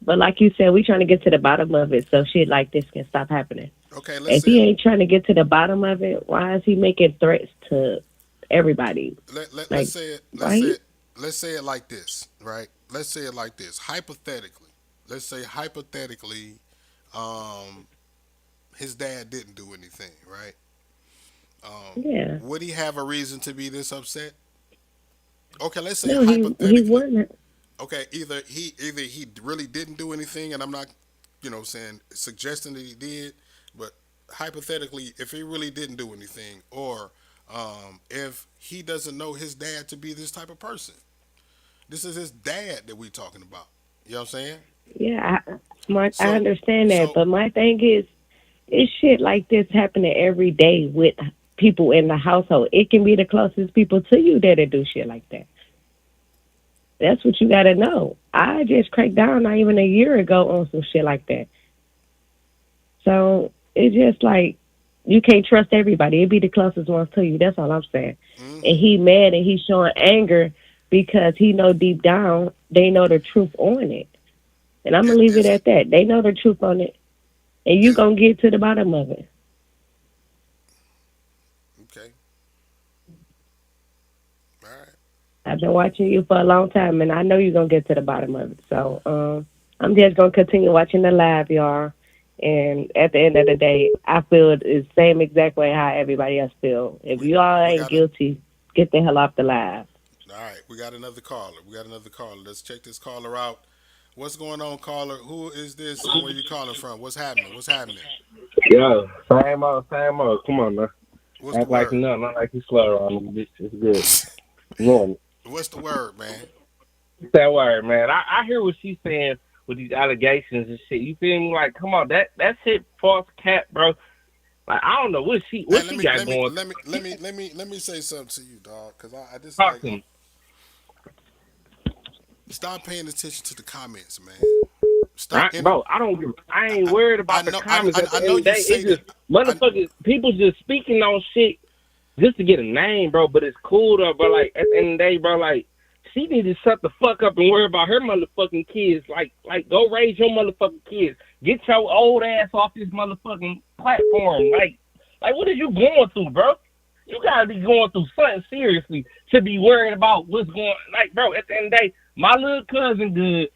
but like you said, we trying to get to the bottom of it so shit like this can stop happening. Okay, let's If say he ain't trying to get to the bottom of it, why is he making threats to everybody? let's Like, say it let's say right? it let's say it like this, right? Let's say it like this. Hypothetically, let's say hypothetically, um, his dad didn't do anything, right? Yeah. Would he have a reason to be this upset? Okay, let's say No, he hypothetically. wasn't. Okay, either he really didn't do anything, and I'm not, saying suggesting that he did, but hypothetically, if he really didn't do anything, or if he doesn't know his dad to be this type of person, this is his dad that we talking about. You know what I'm saying? Yeah, I So, understand that, so but my thing is, it's shit like this happening every day with people in the household. It can be the closest people to you that'll do shit like that. That's what you gotta know. I just cracked down not even a year ago on some shit like that. So it's just like you can't trust everybody. It be the closest ones to you. That's all I'm saying. And he mad and he's showing anger because he know deep down they know the truth on it. And I'm gonna leave it is it at that. They know the truth on it, and you gonna get to the bottom of it. okay? All right. I've been watching you for a long time, and I know you're gonna get to the bottom of it. So I'm just gonna continue watching the live, y'all. And at the end of the day, I feel it is the same exact way how everybody else feel. If We you all we ain't got a guilty, get the hell off the live. All right. We got another caller. We got another caller. Let's check this caller out. What's going on, caller? Who is this, and where you calling from? What's happening? What's happening? Yo, same old, same old. Come on, man. What's the Act like word? nothing. Not like you slow on them bitch. It's good. Morning. What's the word, man? That word, man. I hear what she's saying with these allegations and shit. You feel me? Like, come on, that shit false cap, bro. Like, I don't know what Hey, she got going. let me say something to you, dog. Cause I just Talk like to me. stop paying attention to the comments, man. Stop Right, in. bro. I don't give. I ain't worried I about the know. comments. At the I end know of the you day, say it's that. just motherfuckers. People just speaking on shit just to get a name, bro. But it's cool though. But like at the end of the day, bro, like she need to shut the fuck up and worry about her motherfucking kids. Like go raise your motherfucking kids. Get your old ass off this motherfucking platform. Like what are you going through, bro? You gotta be going through something seriously to be worried about what's going. Like, bro, at the end of the day, my little cousin good.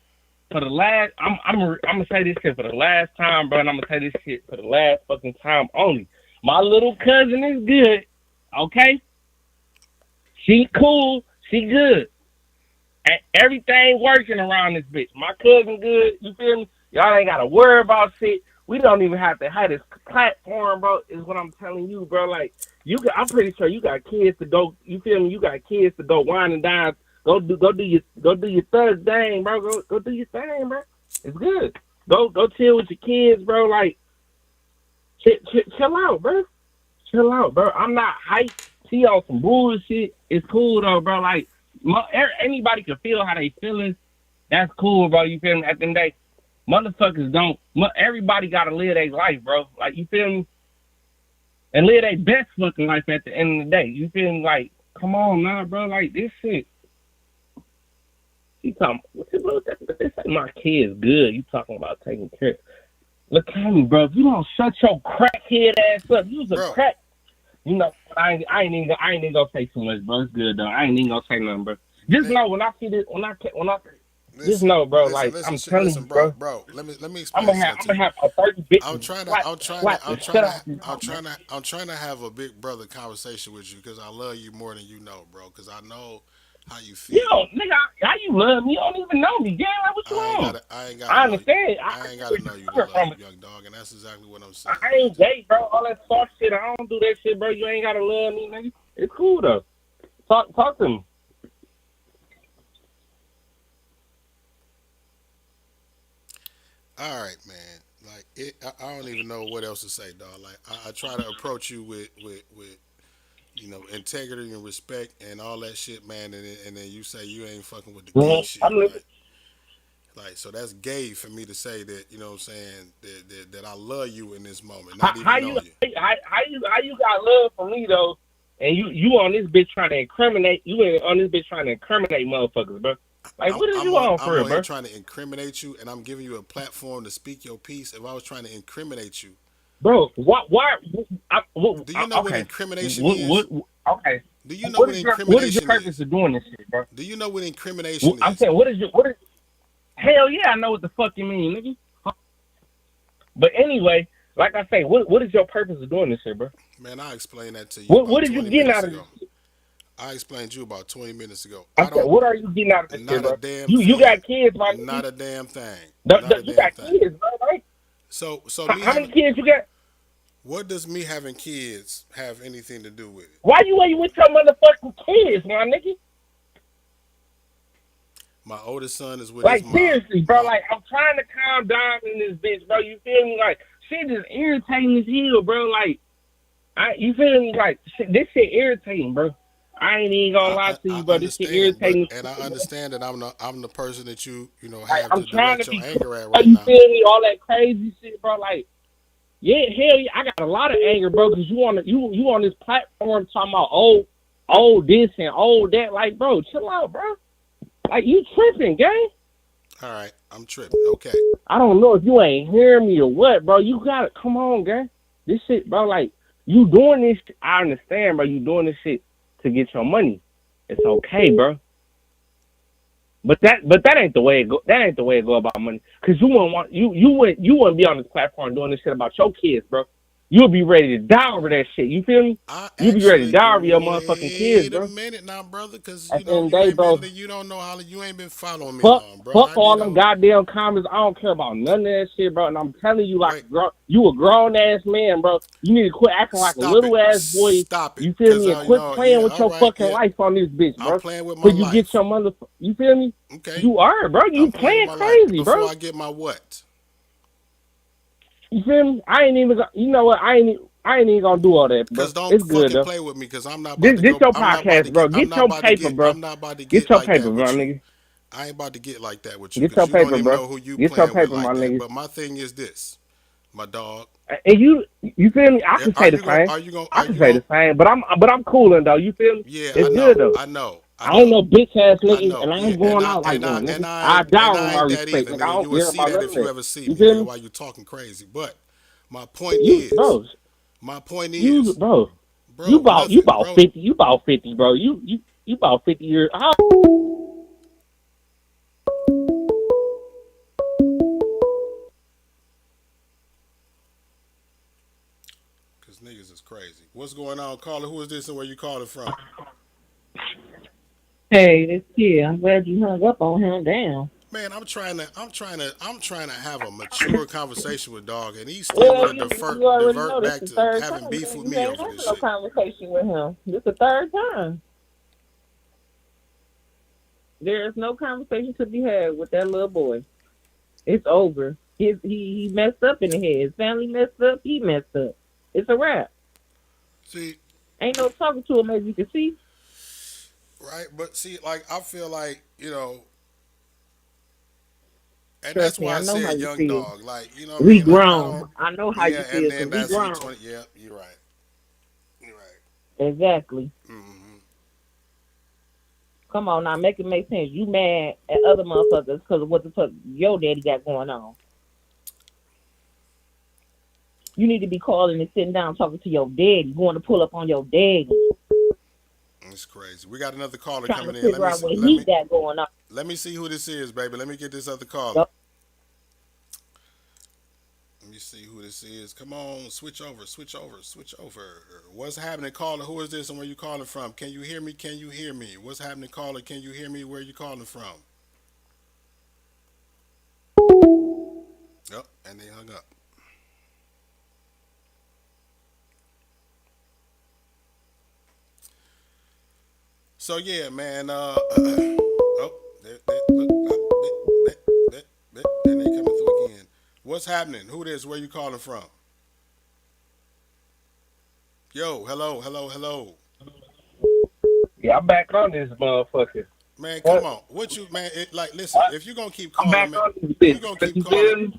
For the last, I'm gonna say this shit for the last time, bro. And I'm gonna say this shit for the last fucking time only. My little cousin is good, okay? She cool, she good. And everything working around this bitch. My cousin good, you feel me? Y'all ain't gotta worry about shit. We don't even have to have this platform, bro. Is what I'm telling you, bro. Like I'm pretty sure you got kids to go. You feel me? You got kids to go wine and dine. Go do your thug thing, bro. Go do your thing, bro. It's good. Go chill with your kids, bro. Like chill out, bro. chill out, bro. I'm not hyped. She on some bullshit. It's cool though, bro. Like anybody can feel how they feeling. That's cool, bro. You feel me? At the end of the day, motherfuckers don't. Everybody gotta live their life, bro. Like you feel me? And live their best fucking life at the end of the day. You feel me? Like, come on, now, bro. Like this shit. You talking? This ain't my kid's good. You talking about taking care? Look at me, bro. If you don't shut your crackhead ass up, you was a crack. You know, I ain't even gonna say too much, bro. It's good though. I ain't even gonna say nothing, bro. Just know when I see this, just know, bro. Like I'm telling you, bro. Let me explain. I'm gonna have a 30 bitches. I'm trying to have a big brother conversation with you because I love you more than you know, bro. Because I know how you feel. Yo, nigga, how you love me? You don't even know me, gang. Like, what you want? I understand. I ain't gotta know you to love you, young dog, and that's exactly what I'm saying. I ain't gay, bro. All that soft shit, I don't do that shit, bro. You ain't gotta love me, nigga. It's cool though. Talk to me. All right, man. Like I don't even know what else to say, dog. Like I try to approach you with you know integrity and respect and all that shit, man. And then you say you ain't fucking with the gay shit. Like so that's gay for me to say that. You know what I'm saying that I love you in this moment. Not even knowing you. How you got love for me though? And you on this bitch trying to incriminate? You ain't on this bitch trying to incriminate motherfuckers, bro. Like, what is you on for, I'm bro? trying to incriminate you, and I'm giving you a platform to speak your piece. If I was trying to incriminate you, bro, why? Do you know what incrimination is? Okay. Do you know what incrimination is? What is your purpose of doing this shit, bro? Do you know what incrimination is? I'm saying, what is? Hell yeah, I know what the fuck you mean, nigga. But anyway, like I say, what is your purpose of doing this shit, bro? Man, I explained that to you. What did you get out of this? I explained to you about 20 minutes ago. What are you getting out of this shit, bro? Not a damn thing. You got kids, my Not a damn thing. You got kids, bro, right? So how many kids you got? What does me having kids have anything to do with it? Why you ain't with your motherfucking kids, my nigga? My oldest son is with his mom. Like, seriously, bro. Like, I'm trying to calm down in this bitch, bro. You feel me? Like, shit just irritating as hell, bro. Like, you feel me? Like, this shit irritating, bro. I ain't even gonna lie to you, bro. This shit irritating. And I understand that I'm the person that you know like, have I'm to trying direct to your be anger at cool, right you now. feel me? All that crazy shit, bro. Like, yeah, hell yeah, I got a lot of anger, bro. Cause you on this platform talking about old this and old that. Like, bro, chill out, bro. Like, you tripping, gang. All right, I'm tripping. Okay. I don't know if you ain't hearing me or what, bro. You gotta come on, gang. This shit, bro. Like, you doing this. I understand, bro. You doing this shit to get your money. It's okay, bro. But that ain't the way it go. That ain't the way it go about money. Cause you wouldn't be on this platform doing this shit about your kids, bro. You'll be ready to die over that shit. You feel me? You'll be ready to die over your motherfucking kids, bro. Wait a minute now, brother, because you don't know how you ain't been following me long, bro. Fuck all them goddamn comments. I don't care about none of that shit, bro. And I'm telling you, like, you a grown ass man, bro. You need to quit acting like a little ass boy. Stop it. You feel me? And quit playing with your fucking life on this bitch, bro. I'm playing with my life. You get your motherfucker. You feel me? Okay. You are, bro. You playing crazy, bro. Before I get my what? You feel me? I ain't even. You know what? I ain't even gonna do all that, bro. It's good, though. Play with me, because I'm not about to go. This your podcast, bro. Get your paper, bro. I'm not about to get your paper, bro, nigga. I ain't about to get like that with you. Get your you paper, don't even bro. know who you get playing your paper, with like my that. nigga. But my thing is this, my dog. And you feel me? I can say the same. I can say the same, but I'm cooling though. You feel me? Yeah, it's good though. I know. I ain't no bitch ass nigga, and I ain't going out like that, nigga. I die with my respect, nigga. I don't care about none of that. If you ever see me, nigga, while you talking crazy. But my point is, bro. My point is, bro. You about 50. You about 50, bro. You about 50 years. Cause niggas is crazy. What's going on, caller? Who is this and where you calling from? Hey, it's Kia. I'm glad you hung up on him. Damn. Man, I'm trying to have a mature conversation with dog, and he's still going to divert back to having beef with me over this shit. Conversation with him. This is the third time. There is no conversation to be had with that little boy. It's over. He messed up in the head. His family messed up. He messed up. It's a wrap. See, Ain't no talking to him, as you can see. right? But see, like I feel like and that's Trust me, why I I know how said you young feel. dog. Like you know what I We mean? Like I grown. don't. I know how Yeah, you and feel then because we that's he grown. 20. Yeah, you're right. You're right. Exactly. Mm-hmm. Come on now, make it make sense. You mad at other motherfuckers because of what the fuck your daddy got going on. You need to be calling and sitting down talking to your daddy, going to pull up on your daddy, It's crazy. We got another caller trying to coming in. figure out what he got going on. Let me see who this is, baby. Let me get this other caller. Yup. Let me see who this is. Come on, switch over, switch over, switch over. What's happening, caller? Who is this and where you calling from? Can you hear me? Can you hear me? What's happening, caller? Can you hear me? Where you calling from? Yep, and they hung up. So yeah, man. Oh, and they coming through again. What's happening? Who this? Where you calling from? Yo, hello, hello, hello. Yeah, I'm back on this motherfucker. Man, come What? on. What you man? Like, listen. If you gonna keep I'm calling, back man, on this you bitch. gonna What keep you calling. feel?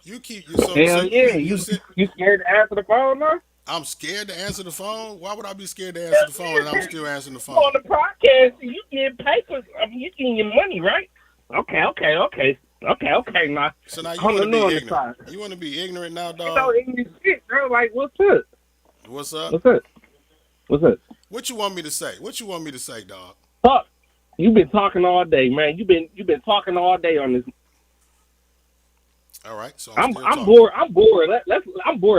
You keep you so Hell yeah. you You sit. you scared to answer the phone now? I'm scared to answer the phone. Why would I be scared to answer the phone and I'm still answering the You on phone? the podcast, you get papers. I mean, you getting your money, right? Okay. Now, So now you on want the to be on the ignorant. side. You want to be ignorant now, You know dog? English shit, bro. Like, what's up? What's up? What's up? What's up? What you want me to say? What you want me to say, dog? Talk. You've been talking all day, man. You've been talking all day on this. All right, so I'm still I'm talking. bored. I'm bored.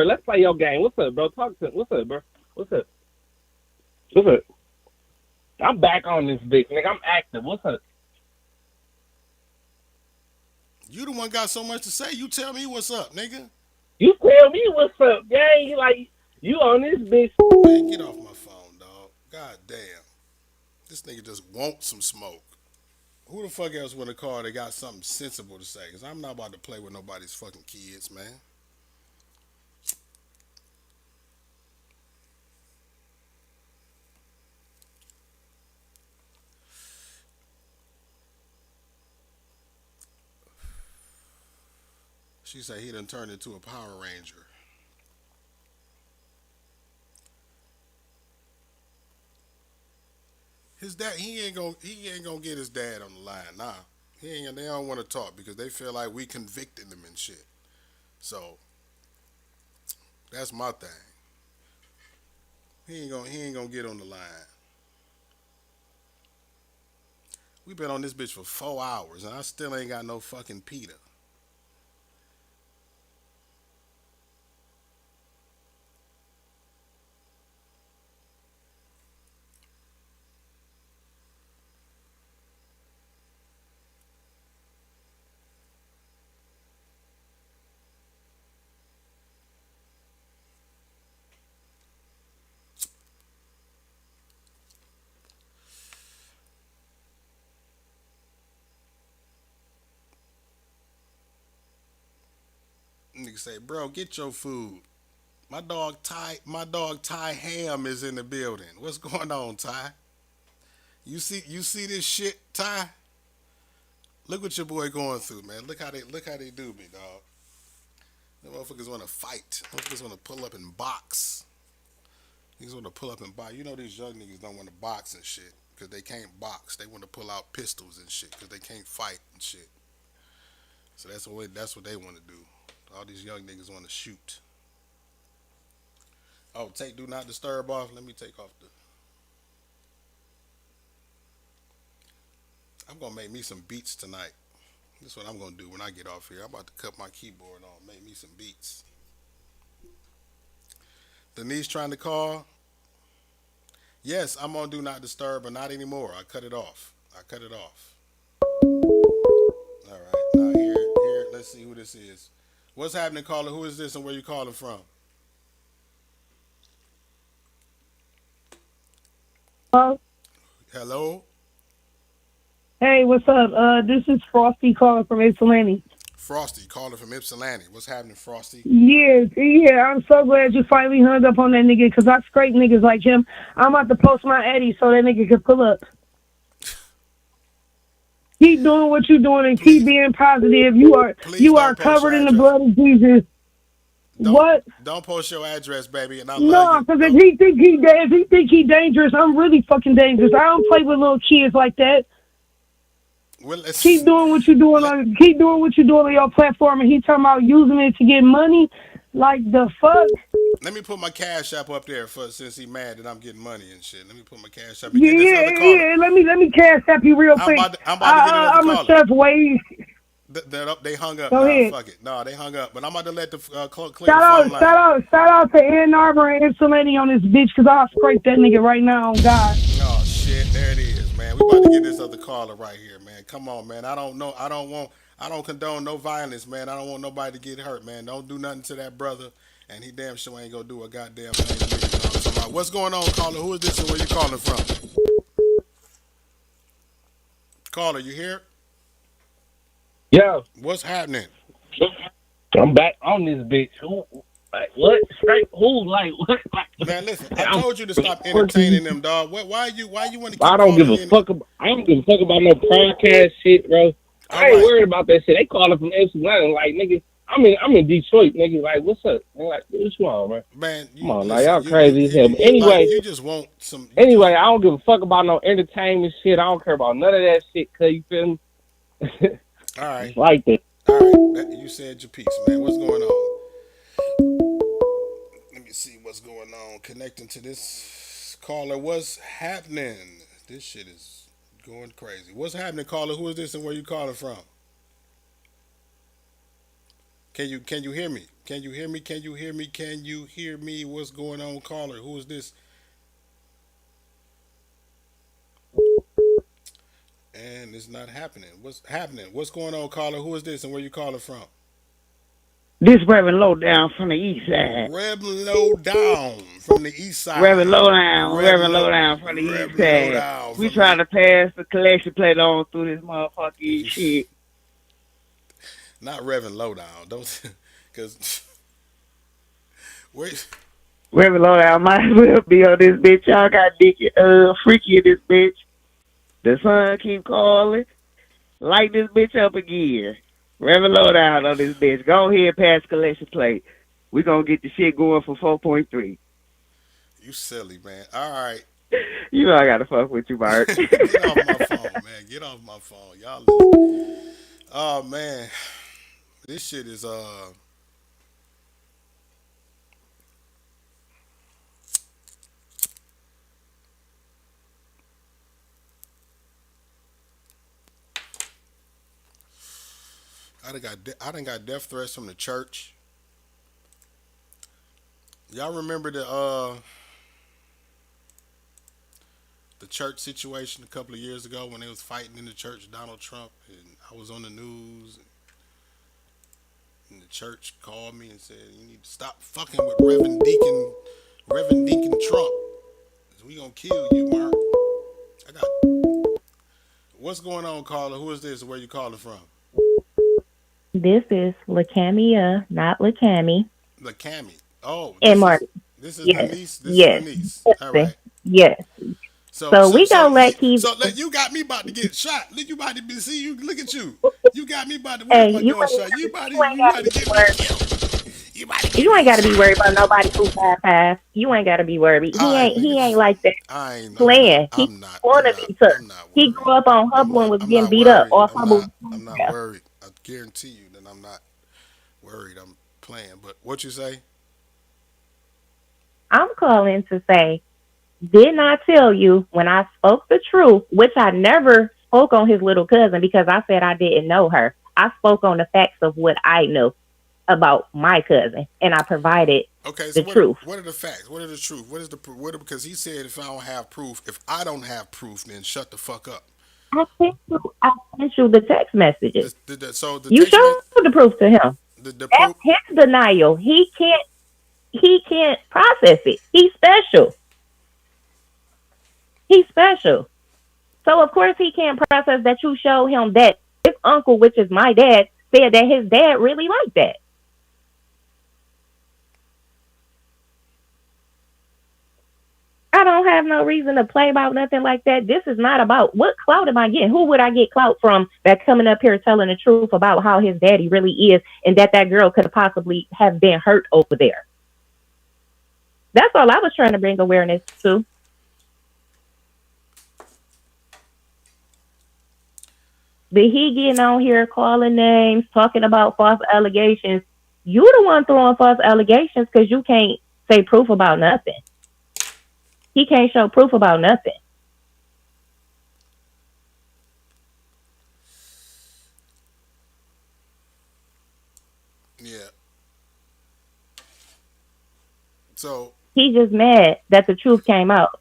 Let's play your game. What's up, bro? Talk to. What's up, bro? What's up? What's up? I'm back on this bitch, nigga. I'm active. What's up? You the one got so much to say. You tell me what's up, nigga. You tell me what's up, gang. You like you on this bitch? Man, get off my phone, dog. God damn. This nigga just wants some smoke. Who the fuck else with a car that got something sensible to say? Because I'm not about to play with nobody's fucking kids, man. She said he done turned into a Power Ranger. His dad, he ain't gonna get his dad on the line. Nah, they don't want to talk because they feel like we convicted them and shit. So that's my thing. He ain't gonna get on the line. We been on this bitch for 4 hours and I still ain't got no fucking Peter. Nigga say, bro, get your food. My dog Ty Ham is in the building. What's going on, Ty? You see this shit, Ty? Look what your boy going through, man. Look how they do me, dog. The motherfuckers want to fight. Motherfuckers want to pull up and box. Niggas want to pull up and box. You know these young niggas don't want to box and shit because they can't box. They want to pull out pistols and shit because they can't fight and shit. So that's what they want to do. All these young niggas want to shoot. Oh, take do not disturb off. Let me take off the. I'm gonna make me some beats tonight. That's what I'm gonna do when I get off here. I'm about to cut my keyboard on, make me some beats. Denise trying to call. Yes, I'm on do not disturb, but not anymore. I cut it off. I cut it off. All right. Now here. Let's see who this is. What's happening, caller? Who is this, and where you calling from? Hello. Hey, what's up? This is Frosty calling from Ypsilanti. Frosty calling from Ypsilanti. What's happening, Frosty? Yeah, yeah, I'm so glad you finally hung up on that nigga because I scrape niggas like him. I'm about to post my Eddie so that nigga can pull up. Keep doing what you're doing and keep Please, being positive. please You are don't post your covered in the address. blood of Jesus. Don't What? don't post your address, baby. And I love No, you. because Don't. if he think he dangerous, I'm really fucking dangerous. I don't play with little kids like that. Well, Keep doing what you're doing keep doing what you're doing on your platform, and he talking about using it to get money. Like the fuck? let me put my cash app up there for since he mad that I'm getting money and shit. Let me put my cash up and Yeah, get this other yeah, caller. yeah. Let me cash up you real quick. I'm about to get another I'm a caller. chef Wade. They hung up. Go Nah, ahead. fuck it. Nah, they hung up. But I'm about to let the clear the phone line. Shout out to Ann Arbor and Ypsilanti on this bitch, cause I'll scrape that nigga right now on God. Oh shit, there it is, man. We about to get this other caller right here, man. Come on, man. I don't know. I don't condone no violence, man. I don't want nobody to get hurt, man. Don't do nothing to that brother, and he damn sure ain't gonna do a goddamn thing to me. You know what I'm talking about? What's going on, caller? Who is this and where you calling from? Caller, you here? Yeah, What's happening? I'm back on this bitch. Who, like, what? Straight who? Like, what? Like, Man, listen. I I'm told you to stop working. entertaining them, dog. Why you want to I keep don't give calling a in? fuck about. I don't give a fuck about no podcast shit, bro. All I ain't right, worried about that shit. They calling from Ypsilanti, like nigga. I'm in Detroit, nigga. Like, what's up? And like, what's wrong, man? man. Come You on, now listen. y'all crazy as hell. But Like anyway, you just want some. You just anyway, I don't give a fuck about no entertainment shit. I don't care about none of that shit. Cause you feel me? all right. It's like that. All right, you said your piece, man. What's going on? Let me see what's going on. Connecting to this caller. What's happening? This shit is going crazy. What's happening, caller? Who is this and where you calling from? Can you hear me? Can you hear me? Can you hear me? Can you hear me? What's going on, caller? Who is this? And it's not happening. What's happening? What's going on, caller? Who is this and where you calling from? This Reverend Lowdown from the east side. Reverend Low Down from the east Reverend side. Lowdown, Reverend Lowdown from the east Reverend Low side. Down We from the trying to pass the collection plate on through this motherfucking shit. not Reverend Low Down. Don't because wait. Reverend Lowdown might as well be on this bitch. Y'all got Deacon, freaky in this bitch. The sun keep calling. Light this bitch up again. Reverend Lowdown on this bitch. Go ahead, pass collection plate. We gonna get the shit going for 4.3. You silly man. All right. You know I gotta fuck with you, Mark. Get off my phone, man. Get off my phone. Y'all listen. Oh man. This shit is I done got death threats from the church. Y'all remember the church situation a couple of years ago when they was fighting in the church, Donald Trump, and I was on the news, and the church called me and said, "You need to stop fucking with Reverend Deacon Trump. 'Cause we gonna kill you, Mark." I got. What's going on, caller? Who is this? Where you calling from? This is LaCamia, not LaCammy. The Cammy. Oh, And Mark. this is the Yes. niece. This is the Yes. niece. All Listen. right. Yes. So So so we so gonna let you Keith. so let you got me about to get shot. Look, you about to be see you. Look at you. You got me about to. Where's Hey, my gunshot? you ain't You got to about to be get me worried. killed. You about to get You ain't me got to be shot. worried about nobody who 5'5". You ain't got to be worried. All right, He nigga. ain't like that I ain't. I'm not. playing. He I'm not. I'm wanna not. be tough. I'm not He worried. grew up on Hubble and was I'm getting not beat up worried. off Hubble. I'm not Yeah. worried. I guarantee you that I'm not worried. I'm playing. But what you say? I'm calling to say, didn't I tell you when I spoke the truth, which I never spoke on his little cousin because I said I didn't know her. I spoke on the facts of what I know about my cousin, and I provided Okay, so the truth. what are the facts? What are the truth? What is the proof? Because he said if I don't have proof, if I don't have proof, then shut the fuck up. I sent you the text messages. So the You text showed the proof to him. the That's proof. his denial. He can't process it. He's special. He's special. So of course he can't process that you show him that his uncle, which is my dad, said that his dad really liked that. I don't have no reason to play about nothing like that. This is not about what clout am I getting? Who would I get clout from that coming up here telling the truth about how his daddy really is and that that girl could possibly have been hurt over there? That's all I was trying to bring awareness to. But he getting on here calling names, talking about false allegations. You the one throwing false allegations because you can't say proof about nothing. He can't show proof about nothing. Yeah. So He just mad that the truth came out.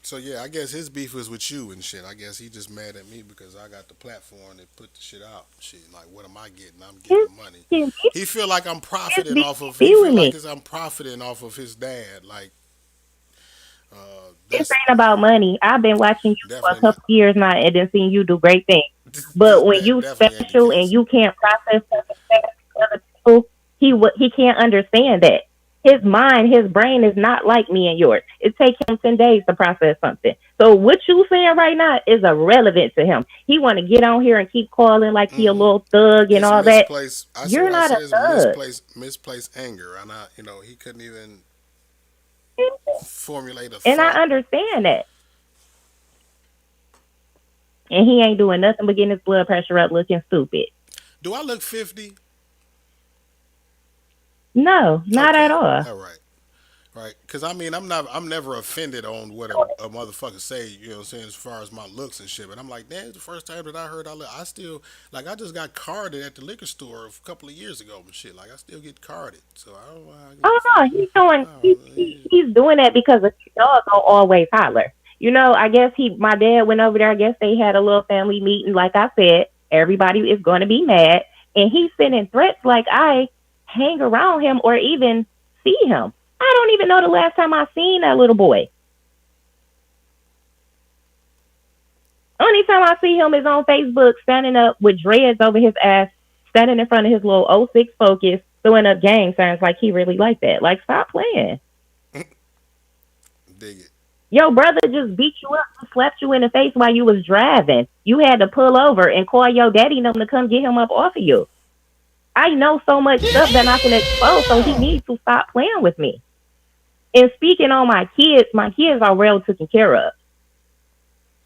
So yeah, I guess his beef was with you and shit. I guess he just mad at me because I got the platform to put the shit out. Shit, like what am I getting? I'm getting money. He feel like I'm profiting off of. He feel like I'm profiting off of his dad. Like, This ain't about money. I've been watching you for a definitely not. couple years now and then seen you do great things. But when you Definitely ain't the special and case. you can't process something fast as other people, he can't understand that. His mind, his brain is not like me and yours. It takes him 10 days to process something. So what you saying right now is irrelevant to him. He want to get on here and keep calling like he a little thug and It's all that. misplaced. I see You're what I not a said is thug. misplaced anger, and he couldn't even formulate a And thought. I understand that. And he ain't doing nothing but getting his blood pressure up looking stupid. Do I look 50? No, not Okay, at all. all right. Right, because I mean, I'm never offended on what a motherfucker say. You know what I'm saying, as far as my looks and shit. But I'm like, damn, it's the first time that I heard I still like I just got carded at the liquor store a couple of years ago and shit. Like I still get carded, so I don't. Oh no, he's doing that because a dog don't always holler. You know, I guess my dad went over there. I guess they had a little family meeting. Like I said, everybody is going to be mad, and he's sending threats like I hang around him or even see him. I don't even know the last time I seen that little boy. Only time I see him is on Facebook standing up with dreads over his ass, standing in front of his little '06 Focus, throwing up gang signs like he really like that. Like, stop playing. Dig it. Your brother just beat you up and slapped you in the face while you was driving. You had to pull over and call your daddy and them to come get him up off of you. I know so much stuff that I can expose, so he needs to stop playing with me. And speaking on my kids are well taken care of.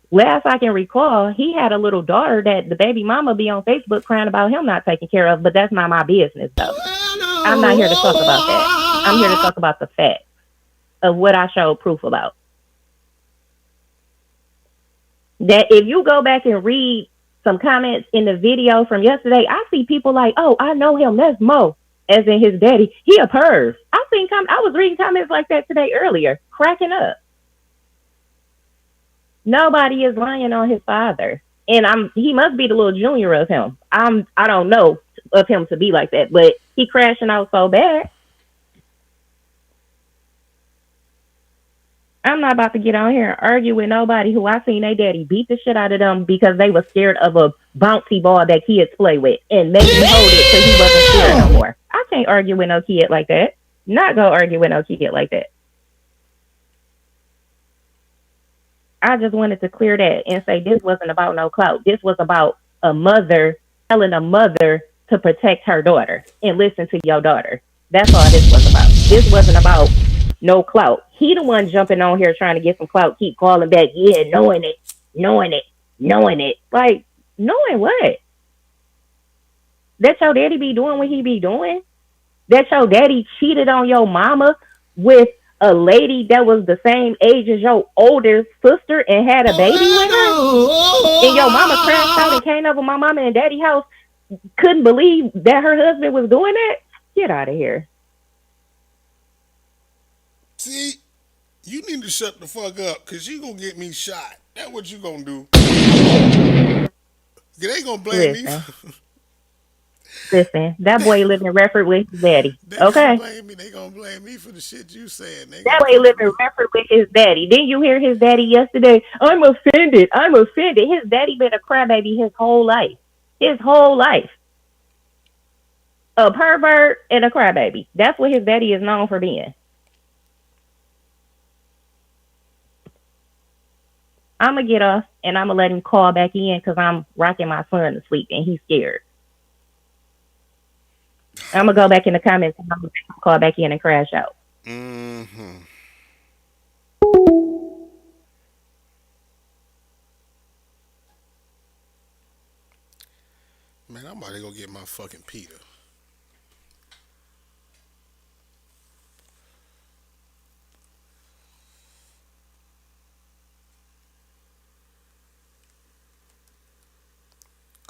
Last I can recall, he had a little daughter that the baby mama be on Facebook crying about him not taken care of, but that's not my business, though. I'm not here to talk about that. I'm here to talk about the facts of what I showed proof about. That if you go back and read some comments in the video from yesterday, I see people like, oh, I know him, that's Mo, as in his daddy. He a perv. I was reading comments like that today earlier, cracking up. Nobody is lying on his father. And he must be the little junior of him. I don't know of him to be like that, but he crashing out so bad. I'm not about to get on here and argue with nobody who I seen their daddy beat the shit out of them because they were scared of a bouncy ball that kids play with and made him hold it so he wasn't scared no more. I can't argue with no kid like that. Not go argue with no kid like that. I just wanted to clear that and say this wasn't about no clout. This was about a mother telling a mother to protect her daughter and listen to your daughter. That's all this was about. This wasn't about no clout. He the one jumping on here trying to get some clout, keep calling back, yeah, knowing it. Like, knowing what? That your daddy be doing what he be doing? That your daddy cheated on your mama with a lady that was the same age as your older sister and had a baby with her? And your mama crashed out and came over my mama and daddy house, couldn't believe that her husband was doing that? Get out of here. See, you need to shut the fuck up because you going to get me shot. That's what you going to do. They going to blame me. Listen, that boy live in Redford with his daddy. They gonna Okay? blame me. They gonna blame me for the shit you said. They That gonna boy come live at in me. Redford with his daddy. Didn't you hear his daddy yesterday? I'm offended. I'm offended. His daddy been a crybaby his whole life. His whole life. A pervert and a crybaby. That's what his daddy is known for being. I'm gonna get off and I'm gonna let him call back in because I'm rocking my son to sleep and he's scared. I'm gonna go back in the comments and I'm gonna call back in and crash out. Mm-hmm. Man, I'm about to go get my fucking Peter.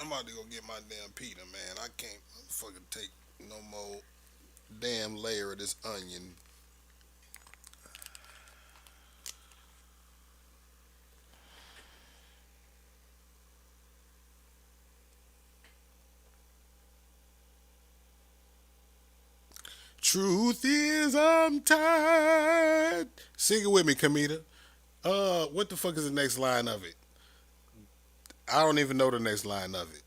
I'm about to go get my damn Peter, man. I can't fucking take no more damn layer of this onion. Truth is, I'm tired. Sing it with me, Kamita. What the fuck is the next line of it? I don't even know the next line of it.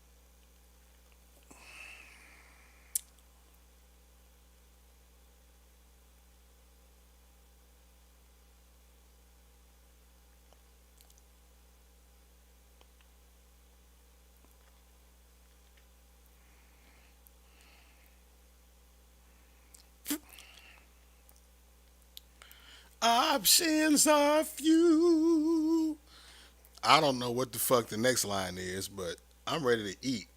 Options are few. I don't know what the fuck the next line is, but I'm ready to eat.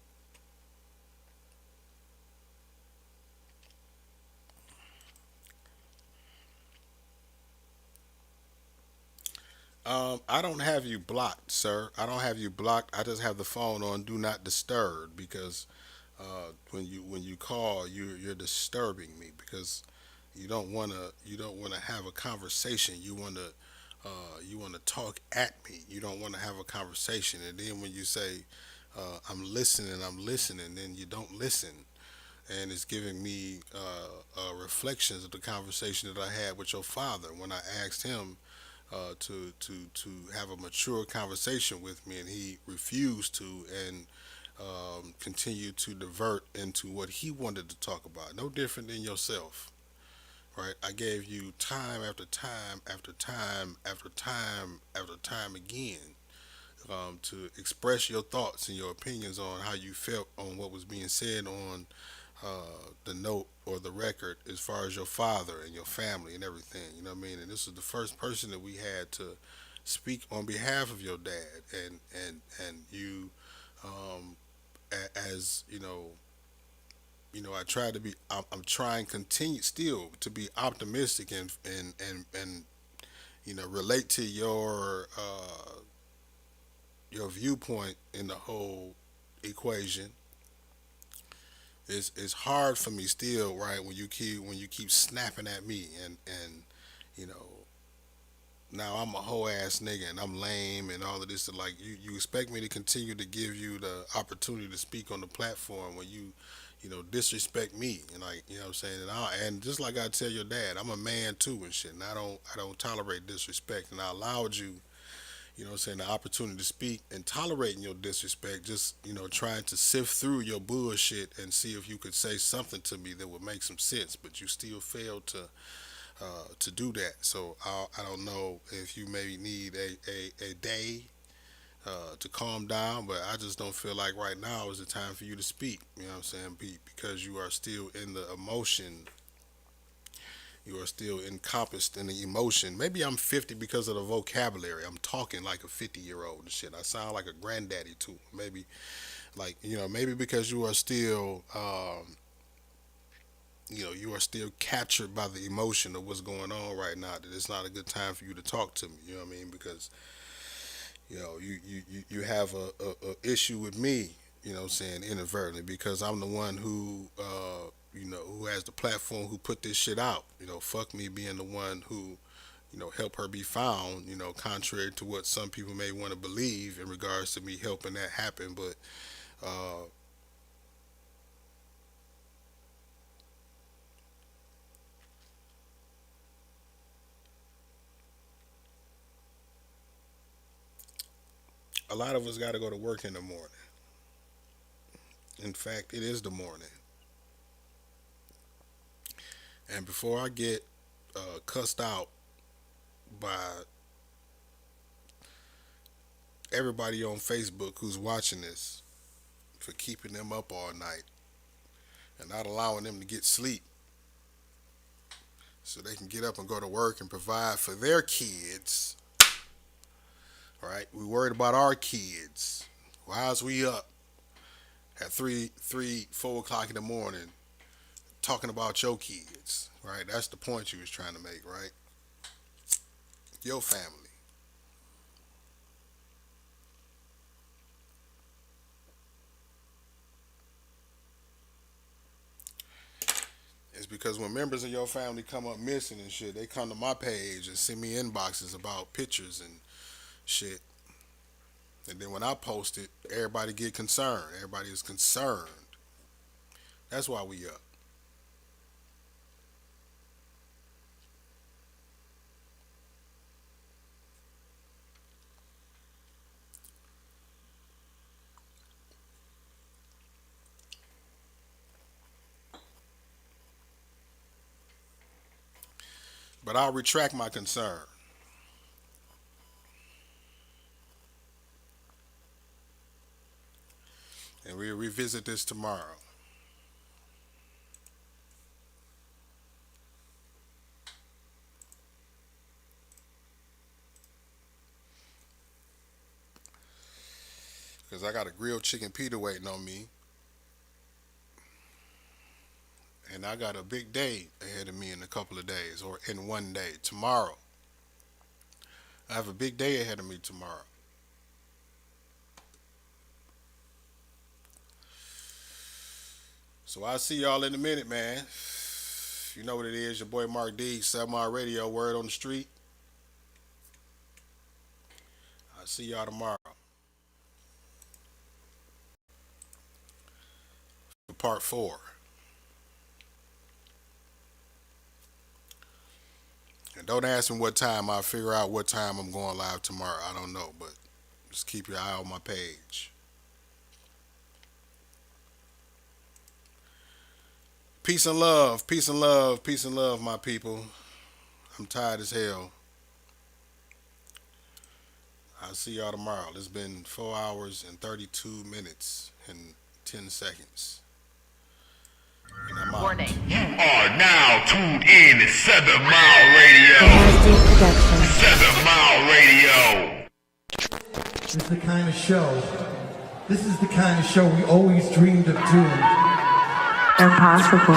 I don't have you blocked, sir. I don't have you blocked. I just have the phone on do not disturb because when you call, you're disturbing me because you don't wanna have a conversation. You wanna talk at me. You don't want to have a conversation. And then when you say I'm listening, then you don't listen. And it's giving me reflections of the conversation that I had with your father when I asked him to have a mature conversation with me, and he refused to, and continued to divert into what he wanted to talk about. No different than yourself, right? I gave you time after time after time after time after time again to express your thoughts and your opinions on how you felt on what was being said on the note or the record as far as your father and your family and everything. You know what I mean? And this is the first person that we had to speak on behalf of your dad, and you, as I try to be. I'm trying continue still to be optimistic and relate to your viewpoint in the whole equation. It's hard for me still, right? When you keep snapping at me and you know now I'm a whole ass nigga and I'm lame and all of this. Like you expect me to continue to give you the opportunity to speak on the platform when you disrespect me and like what I'm saying, and just like I tell your dad, I'm a man too and shit, and I don't tolerate disrespect, and I allowed you, what I'm saying, the opportunity to speak and tolerating your disrespect, just trying to sift through your bullshit and see if you could say something to me that would make some sense, but you still failed to do that. So I don't know if you maybe need a day to calm down, but I just don't feel like right now is the time for you to speak. You know what I'm saying? Because you are still in the emotion. You are still encompassed in the emotion. Maybe I'm 50 because of the vocabulary. I'm talking like a 50-year-old and shit. I sound like a granddaddy too. Maybe maybe because you are still you are still captured by the emotion of what's going on right now, that it's not a good time for you to talk to me. You know what I mean? Because you have a issue with me, what I'm saying, inadvertently, because I'm the one who who has the platform, who put this shit out. Fuck me being the one who help her be found, contrary to what some people may want to believe in regards to me helping that happen. But A lot of us got to go to work in the morning. In fact, it is the morning. And before I get cussed out by everybody on Facebook who's watching this for keeping them up all night and not allowing them to get sleep so they can get up and go to work and provide for their kids, right? We worried about our kids. Why is we up at 4 o'clock in the morning talking about your kids, right? That's the point you was trying to make, right? Your family. It's because when members of your family come up missing and shit, they come to my page and send me inboxes about pictures and shit. And then when I post it, everybody get concerned. Everybody is concerned. That's why we up. But I'll retract my concern. And we'll revisit this tomorrow. Because I got a grilled chicken pita waiting on me. And I got a big day ahead of me in a couple of days, or in one day. Tomorrow. I have a big day ahead of me tomorrow. So I'll see y'all in a minute, man. You know what it is. Your boy Mark D, 7 Mile Radio, Word on the Street. I'll see y'all tomorrow. For part 4. And don't ask me what time. I'll figure out what time I'm going live tomorrow. I don't know, but just keep your eye on my page. Peace and love, peace and love, peace and love, my people. I'm tired as hell. I'll see y'all tomorrow. It's been 4 hours and 32 minutes and 10 seconds. And I'm out. Warning. You are now tuned in to 7 Mile Radio. 7 Mile Radio. This is the kind of show. This is the kind of show we always dreamed of doing. Impossible.